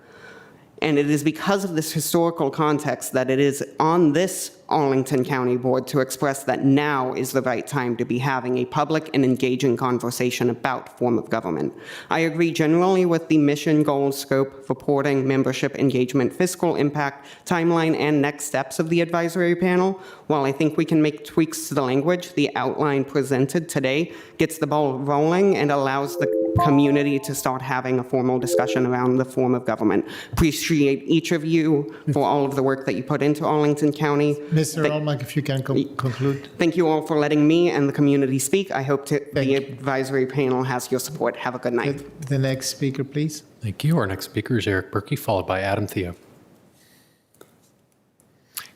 And it is because of this historical context that it is on this Arlington County Board to express that now is the right time to be having a public and engaging conversation about form of government. I agree generally with the mission, goals, scope, reporting, membership, engagement, fiscal impact, timeline, and next steps of the advisory panel. While I think we can make tweaks to the language, the outline presented today gets the ball rolling and allows the community to start having a formal discussion around the form of government. Appreciate each of you for all of the work that you put into Arlington County. Mr. Olmack, if you can conclude. Thank you all for letting me and the community speak. I hope the advisory panel has your support. Have a good night. The next speaker, please. Thank you. Our next speaker is Eric Berkey, followed by Adam Theo.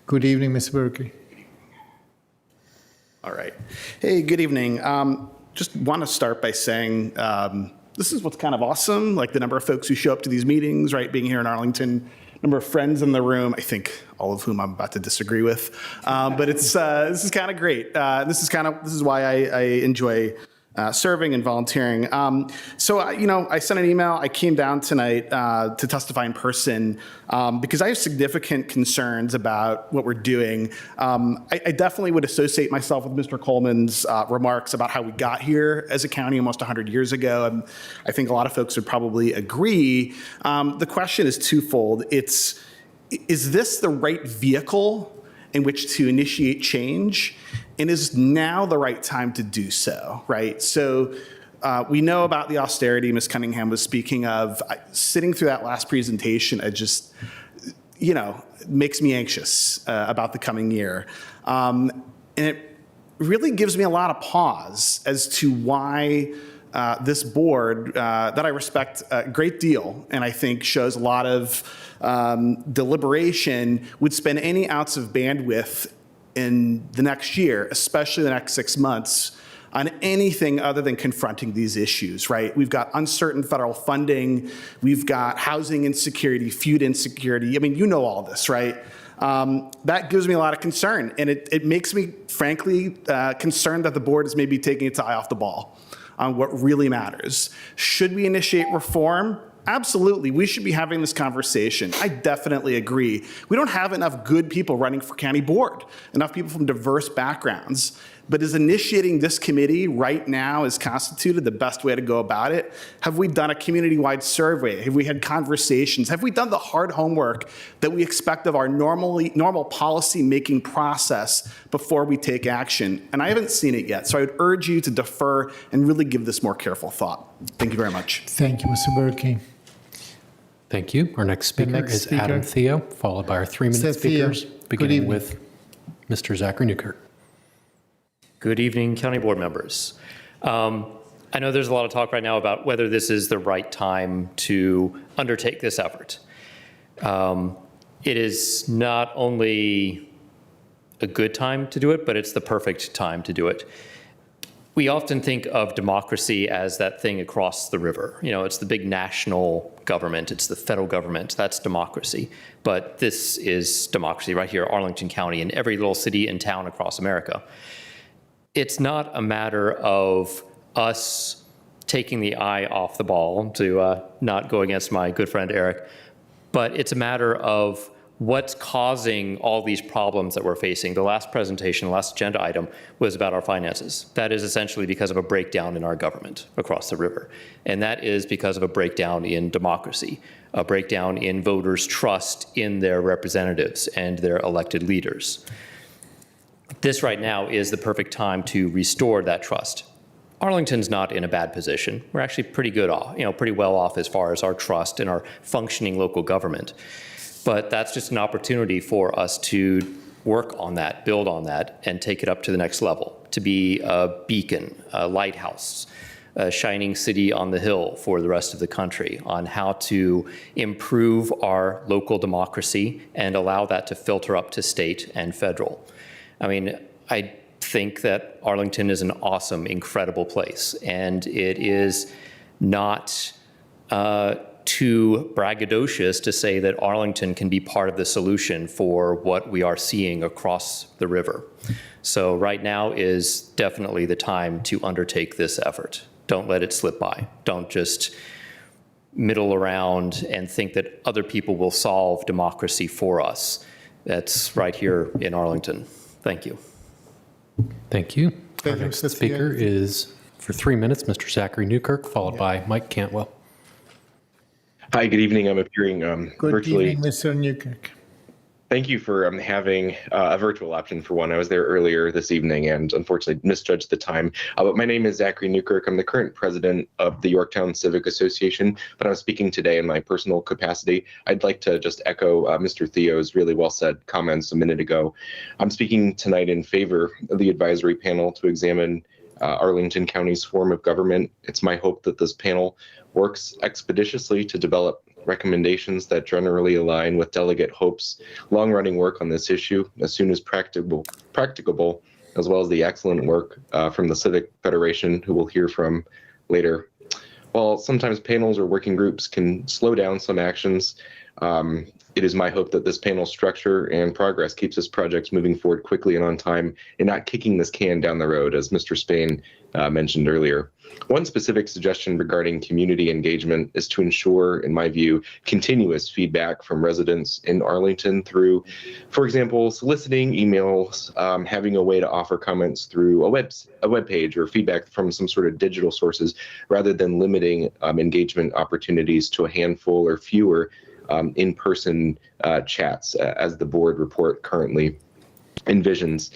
Good evening, Ms. Berkey. All right. Hey, good evening. Just want to start by saying this is what's kind of awesome, like the number of folks who show up to these meetings, right, being here in Arlington, number of friends in the room, I think all of whom I'm about to disagree with, but this is kind of great. This is why I enjoy serving and volunteering. I sent an email. I came down tonight to testify in person because I have significant concerns about what we're doing. I definitely would associate myself with Mr. Coleman's remarks about how we got here as a county almost 100 years ago. And I think a lot of folks would probably agree. The question is twofold. Is this the right vehicle in which to initiate change? And is now the right time to do so, right? So we know about the austerity Ms. Cunningham was speaking of. Sitting through that last presentation, it just, makes me anxious about the coming year. And it really gives me a lot of pause as to why this board that I respect a great deal and I think shows a lot of deliberation would spend any ounce of bandwidth in the next year, especially the next 6 months, on anything other than confronting these issues, right? We've got uncertain federal funding. We've got housing insecurity, food insecurity. I mean, you know all this, right? That gives me a lot of concern. And it makes me, frankly, concerned that the board is maybe taking its eye off the ball on what really matters. Should we initiate reform? Absolutely, we should be having this conversation. I definitely agree. We don't have enough good people running for county board, enough people from diverse backgrounds. But is initiating this committee right now as constituted the best way to go about it? Have we done a community-wide survey? Have we had conversations? Have we done the hard homework that we expect of our normal policy-making process before we take action? And I haven't seen it yet, so I would urge you to defer and really give this more careful thought. Thank you very much. Thank you, Mr. Berkey. Thank you. Our next speaker is Adam Theo, followed by our 3-minute speakers, beginning with Mr. Zachary Newkirk. Good evening, County Board members. I know there's a lot of talk right now about whether this is the right time to undertake this effort. It is not only a good time to do it, but it's the perfect time to do it. We often think of democracy as that thing across the river. It's the big national government, it's the federal government, that's democracy. But this is democracy right here, Arlington County, in every little city and town across America. It's not a matter of us taking the eye off the ball, to not go against my good friend Eric, but it's a matter of what's causing all these problems that we're facing. The last presentation, the last agenda item was about our finances. That is essentially because of a breakdown in our government across the river. And that is because of a breakdown in democracy, a breakdown in voters' trust in their representatives and their elected leaders. This right now is the perfect time to restore that trust. Arlington's not in a bad position. We're actually pretty good off, pretty well off as far as our trust in our functioning local government. But that's just an opportunity for us to work on that, build on that, and take it up to the next level, to be a beacon, a lighthouse, a shining city on the hill for the rest of the country on how to improve our local democracy and allow that to filter up to state and federal. I mean, I think that Arlington is an awesome, incredible place, and it is not too braggadocious to say that Arlington can be part of the solution for what we are seeing across the river. So right now is definitely the time to undertake this effort. Don't let it slip by. Don't just middle around and think that other people will solve democracy for us. That's right here in Arlington. Thank you. Thank you. Our next speaker is, for 3 minutes, Mr. Zachary Newkirk, followed by Mike Cantwell. Hi, good evening. I'm appearing Good virtually. evening, Mr. Newkirk. Thank you for having a virtual option for one. I was there earlier this evening and unfortunately misjudged the time. But my name is Zachary Newkirk. I'm the current president of the Yorktown Civic Association, but I'm speaking today in my personal capacity. I'd like to just echo Mr. Theo's really well said comments a minute ago. I'm speaking tonight in favor of the advisory panel to examine Arlington County's form of government. It's my hope that this panel works expeditiously to develop recommendations that generally align with delegate Hope's long-running work on this issue as soon as practicable, as well as the excellent work from the Civic Federation, who we'll hear from later. While sometimes panels or working groups can slow down some actions, It is my hope that this panel structure and progress keeps this project moving forward quickly and on time and not kicking this can down the road, as Mr. Spain mentioned earlier. One specific suggestion regarding community engagement is to ensure, in my view, continuous feedback from residents in Arlington through, for example, soliciting emails, having a way to offer comments through a web page or feedback from some sort of digital sources, rather than limiting engagement opportunities to a handful or fewer in-person chats, as the board report currently envisions.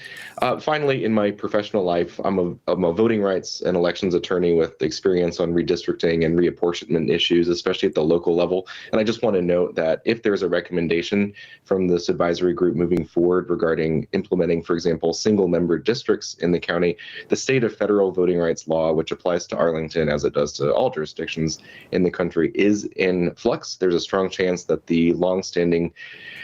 Finally, in my professional life, I'm a voting rights and elections attorney with experience on redistricting and reapportionment issues, especially at the local level. And I just want to note that if there's a recommendation from this advisory group moving forward regarding implementing, for example, single-member districts in the county, the state of federal voting rights law, which applies to Arlington as it does to all jurisdictions in the country, is in flux. There's a strong chance that the longstanding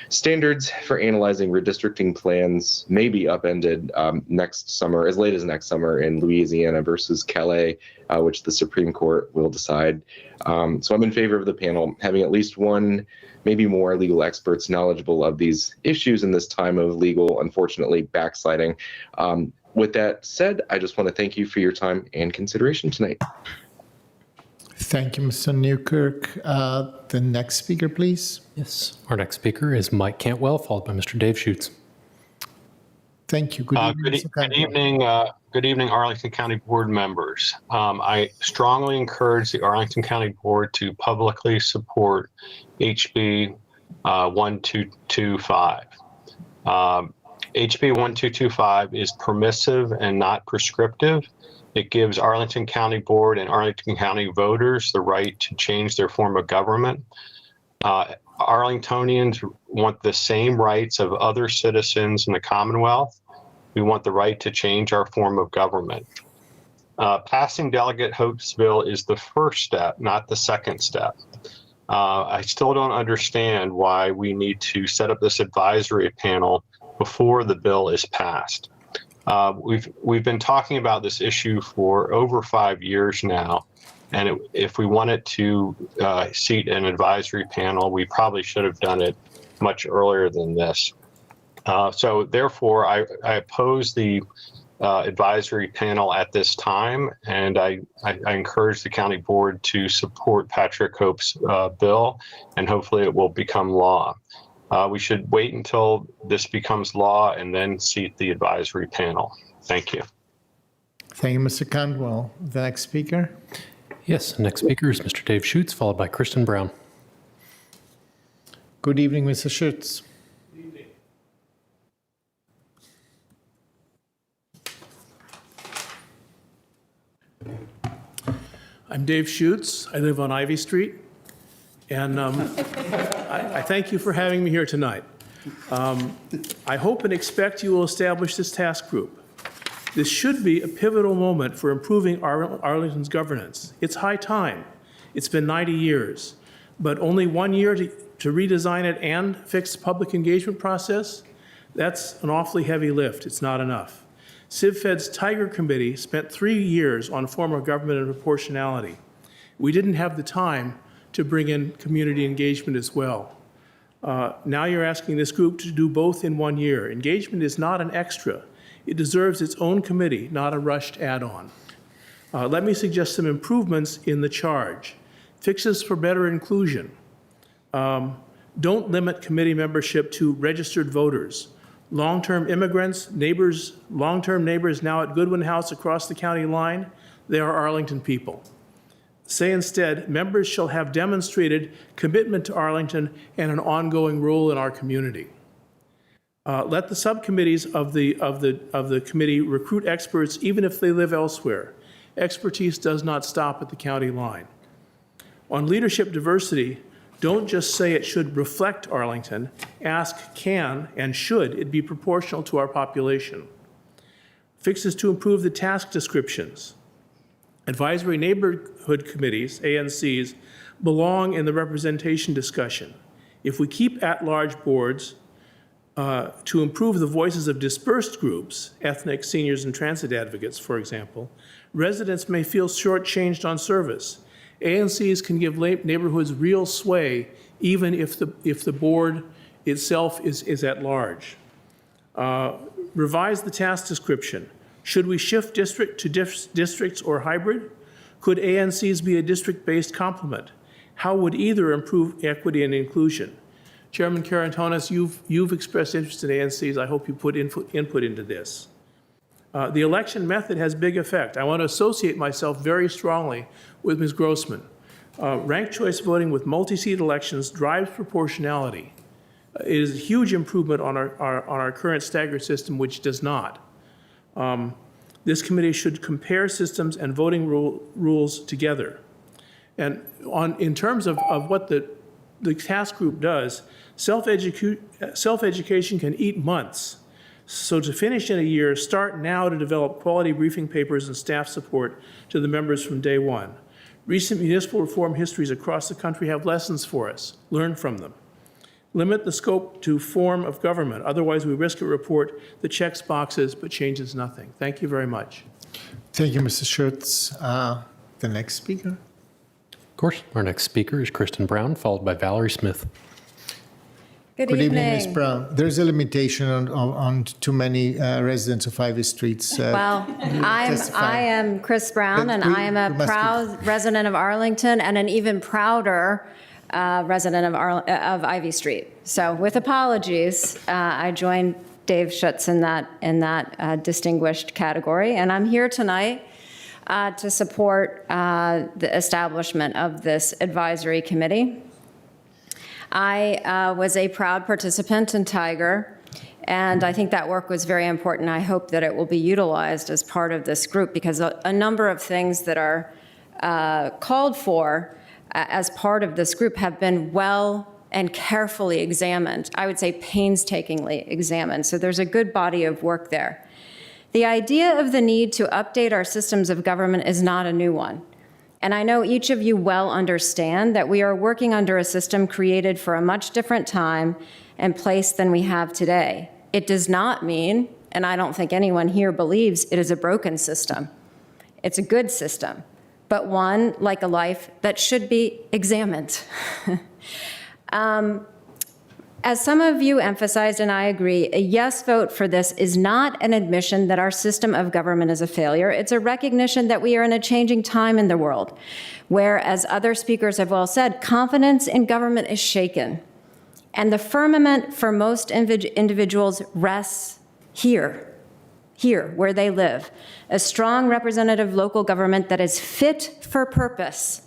standards for analyzing redistricting plans may be upended next summer, as late as next summer, in Louisiana versus Calais, which the Supreme Court will decide. So I'm in favor of the panel having at least one, maybe more legal experts knowledgeable of these issues in this time of legal, unfortunately, backsliding. With that said, I just want to thank you for your time and consideration tonight. Thank you, Mr. Newkirk. The next speaker, please. Yes, our next speaker is Mike Cantwell, followed by Mr. Dave Schutz. Thank you. Good evening, Mr. Cantwell. Good evening, Arlington County Board members. I strongly encourage the Arlington County Board to publicly support HB 1225. HB 1225 is permissive and not prescriptive. It gives Arlington County Board and Arlington County voters the right to change their form of government. Arlingtonians want the same rights of other citizens in the Commonwealth. We want the right to change our form of government. Passing Delegate Hope's bill is the first step, not the second step. I still don't understand why we need to set up this advisory panel before the bill is passed. We've been talking about this issue for over 5 years now, and if we wanted to seat an advisory panel, we probably should have done it much earlier than this. So therefore, I oppose the advisory panel at this time, and I encourage the county board to support Patrick Hope's bill, and hopefully it will become law. We should wait until this becomes law and then seat the advisory panel. Thank you. Thank you, Mr. Cantwell. The next speaker. Yes, the next speaker is Mr. Dave Schutz, followed by Kristen Brown. Good evening, Mr. Schutz. I'm Dave Schutz. I live on Ivy Street. And I thank you for having me here tonight. I hope and expect you will establish this task group. This should be a pivotal moment for improving Arlington's governance. It's high time. It's been 90 years, but only 1 year to redesign it and fix the public engagement process? That's an awfully heavy lift. It's not enough. CivFed's Tiger Committee spent 3 years on form of government and proportionality. We didn't have the time to bring in community engagement as well. Now you're asking this group to do both in 1 year. Engagement is not an extra. It deserves its own committee, not a rushed add-on. Let me suggest some improvements in the charge. Fixes for better inclusion. Don't limit committee membership to registered voters. Long-term immigrants, neighbors, long-term neighbors now at Goodwin House across the county line, they are Arlington people. Say instead, members shall have demonstrated commitment to Arlington and an ongoing role in our community. Let the subcommittees of the committee recruit experts even if they live elsewhere. Expertise does not stop at the county line. On leadership diversity, don't just say it should reflect Arlington. Ask, can and should it be proportional to our population? Fixes to improve the task descriptions. Advisory neighborhood committees, ANCs, belong in the representation discussion. If we keep at-large boards to improve the voices of dispersed groups, ethnic, seniors, and transit advocates, for example, residents may feel shortchanged on service. ANCs can give neighborhoods real sway even if the board itself is at large. Revise the task description. Should we shift district to districts or hybrid? Could ANCs be a district-based complement? How would either improve equity and inclusion? Chairman Karantonis, you've expressed interest in ANCs. I hope you put input into this. The election method has big effect. I want to associate myself very strongly with Ms. Grossman. Ranked choice voting with multi-seat elections drives proportionality. It is a huge improvement on our current staggered system, which does not. This committee should compare systems and voting rules together. And in terms of what the task group does, self-education can eat months. So to finish in a year, start now to develop quality briefing papers and staff support to the members from day one. Recent municipal reform histories across the country have lessons for us. Learn from them. Limit the scope to form of government. Otherwise, we risk a report that checks boxes but changes nothing. Thank you very much. Thank you, Mr. Schutz. The next speaker. Of course, our next speaker is Kristen Brown, followed by Valerie Smith. Good evening, Ms. Brown. There's a limitation on too many residents of Ivy Streets. Well, I am Chris Brown, and I am a proud resident of Arlington and an even prouder resident of Ivy Street. So with apologies, I joined Dave Schutz in that distinguished category, and I'm here tonight to support the establishment of this advisory committee. I was a proud participant in Tiger, and I think that work was very important. I hope that it will be utilized as part of this group, because a number of things that are called for as part of this group have been well and carefully examined. I would say painstakingly examined. So there's a good body of work there. The idea of the need to update our systems of government is not a new one. And I know each of you well understand that we are working under a system created for a much different time and place than we have today. It does not mean, and I don't think anyone here believes, it is a broken system. It's a good system, but one, like a life, that should be examined. As some of you emphasized, and I agree, a yes vote for this is not an admission that our system of government is a failure. It's a recognition that we are in a changing time in the world, where, as other speakers have well said, confidence in government is shaken. And the firmament for most individuals rests here, where they live. A strong representative local government that is fit for purpose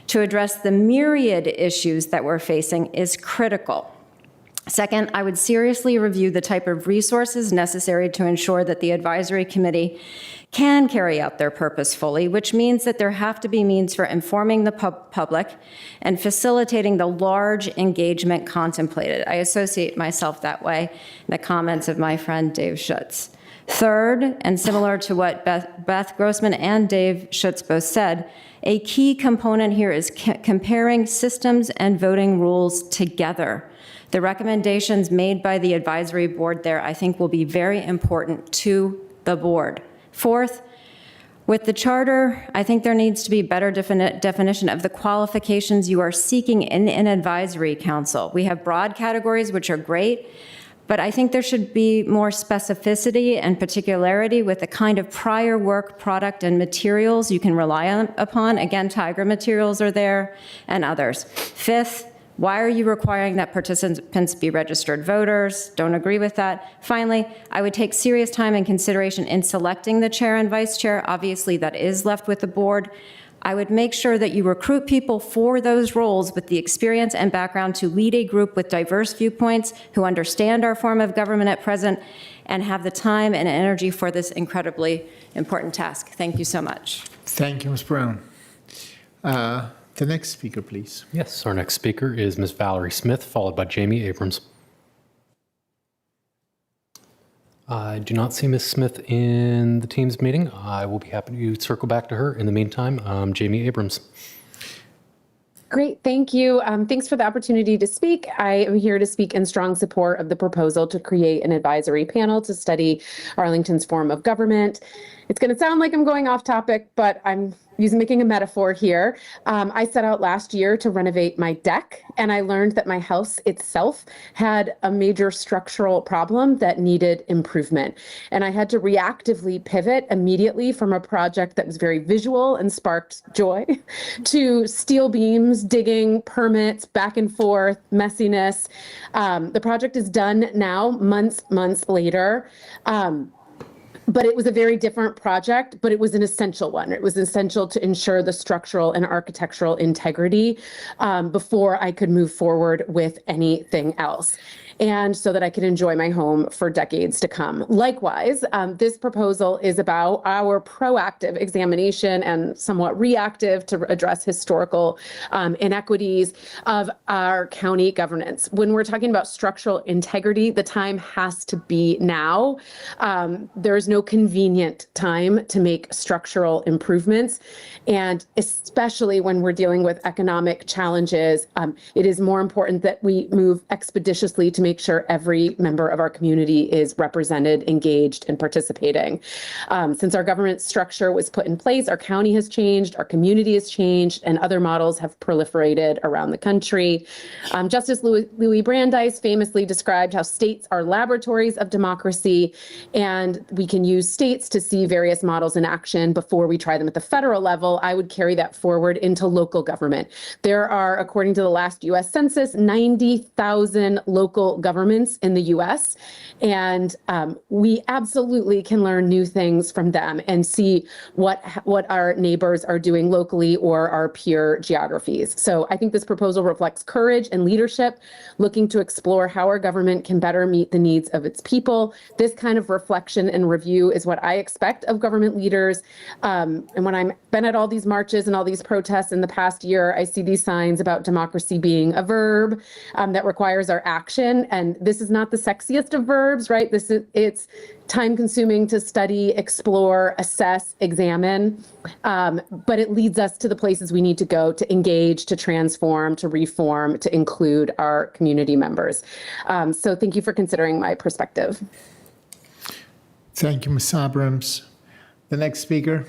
to address the myriad issues that we're facing is critical. Second, I would seriously review the type of resources necessary to ensure that the advisory committee can carry out their purpose fully, which means that there have to be means for informing the public and facilitating the large engagement contemplated. I associate myself that way in the comments of my friend Dave Schutz. Third, and similar to what Beth Grossman and Dave Schutz both said, a key component here is comparing systems and voting rules together. The recommendations made by the advisory board there, I think, will be very important to the board. Fourth, with the charter, I think there needs to be better definition of the qualifications you are seeking in an advisory council. We have broad categories, which are great, but I think there should be more specificity and particularity with the kind of prior work, product, and materials you can rely upon. Again, Tiger materials are there, and others. Fifth, why are you requiring that participants be registered voters? Don't agree with that. Finally, I would take serious time and consideration in selecting the chair and vice chair. Obviously, that is left with the board. I would make sure that you recruit people for those roles with the experience and background to lead a group with diverse viewpoints, who understand our form of government at present, and have the time and energy for this incredibly important task. Thank you so much. Thank you, Ms. Brown. The next speaker, please. Yes, our next speaker is Ms. Valerie Smith, followed by Jamie Abrams. I do not see Ms. Smith in the Teams meeting. I will be happy to circle back to her. In the meantime, Jamie Abrams. Great, thank you. Thanks for the opportunity to speak. I am here to speak in strong support of the proposal to create an advisory panel to study Arlington's form of government. It's going to sound like I'm going off topic, but I'm making a metaphor here. I set out last year to renovate my deck, and I learned that my house itself had a major structural problem that needed improvement. And I had to reactively pivot immediately from a project that was very visual and sparked joy to steel beams, digging, permits, back and forth, messiness. The project is done now, months later. But it was a very different project, but it was an essential one. It was essential to ensure the structural and architectural integrity before I could move forward with anything else, and so that I could enjoy my home for decades to come. Likewise, this proposal is about our proactive examination and somewhat reactive to address historical inequities of our county governance. When we're talking about structural integrity, the time has to be now. There is no convenient time to make structural improvements. And especially when we're dealing with economic challenges, it is more important that we move expeditiously to make sure every member of our community is represented, engaged, and participating. Since our government structure was put in place, our county has changed, our community has changed, and other models have proliferated around the country. Justice Louis Brandeis famously described how states are laboratories of democracy, and we can use states to see various models in action before we try them at the federal level. I would carry that forward into local government. There are, according to the last U.S. Census, 90,000 local governments in the U.S., and we absolutely can learn new things from them and see what our neighbors are doing locally or our peer geographies. So I think this proposal reflects courage and leadership, looking to explore how our government can better meet the needs of its people. This kind of reflection and review is what I expect of government leaders. And when I've been at all these marches and all these protests in the past year, I see these signs about democracy being a verb that requires our action. And this is not the sexiest of verbs, right? It's time consuming to study, explore, assess, examine, but it leads us to the places we need to go to engage, to transform, to reform, to include our community members. So thank you for considering my perspective. Thank you, Ms. Abrams. The next speaker.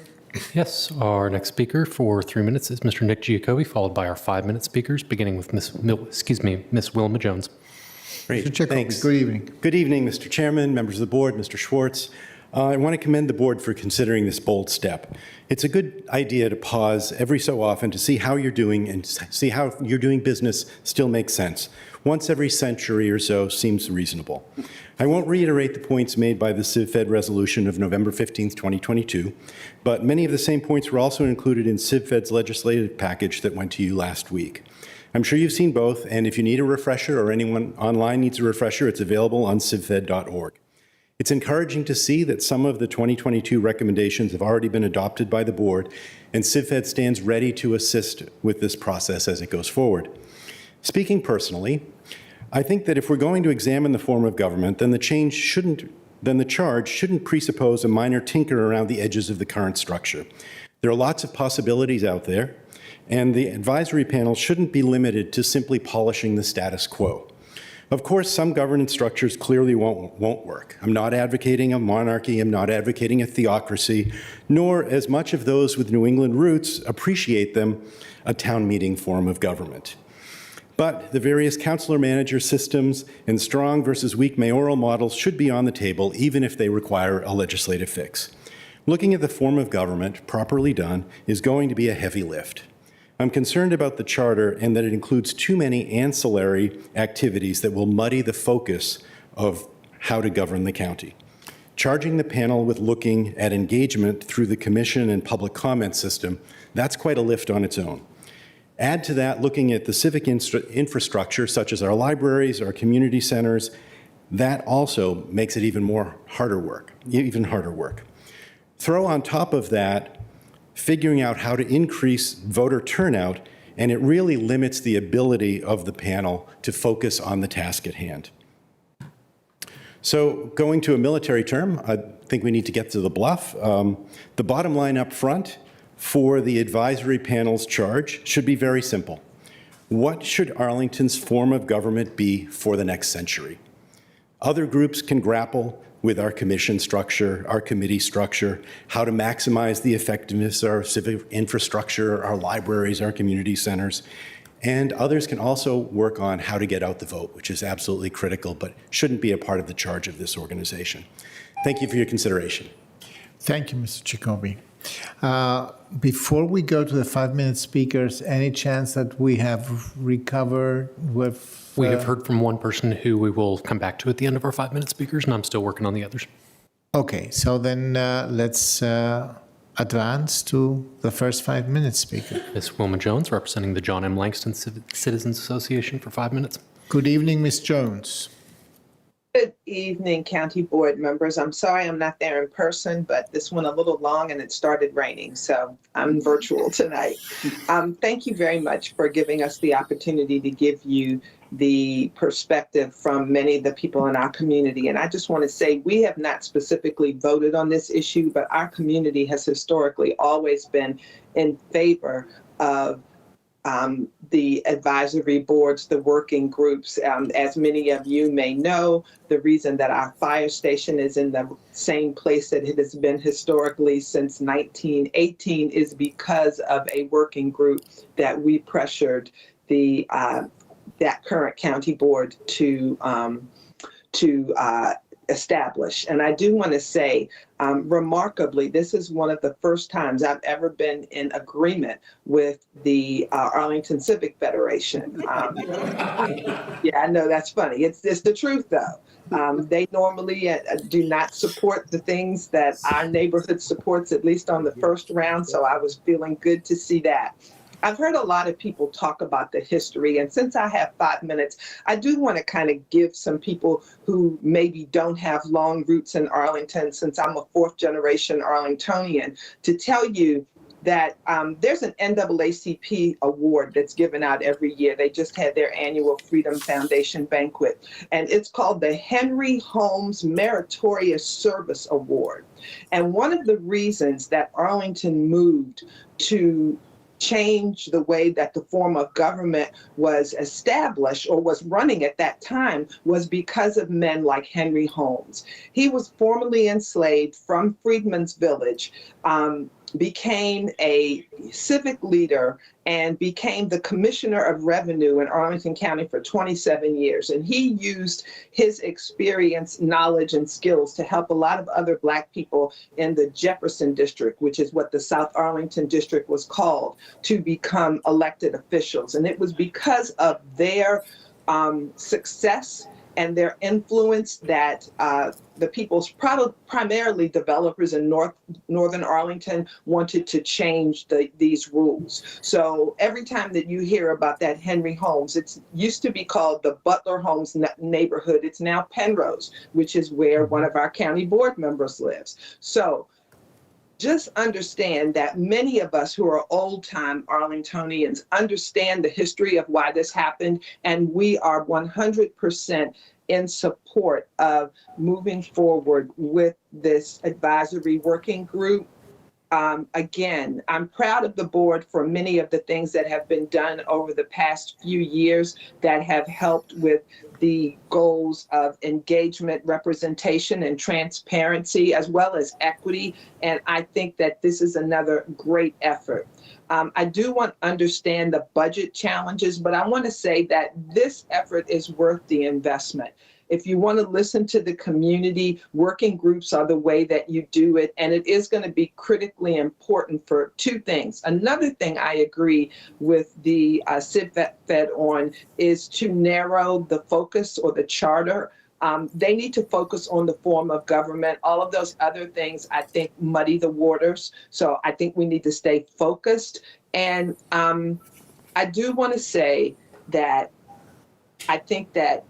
Yes, our next speaker for 3 minutes is Mr. Nick Giacobbe, followed by our 5-minute speakers, beginning with Miss Wilma Jones. Great, Mr. Giacobbe, thanks. good evening. Good evening, Mr. Chairman, members of the board, Mr. Schwartz. I want to commend the board for considering this bold step. It's a good idea to pause every so often to see how you're doing and see how you're doing business still makes sense. Once every century or so seems reasonable. I won't reiterate the points made by the CivFed resolution of November 15th, 2022, but many of the same points were also included in CivFed's legislative package that went to you last week. I'm sure you've seen both, and if you need a refresher or anyone online needs a refresher, it's available on civfed.org. It's encouraging to see that some of the 2022 recommendations have already been adopted by the board, and CivFed stands ready to assist with this process as it goes forward. Speaking personally, I think that if we're going to examine the form of government, then the charge shouldn't presuppose a minor tinker around the edges of the current structure. There are lots of possibilities out there, and the advisory panel shouldn't be limited to simply polishing the status quo. Of course, some governance structures clearly won't work. I'm not advocating a monarchy, I'm not advocating a theocracy, nor, as much of those with New England roots appreciate them, a town meeting form of government. But the various councilor-manager systems and strong versus weak mayoral models should be on the table, even if they require a legislative fix. Looking at the form of government, properly done, is going to be a heavy lift. I'm concerned about the charter and that it includes too many ancillary activities that will muddy the focus of how to govern the county. Charging the panel with looking at engagement through the commission and public comment system, that's quite a lift on its own. Add to that looking at the civic infrastructure, such as our libraries, our community centers, that also makes it even harder work. Throw on top of that figuring out how to increase voter turnout, and it really limits the ability of the panel to focus on the task at hand. So going to a military term, I think we need to get to the bluff. The bottom line up front for the advisory panel's charge should be very simple. What should Arlington's form of government be for the next century? Other groups can grapple with our commission structure, our committee structure, how to maximize the effectiveness of our civic infrastructure, our libraries, our community centers. And others can also work on how to get out the vote, which is absolutely critical, but shouldn't be a part of the charge of this organization. Thank you for your consideration. Thank you, Mr. Jacoby. Before we go to the 5-minute speakers, any chance that we have recovered with... We have heard from one person who we will come back to at the end of our 5-minute speakers, and I'm still working on the others. Okay, so then let's advance to the first 5-minute speaker. Ms. Wilma Jones, representing the John M. Langston Citizens Association for 5 minutes. Good evening, Ms. Jones. Good evening, County Board members. I'm sorry I'm not there in person, but this went a little long and it started raining, so I'm virtual tonight. Thank you very much for giving us the opportunity to give you the perspective from many of the people in our community. And I just want to say we have not specifically voted on this issue, but our community has historically always been in favor of the advisory boards, the working groups. As many of you may know, the reason that our fire station is in the same place that it has been historically since 1918 is because of a working group that we pressured the that current county board to establish. And I do want to say, remarkably, this is one of the first times I've ever been in agreement with the Arlington Civic Federation. Yeah, I know that's funny. It's the truth, though. They normally do not support the things that our neighborhood supports, at least on the first round. So I was feeling good to see that. I've heard a lot of people talk about the history, and since I have 5 minutes, I do want to kind of give some people who maybe don't have long roots in Arlington, since I'm a 4th-generation Arlingtonian, to tell you that there's an NAACP award that's given out every year. They just had their annual Freedom Foundation banquet, and it's called the Henry Holmes Meritorious Service Award. And one of the reasons that Arlington moved to change the way that the form of government was established or was running at that time was because of men like Henry Holmes. He was formerly enslaved from Freedman's Village, became a civic leader, and became the Commissioner of Revenue in Arlington County for 27 years. And he used his experience, knowledge, and skills to help a lot of other Black people in the Jefferson District, which is what the South Arlington District was called, to become elected officials. And it was because of their success and their influence that the people's primarily developers in northern Arlington wanted to change these rules. So every time that you hear about that Henry Holmes, it used to be called the Butler Holmes neighborhood. It's now Penrose, which is where one of our county board members lives. So just understand that many of us who are old-time Arlingtonians understand the history of why this happened, and we are 100% in support of moving forward with this advisory working group. Again, I'm proud of the board for many of the things that have been done over the past few years that have helped with the goals of engagement, representation, and transparency, as well as equity. And I think that this is another great effort. I do want to understand the budget challenges, but I want to say that this effort is worth the investment. If you want to listen to the community, working groups are the way that you do it, and it is going to be critically important for two things. Another thing I agree with the CivFed on is to narrow the focus or the charter. They need to focus on the form of government. All of those other things, I think, muddy the waters. So I think we need to stay focused. And I do want to say that I think that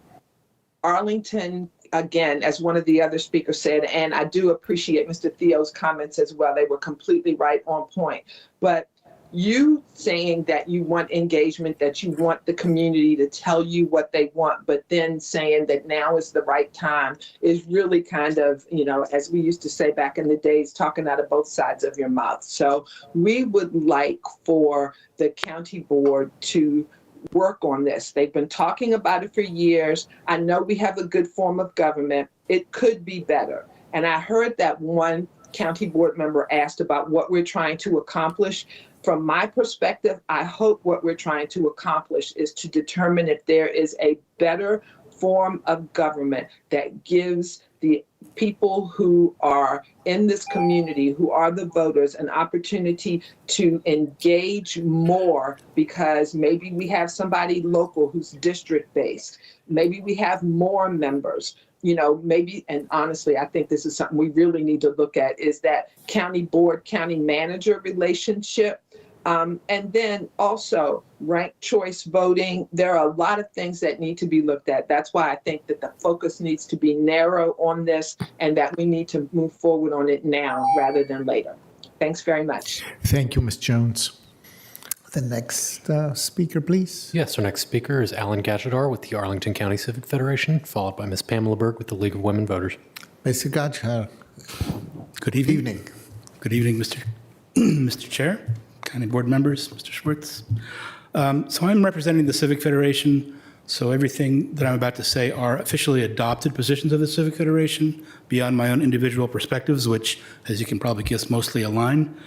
Arlington, again, as one of the other speakers said, and I do appreciate Mr. Theo's comments as well. They were completely right on point. But you saying that you want engagement, that you want the community to tell you what they want, but then saying that now is the right time is really kind of, you know, as we used to say back in the days, talking out of both sides of your mouth. So we would like for the county board to work on this. They've been talking about it for years. I know we have a good form of government. it could be better. And I heard that one county board member asked about what we're trying to accomplish. From my perspective, I hope what we're trying to accomplish is to determine if there is a better form of government that gives the people who are in this community, who are the voters, an opportunity to engage more, because maybe we have somebody local who's district-based. Maybe we have more members. You know, maybe, and honestly, I think this is something we really need to look at, is that county board, county manager relationship. And then also ranked choice voting. There are a lot of things that need to be looked at. That's why I think that the focus needs to be narrow on this, and that we need to move forward on it now rather than later. Thanks very much. Thank you, Ms. Jones. The next speaker, please. Yes, our next speaker is Alan Gajadar with the Arlington County Civic Federation, followed by Ms. Pamela Berg with the League of Women Voters. Mr. Gajadar. Good evening. Good evening, Mr. Chair, county board members, Mr. Schwartz. So I'm representing the Civic Federation, so everything that I'm about to say are officially adopted positions of the Civic Federation beyond my own individual perspectives, which, as you can probably guess, mostly align.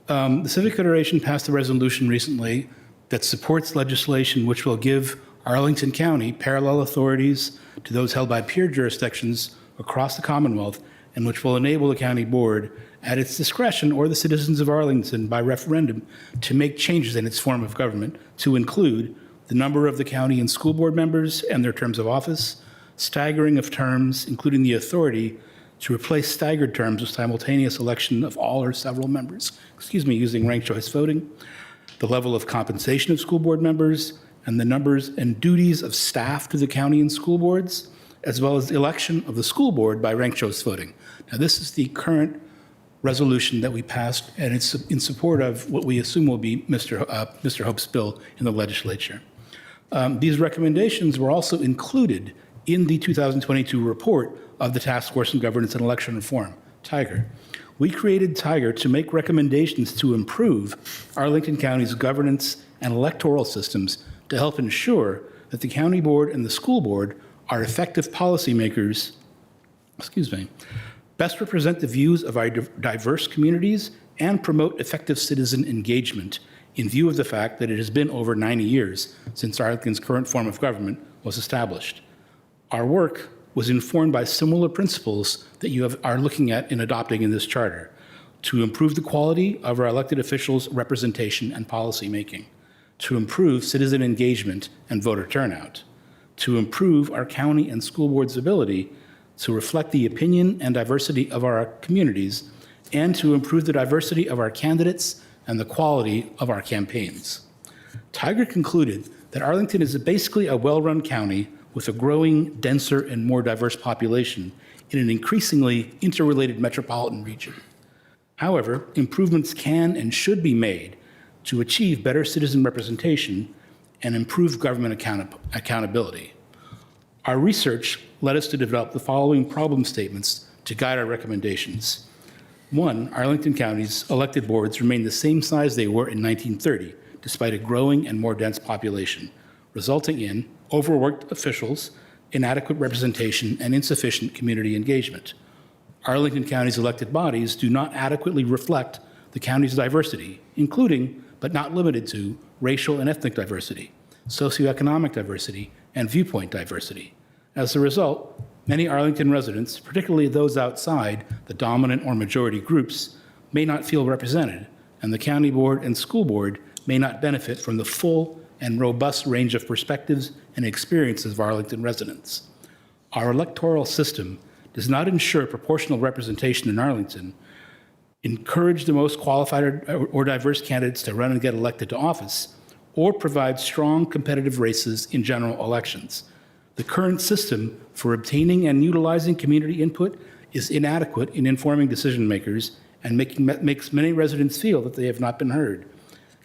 The Civic Federation passed a resolution recently that supports legislation which will give Arlington County parallel authorities to those held by peer jurisdictions across the Commonwealth, and which will enable the county board at its discretion, or the citizens of Arlington by referendum, to make changes in its form of government to include the number of the county and school board members and their terms of office, staggering of terms, including the authority to replace staggered terms with simultaneous election of all or several members, using ranked choice voting, the level of compensation of school board members, and the numbers and duties of staff to the county and school boards, as well as the election of the school board by ranked choice voting. Now, this is the current resolution that we passed, and it's in support of what we assume will be Mr. Hope's bill in the legislature. These recommendations were also included in the 2022 report of the Task Force on Governance and Election Reform, TIGER. We created TIGER to make recommendations to improve Arlington County's governance and electoral systems to help ensure that the county board and the school board are effective policymakers, best represent the views of our diverse communities, and promote effective citizen engagement in view of the fact that it has been over 90 years since Arlington's current form of government was established. Our work was informed by similar principles that you are looking at in adopting in this charter, to improve the quality of our elected officials' representation and policy making, to improve citizen engagement and voter turnout, to improve our county and school board's ability to reflect the opinion and diversity of our communities, and to improve the diversity of our candidates and the quality of our campaigns. TIGER concluded that Arlington is basically a well-run county with a growing, denser, and more diverse population in an increasingly interrelated metropolitan region. However, improvements can and should be made to achieve better citizen representation and improve government accountability. Our research led us to develop the following problem statements to guide our recommendations. 1, Arlington County's elected boards remain the same size they were in 1930, despite a growing and more dense population, resulting in overworked officials, inadequate representation, and insufficient community engagement. Arlington County's elected bodies do not adequately reflect the county's diversity, including, but not limited to, racial and ethnic diversity, socioeconomic diversity, and viewpoint diversity. As a result, many Arlington residents, particularly those outside the dominant or majority groups, may not feel represented, and the county board and school board may not benefit from the full and robust range of perspectives and experiences of Arlington residents. Our electoral system does not ensure proportional representation in Arlington, encourage the most qualified or diverse candidates to run and get elected to office, or provide strong competitive races in general elections. The current system for obtaining and utilizing community input is inadequate in informing decision makers and makes many residents feel that they have not been heard.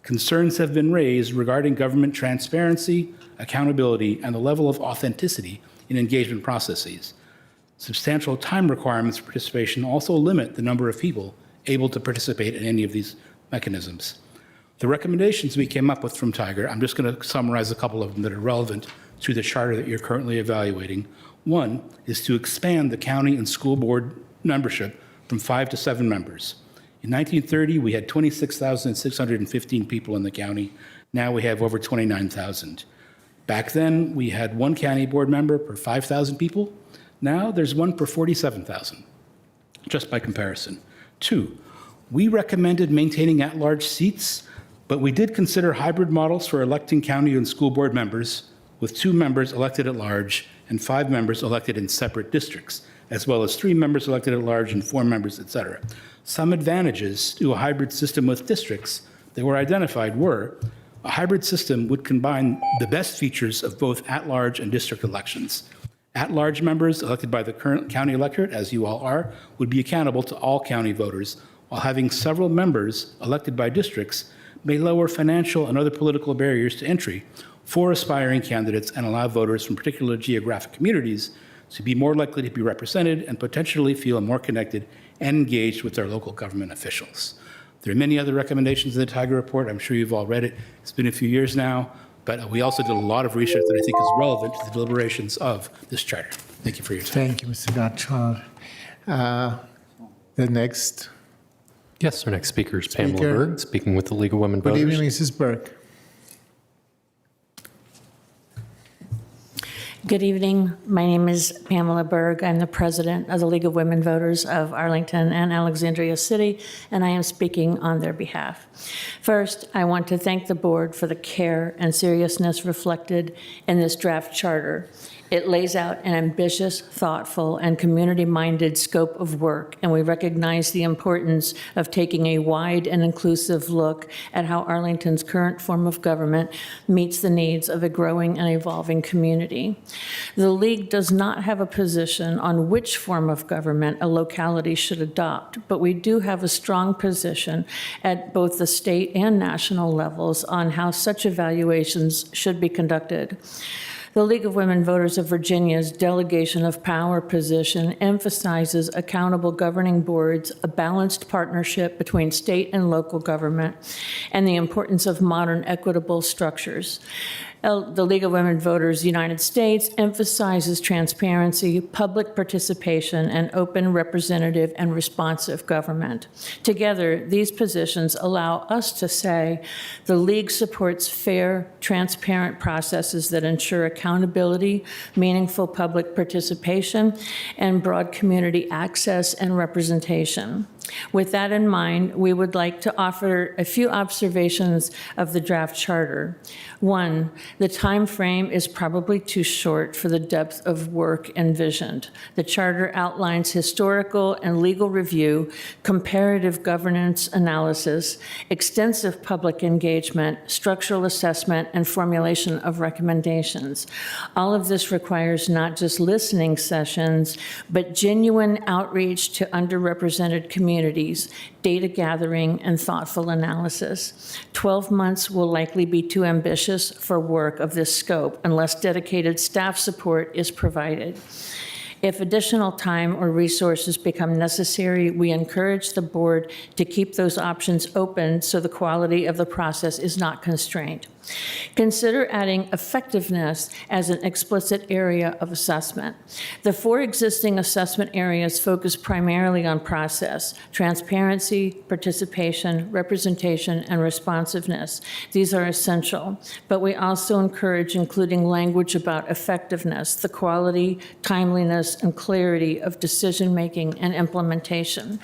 Concerns have been raised regarding government transparency, accountability, and the level of authenticity in engagement processes. Substantial time requirements for participation also limit the number of people able to participate in any of these mechanisms. The recommendations we came up with from TIGER, I'm just going to summarize a couple of them that are relevant through the charter that you're currently evaluating. One is to expand the county and school board membership from 5 to 7 members. In 1930, we had 26,615 people in the county. Now we have over 29,000. Back then, we had 1 county board member per 5,000 people. Now there's 1 per 47,000, just by comparison. 2, we recommended maintaining at-large seats, but we did consider hybrid models for electing county and school board members, with 2 members elected at large and 5 members elected in separate districts, as well as 3 members elected at large and 4 members, et cetera. Some advantages to a hybrid system with districts that were identified were a hybrid system would combine the best features of both at-large and district elections. At-large members elected by the current county electorate, as you all are, would be accountable to all county voters, while having several members elected by districts may lower financial and other political barriers to entry for aspiring candidates and allow voters from particular geographic communities to be more likely to be represented and potentially feel more connected and engaged with their local government officials. There are many other recommendations in the Tiger Report. I'm sure you've all read it. It's been a few years now, but we also did a lot of research that I think is relevant to the deliberations of this charter. Thank you for your time. Thank you, Mr. Gottschall. The next. Yes, our next speaker is Pamela Berg, speaking with the League of Women Good Voters. evening, Mrs. Berg. Good evening. My name is Pamela Berg. I'm the president of the League of Women Voters of Arlington and Alexandria City, and I am speaking on their behalf. First, I want to thank the board for the care and seriousness reflected in this draft charter. It lays out an ambitious, thoughtful, and community-minded scope of work, and we recognize the importance of taking a wide and inclusive look at how Arlington's current form of government meets the needs of a growing and evolving community. The League does not have a position on which form of government a locality should adopt, but we do have a strong position at both the state and national levels on how such evaluations should be conducted. The League of Women Voters of Virginia's delegation of power position emphasizes accountable governing boards, a balanced partnership between state and local government, and the importance of modern equitable structures. The League of Women Voters United States emphasizes transparency, public participation, and open, representative, and responsive government. Together, these positions allow us to say the League supports fair, transparent processes that ensure accountability, meaningful public participation, and broad community access and representation. With that in mind, we would like to offer a few observations of the draft charter. One, the time frame is probably too short for the depth of work envisioned. The charter outlines historical and legal review, comparative governance analysis, extensive public engagement, structural assessment, and formulation of recommendations. All of this requires not just listening sessions, but genuine outreach to underrepresented communities, data gathering, and thoughtful analysis. 12 months will likely be too ambitious for work of this scope unless dedicated staff support is provided. If additional time or resources become necessary, we encourage the board to keep those options open so the quality of the process is not constrained. Consider adding effectiveness as an explicit area of assessment. The 4 existing assessment areas focus primarily on process, transparency, participation, representation, and responsiveness. These are essential, but we also encourage including language about effectiveness, the quality, timeliness, and clarity of decision-making and implementation.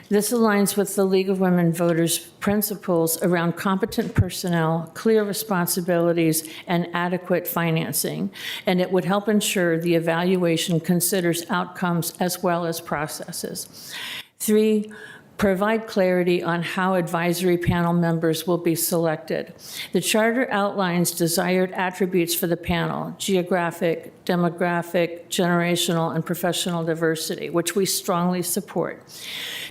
This aligns with the League of Women Voters' principles around competent personnel, clear responsibilities, and adequate financing, and it would help ensure the evaluation considers outcomes as well as processes. 3, provide clarity on how advisory panel members will be selected. The charter outlines desired attributes for the panel: geographic, demographic, generational, and professional diversity, which we strongly support.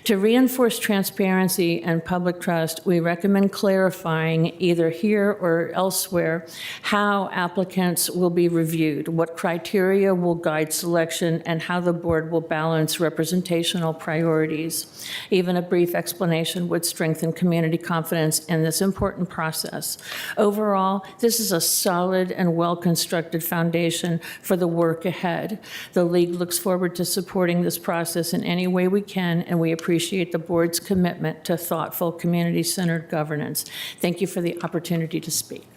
To reinforce transparency and public trust, we recommend clarifying either here or elsewhere how applicants will be reviewed, what criteria will guide selection, and how the board will balance representational priorities. Even a brief explanation would strengthen community confidence in this important process. Overall, this is a solid and well-constructed foundation for the work ahead. The League looks forward to supporting this process in any way we can, and we appreciate the board's commitment to thoughtful, community-centered governance. Thank you for the opportunity to speak.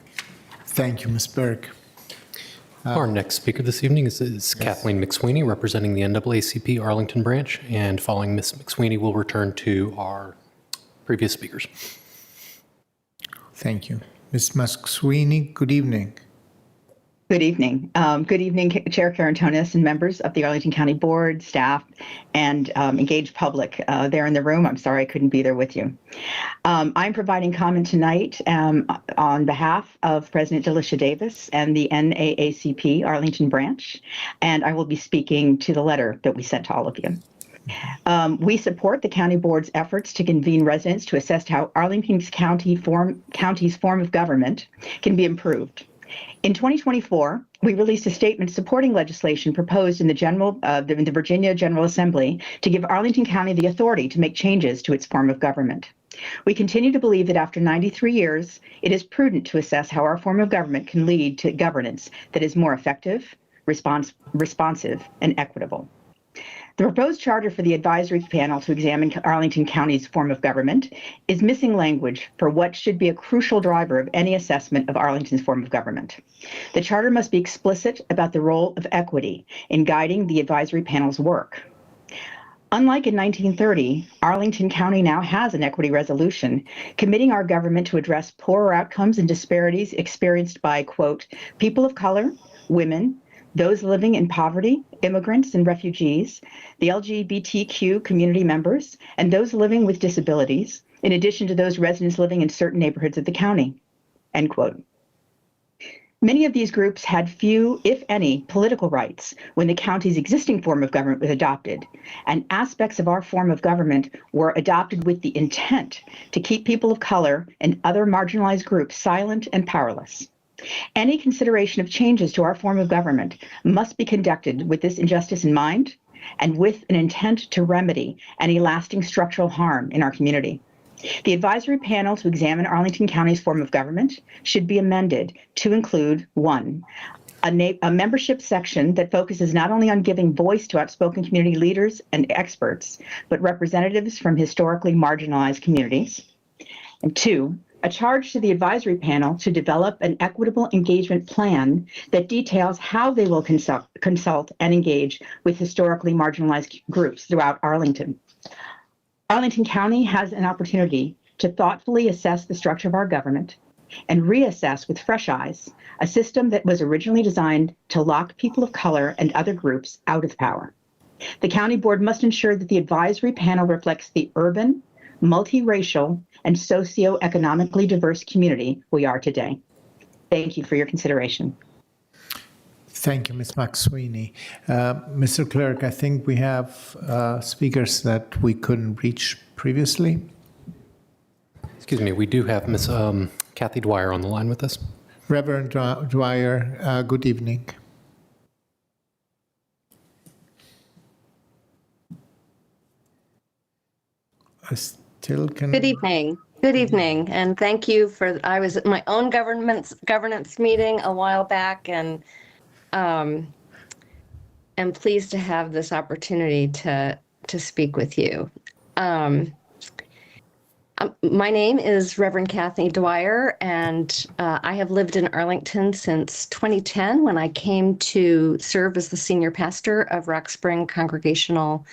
Thank you, Ms. Berg. Our next speaker this evening is Kathleen McSweeney, representing the NAACP Arlington branch, and following Ms. McSweeney, we'll return to our previous speakers. Thank you. Ms. McSweeney, good evening. Good evening. Good evening, Chair Karantonis and members of the Arlington County Board, staff, and engaged public there in the room. I'm sorry I couldn't be there with you. I'm providing comment tonight on behalf of President Delisha Davis and the NAACP Arlington branch, and I will be speaking to the letter that we sent to all of you. We support the county board's efforts to convene residents to assess how Arlington county's form of government can be improved. In 2024, we released a statement supporting legislation proposed in the Virginia General Assembly to give Arlington County the authority to make changes to its form of government. We continue to believe that after 93 years, it is prudent to assess how our form of government can lead to governance that is more effective, responsive, and equitable. The proposed charter for the advisory panel to examine Arlington County's form of government is missing language for what should be a crucial driver of any assessment of Arlington's form of government. The charter must be explicit about the role of equity in guiding the advisory panel's work. Unlike in 1930, Arlington County now has an equity resolution committing our government to address poorer outcomes and disparities experienced by, quote, people of color, women, those living in poverty, immigrants and refugees, the LGBTQ community members, and those living with disabilities, in addition to those residents living in certain neighborhoods of the county, end quote. Many of these groups had few, if any, political rights when the county's existing form of government was adopted, and aspects of our form of government were adopted with the intent to keep people of color and other marginalized groups silent and powerless. Any consideration of changes to our form of government must be conducted with this injustice in mind and with an intent to remedy any lasting structural harm in our community. The advisory panel to examine Arlington County's form of government should be amended to include, one, a membership section that focuses not only on giving voice to outspoken community leaders and experts, but representatives from historically marginalized communities. And two, a charge to the advisory panel to develop an equitable engagement plan that details how they will consult and engage with historically marginalized groups throughout Arlington. Arlington County has an opportunity to thoughtfully assess the structure of our government and reassess with fresh eyes a system that was originally designed to lock people of color and other groups out of power. The county board must ensure that the advisory panel reflects the urban, multiracial, and socioeconomically diverse community we are today. Thank you for your consideration. Thank you, Ms. McSweeney. Mr. Clerk, I think we have speakers that we couldn't reach previously. Excuse me, we do have Ms. Kathy Dwyer on the line with us. Reverend Dwyer, good evening. Good evening. Good evening, and thank you for. I was at my own governance meeting a while back, and am pleased to have this opportunity to speak with you. My name is Reverend Kathy Dwyer, and I have lived in Arlington since 2010 when I came to serve as the senior pastor of Rock Spring Congregational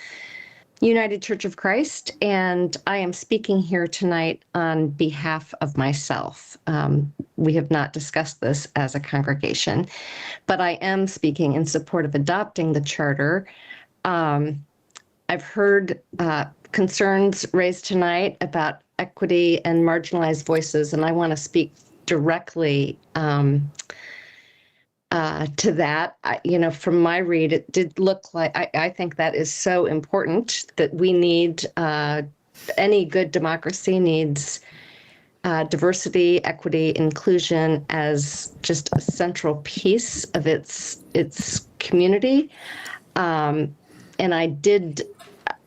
United Church of Christ, and I am speaking here tonight on behalf of myself. We have not discussed this as a congregation, but I am speaking in support of adopting the charter. I've heard concerns raised tonight about equity and marginalized voices, and I want to speak directly to that. From my read, it did look like, I think that is so important that we need, any good democracy needs diversity, equity, inclusion as just a central piece of its community. And I did,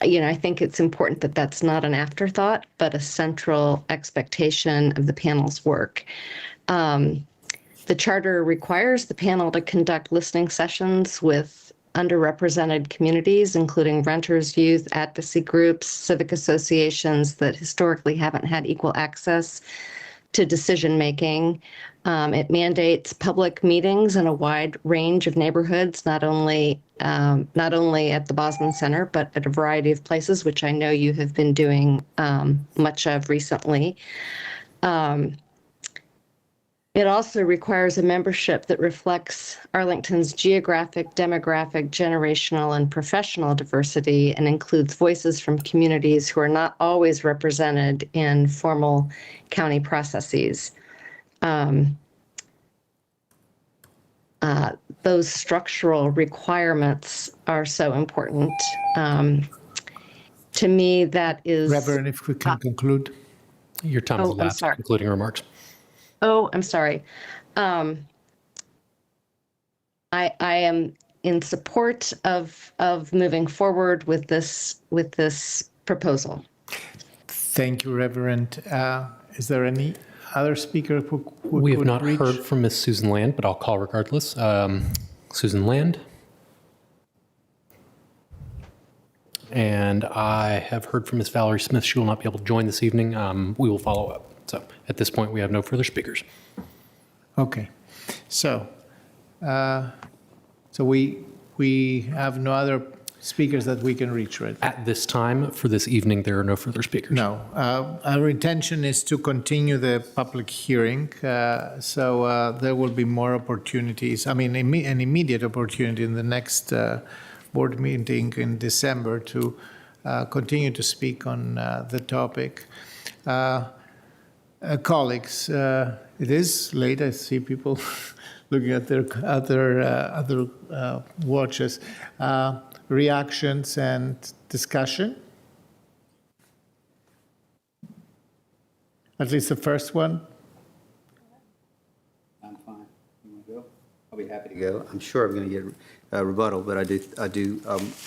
I think it's important that that's not an afterthought, but a central expectation of the panel's work. The charter requires the panel to conduct listening sessions with underrepresented communities, including renters, youth, advocacy groups, civic associations that historically haven't had equal access to decision-making. It mandates public meetings in a wide range of neighborhoods, not only at the Bosman Center, but at a variety of places, which I know you have been doing much of recently. It also requires a membership that reflects Arlington's geographic, demographic, generational, and professional diversity and includes voices from communities who are not always represented in formal county processes. Those structural requirements are so important. To me, that is... Reverend, if we can conclude. Your time is elapsed. Concluding remarks. Oh, I'm sorry. I am in support of moving forward with this proposal. Thank you, Reverend. Is there any other speaker who We have could not reach? heard from Ms. Susan Land, but I'll call regardless. Susan Land. And I have heard from Ms. Valerie Smith. She will not be able to join this evening. We will follow up. So at this point, we have no further speakers. Okay. So, we have no other speakers that we can reach, right? At this time, for this evening, there are no further speakers. No. Our intention is to continue the public hearing, so there will be more opportunities. I mean, an immediate opportunity in the next board meeting in December to continue to speak on the topic. Colleagues, it is late. I see people looking at their other watches. Reactions and discussion? At least the first one? I'm fine. You want to go? I'll be happy to go. I'm sure I'm going to get a rebuttal, but I do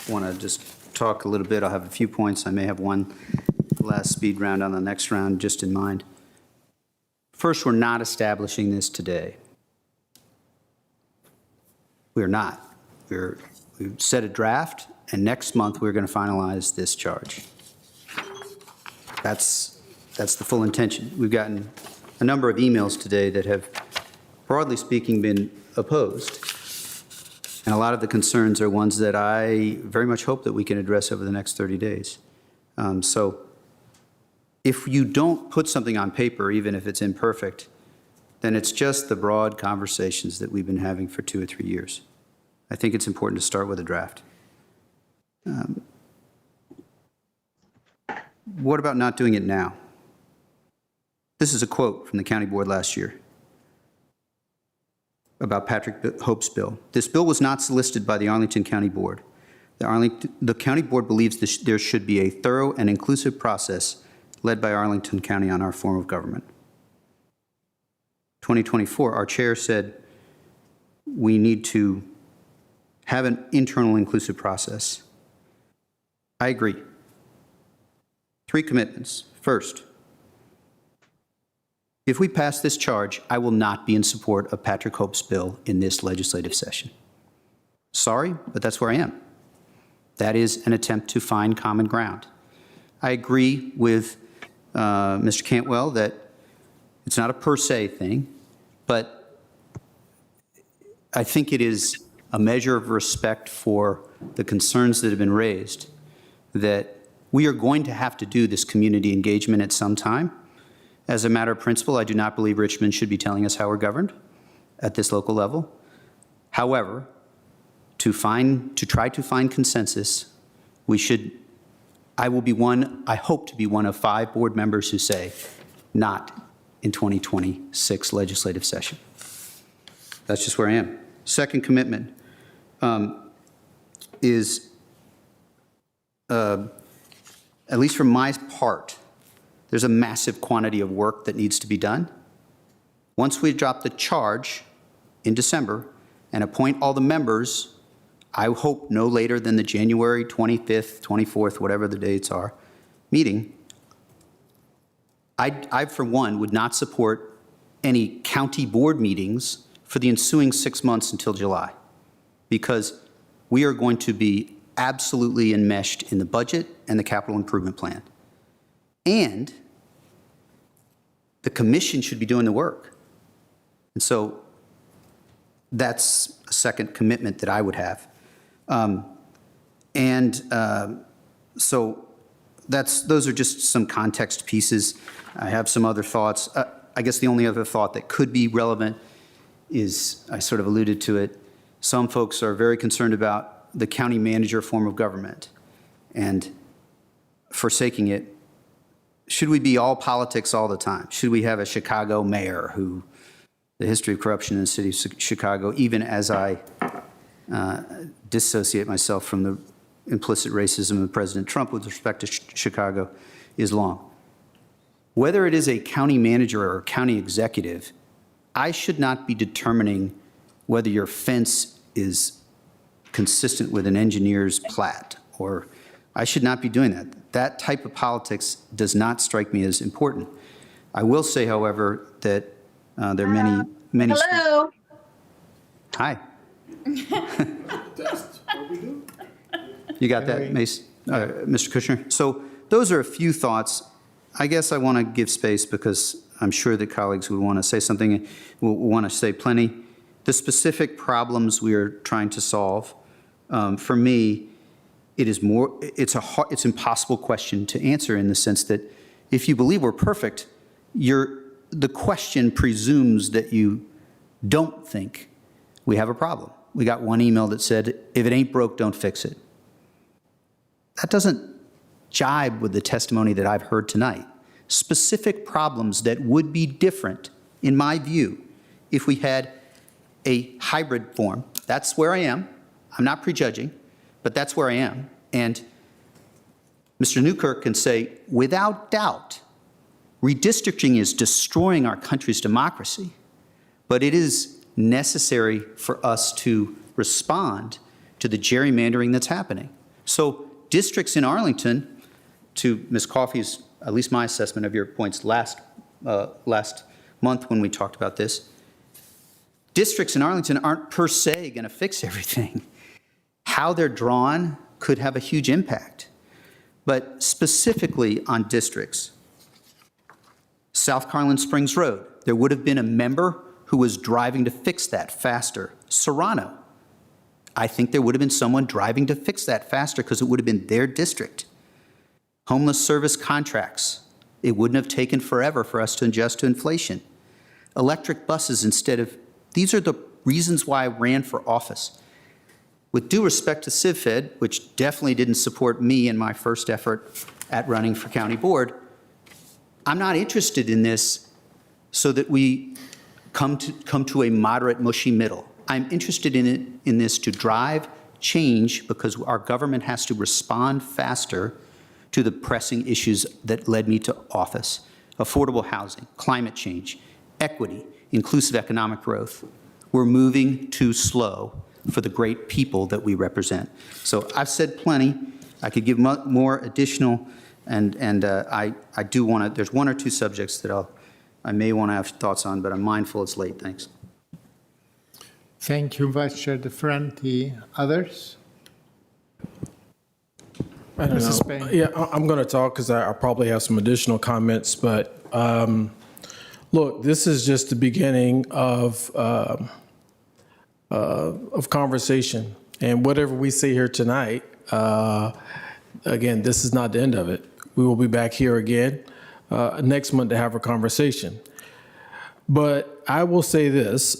want to just talk a little bit. I'll have a few points. I may have one last speed round on the next round just in mind. First, we're not establishing this today. We're not. We've set a draft, and next month we're going to finalize this charge. That's the full intention. We've gotten a number of emails today that have, broadly speaking, been opposed. And a lot of the concerns are ones that I very much hope that we can address over the next 30 days. So if you don't put something on paper, even if it's imperfect, then it's just the broad conversations that we've been having for 2 or 3 years. I think it's important to start with a draft. What about not doing it now? This is a quote from the county board last year about Patrick Hope's bill. This bill was not solicited by the Arlington County Board. The county board believes there should be a thorough and inclusive process led by Arlington County on our form of government. 2024, our chair said we need to have an internal inclusive process. I agree. 3 commitments. First, if we pass this charge, I will not be in support of Patrick Hope's bill in this legislative session. Sorry, but that's where I am. That is an attempt to find common ground. I agree with Mr. Cantwell that it's not a per se thing, but I think it is a measure of respect for the concerns that have been raised that we are going to have to do this community engagement at some time. As a matter of principle, I do not believe Richmond should be telling us how we're governed at this local level. However, to try to find consensus, I hope to be one of 5 board members who say, not in 2026 legislative session. That's just where I am. Second commitment is, at least from my part, there's a massive quantity of work that needs to be done. Once we drop the charge in December and appoint all the members, I hope no later than the January 25th, 24th, whatever the dates are, meeting, I, for one, would not support any county board meetings for the ensuing 6 months until July, because we are going to be absolutely enmeshed in the budget and the capital improvement plan. And the commission should be doing the work. And so that's a second commitment that I would have. So those are just some context pieces. I have some other thoughts. I guess the only other thought that could be relevant is, I sort of alluded to it, some folks are very concerned about the county manager form of government and forsaking it. Should we be all politics all the time? Should we have a Chicago mayor who, the history of corruption in the city of Chicago, even as I dissociate myself from the implicit racism of President Trump with respect to Chicago, is long. Whether it is a county manager or a county executive, I should not be determining whether your fence is consistent with an engineer's plat, or I should not be doing that. That type of politics does not strike me as important. I will say, however, that there are many. Hello. Hi. You got that, Mace, Mr. Kushner? So those are a few thoughts. I guess I want to give space because I'm sure that colleagues would want to say something, will want to say plenty. The specific problems we are trying to solve, for me, it's an impossible question to answer, in the sense that if you believe we're perfect, the question presumes that you don't think we have a problem. We got one email that said, if it ain't broke, don't fix it. That doesn't jibe with the testimony that I've heard tonight. Specific problems that would be different, in my view, if we had a hybrid form. That's where I am. I'm not prejudging, but that's where I am. And Mr. Newkirk can say, without doubt, redistricting is destroying our country's democracy, but it is necessary for us to respond to the gerrymandering that's happening. So districts in Arlington, to Ms. Coffey's, at least my assessment of your points last month when we talked about this, districts in Arlington aren't per se going to fix everything. How they're drawn could have a huge impact. But specifically on districts, South Carolina Springs Road, there would have been a member who was driving to fix that faster. Serrano, I think there would have been someone driving to fix that faster because it would have been their district. Homeless service contracts, it wouldn't have taken forever for us to adjust to inflation. Electric buses instead of, these are the reasons why I ran for office. With due respect to CivFed, which definitely didn't support me in my first effort at running for county board, I'm not interested in this so that we come to a moderate, mushy middle. I'm interested in this to drive change because our government has to respond faster to the pressing issues that led me to office. Affordable housing, climate change, equity, inclusive economic growth. We're moving too slow for the great people that we represent. So I've said plenty. I could give more additional, and I do want to, there's one or two subjects that I may want to have thoughts on, but I'm mindful it's late. Thanks. Thank you, Vice Chair DeFranti. Others? I don't know. Yeah, I'm going to talk because I probably have some additional comments, but look, this is just the beginning of conversation, and whatever we see here tonight, again, this is not the end of it. We will be back here again next month to have a conversation. But I will say this,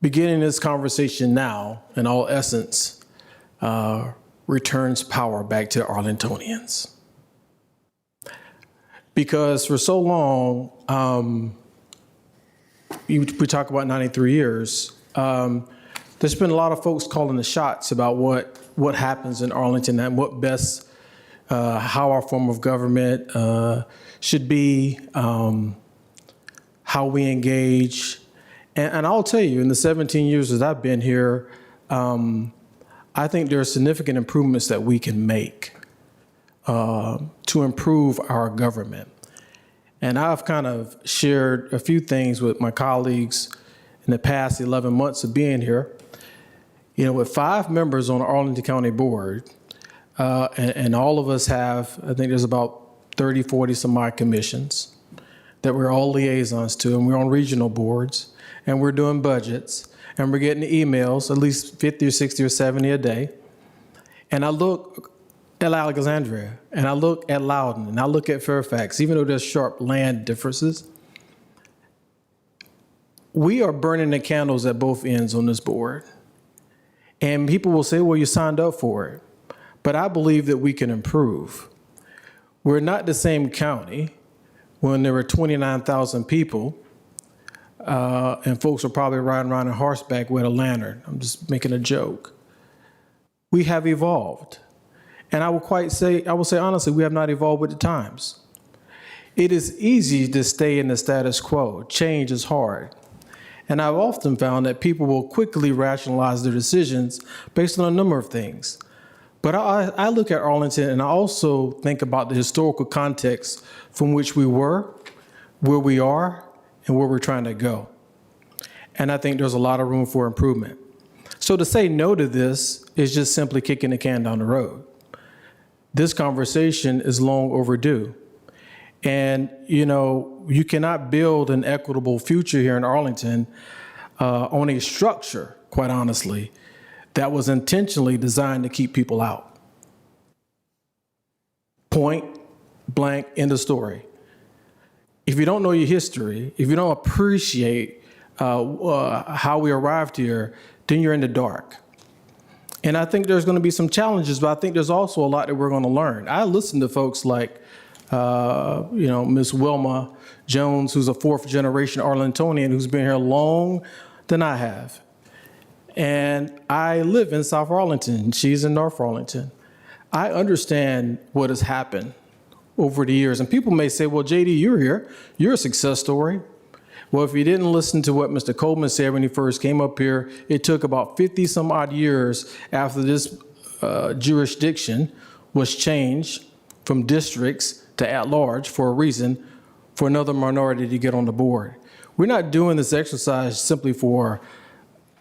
beginning this conversation now, in all essence, returns power back to Arlingtonians. Because for so long, we talk about 93 years, there's been a lot of folks calling the shots about what happens in Arlington and what best, how our form of government should be, how we engage. And I'll tell you, in the 17 years that I've been here, I think there are significant improvements that we can make to improve our government. And I've kind of shared a few things with my colleagues in the past 11 months of being here. You know, with 5 members on the Arlington County Board, and all of us have, I think there's about 30, 40 some odd commissions that we're all liaisons to, and we're on regional boards, and we're doing budgets, and we're getting emails, at least 50 or 60 or 70 a day. And I look at Alexandria, and I look at Loudoun, and I look at Fairfax, even though there's sharp land differences. We are burning the candles at both ends on this board. And people will say, well, you signed up for it. But I believe that we can improve. We're not the same county when there were 29,000 people and folks are probably riding around on horseback with a lantern. I'm just making a joke. We have evolved. And I will say honestly, we have not evolved with the times. It is easy to stay in the status quo. Change is hard. And I've often found that people will quickly rationalize their decisions based on a number of things. But I look at Arlington and I also think about the historical context from which we were, where we are, and where we're trying to go. And I think there's a lot of room for improvement. So to say no to this is just simply kicking the can down the road. This conversation is long overdue. And, you know, you cannot build an equitable future here in Arlington on a structure, quite honestly, that was intentionally designed to keep people out. Point blank, end of story. If you don't know your history, if you don't appreciate how we arrived here, then you're in the dark. And I think there's going to be some challenges, but I think there's also a lot that we're going to learn. I listen to folks like, Miss Wilma Jones, who's a 4th generation Arlingtonian who's been here longer than I have. And I live in South Arlington. She's in North Arlington. I understand what has happened over the years. And people may say, well, JD, you're here. You're a success story. Well, if you didn't listen to what Mr. Coleman said when he first came up here, it took about 50 some odd years after this jurisdiction was changed from districts to at-large for a reason for another minority to get on the board. We're not doing this exercise simply for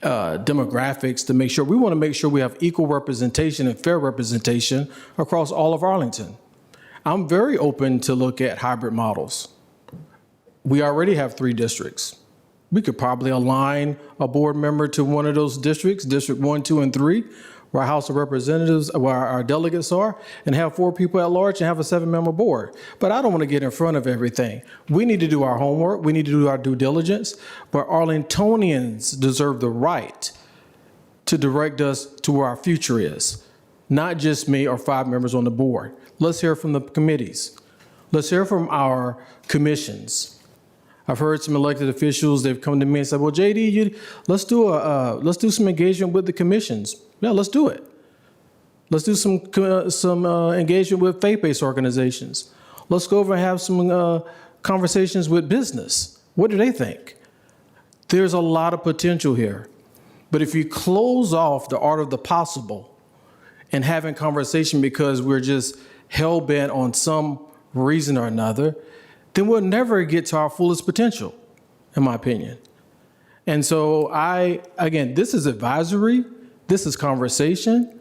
demographics to make sure. We want to make sure we have equal representation and fair representation across all of Arlington. I'm very open to look at hybrid models. We already have 3 districts. We could probably align a board member to one of those districts, District 1, 2, and 3, where our House of Representatives, where our delegates are, and have 4 people at large and have a 7-member board. But I don't want to get in front of everything. We need to do our homework. We need to do our due diligence. But Arlingtonians deserve the right to direct us to where our future is, not just me or 5 members on the board. Let's hear from the committees. Let's hear from our commissions. I've heard some elected officials, they've come to me and said, well, JD, let's do some engagement with the commissions. Yeah, let's do it. Let's do some engagement with faith-based organizations. Let's go over and have some conversations with business. What do they think? There's a lot of potential here. But if you close off the art of the possible and having conversation because we're just hell-bent on some reason or another, then we'll never get to our fullest potential, in my opinion. And so again, this is advisory, this is conversation.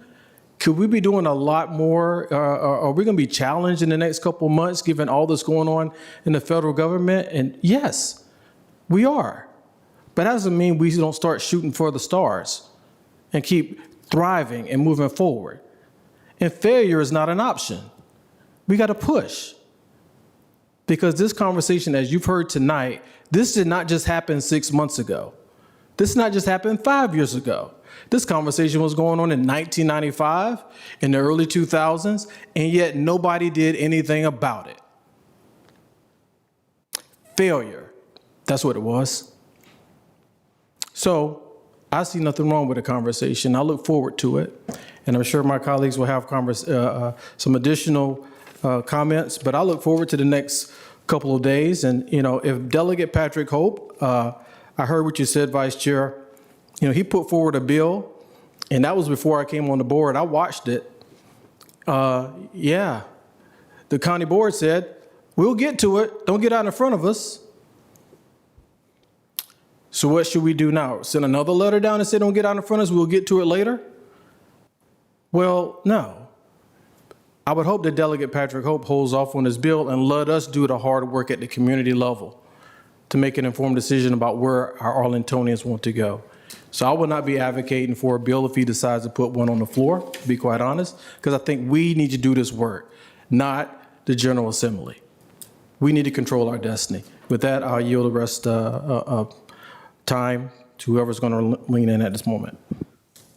Could we be doing a lot more? Are we gonna be challenged in the next couple of months given all that's going on in the federal government? And yes, we are. But that doesn't mean we don't start shooting for the stars and keep thriving and moving forward. And failure is not an option. We gotta push. Because this conversation, as you've heard tonight, this did not just happen 6 months ago. This did not just happen 5 years ago. This conversation was going on in 1995, in the early 2000s, and yet nobody did anything about it. Failure, that's what it was. So I see nothing wrong with the conversation. I look forward to it, and I'm sure my colleagues will have some additional comments, but I look forward to the next couple of days. And, if Delegate Patrick Hope, I I heard what you said, Vice Chair. You know, he put forward a bill, and that was before I came on the board. I watched it. Yeah, the county board said, we'll get to it. Don't get out in front of us. So what should we do now? Send another letter down and say, don't get out in front of us, we'll get to it later? Well, no. I would hope that Delegate Patrick Hope holds off on this bill and let us do the hard work at the community level to make an informed decision about where our Arlingtonians want to go. So I will not be advocating for a bill if he decides to put one on the floor, to be quite honest, because I think we need to do this work, not the General Assembly. We need to control our destiny. With that, I'll yield the rest of time to whoever's going to lean in at this moment.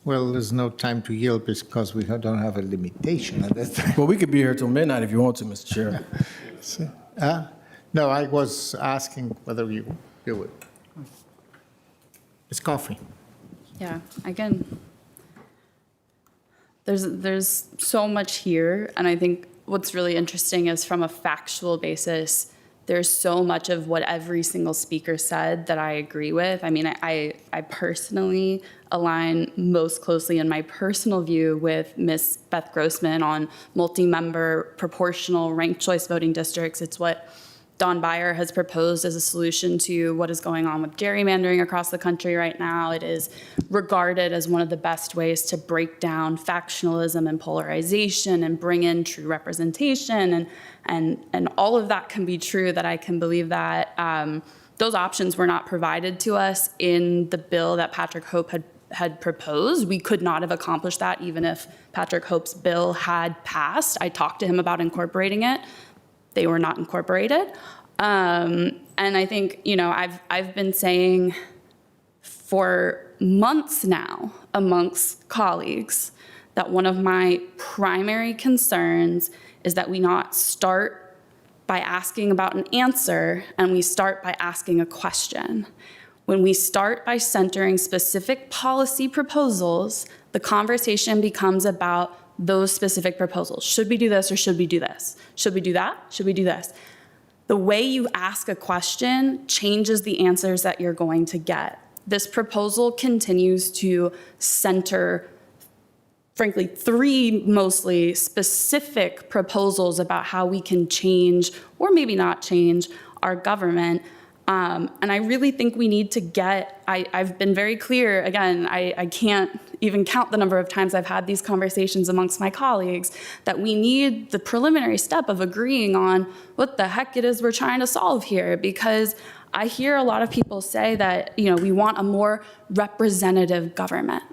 Well, there's no time to yield because we don't have a limitation at that time. Well, we could be here till midnight if you want to, Mr. Chair. So, no, I was asking whether you would. It's coffee. Yeah, again, there's so much here, and I think what's really interesting is from a factual basis, there's so much of what every single speaker said that I agree with. I mean, I personally align most closely in my personal view with Ms. Beth Grossman on multi-member proportional ranked choice voting districts. It's what Don Beyer has proposed as a solution to what is going on with gerrymandering across the country right now. It is regarded as one of the best ways to break down factionalism and polarization and bring in true representation. And all of that can be true, that I can believe that those options were not provided to us in the bill that Patrick Hope had proposed. We could not have accomplished that even if Patrick Hope's bill had passed. I talked to him about incorporating it. They were not incorporated. And I think, you know, I've been saying for months now amongst colleagues that one of my primary concerns is that we not start by asking about an answer and we start by asking a question. When we start by centering specific policy proposals, the conversation becomes about those specific proposals. Should we do this or should we do this? Should we do that? Should we do this? The way you ask a question changes the answers that you're going to get. This proposal continues to center, frankly, 3 mostly specific proposals about how we can change or maybe not change our government. And I really think we need to get, I've been very clear, again, I can't even count the number of times I've had these conversations amongst my colleagues, that we need the preliminary step of agreeing on what the heck it is we're trying to solve here. Because I hear a lot of people say that, you know, we want a more representative government.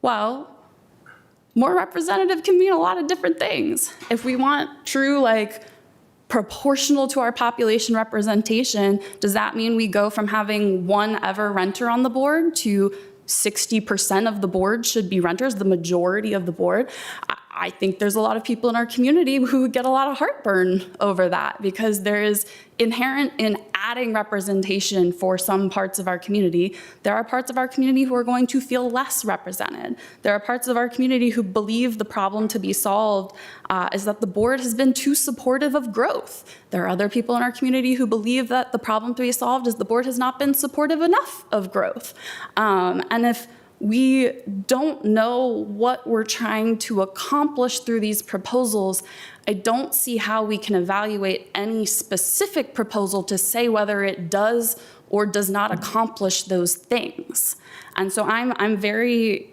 Well, more representative can mean a lot of different things. If we want true, like, proportional to our population representation, does that mean we go from having one ever renter on the board to 60% of the board should be renters, the majority of the board? I think there's a lot of people in our community who get a lot of heartburn over that, because there is inherent in adding representation for some parts of our community. There are parts of our community who are going to feel less represented. There are parts of our community who believe the problem to be solved is that the board has been too supportive of growth. There are other people in our community who believe that the problem to be solved is the board has not been supportive enough of growth. And if we don't know what we're trying to accomplish through these proposals, I don't see how we can evaluate any specific proposal to say whether it does or does not accomplish those things. And so I'm very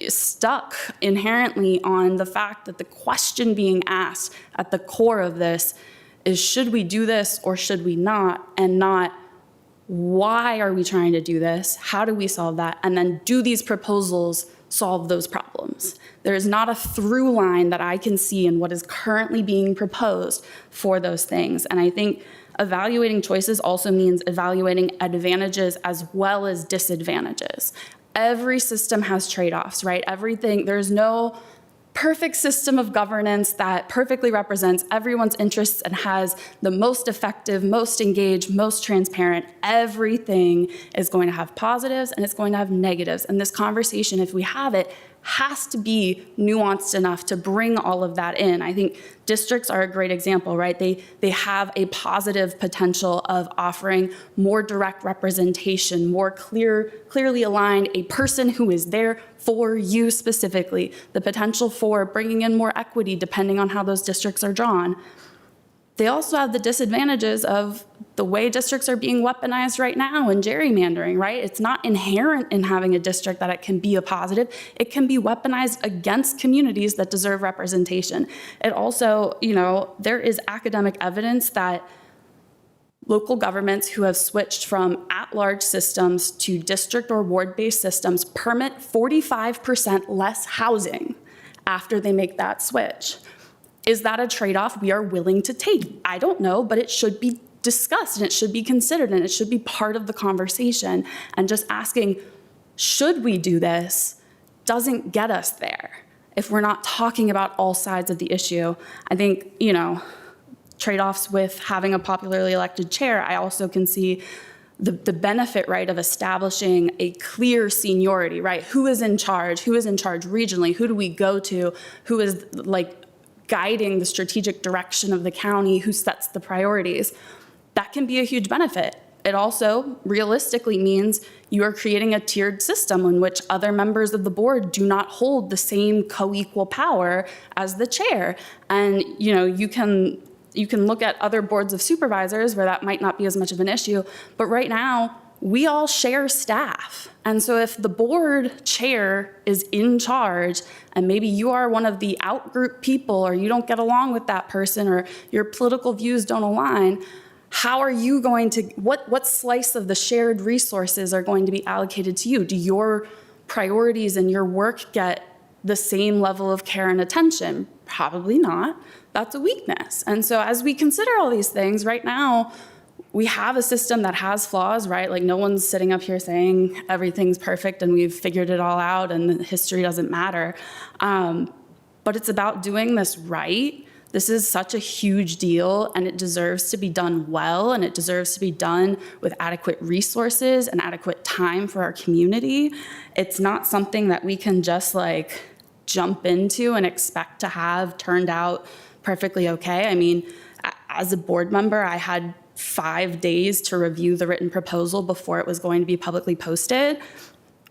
stuck inherently on the fact that the question being asked at the core of this is, should we do this or should we not, and not why are we trying to do this? How do we solve that? And then do these proposals solve those problems? There is not a through line that I can see in what is currently being proposed for those things. And I think evaluating choices also means evaluating advantages as well as disadvantages. Every system has trade-offs, right? There's no perfect system of governance that perfectly represents everyone's interests and has the most effective, most engaged, most transparent. Everything is going to have positives and it's going to have negatives. And this conversation, if we have it, has to be nuanced enough to bring all of that in. I think districts are a great example, right? They have a positive potential of offering more direct representation, more clearly aligned, a person who is there for you specifically, the potential for bringing in more equity depending on how those districts are drawn. They also have the disadvantages of the way districts are being weaponized right now in gerrymandering, right? It's not inherent in having a district that it can be a positive. It can be weaponized against communities that deserve representation. It also, there is academic evidence that local governments who have switched from at-large systems to district or ward-based systems permit 45% less housing after they make that switch. Is that a trade-off we are willing to take? I don't know, but it should be discussed and it should be considered and it should be part of the conversation. And just asking, should we do this, doesn't get us there if we're not talking about all sides of the issue. I think, trade-offs with having a popularly elected chair, I also can see the benefit, right, of establishing a clear seniority, right? Who is in charge? Who is in charge regionally? Who do we go to? Who is guiding the strategic direction of the county? Who sets the priorities? That can be a huge benefit. It also realistically means you are creating a tiered system in which other members of the board do not hold the same co-equal power as the chair. And you can look at other boards of supervisors where that might not be as much of an issue, but right now we all share staff. And so if the board chair is in charge and maybe you are one of the out-group people or you don't get along with that person or your political views don't align, how are you going to, what slice of the shared resources are going to be allocated to you? Do your priorities and your work get the same level of care and attention? Probably not. That's a weakness. And so as we consider all these things right now, we have a system that has flaws, right? Like no one's sitting up here saying everything's perfect and we've figured it all out and history doesn't matter. But it's about doing this right. This is such a huge deal and it deserves to be done well and it deserves to be done with adequate resources and adequate time for our community. It's not something that we can just jump into and expect to have turned out perfectly okay. I mean, as a board member, I had 5 days to review the written proposal before it was going to be publicly posted.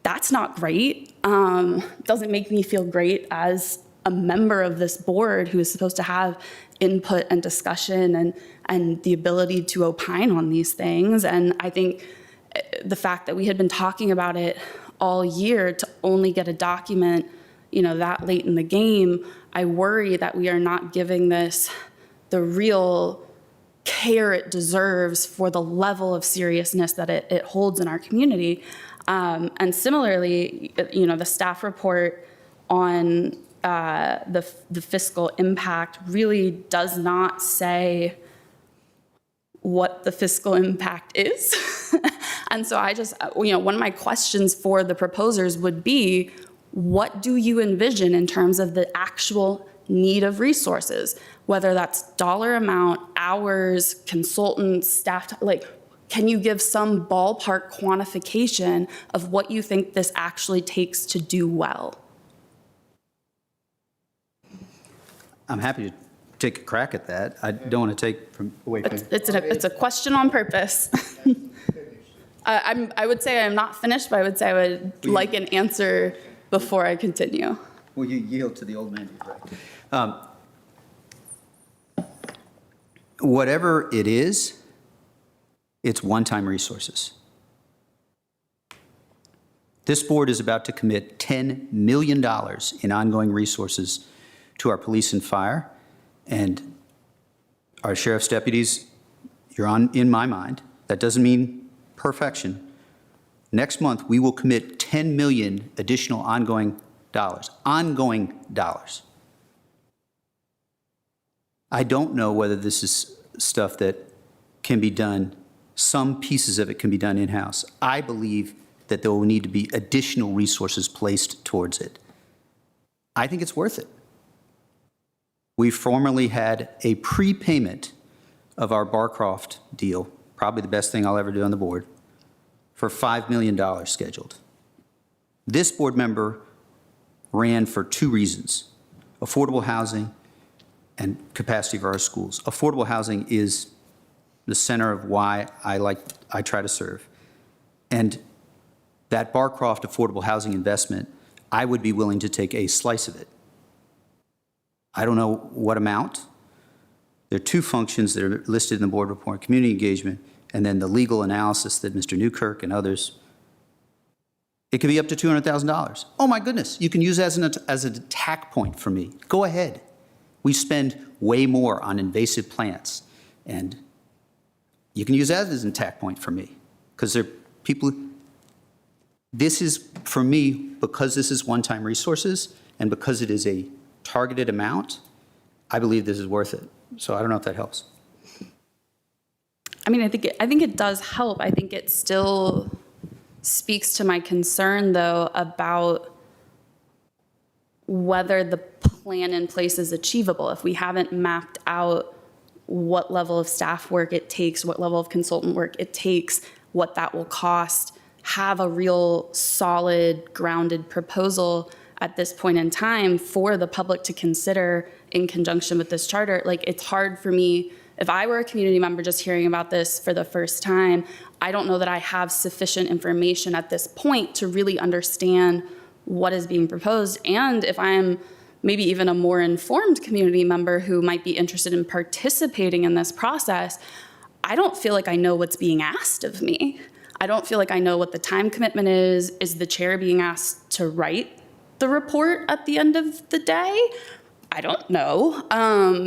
That's not great. Doesn't make me feel great as a member of this board who is supposed to have input and discussion and the ability to opine on these things. And I think the fact that we had been talking about it all year to only get a document, that late in the game, I worry that we are not giving this the real care it deserves for the level of seriousness that it holds in our community. And similarly, the staff report on the fiscal impact really does not say what the fiscal impact is. And so I just, one of my questions for the proposers would be, what do you envision in terms of the actual need of resources, whether that's dollar amount, hours, consultants, staff, can you give some ballpark quantification of what you think this actually takes to do well? I'm happy to take a crack at that. I don't want to take away from. It's a question on purpose. I would say I'm not finished, but I would say I would like an answer before I continue. Will you yield to the old man? Right. Whatever it is, it's one-time resources. This board is about to commit $10 million in ongoing resources to our police and fire, and our sheriff's deputies. You're in my mind. That doesn't mean perfection. Next month, we will commit $10 million additional ongoing dollars. I don't know whether this is stuff that can be done, some pieces of it can be done in-house. I believe that there will need to be additional resources placed towards it. I think it's worth it. We formerly had a prepayment of our Barcroft deal, probably the best thing I'll ever do on the board, for $5 million scheduled. This board member ran for two reasons: affordable housing and capacity for our schools. Affordable housing is the center of why I try to serve. And that Barcroft affordable housing investment, I would be willing to take a slice of it. I don't know what amount. There are two functions that are listed in the board report: community engagement, and then the legal analysis that Mr. Newkirk and others. It could be up to $200,000. Oh my goodness, you can use it as an attack point for me. Go ahead. We spend way more on invasive plants, and you can use that as an attack point for me, because there are people. This is, for me, because this is one-time resources and because it is a targeted amount, I believe this is worth it. So I don't know if that helps. I mean, I think it does help. I think it still speaks to my concern, though, about whether the plan in place is achievable. If we haven't mapped out what level of staff work it takes, what level of consultant work it takes, what that will cost, have a real solid, grounded proposal at this point in time for the public to consider in conjunction with this charter. Like, it's hard for me, if I were a community member just hearing about this for the first time, I don't know that I have sufficient information at this point to really understand what is being proposed. And if I am maybe even a more informed community member who might be interested in participating in this process, I don't feel like I know what's being asked of me. I don't feel like I know what the time commitment is. Is the chair being asked to write the report at the end of the day? I don't know.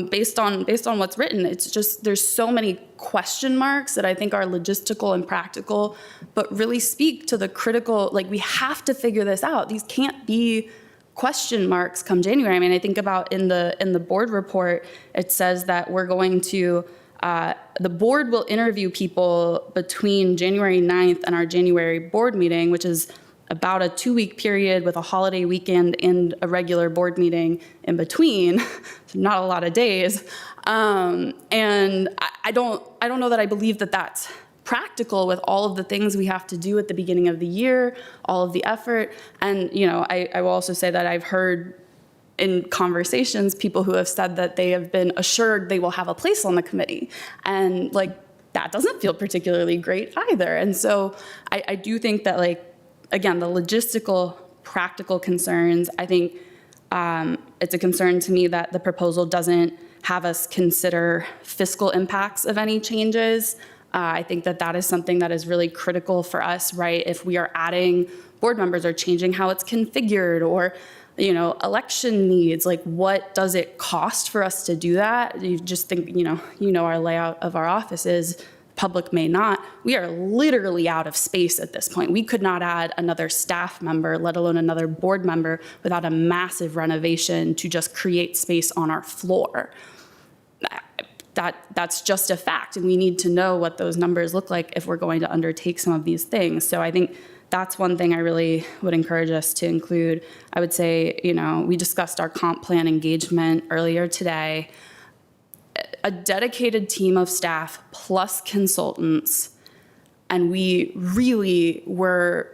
Based on what's written, it's just, there's so many question marks that I think are logistical and practical, but really speak to the critical, like, we have to figure this out. These can't be question marks come January. I mean, I think about in the board report, it says that we're going to, the board will interview people between January 9th and our January board meeting, which is about a 2-week period with a holiday weekend and a regular board meeting in between. So not a lot of days. And I don't know that I believe that that's practical with all of the things we have to do at the beginning of the year, all of the effort. And, you know, I will also say that I've heard in conversations people who have said that they have been assured they will have a place on the committee. And, like, that doesn't feel particularly great either. And so I do think that, like, again, the logistical, practical concerns, I think it's a concern to me that the proposal doesn't have us consider fiscal impacts of any changes. I think that that is something that is really critical for us, right? If we are adding board members or changing how it's configured, or, you know, election needs, like, what does it cost for us to do that? You just think, you know our layout of our offices. Public may not. We are literally out of space at this point. We could not add another staff member, let alone another board member, without a massive renovation to just create space on our floor. That's just a fact, and we need to know what those numbers look like if we're going to undertake some of these things. So I think that's one thing I really would encourage us to include. I would say, you know, we discussed our comp plan engagement earlier today. A dedicated team of staff plus consultants, and we really were,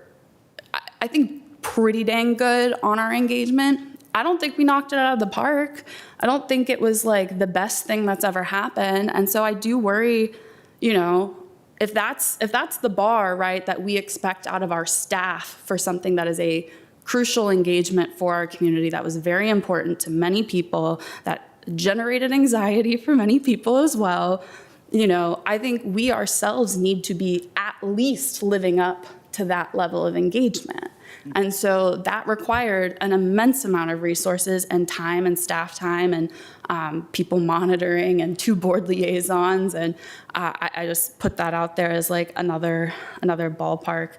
I think, pretty dang good on our engagement. I don't think we knocked it out of the park. I don't think it was like the best thing that's ever happened. And so I do worry, you know, if that's the bar, right, that we expect out of our staff for something that is a crucial engagement for our community, that was very important to many people, that generated anxiety for many people as well. You know, I think we ourselves need to be at least living up to that level of engagement. And so that required an immense amount of resources and time and staff time and people monitoring and 2 board liaisons. And I just put that out there as like another ballpark.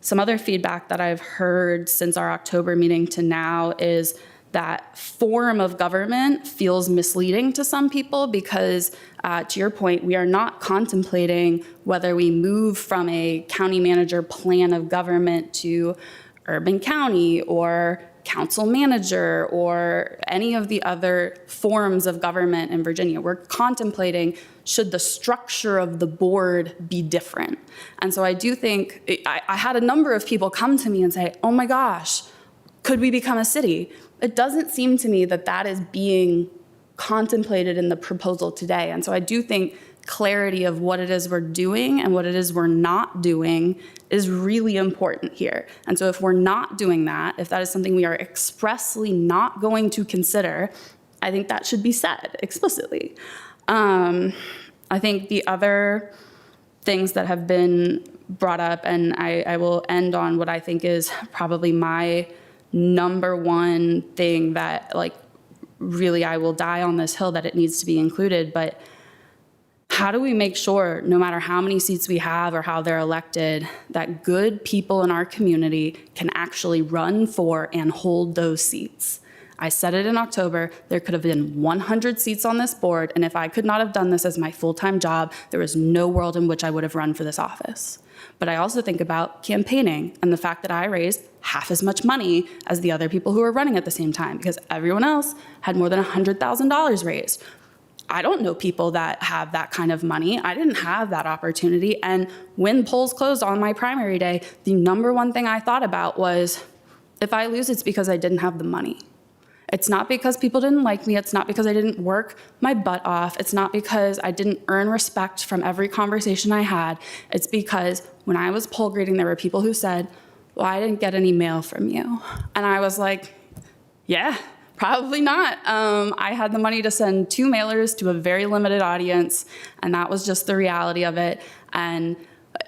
Some other feedback that I've heard since our October meeting to now is that form of government feels misleading to some people because, to your point, we are not contemplating whether we move from a county manager plan of government to urban county or council manager or any of the other forms of government in Virginia. We're contemplating, should the structure of the board be different? And so I do think, I had a number of people come to me and say, oh my gosh, could we become a city? It doesn't seem to me that that is being contemplated in the proposal today. And so I do think clarity of what it is we're doing and what it is we're not doing is really important here. And so if we're not doing that, if that is something we are expressly not going to consider, I think that should be said explicitly. I think the other things that have been brought up, and I will end on what I think is probably my number one thing that, like, really I will die on this hill that it needs to be included, but how do we make sure, no matter how many seats we have or how they're elected, that good people in our community can actually run for and hold those seats? I said it in October, there could have been 100 seats on this board, and if I could not have done this as my full-time job, there was no world in which I would have run for this office. But I also think about campaigning and the fact that I raised half as much money as the other people who were running at the same time, because everyone else had more than $100,000 raised. I don't know people that have that kind of money. I didn't have that opportunity. And when polls closed on my primary day, the number one thing I thought about was, if I lose, it's because I didn't have the money. It's not because people didn't like me. It's not because I didn't work my butt off. It's not because I didn't earn respect from every conversation I had. It's because when I was poll grading, there were people who said, well, I didn't get any mail from you. And I was like, yeah, probably not. I had the money to send 2 mailers to a very limited audience, and that was just the reality of it. And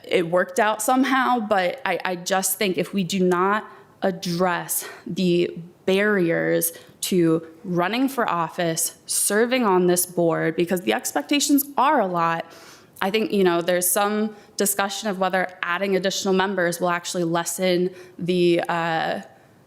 it worked out somehow, but I just think if we do not address the barriers to running for office, serving on this board, because the expectations are a lot. I think, there's some discussion of whether adding additional members will actually lessen the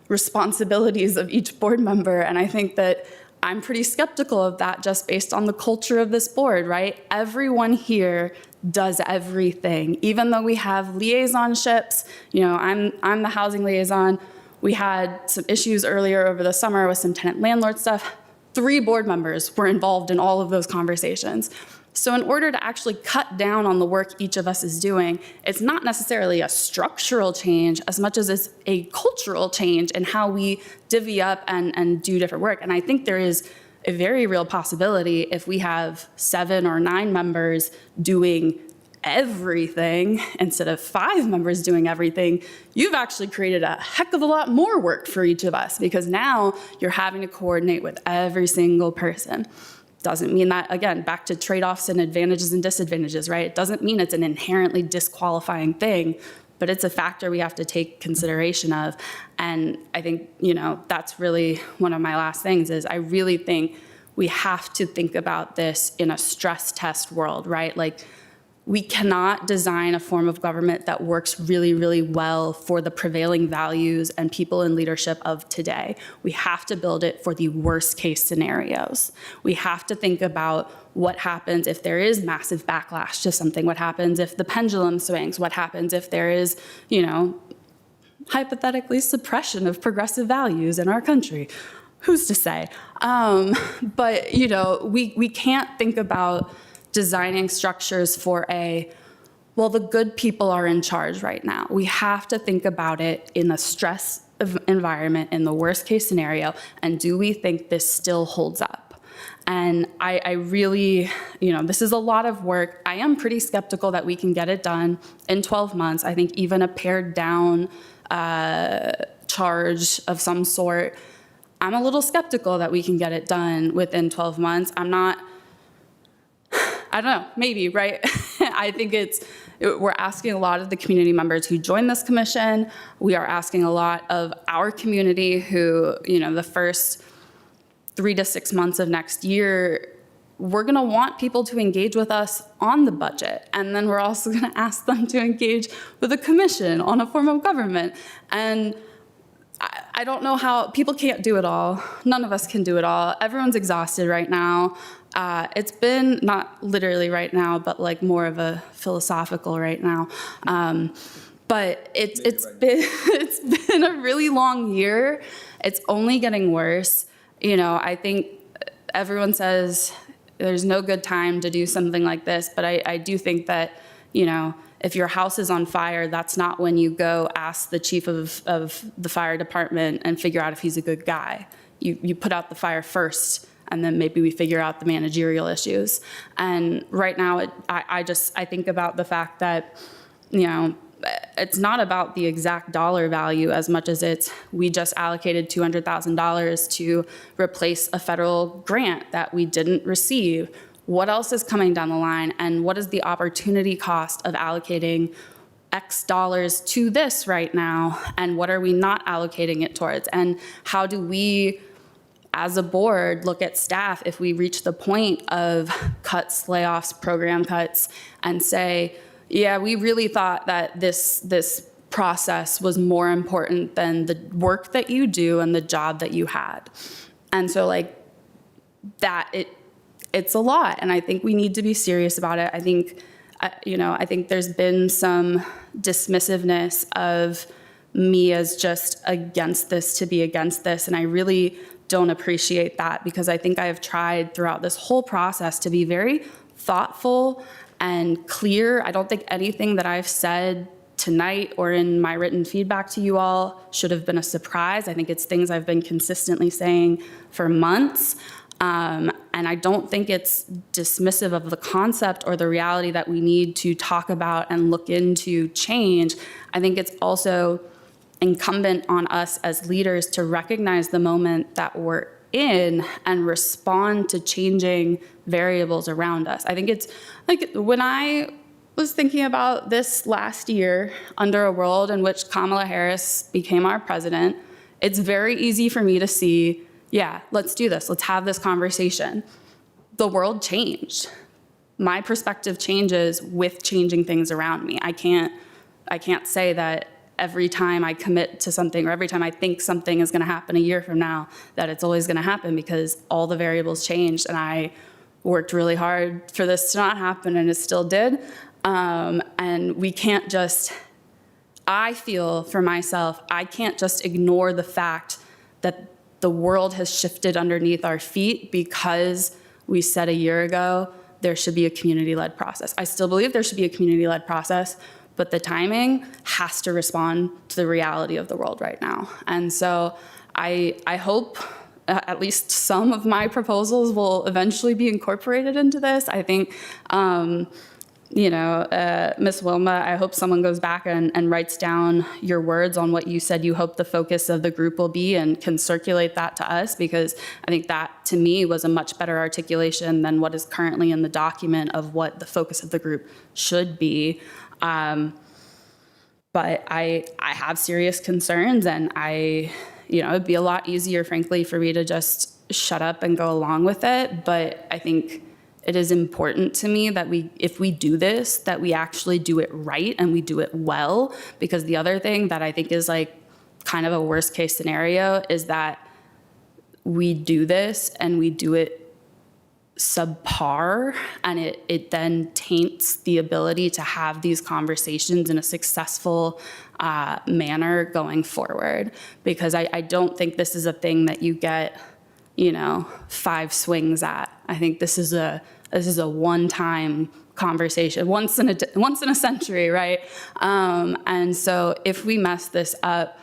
responsibilities of each board member. And I think that I'm pretty skeptical of that just based on the culture of this board, right? Everyone here does everything. Even though we have liaisonships, I'm the housing liaison. We had some issues earlier over the summer with some tenant landlord stuff. 3 board members were involved in all of those conversations. So in order to actually cut down on the work each of us is doing, it's not necessarily a structural change as much as it's a cultural change in how we divvy up and do different work. And I think there is a very real possibility if we have 7 or 9 members doing everything instead of 5 members doing everything, you've actually created a heck of a lot more work for each of us, because now you're having to coordinate with every single person. Doesn't mean that, again, back to trade-offs and advantages and disadvantages, right? It doesn't mean it's an inherently disqualifying thing, but it's a factor we have to take consideration of. And I think, that's really one of my last things is I really think we have to think about this in a stress test world, right? Like, we cannot design a form of government that works really, really well for the prevailing values and people in leadership of today. We have to build it for the worst case scenarios. We have to think about what happens if there is massive backlash to something, what happens if the pendulum swings, what happens if there is, hypothetically suppression of progressive values in our country. Who's to say? But, we can't think about designing structures for the good people are in charge right now. We have to think about it in a stress environment, in the worst case scenario, and do we think this still holds up? And I really, this is a lot of work. I am pretty skeptical that we can get it done in 12 months. I think even a pared down charge of some sort, I'm a little skeptical that we can get it done within 12 months. I don't know, maybe, right? I think we're asking a lot of the community members who joined this commission. We are asking a lot of our community who, the first 3 to 6 months of next year, we're gonna want people to engage with us on the budget. And then we're also gonna ask them to engage with a commission on a form of government. And I don't know how, people can't do it all. None of us can do it all. Everyone's exhausted right now. It's been, not literally right now, but like more of a philosophical right now. But it's been a really long year. It's only getting worse. I think everyone says there's no good time to do something like this, but I do think that, If your house is on fire, that's not when you go ask the chief of the fire department and figure out if he's a good guy. You put out the fire first, and then maybe we figure out the managerial issues. And right now, I think about the fact that, it's not about the exact dollar value as much as we just allocated $200,000 to replace a federal grant that we didn't receive. What else is coming down the line, and what is the opportunity cost of allocating X dollars to this right now, and what are we not allocating it towards? And how do we, as a board, look at staff if we reach the point of cuts, layoffs, program cuts, and say, yeah, we really thought that this process was more important than the work that you do and the job that you had. And so it's a lot, and I think we need to be serious about it. I think, I think there's been some dismissiveness of me as just against this to be against this, and I really don't appreciate that, because I think I have tried throughout this whole process to be very thoughtful and clear. I don't think anything that I've said tonight or in my written feedback to you all should have been a surprise. I think it's things I've been consistently saying for months. And I don't think it's dismissive of the concept or the reality that we need to talk about and look into change. I think it's also incumbent on us as leaders to recognize the moment that we're in and respond to changing variables around us. I think it's like when I was thinking about this last year under a world in which Kamala Harris became our president, it's very easy for me to see, yeah, let's do this. Let's have this conversation. The world changed. My perspective changes with changing things around me. I can't say that every time I commit to something or every time I think something is going to happen a year from now, that it's always going to happen, because all the variables changed, and I worked really hard for this to not happen, and it still did. And we can't just, I feel for myself, I can't just ignore the fact that the world has shifted underneath our feet because we said a year ago there should be a community-led process. I still believe there should be a community-led process, but the timing has to respond to the reality of the world right now. And so I hope at least some of my proposals will eventually be incorporated into this. I think, Ms. Wilma, I hope someone goes back and writes down your words on what you said you hope the focus of the group will be and can circulate that to us, because I think that, to me, was a much better articulation than what is currently in the document of what the focus of the group should be. But I have serious concerns, and it'd be a lot easier, frankly, for me to just shut up and go along with it. But I think it is important to me that if we do this, that we actually do it right and we do it well. Because the other thing that I think is kind of a worst case scenario is that we do this and we do it subpar, and it then taints the ability to have these conversations in a successful manner going forward. Because I don't think this is a thing that you get, 5 swings at. I think this is a one-time conversation, once in a century, right? And so if we mess this up,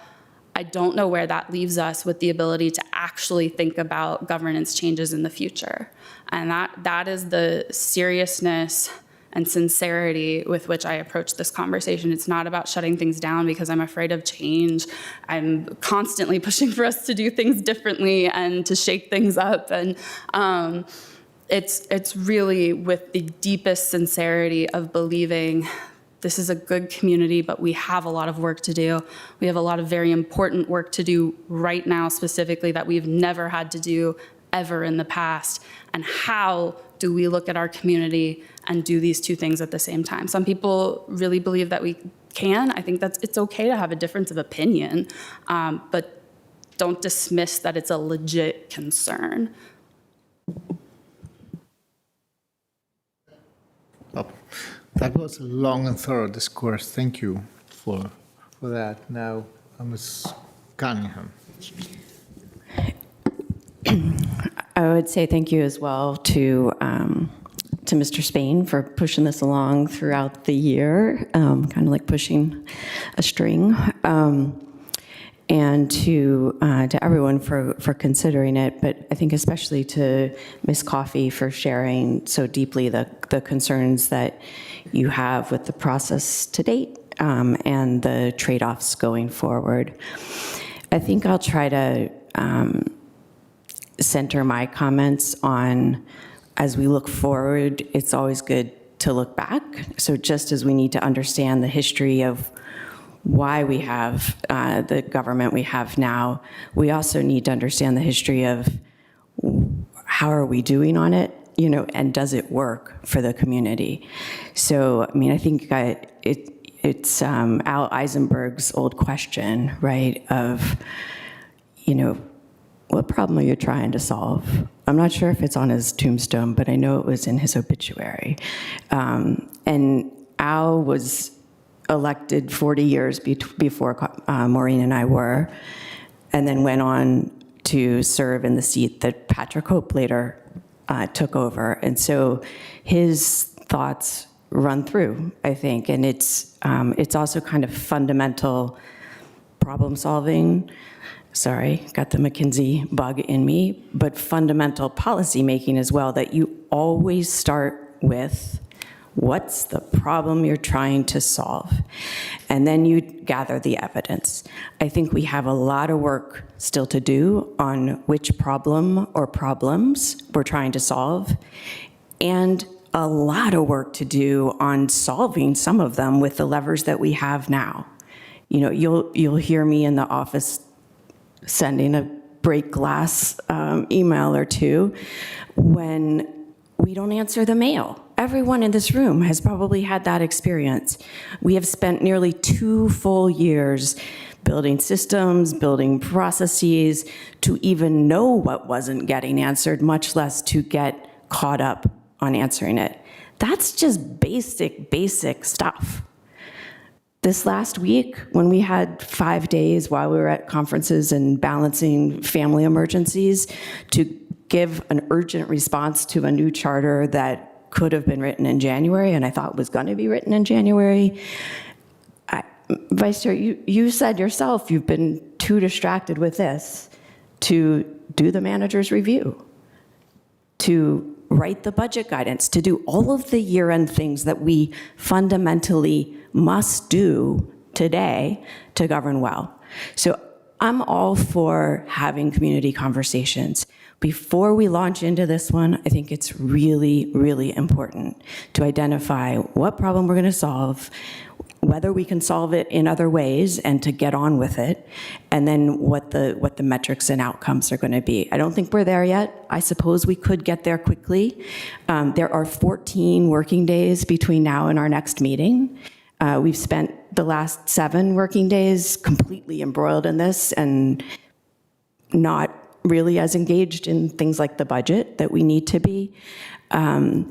I don't know where that leaves us with the ability to actually think about governance changes in the future. And that is the seriousness and sincerity with which I approach this conversation. It's not about shutting things down because I'm afraid of change. I'm constantly pushing for us to do things differently and to shake things up. And it's really with the deepest sincerity of believing this is a good community, but we have a lot of work to do. We have a lot of very important work to do right now, specifically, that we've never had to do ever in the past. And how do we look at our community and do these two things at the same time? Some people really believe that we can. I think it's okay to have a difference of opinion, but don't dismiss that it's a legit concern. That was a long and thorough discourse. Thank you for that. Now, Ms. Cunningham. I would say thank you as well to to Mr. Spain for pushing this along throughout the year, kind of like pushing a string, and to everyone for considering it, but I think especially to Ms. Coffey for sharing so deeply the concerns that you have with the process to date and the trade-offs going forward. I think I'll try to center my comments on, as we look forward, it's always good to look back. So just as we need to understand the history of why we have the government we have now, we also need to understand the history of how are we doing on it, you know, and does it work for the community? So, I mean, I think it's Al Eisenberg's old question, right, of, you know, what problem are you trying to solve? I'm not sure if it's on his tombstone, but I know it was in his obituary. And Al was elected 40 years before Maureen and I were, and then went on to serve in the seat that Patrick Hope later took over. And so his thoughts run through, I think, and it's also kind of fundamental problem solving. Sorry, got the McKinsey bug in me, but fundamental policy making as well, that you always start with what's the problem you're trying to solve? And then you gather the evidence. I think we have a lot of work still to do on which problem or problems we're trying to solve, and a lot of work to do on solving some of them with the levers that we have now. You know, you'll hear me in the office sending a break glass email or two when we don't answer the mail. Everyone in this room has probably had that experience. We have spent nearly 2 full years building systems, building processes to even know what wasn't getting answered, much less to get caught up on answering it. That's just basic stuff. This last week, when we had 5 days while we were at conferences and balancing family emergencies to give an urgent response to a new charter that could have been written in January, and I thought was going to be written in January. Vice Chair, you said yourself you've been too distracted with this to do the manager's review, to write the budget guidance, to do all of the year-end things that we fundamentally must do today to govern well. So I'm all for having community conversations. Before we launch into this one, I think it's really, really important to identify what problem we're going to solve, whether we can solve it in other ways, and to get on with it, and then what the metrics and outcomes are going to be. I don't think we're there yet. I suppose we could get there quickly. There are 14 working days between now and our next meeting. We've spent the last 7 working days completely embroiled in this and not really as engaged in things like the budget that we need to be.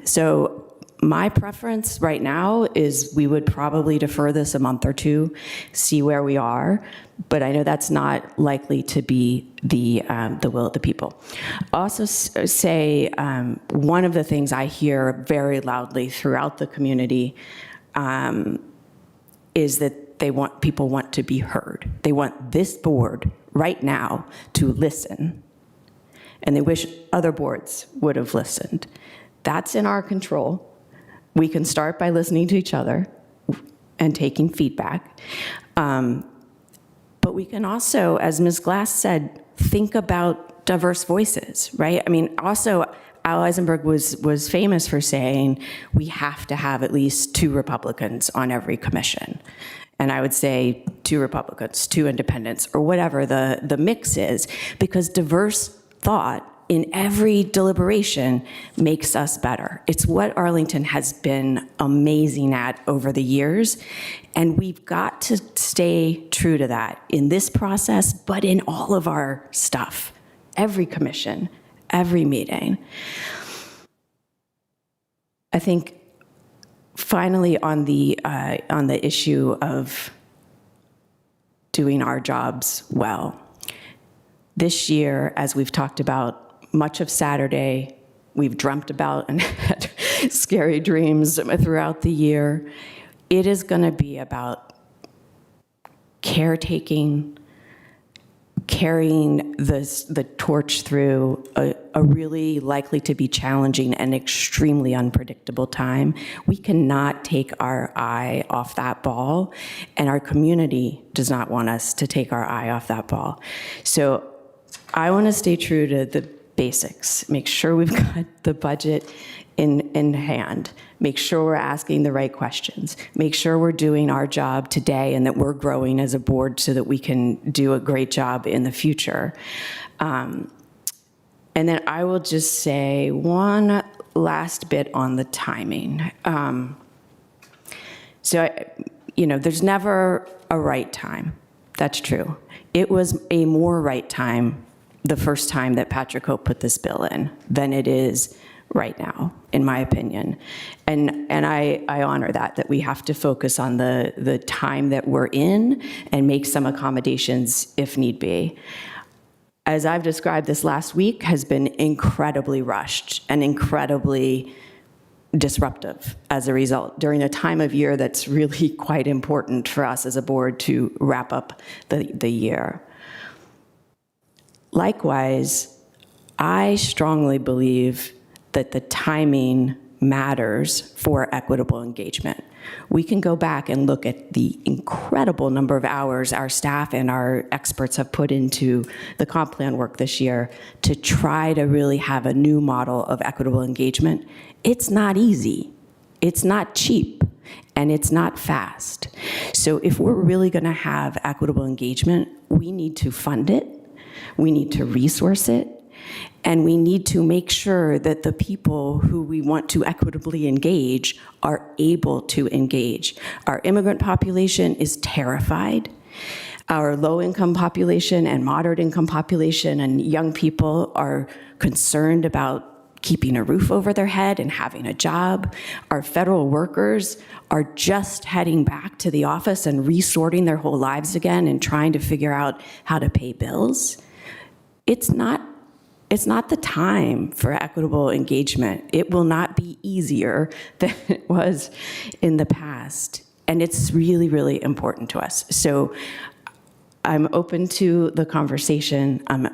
So my preference right now is we would probably defer this a month or 2, see where we are, but I know that's not likely to be the will of the people. Also say one of the things I hear very loudly throughout the community is that people want to be heard. They want this board right now to listen, and they wish other boards would have listened. That's in our control. We can start by listening to each other and taking feedback. But we can also, as Ms. Glass said, think about diverse voices, right? I mean, also, Al Eisenberg was famous for saying we have to have at least 2 Republicans on every commission. And I would say 2 Republicans, 2 independents, or whatever the mix is, because diverse thought in every deliberation makes us better. It's what Arlington has been amazing at over the years, and we've got to stay true to that in this process, but in all of our stuff, every commission, every meeting. I think finally on the issue of doing our jobs well, this year, as we've talked about, much of Saturday we've dreamt about and had scary dreams throughout the year. It is going to be about caretaking, carrying the torch through a really likely to be challenging and extremely unpredictable time. We cannot take our eye off that ball, and our community does not want us to take our eye off that ball. So I want to stay true to the basics, make sure we've got the budget in hand, make sure we're asking the right questions, make sure we're doing our job today and that we're growing as a board so that we can do a great job in the future. And then I will just say one last bit on the timing. There's never a right time. That's true. It was a more right time the first time that Patrick Hope put this bill in than it is right now, in my opinion. And I honor that we have to focus on the time that we're in and make some accommodations if need be. As I've described, this last week has been incredibly rushed and incredibly disruptive as a result during a time of year that's really quite important for us as a board to wrap up the year. Likewise, I strongly believe that the timing matters for equitable engagement. We can go back and look at the incredible number of hours our staff and our experts have put into the comp plan work this year to try to really have a new model of equitable engagement. It's not easy, it's not cheap, and it's not fast. So if we're really gonna have equitable engagement, we need to fund it, we need to resource it, and we need to make sure that the people who we want to equitably engage are able to engage. Our immigrant population is terrified. Our low-income population and moderate-income population and young people are concerned about keeping a roof over their head and having a job. Our federal workers are just heading back to the office and resorting their whole lives again and trying to figure out how to pay bills. It's not the time for equitable engagement. It will not be easier than it was in the past. And it's really, really important to us. So I'm open to the conversation. I'm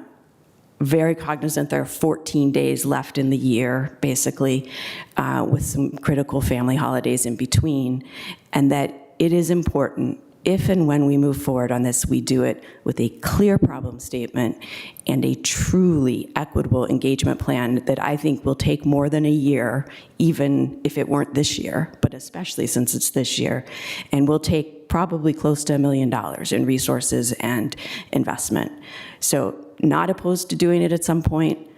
very cognizant there are 14 days left in the year, basically, with some critical family holidays in between, and that it is important if and when we move forward on this, we do it with a clear problem statement and a truly equitable engagement plan that I think will take more than a year, even if it weren't this year, but especially since it's this year, and will take probably close to $1 million in resources and investment. So not opposed to doing it at some point,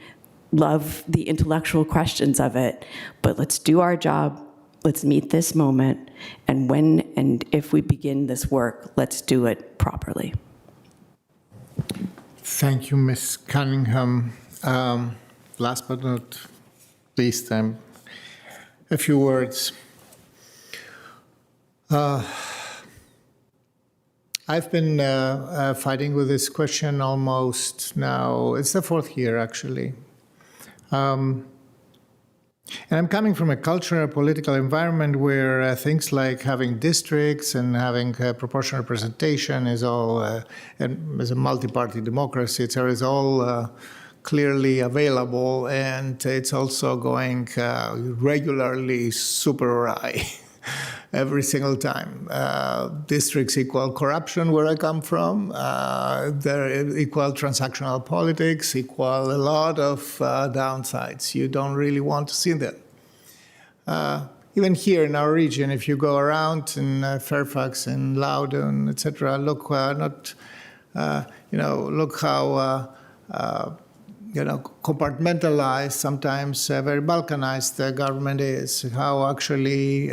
love the intellectual questions of it, but let's do our job. Let's meet this moment, and when and if we begin this work, let's do it properly. Thank you, Ms. Cunningham. Last but not least, a few words. I've been fighting with this question almost now, it's the fourth year actually. And I'm coming from a cultural political environment where things like having districts and having proportional representation is all, and as a multi-party democracy, it's all clearly available, and it's also going regularly super awry every single time. Districts equal corruption where I come from. They're equal transactional politics, equal a lot of downsides. You don't really want to see them. Even here in our region, if you go around in Fairfax and Loudoun, etc., look look how compartmentalized, sometimes very balkanized the government is, how actually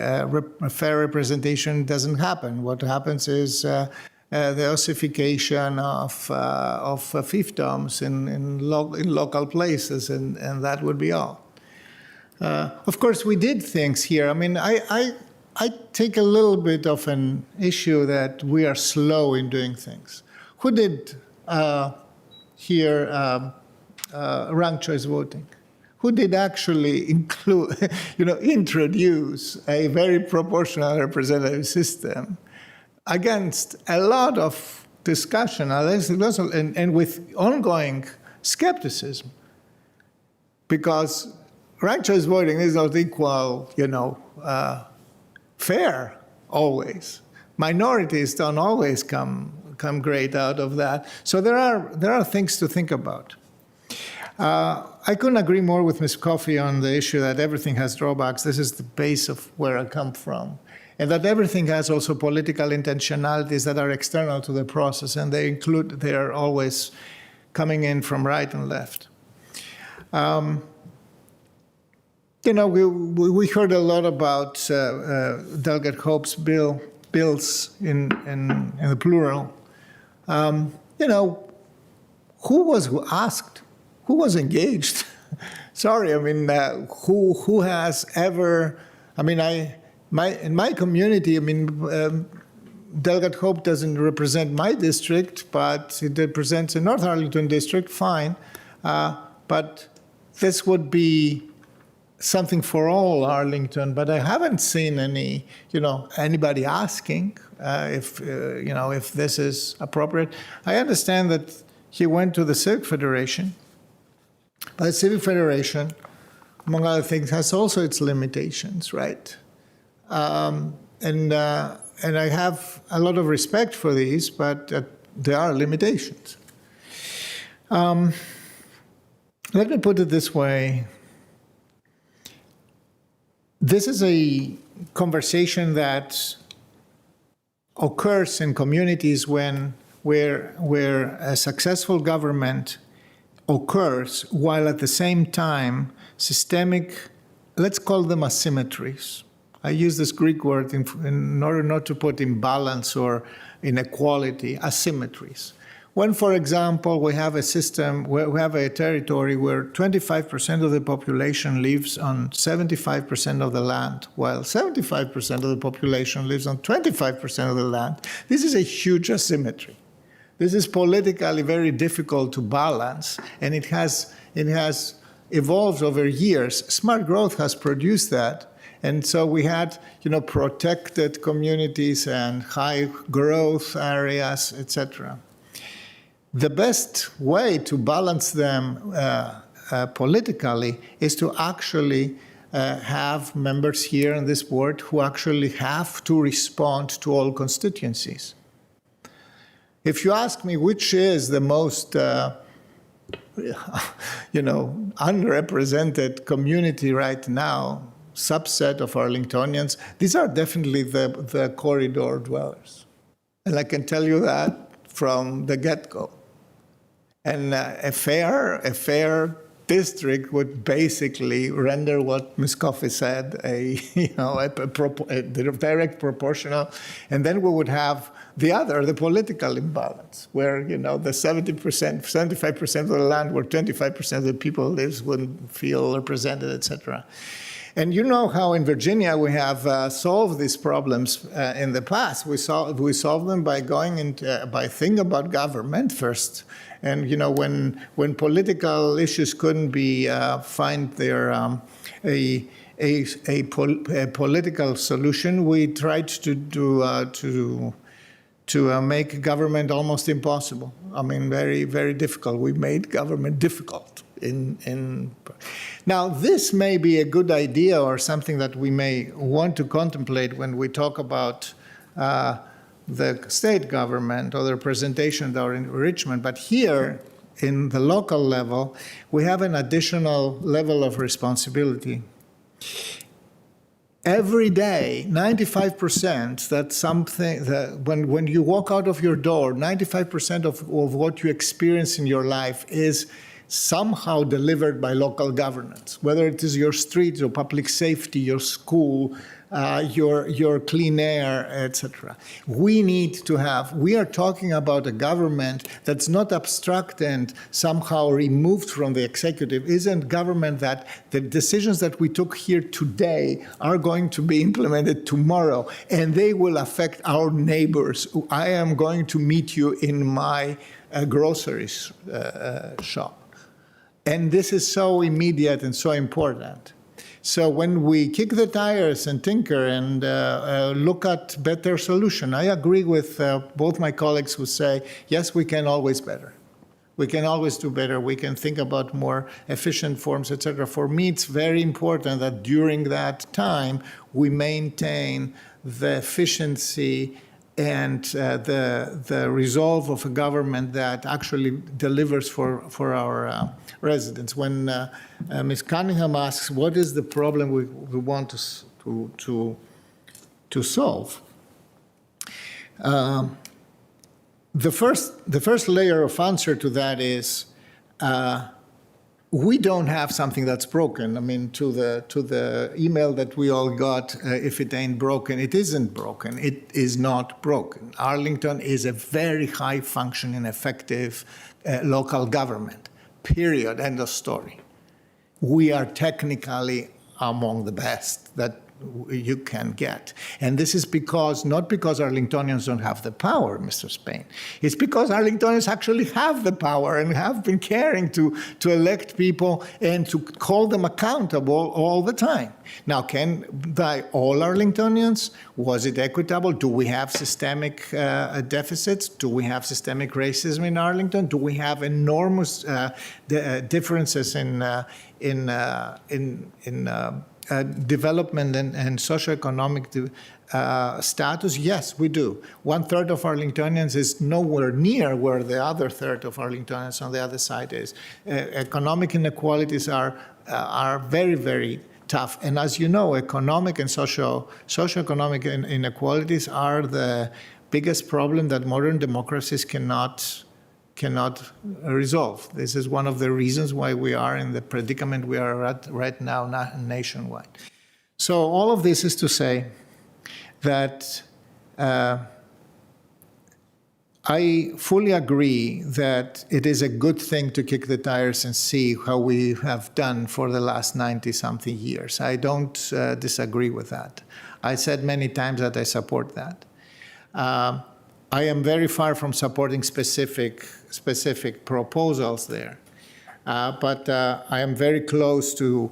fair representation doesn't happen. What happens is the ossification of fiefdoms in local places, and that would be all. Of course, we did things here. I mean, I take a little bit of an issue that we are slow in doing things. Who did here ranked choice voting? who did actually include, introduce a very proportional representative system against a lot of discussion, and with ongoing skepticism, because ranked choice voting is not equal, fair always. Minorities don't always come great out of that. So there are things to think about. I couldn't agree more with Ms. Coffey on the issue that everything has drawbacks. This is the base of where I come from. And that everything has also political intentionalities that are external to the process, and they are always coming in from right and left. We heard a lot about Delegate Hope's bills in the plural. Who was asked? Who was engaged? Sorry, who has ever? In my community, Delegate Hope doesn't represent my district, but it represents the North Arlington district. Fine, but this would be something for all Arlington. But I haven't seen anybody asking if this is appropriate. I understand that he went to the Civic Federation. But the Civic Federation, among other things, has also its limitations, right? And I have a lot of respect for these, but there are limitations. Let me put it this way. This is a conversation that occurs in communities where a successful government occurs while at the same time systemic, let's call them asymmetries. I use this Greek word in order not to put imbalance or inequality, asymmetries. When, for example, we have a system, where we have a territory where 25% of the population lives on 75% of the land, while 75% of the population lives on 25% of the land, this is a huge asymmetry. This is politically very difficult to balance, and it has evolved over years. Smart growth has produced that. And so we had, protected communities and high growth areas, etc. The best way to balance them politically is to actually have members here on this board who actually have to respond to all constituencies. If you ask me which is the most unrepresented community right now, subset of Arlingtonians, these are definitely the corridor dwellers. And I can tell you that from the get-go. And a fair district would basically render what Ms. Coffey said, a direct proportional, and then we would have the political imbalance, where the 75% of the land where 25% of the people lives wouldn't feel represented, etc. And you know how in Virginia we have solved these problems in the past. We solved them by by thinking about government first. And when political issues couldn't find their a political solution, we tried to make government almost impossible. Very, very difficult. We made government difficult. Now, this may be a good idea or something that we may want to contemplate when we talk about the state government or the representation or enrichment. But here, in the local level, we have an additional level of responsibility. Every day, 95%, that's something that when you walk out of your door, 95% of what you experience in your life is somehow delivered by local governance, whether it is your streets, your public safety, your school, your clean air, etc. We are talking about a government that's not abstract and somehow removed from the executive. Isn't government that the decisions that we took here today are going to be implemented tomorrow, and they will affect our neighbors. I am going to meet you in my grocery shop. And this is so immediate and so important. So when we kick the tires and tinker and look at better solution, I agree with both my colleagues who say, yes, we can always better. We can always do better. We can think about more efficient forms, et cetera. For me, it's very important that during that time, we maintain the efficiency and the resolve of a government that actually delivers for our residents. When Ms. Cunningham asks, what is the problem we want to solve? The first layer of answer to that is we don't have something that's broken. I mean, to the email that we all got, if it ain't broken, it isn't broken. It is not broken. Arlington is a very high functioning, effective local government, period, end of story. We are technically among the best that you can get. And this is because, not because Arlingtonians don't have the power, Mr. Spain. It's because Arlingtonians actually have the power and have been caring to elect people and to call them accountable all the time. Now, by all Arlingtonians, was it equitable? Do we have systemic deficits? Do we have systemic racism in Arlington? Do we have enormous differences in development and socioeconomic status? Yes, we do. 1/3 of Arlingtonians is nowhere near where the other third of Arlingtonians on the other side is. Economic inequalities are very, very tough. And as you know, economic and socioeconomic inequalities are the biggest problem that modern democracies cannot resolve. This is one of the reasons why we are in the predicament we are at right now nationwide. So all of this is to say that I fully agree that it is a good thing to kick the tires and see how we have done for the last 90-something years. I don't disagree with that. I said many times that I support that. I am very far from supporting specific proposals there, but I am very close to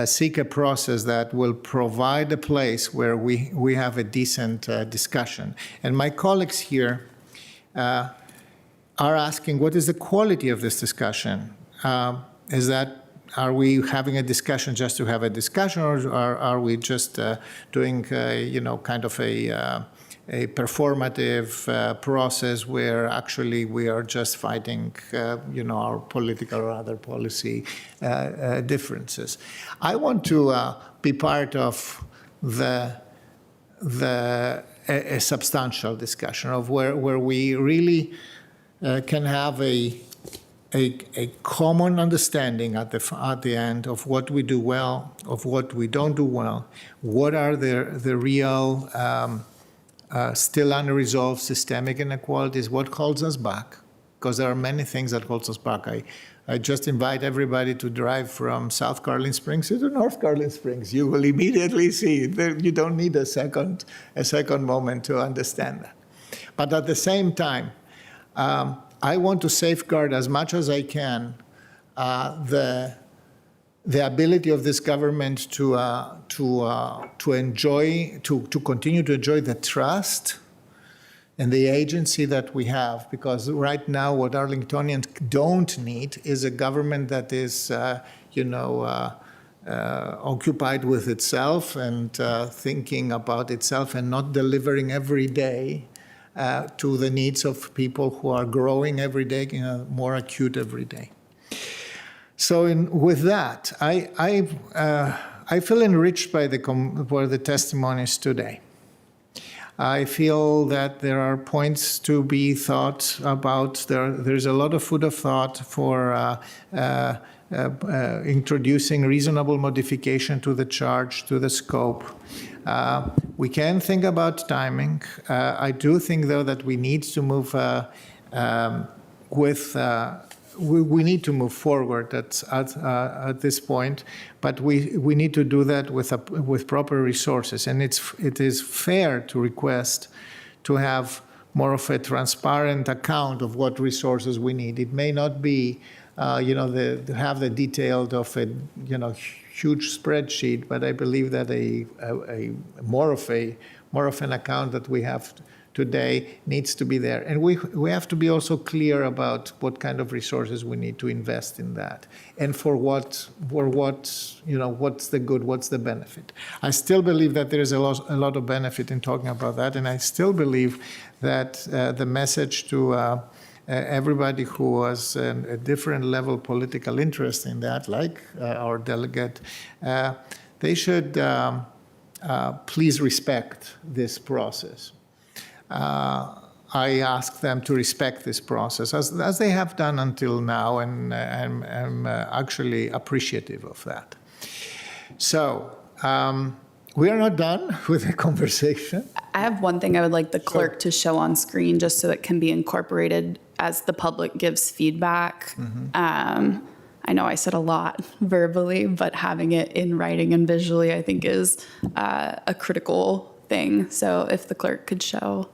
seek a process that will provide a place where we have a decent discussion. And my colleagues here are asking, what is the quality of this discussion? Are we having a discussion just to have a discussion, or are we just doing, kind of a performative process where actually we are just fighting, our political or other policy differences? I want to be part of a substantial discussion of where we really can have a common understanding at the end of what we do well, of what we don't do well, what are the real still unresolved systemic inequalities, what holds us back, because there are many things that holds us back. I just invite everybody to drive from South Carolina Springs to North Carolina Springs. You will immediately see that you don't need a second moment to understand that. But at the same time, I want to safeguard as much as I can the ability of this government to continue to enjoy the trust and the agency that we have. Because right now, what Arlingtonians don't need is a government that is, occupied with itself and thinking about itself and not delivering every day to the needs of people who are growing every day, more acute every day. So with that, I feel enriched by the testimonies today. I feel that there are points to be thought about. There's a lot of food of thought for introducing reasonable modification to the charge, to the scope. We can think about timing. I do think, though, that we need to move we need to move forward at this point, but we need to do that with proper resources. And it is fair to request to have more of a transparent account of what resources we need. It may not be to have the detailed of a, huge spreadsheet, but I believe that a more of an account that we have today needs to be there. And we have to be also clear about what kind of resources we need to invest in that, and for what, what's the good, what's the benefit. I still believe that there is a lot of benefit in talking about that, and I still believe that the message to everybody who has a different level political interest in that, like our delegate, they should please respect this process. I ask them to respect this process, as they have done until now, and I'm actually appreciative of that. So we are not done with the conversation. I have one thing I would like the clerk to show on screen, just so it can be incorporated as the public gives feedback. I know I said a lot verbally, but having it in writing and visually, I think, is a critical thing. So if the clerk could show.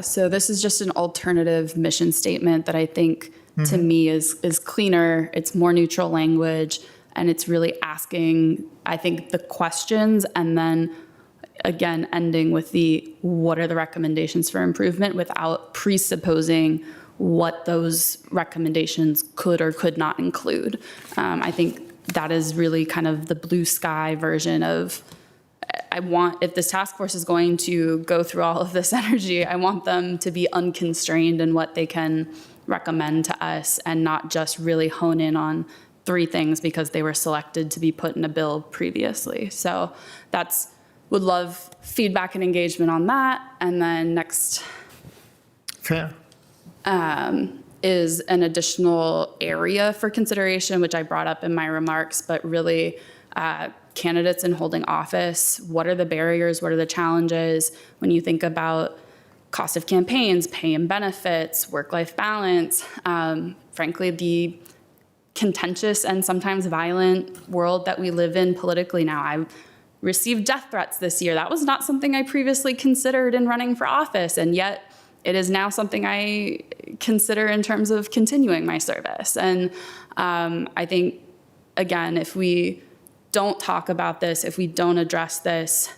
So this is just an alternative mission statement that I think, to me, is cleaner. It's more neutral language, and it's really asking, I think, the questions, and then again ending with the what are the recommendations for improvement, without presupposing what those recommendations could or could not include. I think that is really kind of the blue sky version of, if this task force is going to go through all of this energy, I want them to be unconstrained in what they can recommend to us, and not just really hone in on 3 things because they were selected to be put in a bill previously. So would love feedback and engagement on that. And then next. Fair. Is an additional area for consideration, which I brought up in my remarks, but really candidates in holding office. What are the barriers? What are the challenges when you think about cost of campaigns, pay and benefits, work-life balance, frankly, the contentious and sometimes violent world that we live in politically now. I've received death threats this year. That was not something I previously considered in running for office, and yet it is now something I consider in terms of continuing my service. And I think, again, if we don't talk about this, if we don't address this,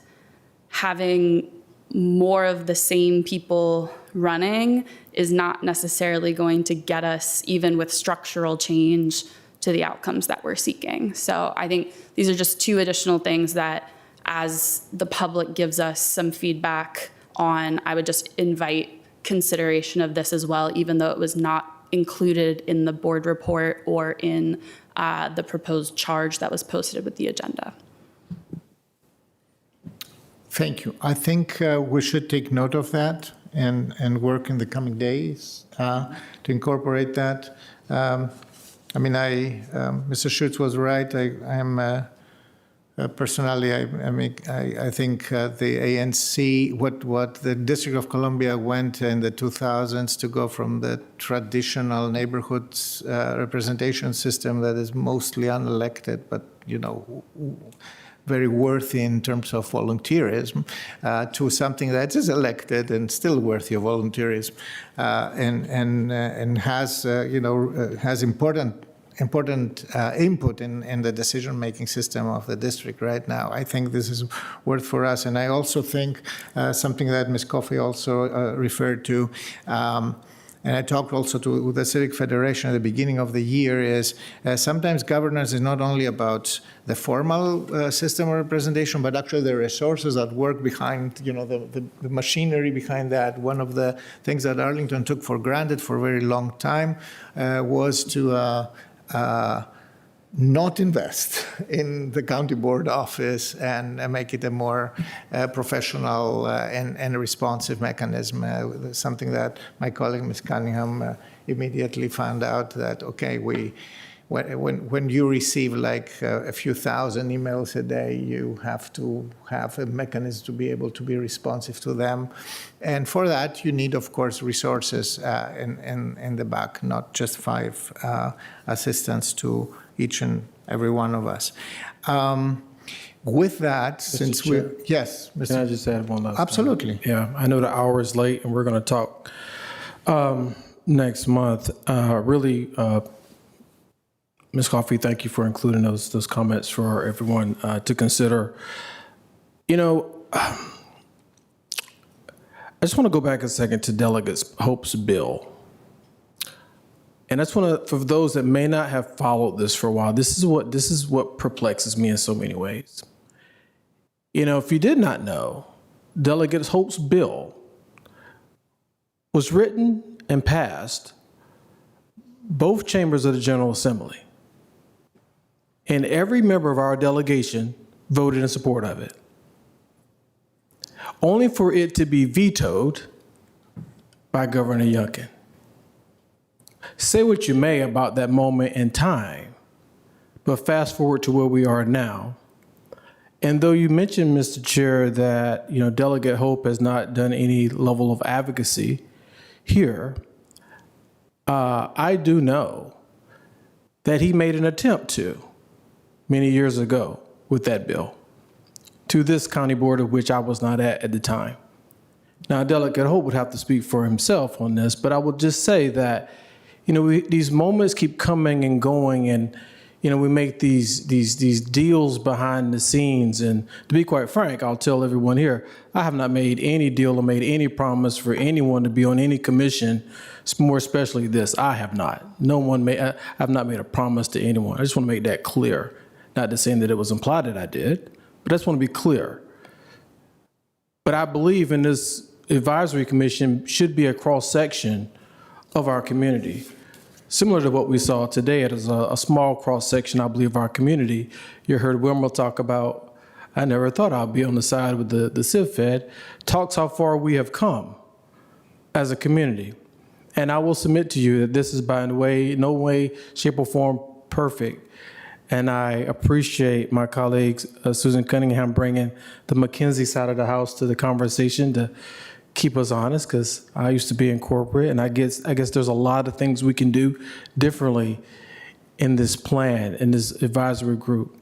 having more of the same people running is not necessarily going to get us, even with structural change, to the outcomes that we're seeking. So I think these are just 2 additional things that, as the public gives us some feedback on, I would just invite consideration of this as well, even though it was not included in the board report or in the proposed charge that was posted with the agenda. Thank you. I think we should take note of that and work in the coming days to incorporate that. Mr. Schutz was right. Personally, I think the ANC, what the District of Columbia went in the 2000s to go from the traditional neighborhoods representation system that is mostly unelected, but very worthy in terms of volunteerism, to something that is elected and still worthy of volunteerism, and has important input in the decision-making system of the district right now. I think this is worth for us. And I also think something that Ms. Coffey also referred to, and I talked also to the Civic Federation at the beginning of the year, is sometimes governance is not only about the formal system of representation, but actually the resources that work behind, the machinery behind that. One of the things that Arlington took for granted for a very long time was to not invest in the county board office and make it a more professional and responsive mechanism. Something that my colleague, Ms. Cunningham, immediately found out that, okay, when you receive like a few thousand emails a day, you have to have a mechanism to be able to be responsive to them. And for that, you need, of course, resources in the back, not just 5 assistants to each and every one of us. With that, since we, Chair. yes, Can I Mr. just add one last? Absolutely. Comment? Yeah, I know the hour is late, and we're going to talk next month. Really, Ms. Coffey, thank you for including those comments for everyone to consider. You know, I just want to go back a second to Delegate Hope's bill. And that's for those that may not have followed this for a while, this is what perplexes me in so many ways. You know, if you did not know, Delegate Hope's bill was written and passed both chambers of the General Assembly. And every member of our delegation voted in support of it. Only for it to be vetoed by Governor Youngkin. Say what you may about that moment in time, but fast forward to where we are now. And though you mentioned, Mr. Chair, that Delegate Hope has not done any level of advocacy here, I do know that he made an attempt to many years ago with that bill to this county board of which I was not at the time. Now, Delegate Hope would have to speak for himself on this, but I will just say that these moments keep coming and going, and we make these deals behind the scenes. And to be quite frank, I'll tell everyone here, I have not made any deal or made any promise for anyone to be on any commission, more especially this. I have not. I have not made a promise to anyone. I just want to make that clear. Not to saying that it was implied that I did, but I just want to be clear. But I believe in this advisory commission should be a cross-section of our community. Similar to what we saw today, it is a small cross-section, I believe, of our community. You heard Wilmer talk about, I never thought I'd be on the side with the Civ Fed, talks how far we have come as a community. And I will submit to you that this is by no way, shape, or form perfect. And I appreciate my colleagues, Susan Cunningham, bringing the McKinsey side of the house to the conversation to keep us honest, because I used to be in corporate, and I guess there's a lot of things we can do differently in this plan, in this advisory group.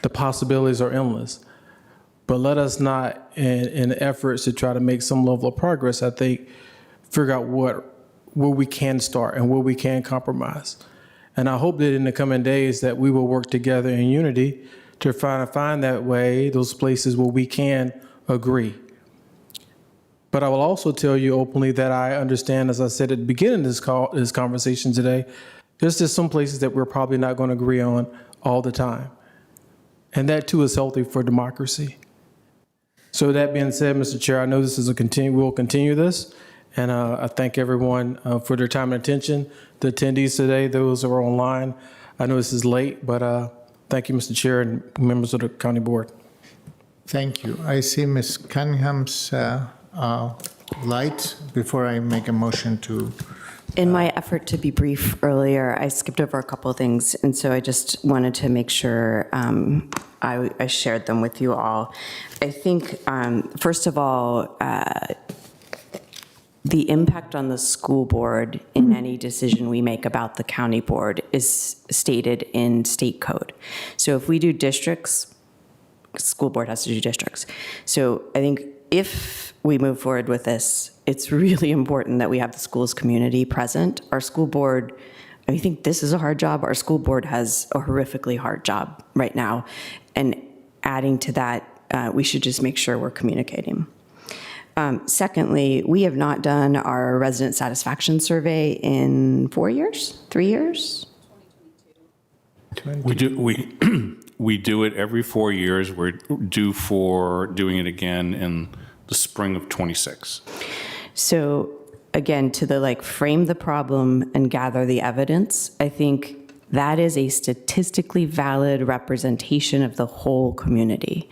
The possibilities are endless. But let us not, in efforts to try to make some level of progress, I think, figure out where we can start and where we can compromise. And I hope that in the coming days that we will work together in unity to find that way, those places where we can agree. But I will also tell you openly that I understand, as I said at the beginning of this conversation today, there's just some places that we're probably not going to agree on all the time. And that too is healthy for democracy. So that being said, Mr. Chair, I know this is we'll continue this. And I thank everyone for their time and attention. The attendees today, those who are online, I know this is late, but thank you, Mr. Chair, and members of the County Board. Thank you. I see Ms. Cunningham's light before I make a motion to. In my effort to be brief earlier, I skipped over a couple of things, and so I just wanted to make sure I shared them with you all. I think, first of all, the impact on the school board in any decision we make about the county board is stated in state code. So if we do districts, school board has to do districts. So I think if we move forward with this, it's really important that we have the schools community present. Our school board, I think this is a hard job. Our school board has a horrifically hard job right now. And adding to that, we should just make sure we're communicating. Secondly, we have not done our resident satisfaction survey in 4 years, 3 years? We do it every 4 years. We're due for doing it again in the spring of 26. So again, to frame the problem and gather the evidence, I think that is a statistically valid representation of the whole community.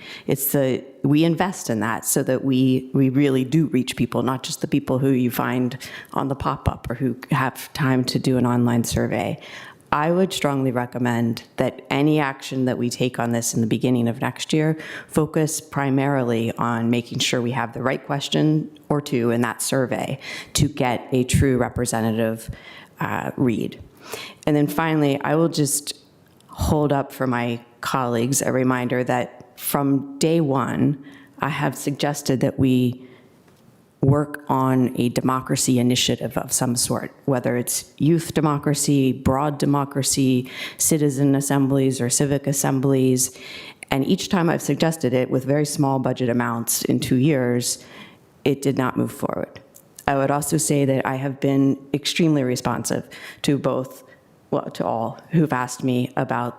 We invest in that so that we really do reach people, not just the people who you find on the pop-up or who have time to do an online survey. I would strongly recommend that any action that we take on this in the beginning of next year focus primarily on making sure we have the right question or two in that survey to get a true representative read. And then finally, I will just hold up for my colleagues a reminder that from day one, I have suggested that we work on a democracy initiative of some sort, whether it's youth democracy, broad democracy, citizen assemblies or civic assemblies. And each time I've suggested it with very small budget amounts in 2 years, it did not move forward. I would also say that I have been extremely responsive to to all who've asked me about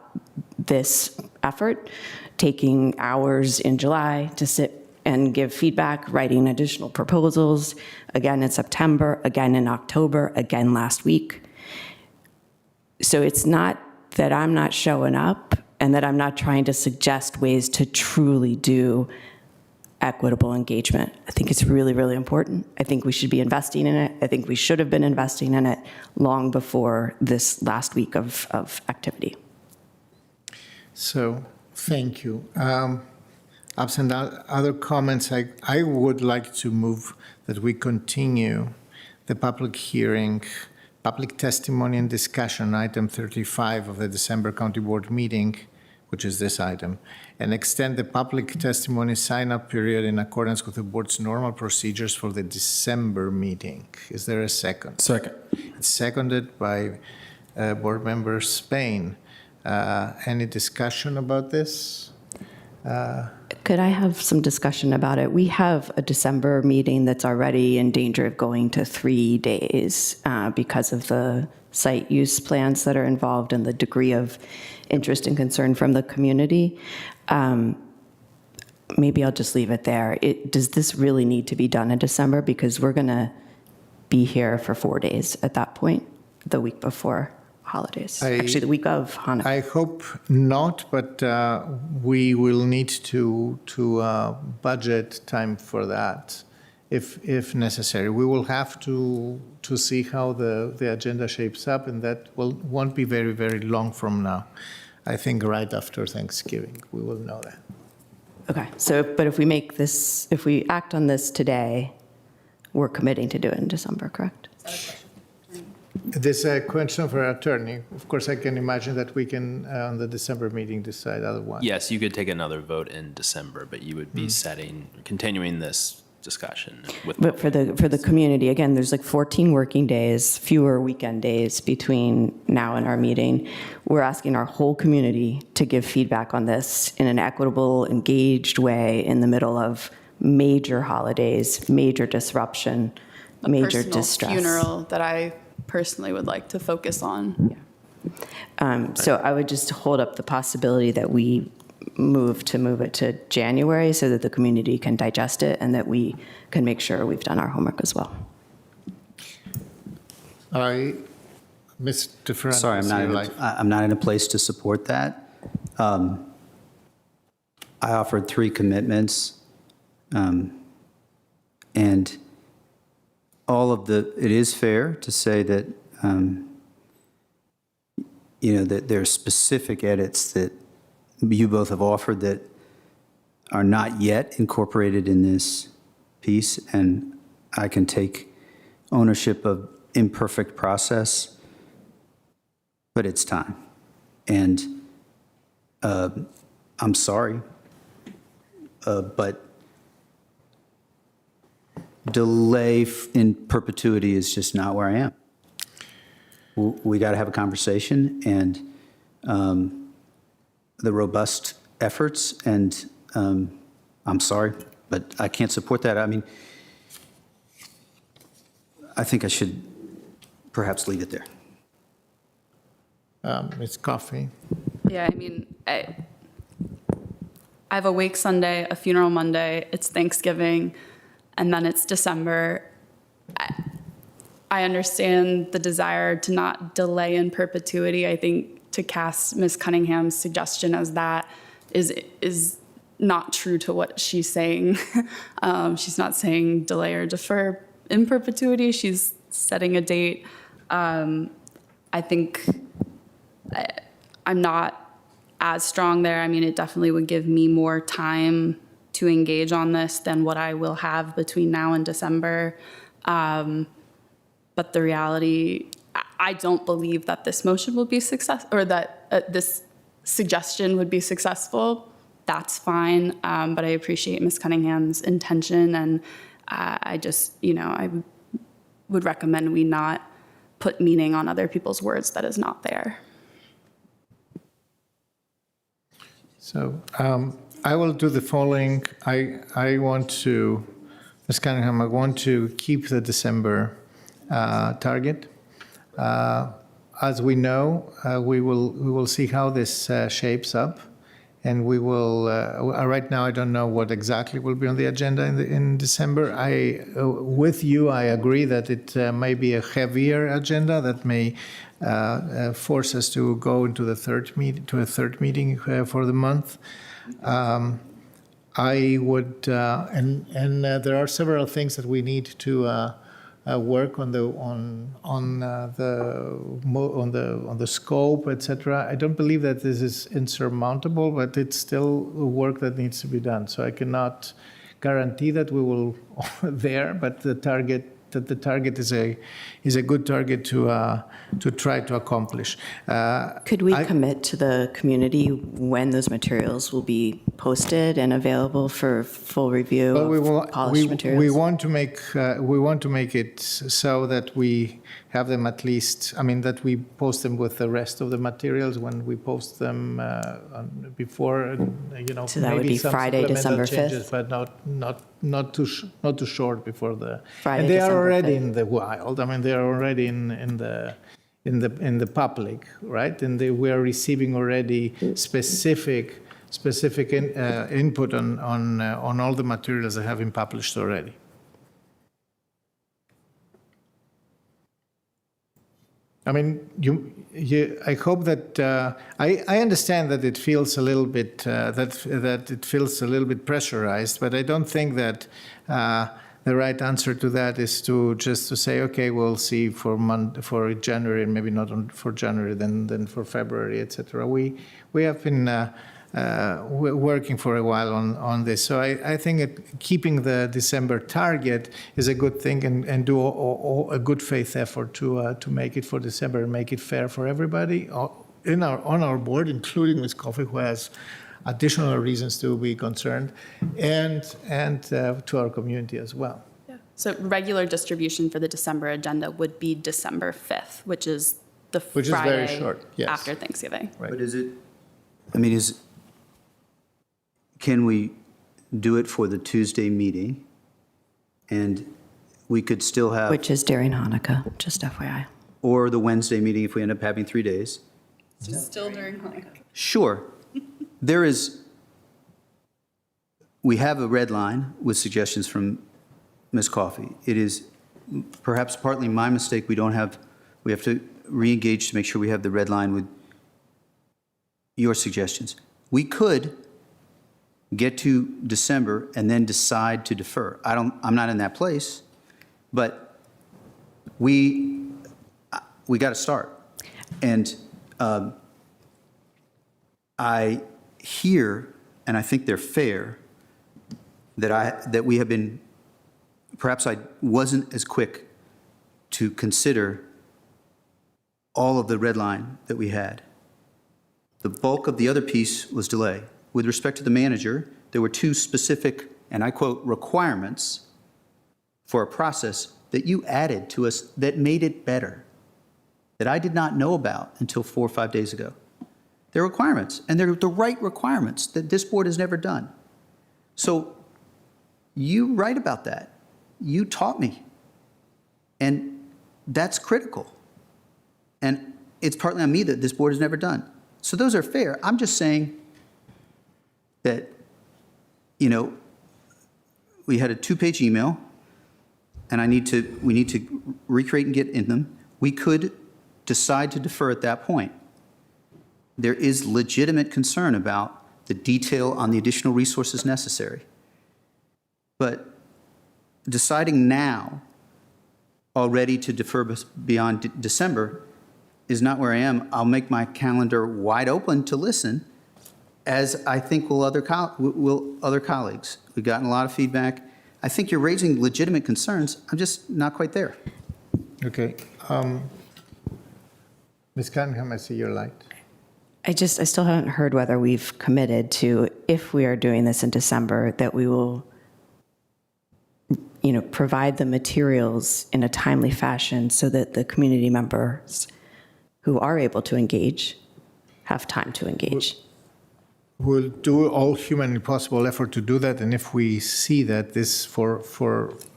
this effort, taking hours in July to sit and give feedback, writing additional proposals, again in September, again in October, again last week. So it's not that I'm not showing up and that I'm not trying to suggest ways to truly do equitable engagement. I think it's really, really important. I think we should be investing in it. I think we should have been investing in it long before this last week of activity. So, thank you. Absent other comments, I would like to move that we continue the public hearing, public testimony and discussion, item 35 of the December County Board meeting, which is this item, and extend the public testimony sign-up period in accordance with the board's normal procedures for the December meeting. Is there a second? Second. It's seconded by Board Member Spain. Any discussion about this? Could I have some discussion about it? We have a December meeting that's already in danger of going to 3 days because of the site use plans that are involved and the degree of interest and concern from the community. Maybe I'll just leave it there. Does this really need to be done in December? Because we're going to be here for 4 days at that point, the week before holidays. Actually, the week of Hanukkah. I hope not, but we will need to budget time for that if necessary. We will have to see how the agenda shapes up, and that won't be very, very long from now. I think right after Thanksgiving, we will know that. Okay, so, but if we act on this today, we're committing to do it in December, correct? This is a question for our attorney. Of course, I can imagine that we can, on the December meeting, decide otherwise. Yes, you could take another vote in December, but you would be continuing this discussion with. But for the community, again, there's like 14 working days, fewer weekend days between now and our meeting. We're asking our whole community to give feedback on this in an equitable, engaged way in the middle of major holidays, major disruption, major distress. Funeral that I personally would like to focus on. So I would just hold up the possibility that we move it to January so that the community can digest it and that we can make sure we've done our homework as well. Mr. Ferrand, sorry, I'm not in a place to support that. I offered 3 commitments, and all of it is fair to say that, that there are specific edits that you both have offered that are not yet incorporated in this piece, and I can take ownership of imperfect process, but it's time. And I'm sorry, but delay in perpetuity is just not where I am. We got to have a conversation, and the robust efforts, and I'm sorry, but I can't support that. I mean, I think I should perhaps leave it there. Ms. Coffey. Yeah, I mean, I have a wake Sunday, a funeral Monday, it's Thanksgiving, and then it's December. I understand the desire to not delay in perpetuity. I think to cast Ms. Cunningham's suggestion as that is not true to what she's saying. She's not saying delay or defer in perpetuity. She's setting a date. I think I'm not as strong there. I mean, it definitely would give me more time to engage on this than what I will have between now and December. But the reality, I don't believe that this motion will be successful, or that this suggestion would be successful. that's fine. But I appreciate Ms. Cunningham's intention, and I just, I would recommend we not put meaning on other people's words that is not there. So I will do the following. I want to, Ms. Cunningham, I want to keep the December target. As we know, we will see how this shapes up, and we will. Right now, I don't know what exactly will be on the agenda in December. With you, I agree that it may be a heavier agenda that may force us to go into a third meeting for the month. I would, and there are several things that we need to work on the scope, etc. I don't believe that this is insurmountable, but it's still work that needs to be done. So I cannot guarantee that we will there, but the target is a good target to try to accomplish. Could we commit to the community when those materials will be posted and available for full review of polished materials? We want to make it so that we have them at least. I mean, that we post them with the rest of the materials when we post them before. So that would be Friday, December 5th, but not too short before the. Friday, and they December are already 5th. in the wild. I mean, they are already in the public, right? And we are receiving already specific input on all the materials that have been published already. I mean, I hope that I understand that it feels a little bit that it feels a little bit pressurized, but I don't think that the right answer to that is just to say, okay, we'll see for January, and maybe not for January, then for February, etc. We have been working for a while on this, so I think keeping the December target is a good thing, and do a good faith effort to make it for December and make it fair for everybody on our board, including Ms. Coffey, who has additional reasons to be concerned, and to our community as well. Yeah. So regular distribution for the December agenda would be December 5th, which is the Friday very short, yes. after Thanksgiving. Right. But can we do it for the Tuesday meeting? And we could still have. Which is during Hanukkah, just FYI. Or the Wednesday meeting if we end up having 3 days. Still during Hanukkah. Sure. We have a red line with suggestions from Ms. Coffey. It is perhaps partly my mistake. We have to re-engage to make sure we have the red line with your suggestions. We could get to December and then decide to defer. I'm not in that place, but we got to start. And I hear, and I think they're fair, that we have been, perhaps I wasn't as quick to consider all of the red line that we had. The bulk of the other piece was delay. With respect to the manager, there were 2 specific, and I quote, requirements for a process that you added to us that made it better, that I did not know about until 4 or 5 days ago. They're requirements, and they're the right requirements that this board has never done. So you write about that. You taught me. And that's critical. And it's partly on me that this board has never done. So those are fair. I'm just saying that, we had a 2-page email, and we need to recreate and get in them. We could decide to defer at that point. There is legitimate concern about the detail on the additional resources necessary. But deciding now already to defer beyond December is not where I am. I'll make my calendar wide open to listen, as I think will other colleagues. We've gotten a lot of feedback. I think you're raising legitimate concerns. I'm just not quite there. Okay. Ms. Cunningham, I see your light. I still haven't heard whether we've committed to, if we are doing this in December, that we will, provide the materials in a timely fashion so that the community members who are able to engage have time to engage. We'll do all humanly possible effort to do that, and if we see that this, for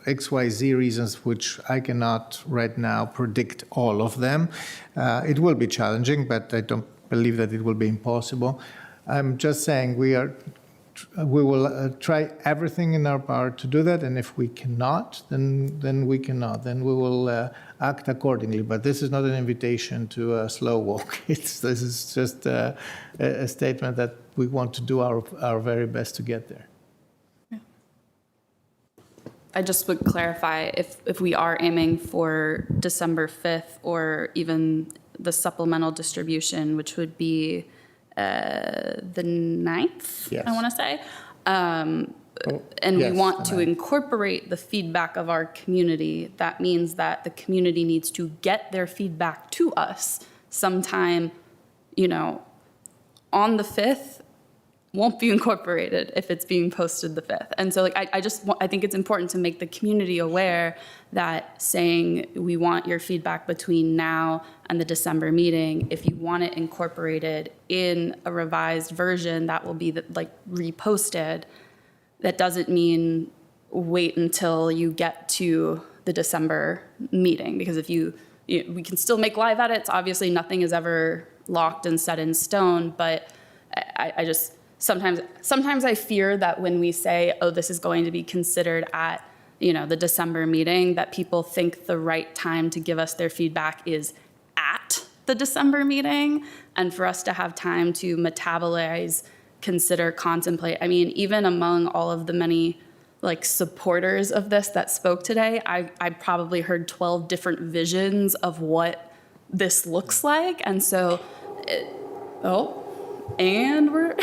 XYZ reasons, which I cannot right now predict all of them, it will be challenging, but I don't believe that it will be impossible. I'm just saying we will try everything in our power to do that, and if we cannot, then we cannot. Then we will act accordingly. But this is not an invitation to a slow walk. This is just a statement that we want to do our very best to get there. I just would clarify, if we are aiming for December 5th or even the supplemental distribution, which would be the 9th, yes. I want to say. And yes, we want the to 9th. incorporate the feedback of our community. That means that the community needs to get their feedback to us sometime, on the 5th. Won't be incorporated if it's being posted the 5th. And so I think it's important to make the community aware that saying we want your feedback between now and the December meeting, if you want it incorporated in a revised version that will be reposted, that doesn't mean wait until you get to the December meeting, because if we can still make live edits. Obviously nothing is ever locked and set in stone, but I just, Sometimes I fear that when we say, oh, this is going to be considered at, the December meeting, that people think the right time to give us their feedback is at the December meeting, and for us to have time to metabolize, consider, contemplate. I mean, even among all of the many supporters of this that spoke today, I probably heard 12 different visions of what this looks like. And so, and we're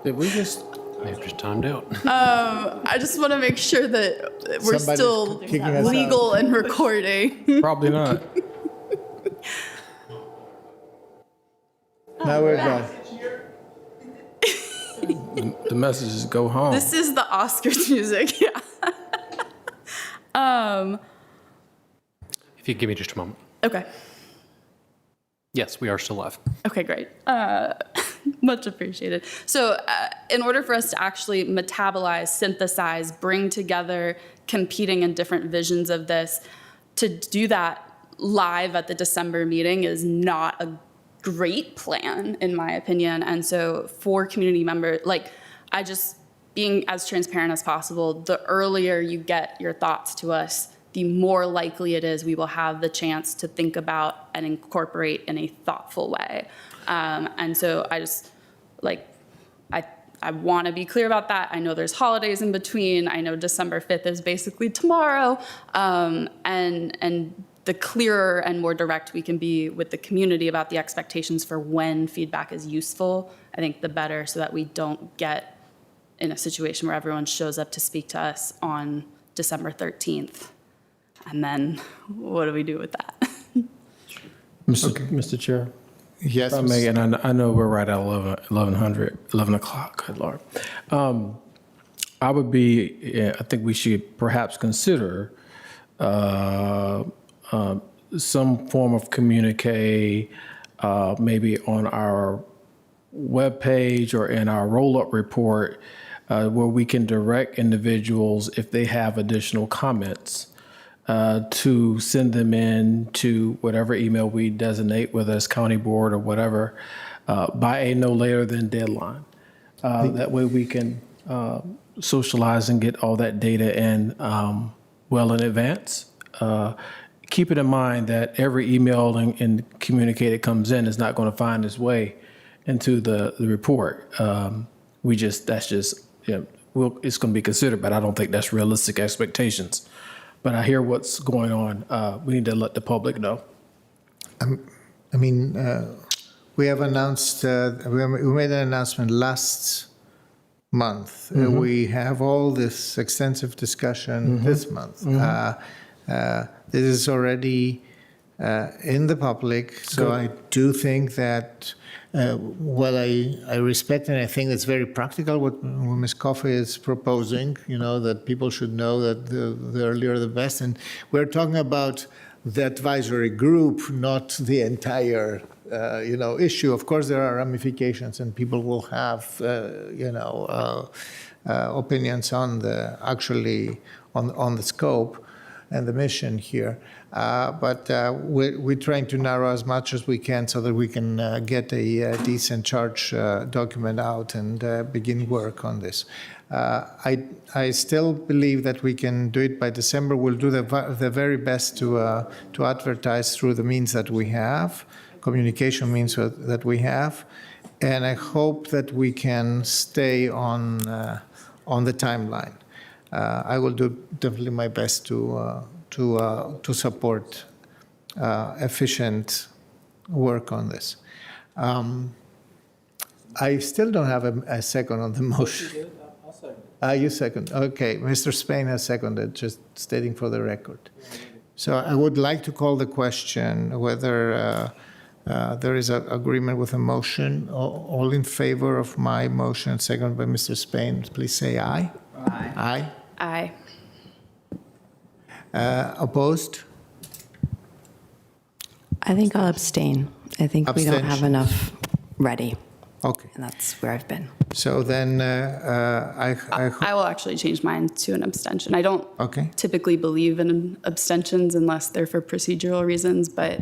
Did we just? I have just timed out. I just want to make sure that we're Somebody's still kicking us legal and recording. Probably not. Now we're done. The message is go home. This is the Oscars music, yeah. If you give me just a moment. Okay. Yes, we are still live. Okay, great. Much appreciated. So in order for us to actually metabolize, synthesize, bring together competing and different visions of this, to do that live at the December meeting is not a great plan, in my opinion. And so for community members, I just, being as transparent as possible, the earlier you get your thoughts to us, the more likely it is we will have the chance to think about and incorporate in a thoughtful way. And so I just, I want to be clear about that. I know there's holidays in between. I know December 5th is basically tomorrow. And the clearer and more direct we can be with the community about the expectations for when feedback is useful, I think the better, so that we don't get in a situation where everyone shows up to speak to us on December 13th. And then what do we do with that? Mr. Chair. Yes. If I may, and I know we're right at 11 o'clock, good Lord. I think we should perhaps consider some form of communique, maybe on our webpage or in our roll-up report, where we can direct individuals, if they have additional comments, to send them in to whatever email we designate, whether it's county board or whatever, by a no later than deadline. That way we can socialize and get all that data in well in advance. Keep it in mind that every email and communique that comes in is not going to find its way into the report. That's just, it's going to be considered, but I don't think that's realistic expectations. But I hear what's going on. We need to let the public know. We have announced, we made an announcement last month. Mm-hmm. We have all this extensive discussion this month. This is already in the public. So I do think that while I respect and I think it's very practical what Ms. Coffey is proposing, that people should know that the earlier the best. And we're talking about the advisory group, not the entire issue. Of course, there are ramifications, and people will have opinions on the scope and the mission here. But we're trying to narrow as much as we can so that we can get a decent charge document out and begin work on this. I still believe that we can do it by December. We'll do the very best to advertise through the means that we have, communication means that we have, and I hope that we can stay on the timeline. I will do definitely my best to support efficient work on this. I still don't have a second on the motion. You second. Okay, Mr. Spain has seconded, just stating for the record. So I would like to call the question whether there is an agreement with the motion. All in favor of my motion, seconded by Mr. Spain, please say aye. Aye. Aye. Opposed? I think I'll abstain. I think we don't have enough ready. Okay. And that's where I've been. So then I will actually change mine to an abstention. I don't typically believe in abstentions unless they're for procedural reasons, but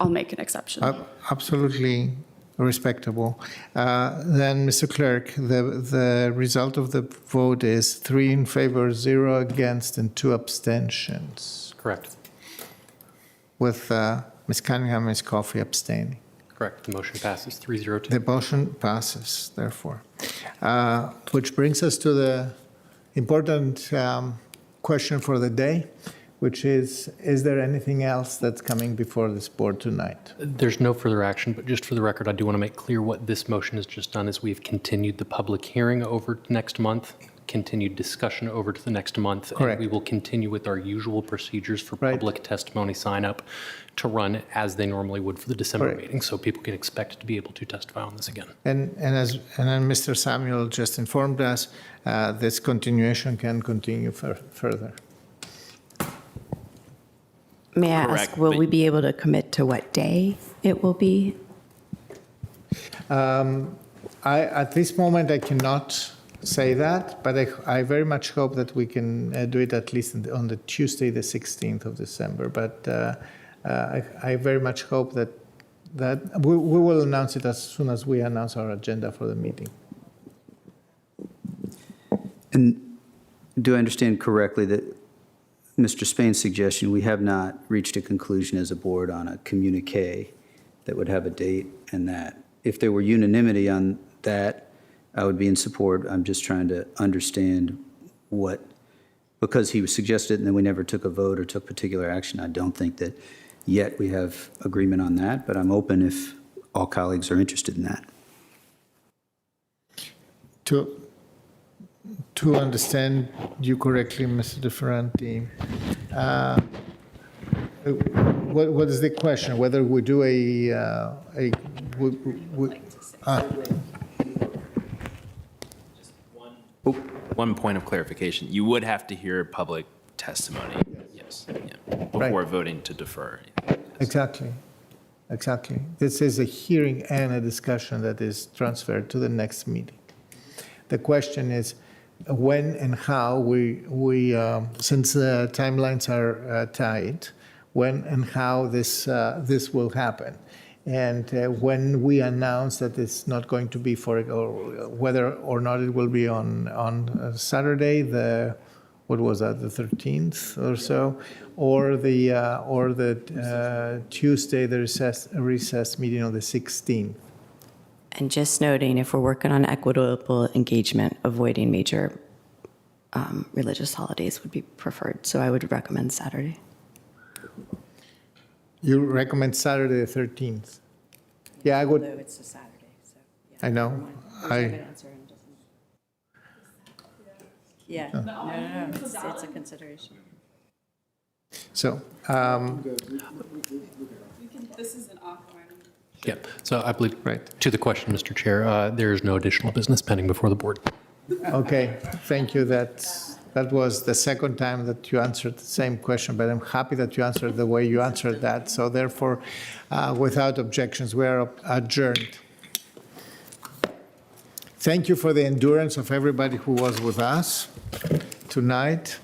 I'll make an exception. Absolutely respectable. Then, Mr. Clerk, the result of the vote is 3 in favor, 0 against, and 2 abstentions. Correct. With Ms. Cunningham and Ms. Coffey abstaining. Correct. The motion passes 3-0-2. The motion passes, therefore. Which brings us to the important question for the day, which is there anything else that's coming before this board tonight? There's no further action, but just for the record, I do want to make clear what this motion has just done is we've continued the public hearing over to next month, continued discussion over to the next month. Correct. And we will continue with our usual procedures for public testimony sign up to run as they normally would for the December meeting. So people can expect to be able to testify on this again. And then Mr. Samuel just informed us, this continuation can continue further. May I ask, will we be able to commit to what day it will be? At this moment, I cannot say that, but I very much hope that we can do it at least on the Tuesday, the 16th of December. But I very much hope that we will announce it as soon as we announce our agenda for the meeting. And do I understand correctly that Mr. Spain's suggestion, we have not reached a conclusion as a board on a communique that would have a date, and that if there were unanimity on that, I would be in support. I'm just trying to understand because he suggested and then we never took a vote or took particular action. I don't think that yet we have agreement on that, but I'm open if all colleagues are interested in that. To understand you correctly, Mr. DeFerranti, what is the question? Whether we do One point of clarification, you would have to hear public testimony, yes, before voting to defer. Exactly. This is a hearing and a discussion that is transferred to the next meeting. The question is when and how we since the timelines are tight, when and how this will happen. And when we announce that it's not going to be or whether or not it will be on Saturday, the 13th or so, or the Tuesday, the recess meeting on the 16th. And just noting, if we're working on equitable engagement, avoiding major religious holidays would be preferred. So I would recommend Saturday. You recommend Saturday the 13th? Yeah, I would. Although it's a Saturday, so. I know. Yeah, no, it's a consideration. So This is an awkward. Yeah, so I believe, to the question, Mr. Chair, there is no additional business pending before the board. Okay, thank you. That was the second time that you answered the same question, but I'm happy that you answered the way you answered that. So therefore, without objections, we are adjourned. Thank you for the endurance of everybody who was with us tonight.